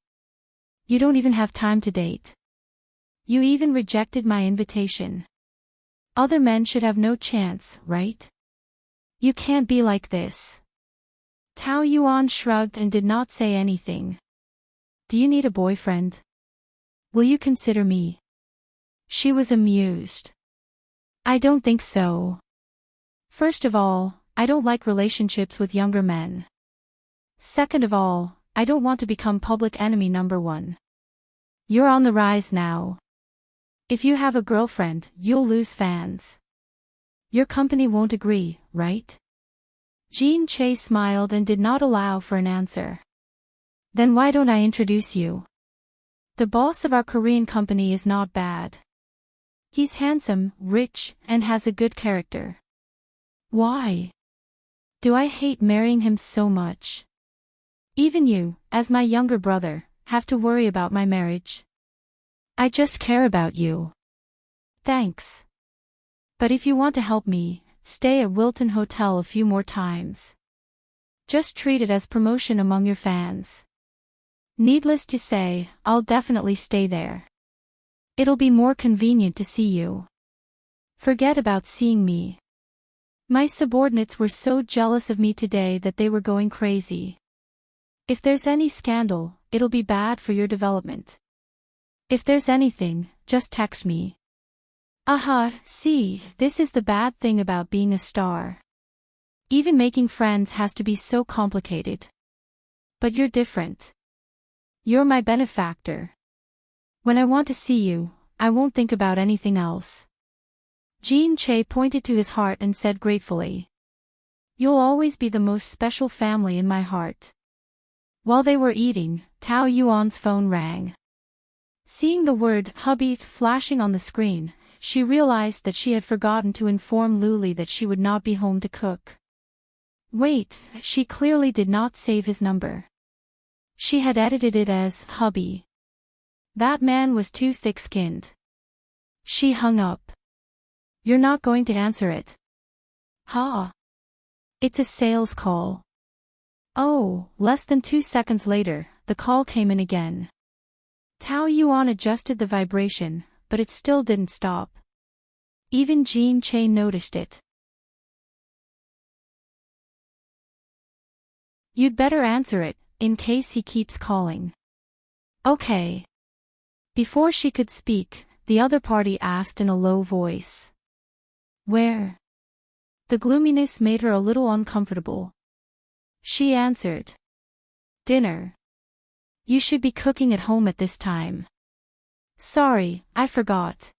You don't even have time to date. You even rejected my invitation. Other men should have no chance, right? You can't be like this. Tao Yuan shrugged and did not say anything. Do you need a boyfriend? Will you consider me? She was amused. I don't think so. First of all, I don't like relationships with younger men. Second of all, I don't want to become public enemy number 1. You're on the rise now. If you have a girlfriend, you'll lose fans. Your company won't agree, right? Jean-Che smiled and did not allow for an answer. Then why don't I introduce you? The boss of our Korean company is not bad. He's handsome, rich, and has a good character. Why? Do I hate marrying him so much? Even you, as my younger brother, have to worry about my marriage. I just care about you. Thanks. But if you want to help me, stay at Wilton Hotel a few more times. Just treat it as promotion among your fans. Needless to say, I'll definitely stay there. It'll be more convenient to see you. Forget about seeing me. My subordinates were so jealous of me today that they were going crazy. If there's any scandal, it'll be bad for your development. If there's anything, just text me. Aha, see, this is the bad thing about being a star. Even making friends has to be so complicated. But you're different. You're my benefactor. When I want to see you, I won't think about anything else. Jean-Che pointed to his heart and said gratefully. You'll always be the most special family in my heart. While they were eating, Tao Yuan's phone rang. Seeing the word hubby flashing on the screen, she realized that she had forgotten to inform Luli that she would not be home to cook. Wait, she clearly did not save his number. She had edited it as hubby. That man was too thick-skinned. She hung up. You're not going to answer it. Ha. It's a sales call. Oh, less than 2 seconds later, the call came in again. Tao Yuan adjusted the vibration, but it still didn't stop. Even Jean-Che noticed it. You'd better answer it, in case he keeps calling. Okay. Before she could speak, the other party asked in a low voice. Where? The gloominess made her a little uncomfortable. She answered. Dinner. You should be cooking at home at this time. Sorry, I forgot.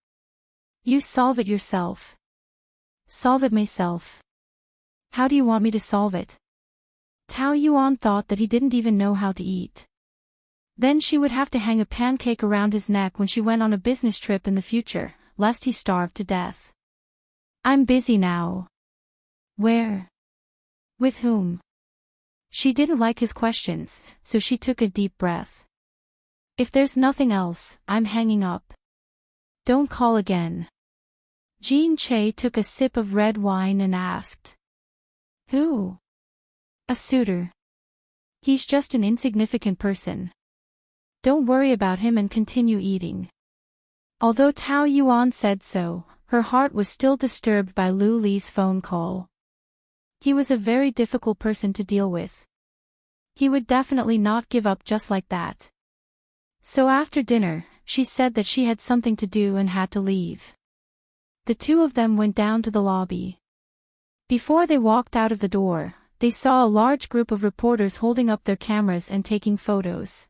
You solve it yourself. Solve it myself. How do you want me to solve it? Tao Yuan thought that he didn't even know how to eat. Then she would have to hang a pancake around his neck when she went on a business trip in the future, lest he starve to death. I'm busy now. Where? With whom? She didn't like his questions, so she took a deep breath. If there's nothing else, I'm hanging up. Don't call again. Jean Che took a sip of red wine and asked. Who? A suitor. He's just an insignificant person. Don't worry about him and continue eating. Although Tao Yuan said so, her heart was still disturbed by Lu Li's phone call. He was a very difficult person to deal with. He would definitely not give up just like that. So after dinner, she said that she had something to do and had to leave. The two of them went down to the lobby. Before they walked out of the door, they saw a large group of reporters holding up their cameras and taking photos.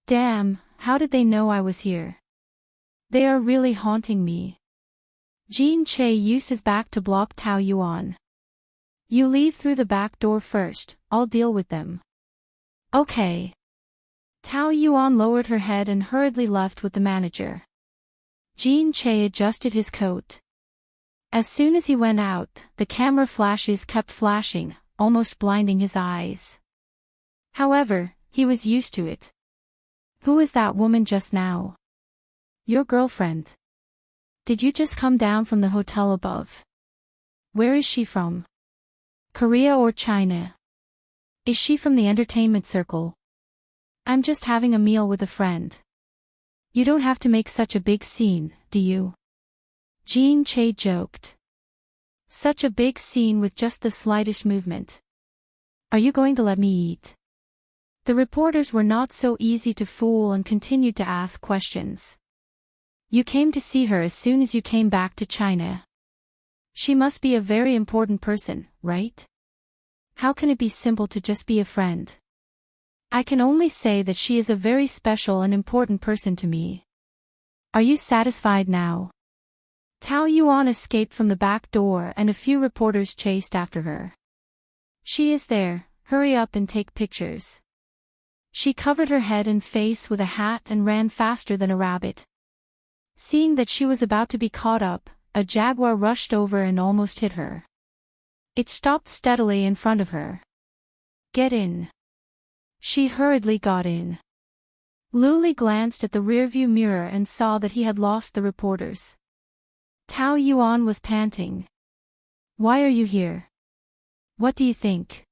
Damn, how did they know I was here? They are really haunting me. Jean Che used his back to block Tao Yuan. You leave through the back door first, I'll deal with them. Okay. Tao Yuan lowered her head and hurriedly left with the manager. Jean Che adjusted his coat. As soon as he went out, the camera flashes kept flashing, almost blinding his eyes. However, he was used to it. Who is that woman just now? Your girlfriend. Did you just come down from the hotel above? Where is she from? Korea or China? Is she from the entertainment circle? I'm just having a meal with a friend. You don't have to make such a big scene, do you? Jean Che joked. Such a big scene with just the slightest movement. Are you going to let me eat? The reporters were not so easy to fool and continued to ask questions. You came to see her as soon as you came back to China. She must be a very important person, right? How can it be simple to just be a friend? I can only say that she is a very special and important person to me. Are you satisfied now? Tao Yuan escaped from the back door and a few reporters chased after her. She is there, hurry up and take pictures. She covered her head and face with a hat and ran faster than a rabbit. Seeing that she was about to be caught up, a jaguar rushed over and almost hit her. It stopped steadily in front of her. Get in. She hurriedly got in. Lu Li glanced at the rearview mirror and saw that he had lost the reporters. Tao Yuan was panting. Why are you here? What do you think?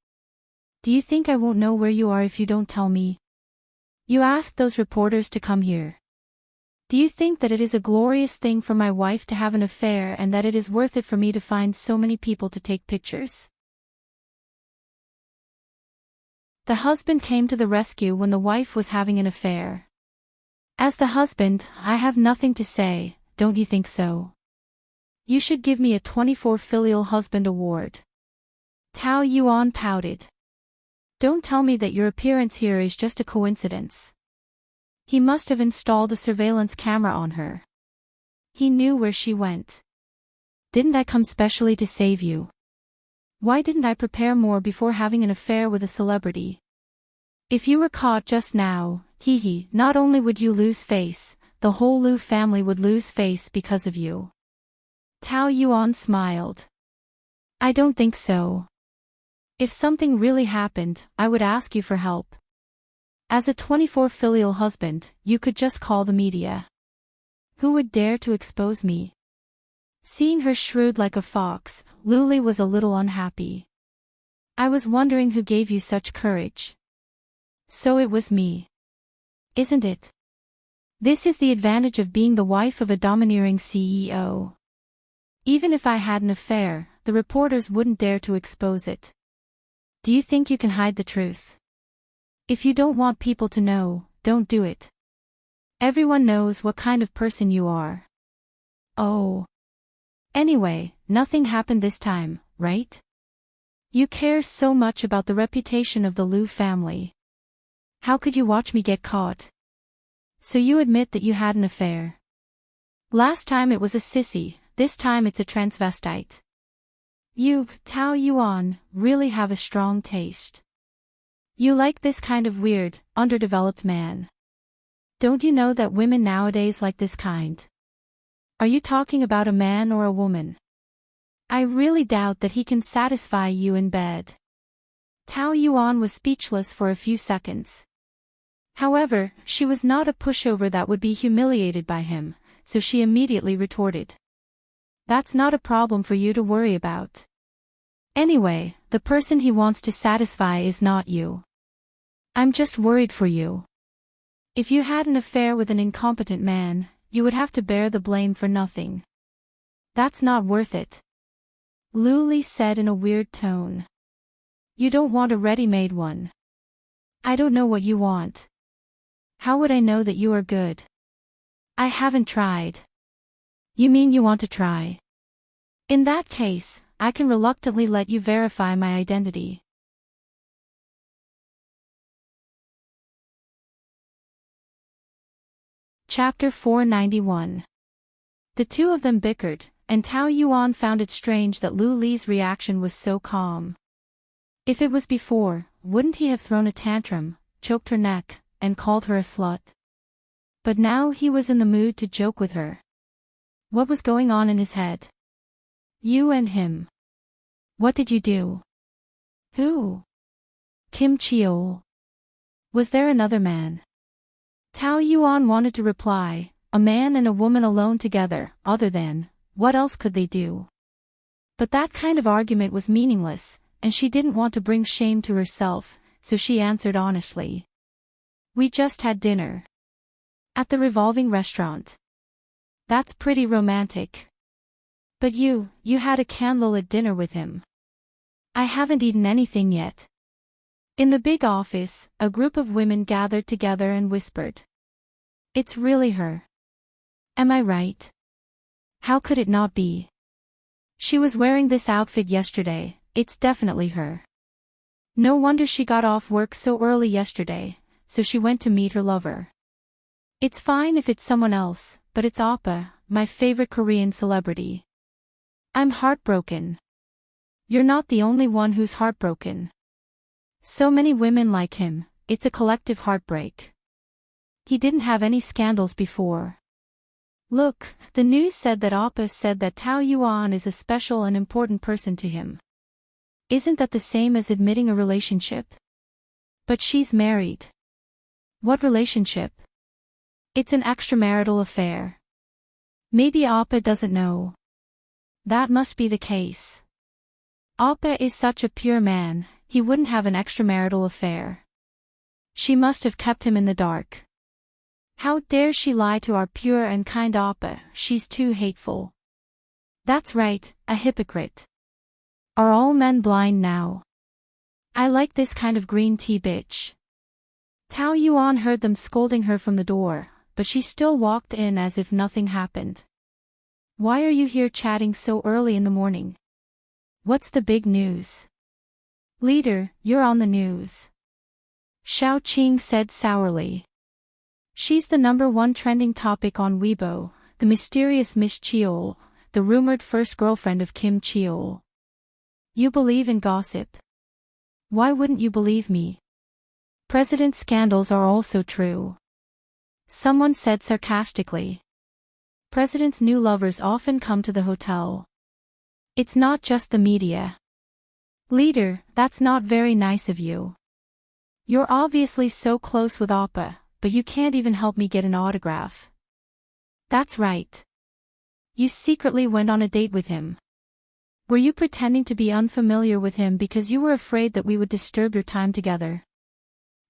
Do you think I won't know where you are if you don't tell me? You asked those reporters to come here. Do you think that it is a glorious thing for my wife to have an affair and that it is worth it for me to find so many people to take pictures? The husband came to the rescue when the wife was having an affair. As the husband, I have nothing to say, don't you think so? You should give me a 24 Filial Husband Award. Tao Yuan pouted. Don't tell me that your appearance here is just a coincidence. He must have installed a surveillance camera on her. He knew where she went. Didn't I come specially to save you? Why didn't I prepare more before having an affair with a celebrity? If you were caught just now, not only would you lose face, the whole Lu family would lose face because of you. Tao Yuan smiled. I don't think so. If something really happened, I would ask you for help. As a 24 Filial husband, you could just call the media. Who would dare to expose me? Seeing her shrewd like a fox, Lu Li was a little unhappy. I was wondering who gave you such courage. So it was me. Isn't it? This is the advantage of being the wife of a domineering CEO. Even if I had an affair, the reporters wouldn't dare to expose it. Do you think you can hide the truth? If you don't want people to know, don't do it. Everyone knows what kind of person you are. Oh. Anyway, nothing happened this time, right? You care so much about the reputation of the Liu family. How could you watch me get caught? So you admit that you had an affair. Last time it was a sissy, this time it's a transvestite. You, Tao Yuan, really have a strong taste. You like this kind of weird, underdeveloped man. Don't you know that women nowadays like this kind? Are you talking about a man or a woman? I really doubt that he can satisfy you in bed. Tao Yuan was speechless for a few seconds. However, she was not a pushover that would be humiliated by him, so she immediately retorted. That's not a problem for you to worry about. Anyway, the person he wants to satisfy is not you. I'm just worried for you. If you had an affair with an incompetent man, you would have to bear the blame for nothing. That's not worth it. Lu Li said in a weird tone. You don't want a ready-made one. I don't know what you want. How would I know that you are good? I haven't tried. You mean you want to try? In that case, I can reluctantly let you verify my identity. Chapter 491. The two of them bickered, and Tao Yuan found it strange that Lu Li's reaction was so calm. If it was before, wouldn't he have thrown a tantrum, choked her neck, and called her a slut? But now he was in the mood to joke with her. What was going on in his head? You and him. What did you do? Who? Kim Cheol. Was there another man? Tao Yuan wanted to reply, a man and a woman alone together, other than, what else could they do? But that kind of argument was meaningless, and she didn't want to bring shame to herself, so she answered honestly. We just had dinner. At the revolving restaurant. That's pretty romantic. But you had a candlelit dinner with him. I haven't eaten anything yet. In the big office, a group of women gathered together and whispered. It's really her. Am I right? How could it not be? She was wearing this outfit yesterday, it's definitely her. No wonder she got off work so early yesterday, so she went to meet her lover. It's fine if it's someone else, but it's Oppa, my favorite Korean celebrity. I'm heartbroken. You're not the only one who's heartbroken. So many women like him, it's a collective heartbreak. He didn't have any scandals before. Look, the news said that Oppa said that Tao Yuan is a special and important person to him. Isn't that the same as admitting a relationship? But she's married. What relationship? It's an extramarital affair. Maybe Oppa doesn't know. That must be the case. Oppa is such a pure man, he wouldn't have an extramarital affair. She must have kept him in the dark. How dare she lie to our pure and kind Oppa, she's too hateful. That's right, a hypocrite. Are all men blind now? I like this kind of green tea bitch. Tao Yuan heard them scolding her from the door, but she still walked in as if nothing happened. Why are you here chatting so early in the morning? What's the big news? Leader, you're on the news. Xiao Qing said sourly. She's the #1 trending topic on Weibo, the mysterious Miss Cheol, the rumored first girlfriend of Kim Cheol. You believe in gossip. Why wouldn't you believe me? President scandals are also true. Someone said sarcastically. President's new lovers often come to the hotel. It's not just the media. Leader, that's not very nice of you. You're obviously so close with Oppa, but you can't even help me get an autograph. That's right. You secretly went on a date with him. Were you pretending to be unfamiliar with him because you were afraid that we would disturb your time together?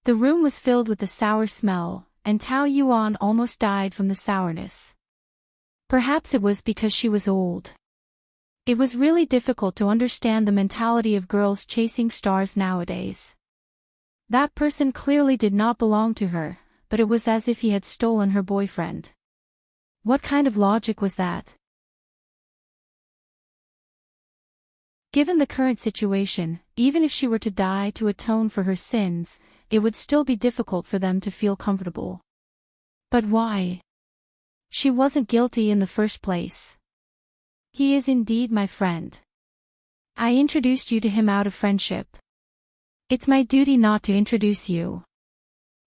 The room was filled with the sour smell, and Tao Yuan almost died from the sourness. Perhaps it was because she was old. It was really difficult to understand the mentality of girls chasing stars nowadays. That person clearly did not belong to her, but it was as if he had stolen her boyfriend. What kind of logic was that? Given the current situation, even if she were to die to atone for her sins, it would still be difficult for them to feel comfortable. But why? She wasn't guilty in the first place. He is indeed my friend. I introduced you to him out of friendship. It's my duty not to introduce you.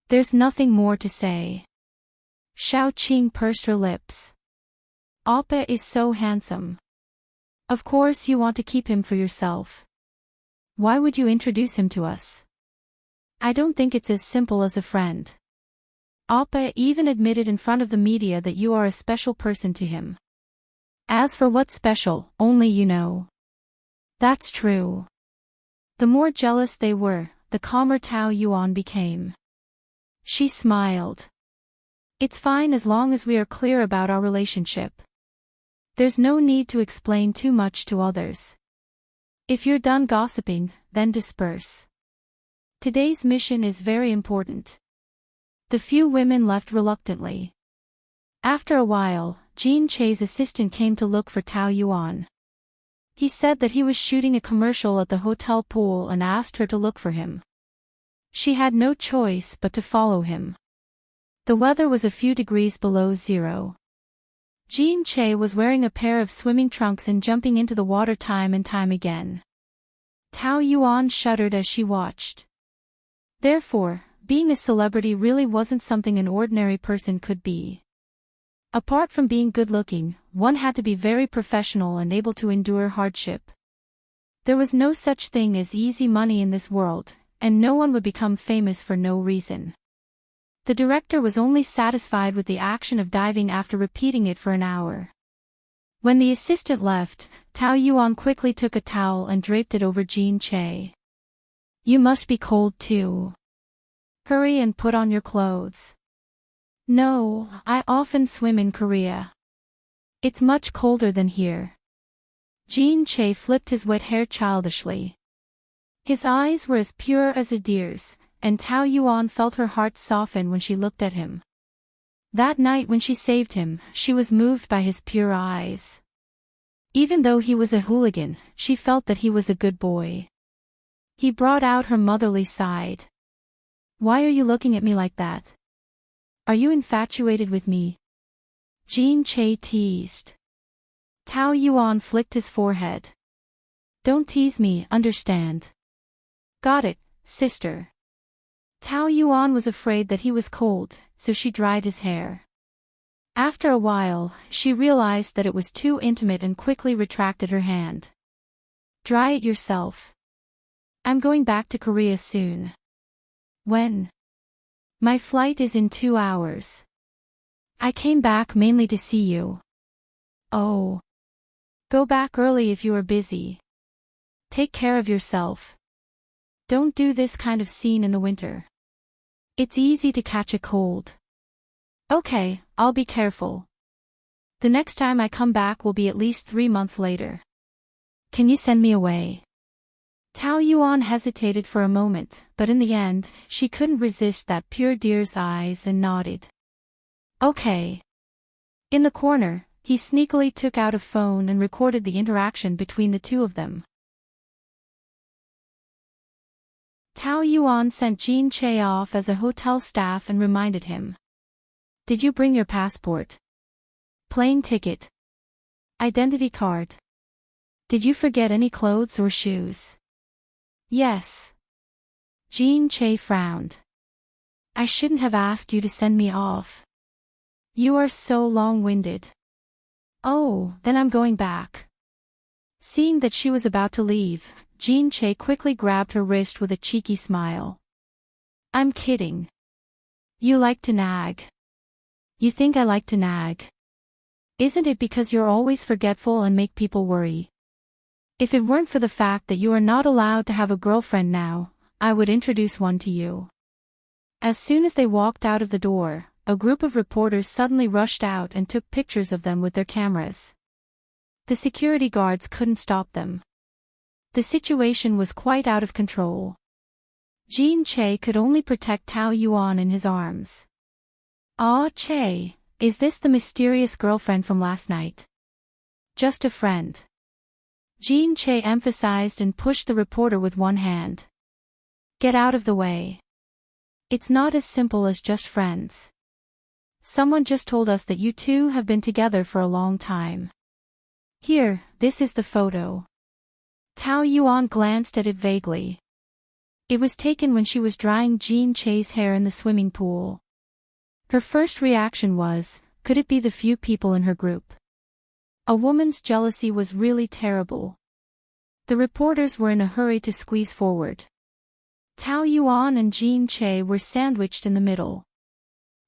There's nothing more to say. Xiao Qing pursed her lips. Oppa is so handsome. Of course you want to keep him for yourself. Why would you introduce him to us? I don't think it's as simple as a friend. Oppa even admitted in front of the media that you are a special person to him. As for what's special, only you know. That's true. The more jealous they were, the calmer Tao Yuan became. She smiled. It's fine as long as we are clear about our relationship. There's no need to explain too much to others. If you're done gossiping, then disperse. Today's mission is very important. The few women left reluctantly. After a while, Jean Che's assistant came to look for Tao Yuan. He said that he was shooting a commercial at the hotel pool and asked her to look for him. She had no choice but to follow him. The weather was a few degrees below zero. Jean Che was wearing a pair of swimming trunks and jumping into the water time and time again. Tao Yuan shuddered as she watched. Therefore, being a celebrity really wasn't something an ordinary person could be. Apart from being good-looking, one had to be very professional and able to endure hardship. There was no such thing as easy money in this world, and no one would become famous for no reason. The director was only satisfied with the action of diving after repeating it for an hour. When the assistant left, Tao Yuan quickly took a towel and draped it over Jean Che. You must be cold too. Hurry and put on your clothes. No, I often swim in Korea. It's much colder than here. Jean Che flipped his wet hair childishly. His eyes were as pure as a deer's, and Tao Yuan felt her heart soften when she looked at him. That night when she saved him, she was moved by his pure eyes. Even though he was a hooligan, she felt that he was a good boy. He brought out her motherly side. Why are you looking at me like that? Are you infatuated with me? Jean Che teased. Tao Yuan flicked his forehead. Don't tease me, understand? Got it, sister. Tao Yuan was afraid that he was cold, so she dried his hair. After a while, she realized that it was too intimate and quickly retracted her hand. Dry it yourself. I'm going back to Korea soon. When? My flight is in 2 hours. I came back mainly to see you. Oh. Go back early if you are busy. Take care of yourself. Don't do this kind of scene in the winter. It's easy to catch a cold. Okay, I'll be careful. The next time I come back will be at least 3 months later. Can you send me away? Tao Yuan hesitated for a moment, but in the end, she couldn't resist that pure deer's eyes and nodded. Okay. In the corner, he sneakily took out a phone and recorded the interaction between the two of them. Tao Yuan sent Jean Che off as a hotel staff and reminded him. Did you bring your passport? Plane ticket? Identity card? Did you forget any clothes or shoes? Yes. Jean Che frowned. I shouldn't have asked you to send me off. You are so long-winded. Oh, then I'm going back. Seeing that she was about to leave, Jean Che quickly grabbed her wrist with a cheeky smile. I'm kidding. You like to nag. You think I like to nag? Isn't it because you're always forgetful and make people worry? If it weren't for the fact that you are not allowed to have a girlfriend now, I would introduce one to you. As soon as they walked out of the door, a group of reporters suddenly rushed out and took pictures of them with their cameras. The security guards couldn't stop them. The situation was quite out of control. Jean Che could only protect Tao Yuan in his arms. Aw, Che, is this the mysterious girlfriend from last night? Just a friend. Jean Che emphasized and pushed the reporter with one hand. Get out of the way. It's not as simple as just friends. Someone just told us that you two have been together for a long time. Here, this is the photo. Tao Yuan glanced at it vaguely. It was taken when she was drying Jean Che's hair in the swimming pool. Her first reaction was, could it be the few people in her group? A woman's jealousy was really terrible. The reporters were in a hurry to squeeze forward. Tao Yuan and Jean Che were sandwiched in the middle.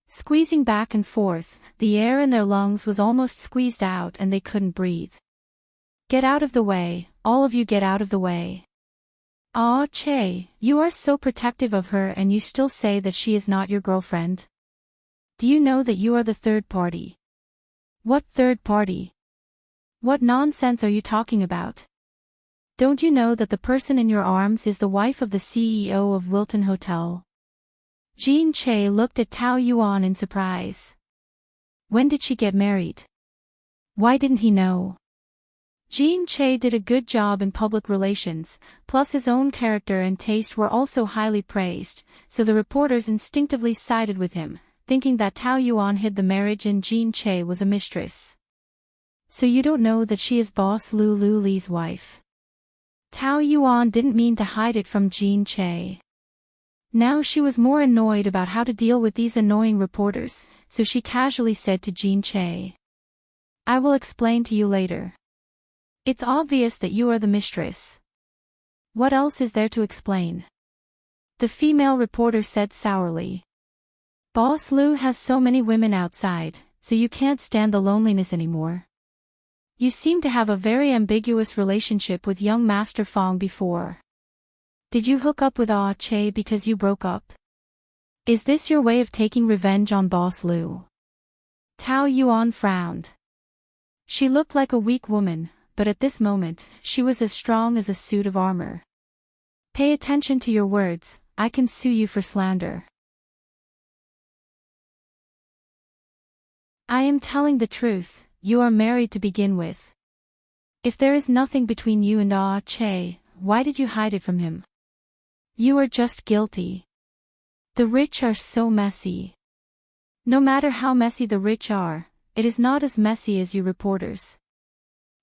Squeezing back and forth, the air in their lungs was almost squeezed out and they couldn't breathe. Get out of the way, all of you get out of the way. Aw, Che, you are so protective of her and you still say that she is not your girlfriend? Do you know that you are the third party? What third party? What nonsense are you talking about? Don't you know that the person in your arms is the wife of the CEO of Wilton Hotel? Jean Che looked at Tao Yuan in surprise. When did she get married? Why didn't he know? Jean Che did a good job in public relations, plus his own character and taste were also highly praised, so the reporters instinctively sided with him, thinking that Tao Yuan hid the marriage and Jean Che was a mistress. So you don't know that she is Boss Lu Li's wife? Tao Yuan didn't mean to hide it from Jean Che. Now she was more annoyed about how to deal with these annoying reporters, so she casually said to Jean Che. I will explain to you later. It's obvious that you are the mistress. What else is there to explain? The female reporter said sourly. Boss Lu has so many women outside, so you can't stand the loneliness anymore. You seem to have a very ambiguous relationship with young Master Fong before. Did you hook up with Ah Che because you broke up? Is this your way of taking revenge on Boss Lu? Tao Yuan frowned. She looked like a weak woman, but at this moment, she was as strong as a suit of armor. Pay attention to your words, I can sue you for slander. I am telling the truth, you are married to begin with. If there is nothing between you and Ah Che, why did you hide it from him? You are just guilty. The rich are so messy. No matter how messy the rich are, it is not as messy as you reporters.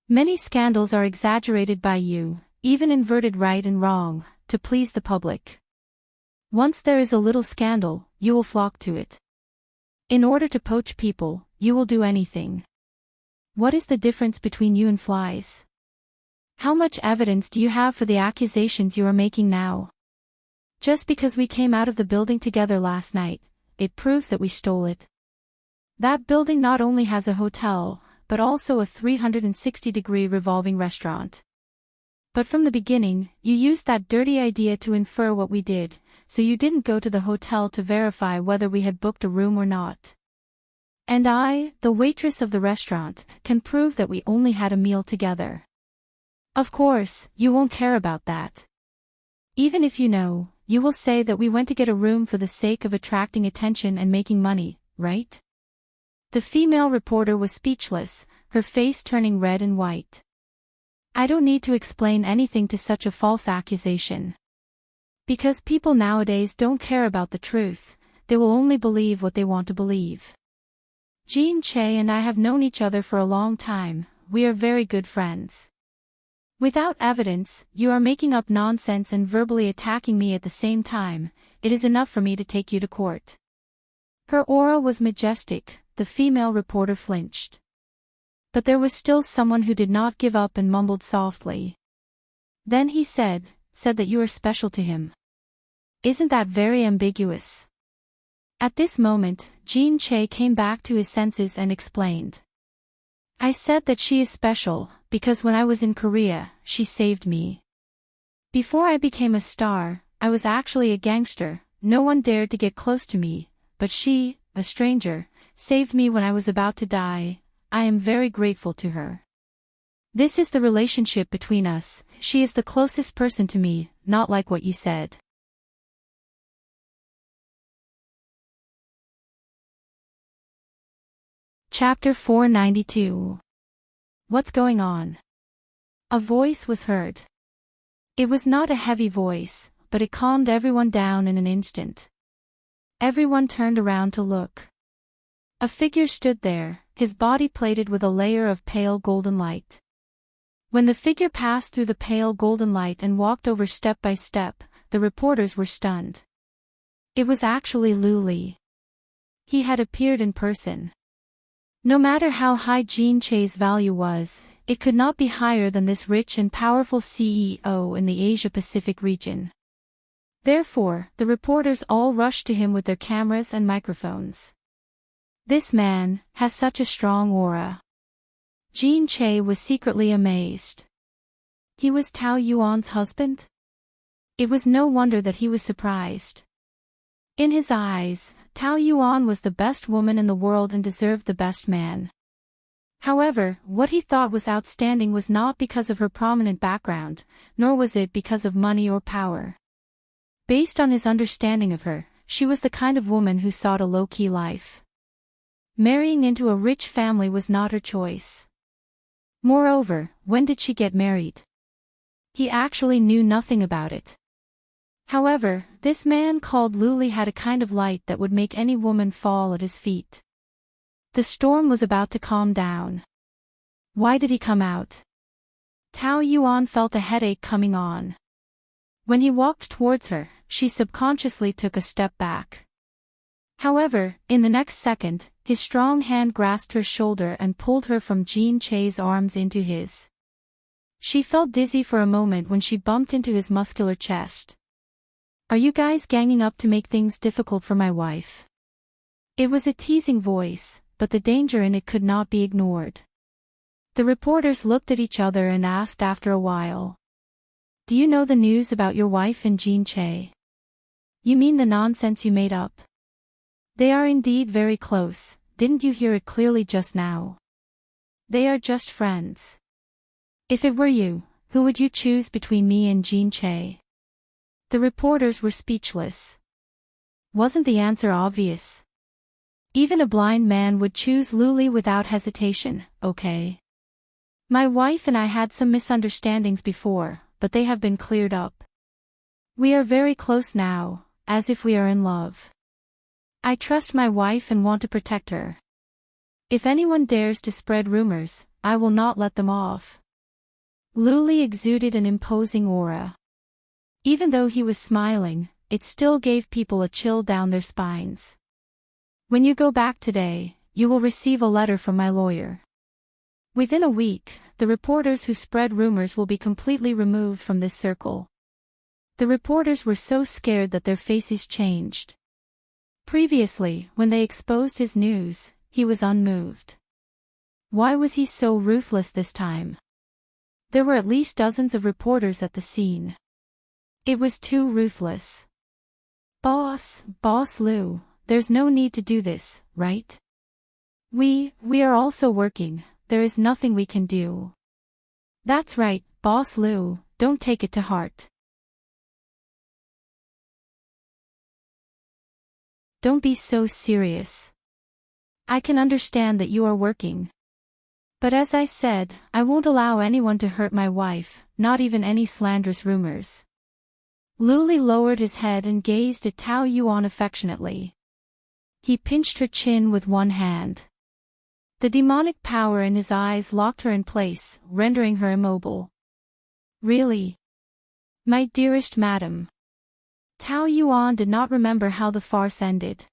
Many scandals are exaggerated by you, even inverted right and wrong, to please the public. Once there is a little scandal, you will flock to it. In order to poach people, you will do anything. What is the difference between you and flies? How much evidence do you have for the accusations you are making now? Just because we came out of the building together last night, it proves that we stole it. That building not only has a hotel, but also a 360-degree revolving restaurant. But from the beginning, you used that dirty idea to infer what we did, so you didn't go to the hotel to verify whether we had booked a room or not. And I, the waitress of the restaurant, can prove that we only had a meal together. Of course, you won't care about that. Even if you know, you will say that we went to get a room for the sake of attracting attention and making money, right? The female reporter was speechless, her face turning red and white. I don't need to explain anything to such a false accusation. Because people nowadays don't care about the truth, they will only believe what they want to believe. Jean Che and I have known each other for a long time, we are very good friends. Without evidence, you are making up nonsense and verbally attacking me at the same time, it is enough for me to take you to court. Her aura was majestic, the female reporter flinched. But there was still someone who did not give up and mumbled softly. Then he said that you are special to him. Isn't that very ambiguous? At this moment, Jean Che came back to his senses and explained. I said that she is special, because when I was in Korea, she saved me. Before I became a star, I was actually a gangster, no one dared to get close to me, but she, a stranger, saved me when I was about to die. I am very grateful to her. This is the relationship between us, she is the closest person to me, not like what you said. Chapter 492. What's going on? A voice was heard. It was not a heavy voice, but it calmed everyone down in an instant. Everyone turned around to look. A figure stood there, his body plated with a layer of pale golden light. When the figure passed through the pale golden light and walked over step by step, the reporters were stunned. It was actually Luli. He had appeared in person. No matter how high Jean Che's value was, it could not be higher than this rich and powerful CEO in the Asia-Pacific region. Therefore, the reporters all rushed to him with their cameras and microphones. This man has such a strong aura. Jean Che was secretly amazed. He was Tao Yuan's husband? It was no wonder that he was surprised. In his eyes, Tao Yuan was the best woman in the world and deserved the best man. However, what he thought was outstanding was not because of her prominent background, nor was it because of money or power. Based on his understanding of her, she was the kind of woman who sought a low-key life. Marrying into a rich family was not her choice. Moreover, when did she get married? He actually knew nothing about it. However, this man called Luli had a kind of light that would make any woman fall at his feet. The storm was about to calm down. Why did he come out? Tao Yuan felt a headache coming on. When he walked towards her, she subconsciously took a step back. However, in the next second, his strong hand grasped her shoulder and pulled her from Jean Che's arms into his. She felt dizzy for a moment when she bumped into his muscular chest. Are you guys ganging up to make things difficult for my wife? It was a teasing voice, but the danger in it could not be ignored. The reporters looked at each other and asked after a while. Do you know the news about your wife and Jean Che? You mean the nonsense you made up? They are indeed very close, didn't you hear it clearly just now? They are just friends. If it were you, who would you choose between me and Jean Che? The reporters were speechless. Wasn't the answer obvious? Even a blind man would choose Luli without hesitation, okay? My wife and I had some misunderstandings before, but they have been cleared up. We are very close now, as if we are in love. I trust my wife and want to protect her. If anyone dares to spread rumors, I will not let them off. Luli exuded an imposing aura. Even though he was smiling, it still gave people a chill down their spines. When you go back today, you will receive a letter from my lawyer. Within a week, the reporters who spread rumors will be completely removed from this circle. The reporters were so scared that their faces changed. Previously, when they exposed his news, he was unmoved. Why was he so ruthless this time? There were at least dozens of reporters at the scene. It was too ruthless. Boss Lou, there's no need to do this, right? We are also working, there is nothing we can do. That's right, Boss Lou, don't take it to heart. Don't be so serious. I can understand that you are working. But as I said, I won't allow anyone to hurt my wife, not even any slanderous rumors. Luli lowered his head and gazed at Tao Yuan affectionately. He pinched her chin with one hand. The demonic power in his eyes locked her in place, rendering her immobile. Really? My dearest madam. Tao Yuan did not remember how the farce ended.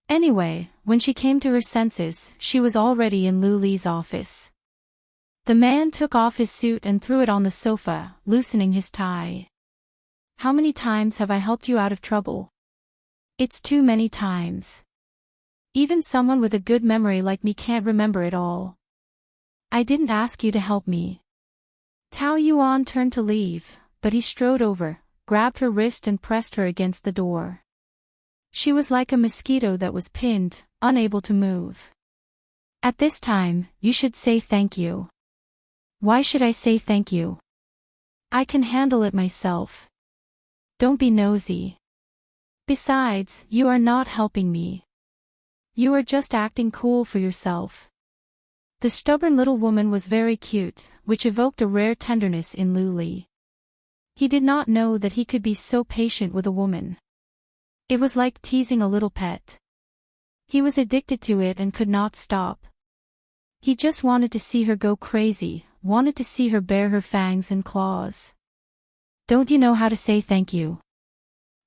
Anyway, when she came to her senses, she was already in Luli's office. The man took off his suit and threw it on the sofa, loosening his tie. How many times have I helped you out of trouble? It's too many times. Even someone with a good memory like me can't remember it all. I didn't ask you to help me. Tao Yuan turned to leave, but he strode over, grabbed her wrist and pressed her against the door. She was like a mosquito that was pinned, unable to move. At this time, you should say thank you. Why should I say thank you? I can handle it myself. Don't be nosy. Besides, you are not helping me. You are just acting cool for yourself. The stubborn little woman was very cute, which evoked a rare tenderness in Luli. He did not know that he could be so patient with a woman. It was like teasing a little pet. He was addicted to it and could not stop. He just wanted to see her go crazy, wanted to see her bare her fangs and claws. Don't you know how to say thank you?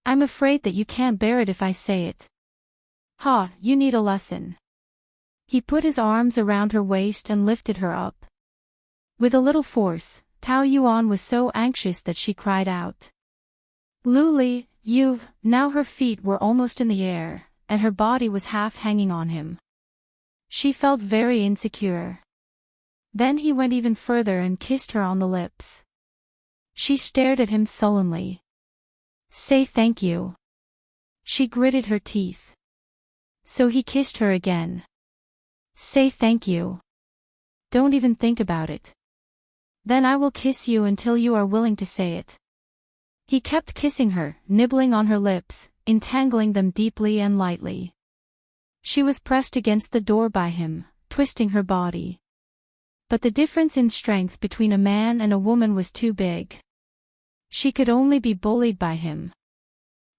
I'm afraid that you can't bear it if I say it. Ha, you need a lesson. He put his arms around her waist and lifted her up. With a little force, Tao Yuan was so anxious that she cried out. Luli, you. Now her feet were almost in the air, and her body was half hanging on him. She felt very insecure. Then he went even further and kissed her on the lips. She stared at him sullenly. Say thank you. She gritted her teeth. So he kissed her again. Say thank you. Don't even think about it. Then I will kiss you until you are willing to say it. He kept kissing her, nibbling on her lips, entangling them deeply and lightly. She was pressed against the door by him, twisting her body. But the difference in strength between a man and a woman was too big. She could only be bullied by him.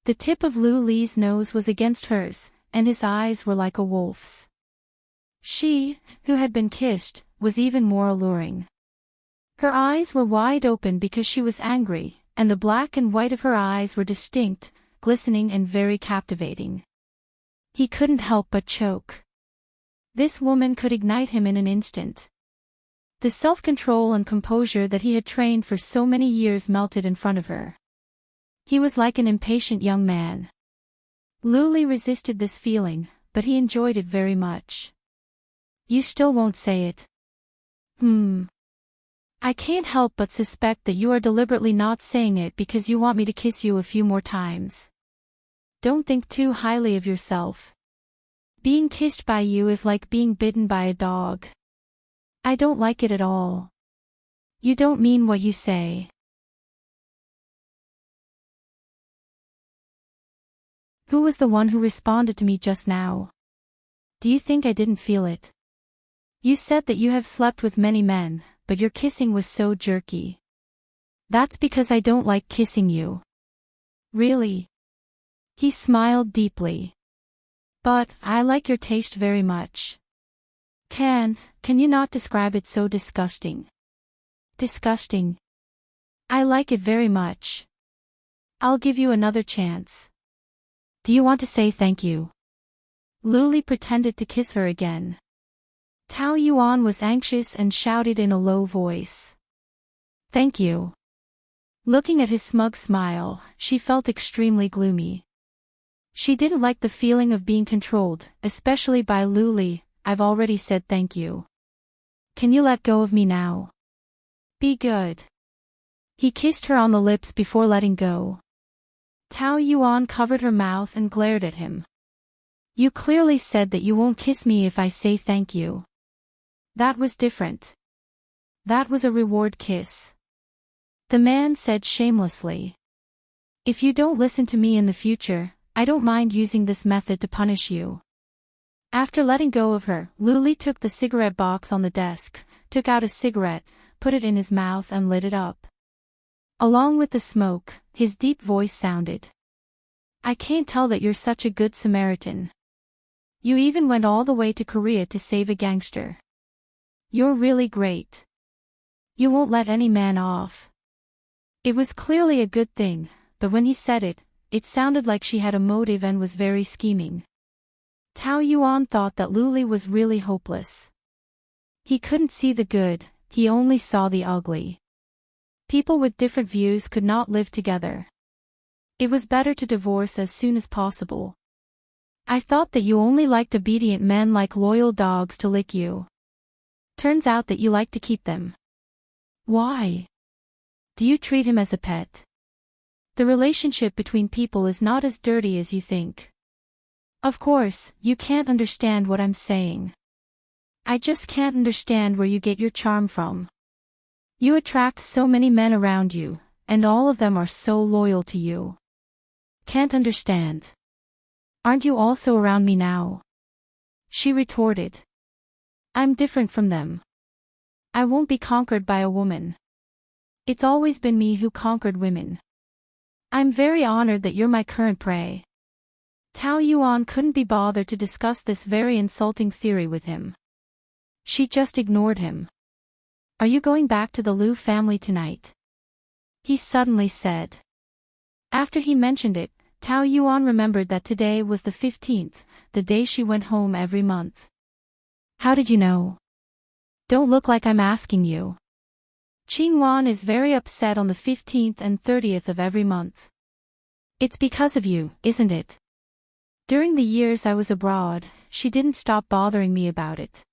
The tip of Lu Li's nose was against hers, and his eyes were like a wolf's. She, who had been kissed, was even more alluring. Her eyes were wide open because she was angry, and the black and white of her eyes were distinct, glistening and very captivating. He couldn't help but choke. This woman could ignite him in an instant. The self-control and composure that he had trained for so many years melted in front of her. He was like an impatient young man. Luli resisted this feeling, but he enjoyed it very much. You still won't say it. I can't help but suspect that you are deliberately not saying it because you want me to kiss you a few more times. Don't think too highly of yourself. Being kissed by you is like being bitten by a dog. I don't like it at all. You don't mean what you say. Who was the one who responded to me just now? Do you think I didn't feel it? You said that you have slept with many men, but your kissing was so jerky. That's because I don't like kissing you. Really? He smiled deeply. But, I like your taste very much. Can you not describe it so disgusting? Disgusting. I like it very much. I'll give you another chance. Do you want to say thank you? Luli pretended to kiss her again. Tao Yuan was anxious and shouted in a low voice. Thank you. Looking at his smug smile, she felt extremely gloomy. She didn't like the feeling of being controlled, especially by Luli. I've already said thank you. Can you let go of me now? Be good. He kissed her on the lips before letting go. Tao Yuan covered her mouth and glared at him. You clearly said that you won't kiss me if I say thank you. That was different. That was a reward kiss. The man said shamelessly. If you don't listen to me in the future, I don't mind using this method to punish you. After letting go of her, Luli took the cigarette box on the desk, took out a cigarette, put it in his mouth and lit it up. Along with the smoke, his deep voice sounded. I can't tell that you're such a good Samaritan. You even went all the way to Korea to save a gangster. You're really great. You won't let any man off. It was clearly a good thing, but when he said it, it sounded like she had a motive and was very scheming. Tao Yuan thought that Luli was really hopeless. He couldn't see the good, he only saw the ugly. People with different views could not live together. It was better to divorce as soon as possible. I thought that you only liked obedient men like loyal dogs to lick you. Turns out that you like to keep them. Why? Do you treat him as a pet? The relationship between people is not as dirty as you think. Of course, you can't understand what I'm saying. I just can't understand where you get your charm from. You attract so many men around you, and all of them are so loyal to you. Can't understand. Aren't you also around me now? She retorted. I'm different from them. I won't be conquered by a woman. It's always been me who conquered women. I'm very honored that you're my current prey. Tao Yuan couldn't be bothered to discuss this very insulting theory with him. She just ignored him. Are you going back to the Liu family tonight? He suddenly said. After he mentioned it, Tao Yuan remembered that today was the 15th, the day she went home every month. How did you know? Don't look like I'm asking you. Qingwan is very upset on the 15th and 30th of every month. It's because of you, isn't it? During the years I was abroad, she didn't stop bothering me about it.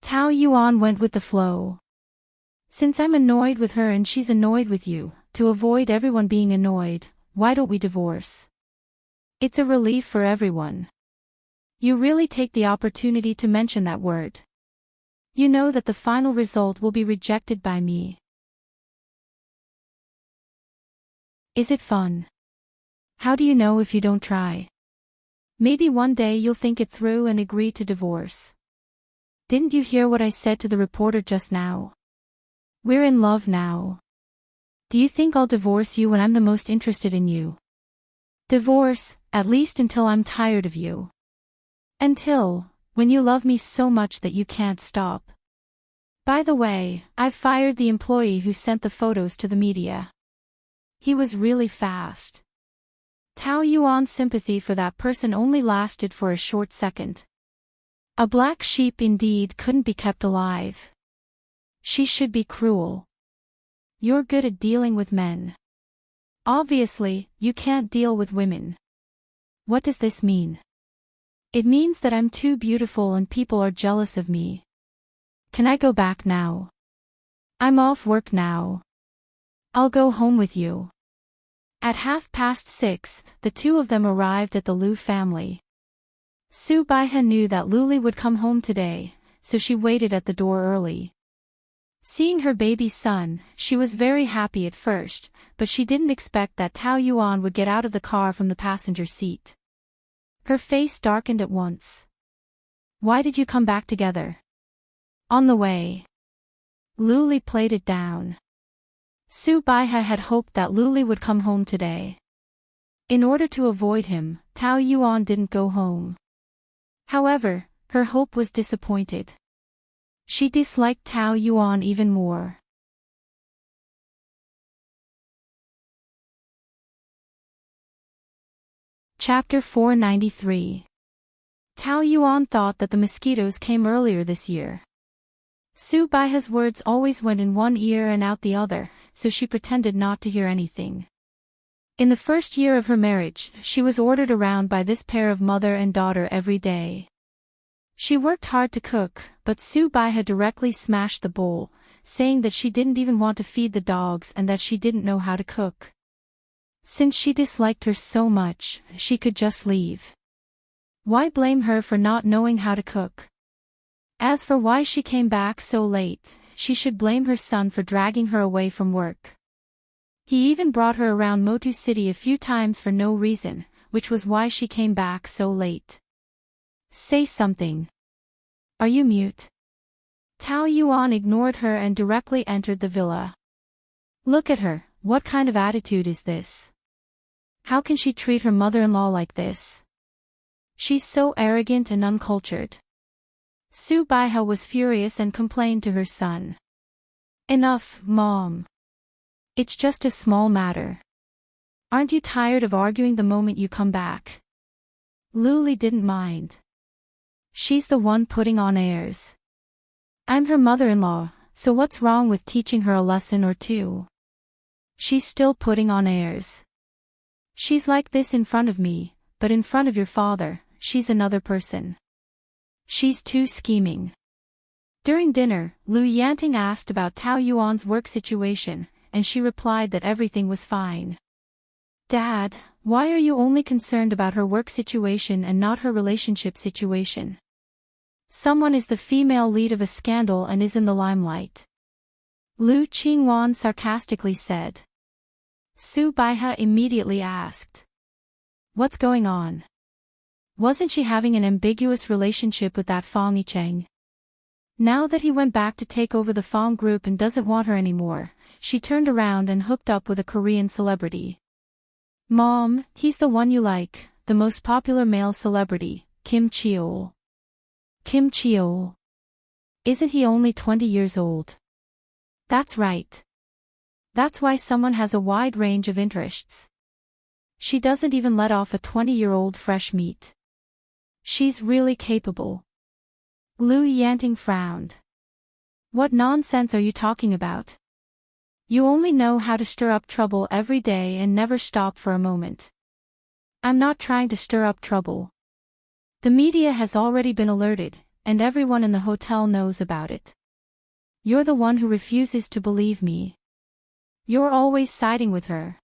Tao Yuan went with the flow. Since I'm annoyed with her and she's annoyed with you, to avoid everyone being annoyed, why don't we divorce? It's a relief for everyone. You really take the opportunity to mention that word. You know that the final result will be rejected by me. Is it fun? How do you know if you don't try? Maybe one day you'll think it through and agree to divorce. Didn't you hear what I said to the reporter just now? We're in love now. Do you think I'll divorce you when I'm the most interested in you? Divorce, at least until I'm tired of you. Until, when you love me so much that you can't stop. By the way, I've fired the employee who sent the photos to the media. He was really fast. Tao Yuan's sympathy for that person only lasted for a short second. A black sheep indeed couldn't be kept alive. She should be cruel. You're good at dealing with men. Obviously, you can't deal with women. What does this mean? It means that I'm too beautiful and people are jealous of me. Can I go back now? I'm off work now. I'll go home with you. At 6:30, the two of them arrived at the Liu family. Su Baihe knew that Luli would come home today, so she waited at the door early. Seeing her baby son, she was very happy at first, but she didn't expect that Tao Yuan would get out of the car from the passenger seat. Her face darkened at once. Why did you come back together? On the way. Luli played it down. Su Baihe had hoped that Luli would come home today. In order to avoid him, Tao Yuan didn't go home. However, her hope was disappointed. She disliked Tao Yuan even more. Chapter 493. Tao Yuan thought that the mosquitoes came earlier this year. Su Baihe's words always went in one ear and out the other, so she pretended not to hear anything. In the first year of her marriage, she was ordered around by this pair of mother and daughter every day. She worked hard to cook, but Su Baihe directly smashed the bowl, saying that she didn't even want to feed the dogs and that she didn't know how to cook. Since she disliked her so much, she could just leave. Why blame her for not knowing how to cook? As for why she came back so late, she should blame her son for dragging her away from work. He even brought her around Motu City a few times for no reason, which was why she came back so late. Say something. Are you mute? Tao Yuan ignored her and directly entered the villa. Look at her, what kind of attitude is this? How can she treat her mother-in-law like this? She's so arrogant and uncultured. Su Baihe was furious and complained to her son. Enough, Mom. It's just a small matter. Aren't you tired of arguing the moment you come back? Luli didn't mind. She's the one putting on airs. I'm her mother-in-law, so what's wrong with teaching her a lesson or two? She's still putting on airs. She's like this in front of me, but in front of your father, she's another person. She's too scheming. During dinner, Liu Yanting asked about Tao Yuan's work situation, and she replied that everything was fine. Dad, why are you only concerned about her work situation and not her relationship situation? Someone is the female lead of a scandal and is in the limelight. Liu Qingwan sarcastically said. Su Baihe immediately asked. What's going on? Wasn't she having an ambiguous relationship with that Fong Yicheng? Now that he went back to take over the Fong group and doesn't want her anymore, she turned around and hooked up with a Korean celebrity. Mom, he's the one you like, the most popular male celebrity, Kim Cheol. Kim Cheol. Isn't he only 20 years old? That's right. That's why someone has a wide range of interests. She doesn't even let off a 20-year-old fresh meat. She's really capable. Lu Yanting frowned. What nonsense are you talking about? You only know how to stir up trouble every day and never stop for a moment. I'm not trying to stir up trouble. The media has already been alerted, and everyone in the hotel knows about it. You're the one who refuses to believe me. You're always siding with her.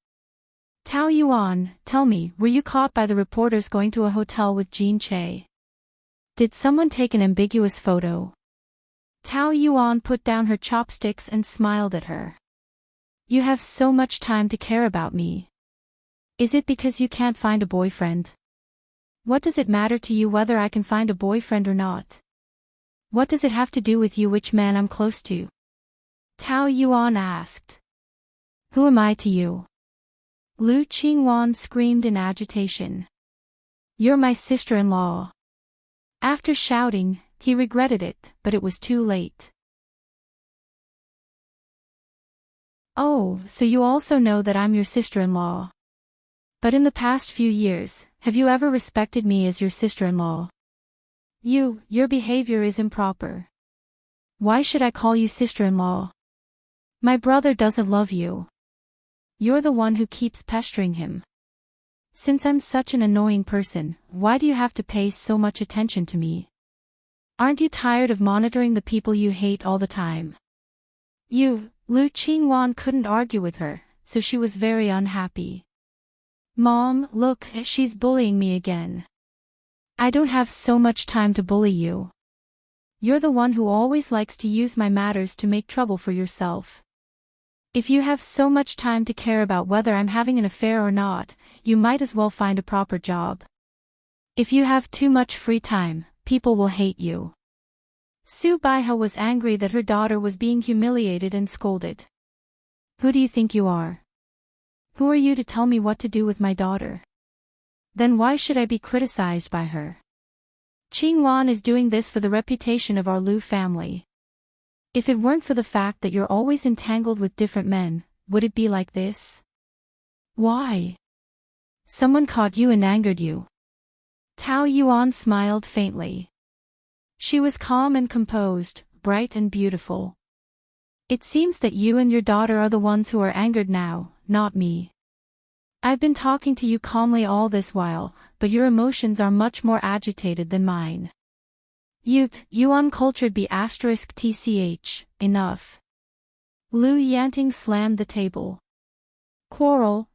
Tao Yuan, tell me, were you caught by the reporters going to a hotel with Jean Che? Did someone take an ambiguous photo? Tao Yuan put down her chopsticks and smiled at her. You have so much time to care about me. Is it because you can't find a boyfriend? What does it matter to you whether I can find a boyfriend or not? What does it have to do with you which man I'm close to? Tao Yuan asked. Who am I to you? Lu Qingwan screamed in agitation. You're my sister-in-law. After shouting, he regretted it, but it was too late. Oh, so you also know that I'm your sister-in-law. But in the past few years, have you ever respected me as your sister-in-law? Your behavior is improper. Why should I call you sister-in-law? My brother doesn't love you. You're the one who keeps pestering him. Since I'm such an annoying person, why do you have to pay so much attention to me? Aren't you tired of monitoring the people you hate all the time? Lu Qingwan couldn't argue with her, so she was very unhappy. Mom, look, she's bullying me again. I don't have so much time to bully you. You're the one who always likes to use my matters to make trouble for yourself. If you have so much time to care about whether I'm having an affair or not, you might as well find a proper job. If you have too much free time, people will hate you. Su Baiha was angry that her daughter was being humiliated and scolded. Who do you think you are? Who are you to tell me what to do with my daughter? Then why should I be criticized by her? Qingwan is doing this for the reputation of our Lu family. If it weren't for the fact that you're always entangled with different men, would it be like this? Why? Someone caught you and angered you. Tao Yuan smiled faintly. She was calm and composed, bright and beautiful. It seems that you and your daughter are the ones who are angered now, not me. I've been talking to you calmly all this while, but your emotions are much more agitated than mine. You uncultured *tch, enough. Lu Yanting slammed the table. Quarrel,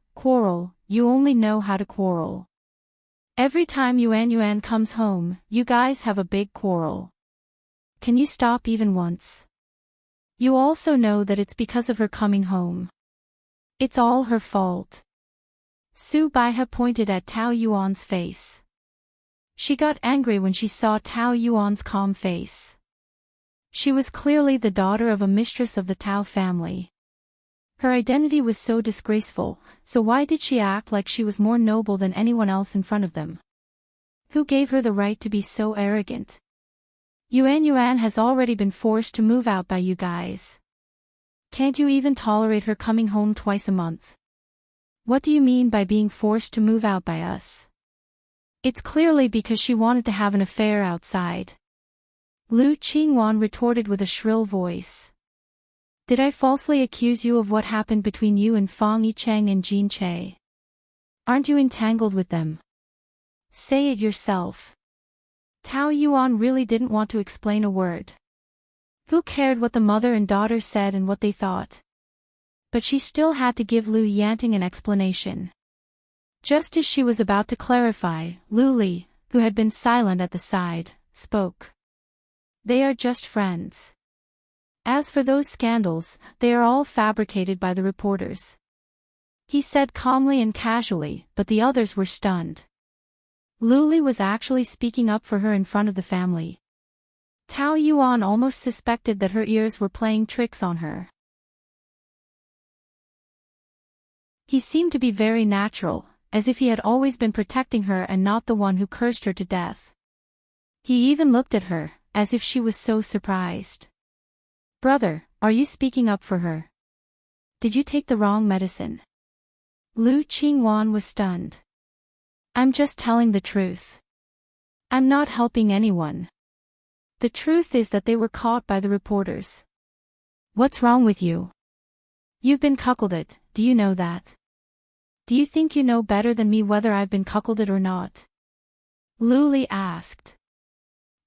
you only know how to quarrel. Every time Yuan comes home, you guys have a big quarrel. Can you stop even once? You also know that it's because of her coming home. It's all her fault. Su Baiha pointed at Tao Yuan's face. She got angry when she saw Tao Yuan's calm face. She was clearly the daughter of a mistress of the Tao family. Her identity was so disgraceful, so why did she act like she was more noble than anyone else in front of them? Who gave her the right to be so arrogant? Yuan has already been forced to move out by you guys. Can't you even tolerate her coming home twice a month? What do you mean by being forced to move out by us? It's clearly because she wanted to have an affair outside. Lu Qingwan retorted with a shrill voice. Did I falsely accuse you of what happened between you and Fong Yicheng and Jean Che? Aren't you entangled with them? Say it yourself. Tao Yuan really didn't want to explain a word. Who cared what the mother and daughter said and what they thought? But she still had to give Lu Yanting an explanation. Just as she was about to clarify, Lu Li, who had been silent at the side, spoke. They are just friends. As for those scandals, they are all fabricated by the reporters. He said calmly and casually, but the others were stunned. Luli was actually speaking up for her in front of the family. Tao Yuan almost suspected that her ears were playing tricks on her. He seemed to be very natural, as if he had always been protecting her and not the one who cursed her to death. He even looked at her, as if she was so surprised. "Brother, are you speaking up for her? Did you take the wrong medicine?" Lu Qingwan was stunned. "I'm just telling the truth. I'm not helping anyone. The truth is that they were caught by the reporters." "What's wrong with you? You've been cuckolded, do you know that? Do you think you know better than me whether I've been cuckolded or not?" Luli asked.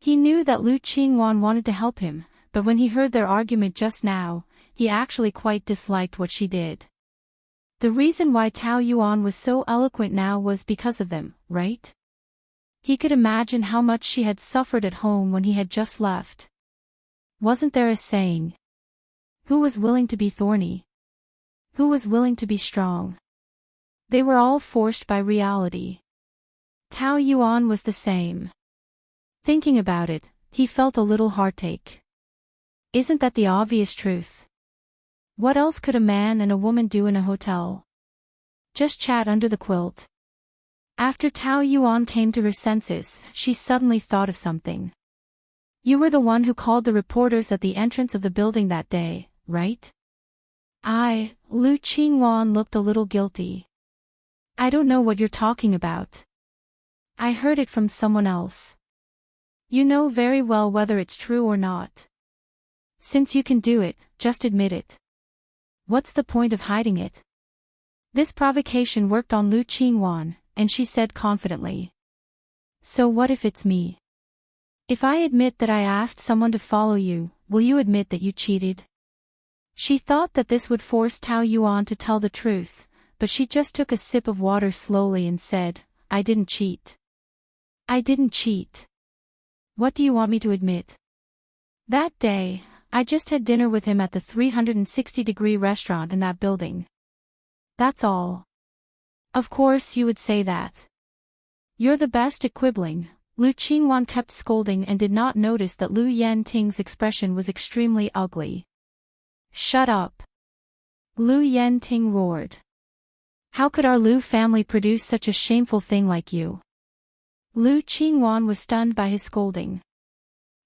He knew that Lu Qingwan wanted to help him, but when he heard their argument just now, he actually quite disliked what she did. The reason why Tao Yuan was so eloquent now was because of them, right? He could imagine how much she had suffered at home when he had just left. Wasn't there a saying? Who was willing to be thorny? Who was willing to be strong? They were all forced by reality. Tao Yuan was the same. Thinking about it, he felt a little heartache. Isn't that the obvious truth? What else could a man and a woman do in a hotel? Just chat under the quilt. After Tao Yuan came to her senses, she suddenly thought of something. "You were the one who called the reporters at the entrance of the building that day, right?" Lu Qingwan looked a little guilty. "I don't know what you're talking about. I heard it from someone else." "You know very well whether it's true or not. Since you can do it, just admit it. What's the point of hiding it?" This provocation worked on Lu Qingwan, and she said confidently. "So what if it's me? If I admit that I asked someone to follow you, will you admit that you cheated?" She thought that this would force Tao Yuan to tell the truth, but she just took a sip of water slowly and said, "I didn't cheat. I didn't cheat. What do you want me to admit? That day, I just had dinner with him at the 360-degree restaurant in that building. That's all." "Of course you would say that. You're the best at quibbling." Lu Qingwan kept scolding and did not notice that Lu Yanting's expression was extremely ugly. "Shut up!" Lu Yanting roared. "How could our Lu family produce such a shameful thing like you?" Lu Qingwan was stunned by his scolding.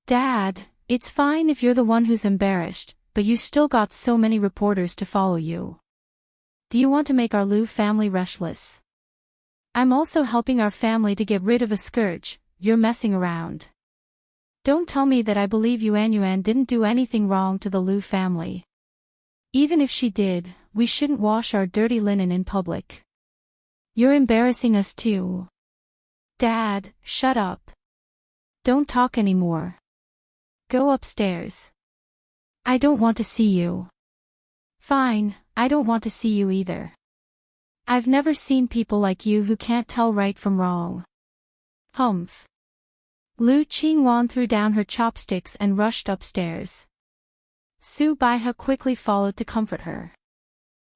"Dad, it's fine if you're the one who's embarrassed, but you still got so many reporters to follow you. Do you want to make our Lu family restless? I'm also helping our family to get rid of a scourge. You're messing around. Don't tell me that I believe Yuan didn't do anything wrong to the Lu family. Even if she did, we shouldn't wash our dirty linen in public. You're embarrassing us too." "Dad, shut up. Don't talk anymore. Go upstairs. I don't want to see you." "Fine, I don't want to see you either. I've never seen people like you who can't tell right from wrong." "Humph." Lu Qingwan threw down her chopsticks and rushed upstairs. Su Baihe quickly followed to comfort her.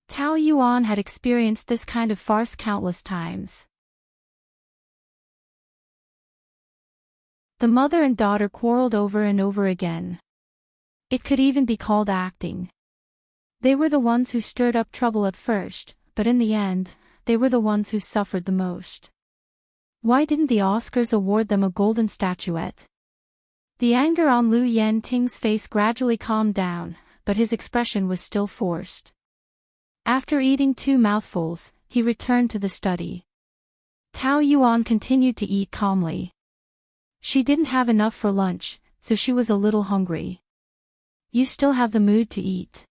Tao Yuan had experienced this kind of farce countless times. The mother and daughter quarreled over and over again. It could even be called acting. They were the ones who stirred up trouble at first, but in the end, they were the ones who suffered the most. Why didn't the Oscars award them a golden statuette? The anger on Lu Yanting's face gradually calmed down, but his expression was still forced. After eating 2 mouthfuls, he returned to the study. Tao Yuan continued to eat calmly. She didn't have enough for lunch, so she was a little hungry. "You still have the mood to eat?"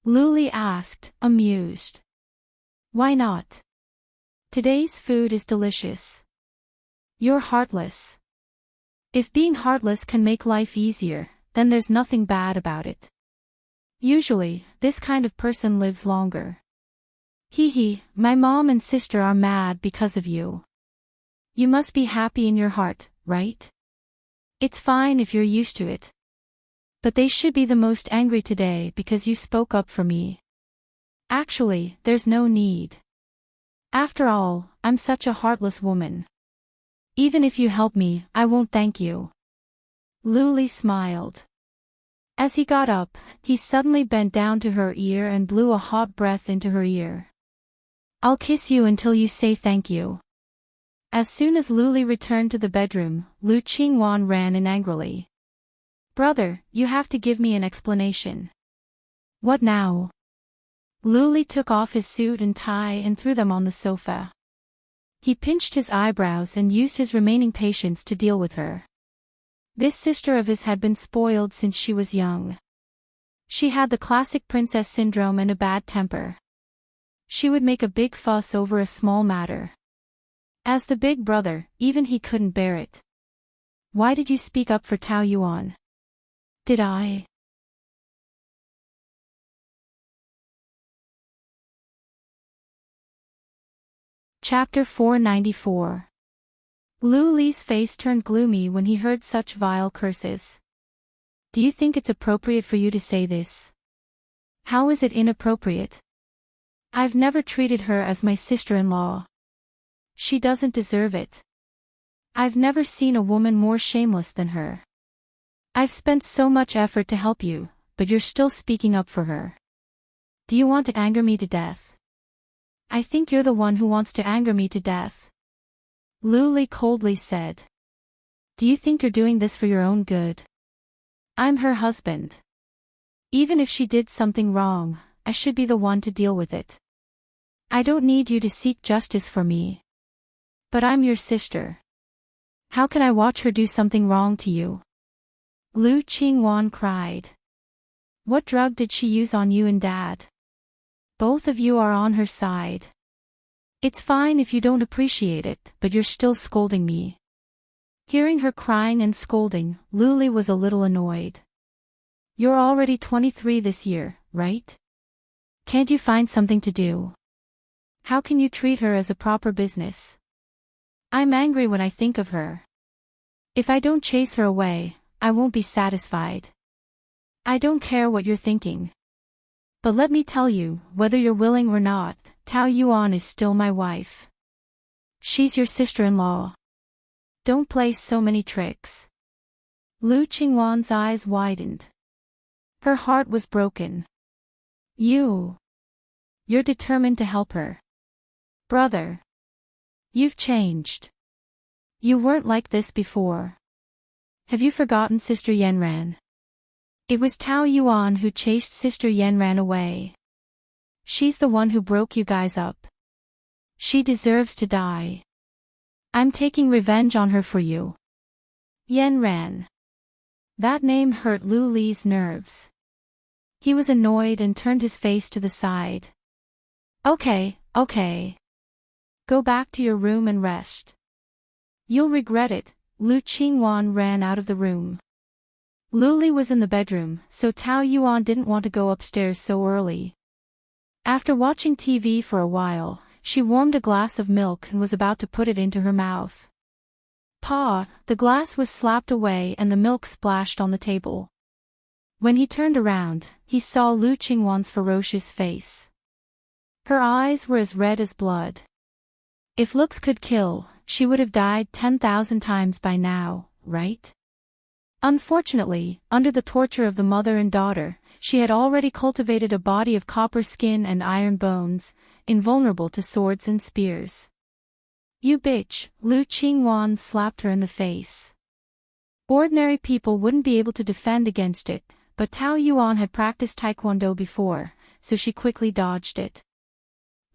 Luli asked, amused. "Why not? Today's food is delicious. You're heartless. If being heartless can make life easier, then there's nothing bad about it. Usually, this kind of person lives longer. Hee hee, my mom and sister are mad because of you. You must be happy in your heart, right? It's fine if you're used to it. But they should be the most angry today because you spoke up for me. Actually, there's no need. After all, I'm such a heartless woman. Even if you help me, I won't thank you. Lu Li smiled. As he got up, he suddenly bent down to her ear and blew a hot breath into her ear. I'll kiss you until you say thank you. As soon as Lu Li returned to the bedroom, Lu Qingwan ran in angrily. Brother, you have to give me an explanation. What now? Lu Li took off his suit and tie and threw them on the sofa. He pinched his eyebrows and used his remaining patience to deal with her. This sister of his had been spoiled since she was young. She had the classic princess syndrome and a bad temper. She would make a big fuss over a small matter. As the big brother, even he couldn't bear it. Why did you speak up for Tao Yuan? Did I? Chapter 494. Lu Li's face turned gloomy when he heard such vile curses. Do you think it's appropriate for you to say this? How is it inappropriate? I've never treated her as my sister-in-law. She doesn't deserve it. I've never seen a woman more shameless than her. I've spent so much effort to help you, but you're still speaking up for her. Do you want to anger me to death? I think you're the one who wants to anger me to death. Lu Li coldly said. Do you think you're doing this for your own good? I'm her husband. Even if she did something wrong, I should be the one to deal with it. I don't need you to seek justice for me. But I'm your sister. How can I watch her do something wrong to you? Lu Qingwan cried. What drug did she use on you and Dad? Both of you are on her side. It's fine if you don't appreciate it, but you're still scolding me. Hearing her crying and scolding, Lu Li was a little annoyed. You're already 23 this year, right? Can't you find something to do? How can you treat her as a proper business? I'm angry when I think of her. If I don't chase her away, I won't be satisfied. I don't care what you're thinking. But let me tell you, whether you're willing or not, Tao Yuan is still my wife. She's your sister-in-law. Don't play so many tricks. Lu Qingwan's eyes widened. Her heart was broken. You're determined to help her. Brother. You've changed. You weren't like this before. Have you forgotten Sister Yanran? It was Tao Yuan who chased Sister Yanran away. She's the one who broke you guys up. She deserves to die. I'm taking revenge on her for you. Yanran. That name hurt Lu Li's nerves. He was annoyed and turned his face to the side. Okay. Go back to your room and rest. You'll regret it. Lu Qingwan ran out of the room. Lu Li was in the bedroom, so Tao Yuan didn't want to go upstairs so early. After watching TV for a while, she warmed a glass of milk and was about to put it into her mouth. Pa! The glass was slapped away and the milk splashed on the table. When he turned around, he saw Lu Qingwan's ferocious face. Her eyes were as red as blood. If looks could kill, she would have died 10,000 times by now, right? Unfortunately, under the torture of the mother and daughter, she had already cultivated a body of copper skin and iron bones, invulnerable to swords and spears. You bitch, Lu Qingwan slapped her in the face. Ordinary people wouldn't be able to defend against it, but Tao Yuan had practiced taekwondo before, so she quickly dodged it.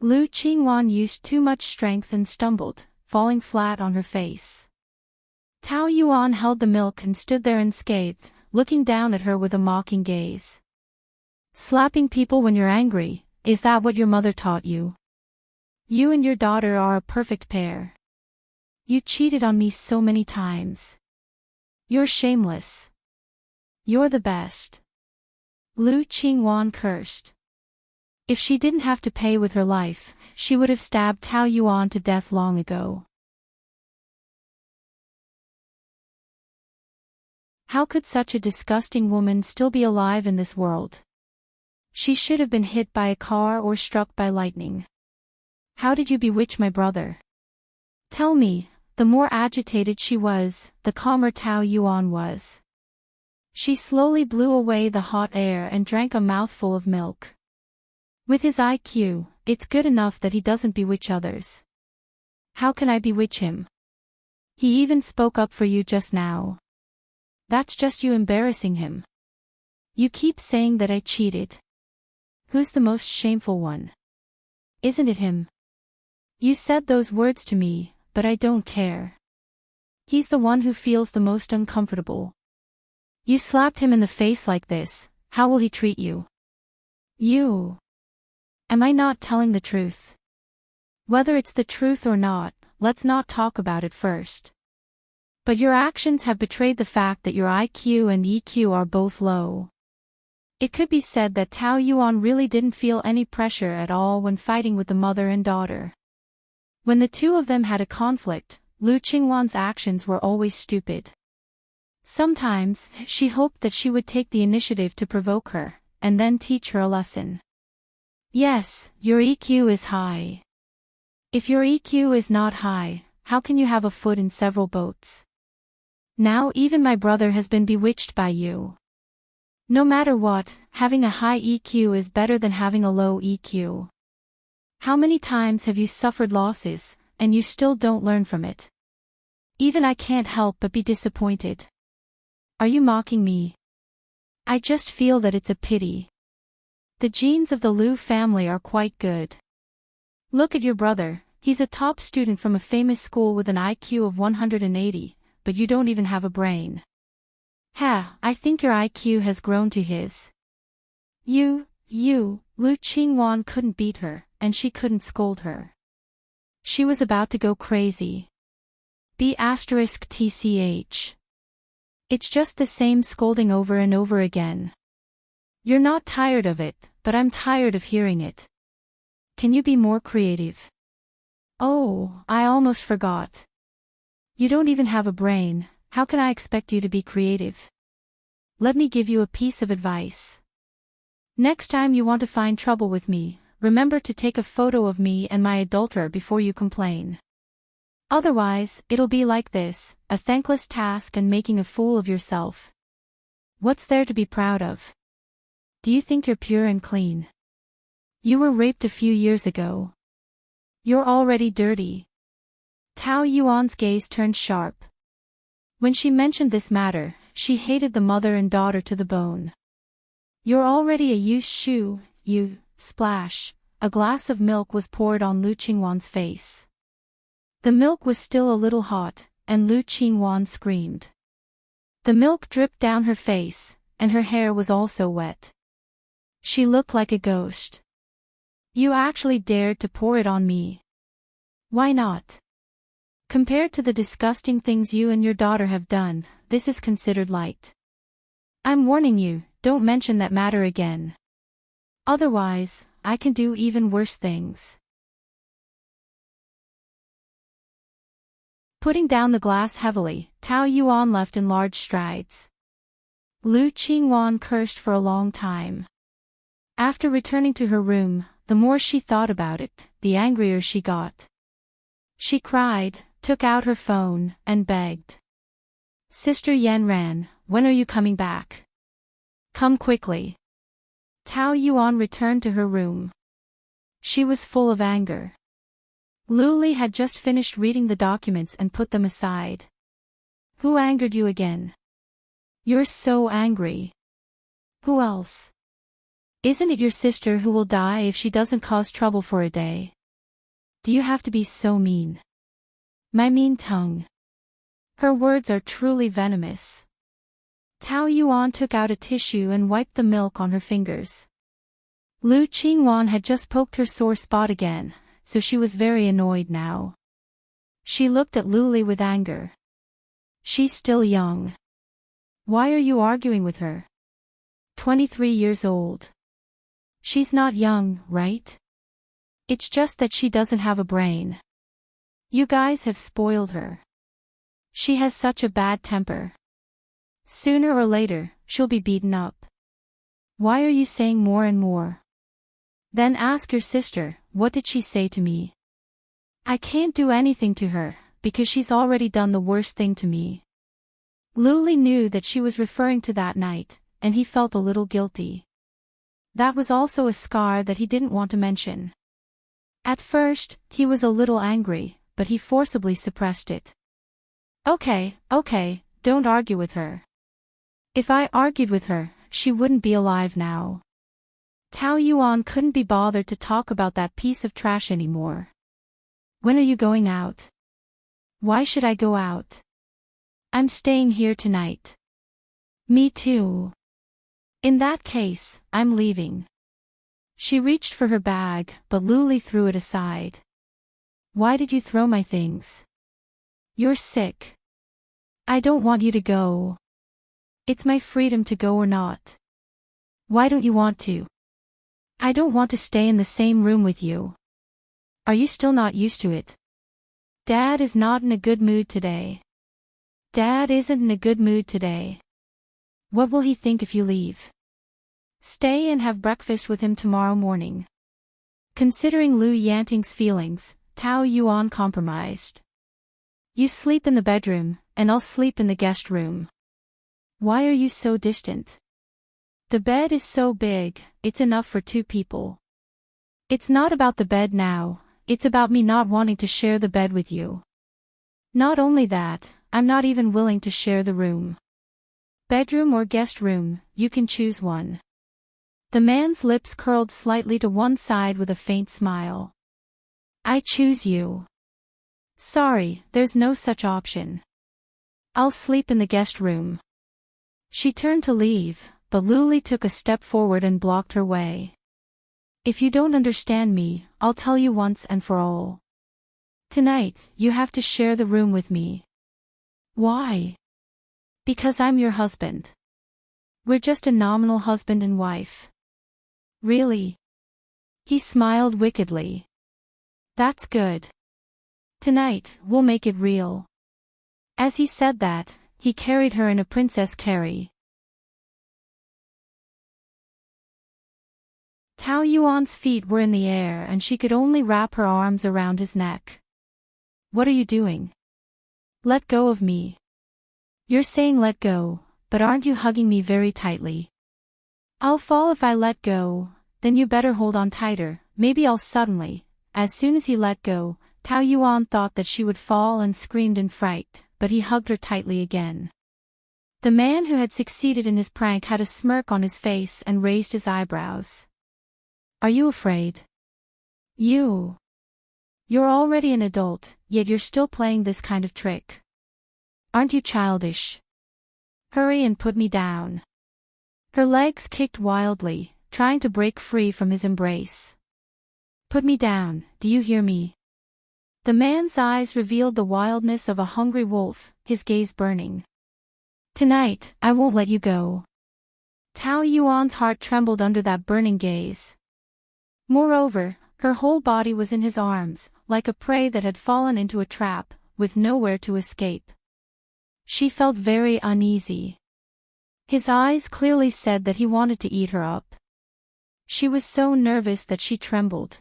Lu Qingwan used too much strength and stumbled, falling flat on her face. Tao Yuan held the milk and stood there unscathed, looking down at her with a mocking gaze. Slapping people when you're angry, is that what your mother taught you? You and your daughter are a perfect pair. You cheated on me so many times. You're shameless. You're the best. Lu Qingwan cursed. If she didn't have to pay with her life, she would have stabbed Tao Yuan to death long ago. How could such a disgusting woman still be alive in this world? She should have been hit by a car or struck by lightning. How did you bewitch my brother? Tell me, The more agitated she was, the calmer Tao Yuan was. She slowly blew away the hot air and drank a mouthful of milk. With his IQ, it's good enough that he doesn't bewitch others. How can I bewitch him? He even spoke up for you just now. That's just you embarrassing him. You keep saying that I cheated. Who's the most shameful one? Isn't it him? You said those words to me, but I don't care. He's the one who feels the most uncomfortable. You slapped him in the face like this, how will he treat you? You. Am I not telling the truth? Whether it's the truth or not, let's not talk about it first. But your actions have betrayed the fact that your IQ and EQ are both low. It could be said that Tao Yuan really didn't feel any pressure at all when fighting with the mother and daughter. When the two of them had a conflict, Lu Qingwan's actions were always stupid. Sometimes, she hoped that she would take the initiative to provoke her, and then teach her a lesson. Yes, your EQ is high. If your EQ is not high, how can you have a foot in several boats? Now even my brother has been bewitched by you. No matter what, having a high EQ is better than having a low EQ. How many times have you suffered losses, and you still don't learn from it? Even I can't help but be disappointed. Are you mocking me? I just feel that it's a pity. The genes of the Lu family are quite good. Look at your brother, he's a top student from a famous school with an IQ of 180, but you don't even have a brain. I think your IQ has grown to his. Lu Qingwan couldn't beat her, and she couldn't scold her. She was about to go crazy. *TCH. It's just the same scolding over and over again. You're not tired of it, but I'm tired of hearing it. Can you be more creative? Oh, I almost forgot. You don't even have a brain, how can I expect you to be creative? Let me give you a piece of advice. Next time you want to find trouble with me, remember to take a photo of me and my adulterer before you complain. Otherwise, it'll be like this, a thankless task and making a fool of yourself. What's there to be proud of? Do you think you're pure and clean? You were raped a few years ago. You're already dirty. Tao Yuan's gaze turned sharp. When she mentioned this matter, she hated the mother and daughter to the bone. You're already a used shoe, you, splash. A glass of milk was poured on Lu Qingwan's face. The milk was still a little hot, and Lu Qingwan screamed. The milk dripped down her face, and her hair was also wet. She looked like a ghost. You actually dared to pour it on me. Why not? Compared to the disgusting things you and your daughter have done, this is considered light. I'm warning you, don't mention that matter again. Otherwise, I can do even worse things. Putting down the glass heavily, Tao Yuan left in large strides. Lu Qingwan cursed for a long time. After returning to her room, the more she thought about it, the angrier she got. She cried, took out her phone, and begged. Sister Yanran, when are you coming back? Come quickly. Tao Yuan returned to her room. She was full of anger. Lu Li had just finished reading the documents and put them aside. Who angered you again? You're so angry. Who else? Isn't it your sister who will die if she doesn't cause trouble for a day? Do you have to be so mean? My mean tongue. Her words are truly venomous. Tao Yuan took out a tissue and wiped the milk on her fingers. Lu Qingwan had just poked her sore spot again, so she was very annoyed now. She looked at Lu Li with anger. She's still young. Why are you arguing with her? 23 years old. She's not young, right? It's just that she doesn't have a brain. You guys have spoiled her. She has such a bad temper. Sooner or later, she'll be beaten up. Why are you saying more and more? Then ask your sister, what did she say to me? I can't do anything to her, because she's already done the worst thing to me. Luli knew that she was referring to that night, and he felt a little guilty. That was also a scar that he didn't want to mention. At first, he was a little angry, but he forcibly suppressed it. Okay, don't argue with her. If I argued with her, she wouldn't be alive now. Tao Yuan couldn't be bothered to talk about that piece of trash anymore. When are you going out? Why should I go out? I'm staying here tonight. Me too. In that case, I'm leaving. She reached for her bag, but Luli threw it aside. Why did you throw my things? You're sick. I don't want you to go. It's my freedom to go or not. Why don't you want to? I don't want to stay in the same room with you. Are you still not used to it? Dad is not in a good mood today. Dad isn't in a good mood today. What will he think if you leave? Stay and have breakfast with him tomorrow morning. Considering Lu Yanting's feelings, Tao Yuan compromised. You sleep in the bedroom, and I'll sleep in the guest room. Why are you so distant? The bed is so big, it's enough for 2 people. It's not about the bed now, it's about me not wanting to share the bed with you. Not only that, I'm not even willing to share the room. Bedroom or guest room, you can choose one. The man's lips curled slightly to one side with a faint smile. I choose you. Sorry, there's no such option. I'll sleep in the guest room. She turned to leave, but Luli took a step forward and blocked her way. If you don't understand me, I'll tell you once and for all. Tonight, you have to share the room with me. Why? Because I'm your husband. We're just a nominal husband and wife. Really? He smiled wickedly. That's good. Tonight, we'll make it real. As he said that, he carried her in a princess carry. Tao Yuan's feet were in the air and she could only wrap her arms around his neck. What are you doing? Let go of me. You're saying let go, but aren't you hugging me very tightly? I'll fall if I let go, then you better hold on tighter, maybe I'll suddenly. As soon as he let go, Tao Yuan thought that she would fall and screamed in fright, but he hugged her tightly again. The man who had succeeded in his prank had a smirk on his face and raised his eyebrows. Are you afraid? You're already an adult, yet you're still playing this kind of trick. Aren't you childish? Hurry and put me down. Her legs kicked wildly, trying to break free from his embrace. Put me down, do you hear me? The man's eyes revealed the wildness of a hungry wolf, his gaze burning. Tonight, I won't let you go. Tao Yuan's heart trembled under that burning gaze. Moreover, her whole body was in his arms, like a prey that had fallen into a trap, with nowhere to escape. She felt very uneasy. His eyes clearly said that he wanted to eat her up. She was so nervous that she trembled.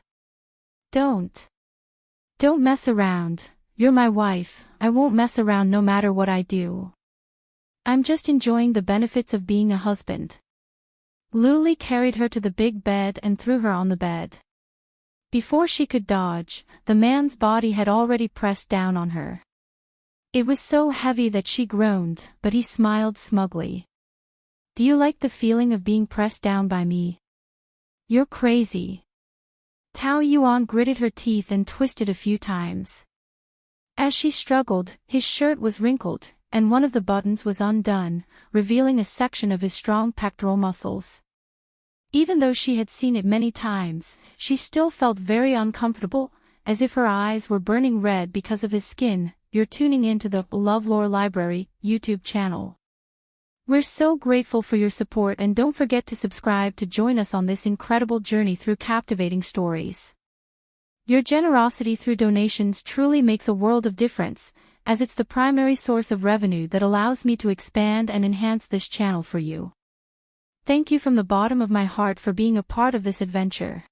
Don't mess around, you're my wife, I won't mess around no matter what I do. I'm just enjoying the benefits of being a husband. Luli carried her to the big bed and threw her on the bed. Before she could dodge, the man's body had already pressed down on her. It was so heavy that she groaned, but he smiled smugly. Do you like the feeling of being pressed down by me? You're crazy. Tao Yuan gritted her teeth and twisted a few times. As she struggled, his shirt was wrinkled, and one of the buttons was undone, revealing a section of his strong pectoral muscles. Even though she had seen it many times, she still felt very uncomfortable, as if her eyes were burning red because of his skin. You're tuning into the LoveLore Library YouTube channel. We're so grateful for your support and don't forget to subscribe to join us on this incredible journey through captivating stories. Your generosity through donations truly makes a world of difference, as it's the primary source of revenue that allows me to expand and enhance this channel for you. Thank you from the bottom of my heart for being a part of this adventure.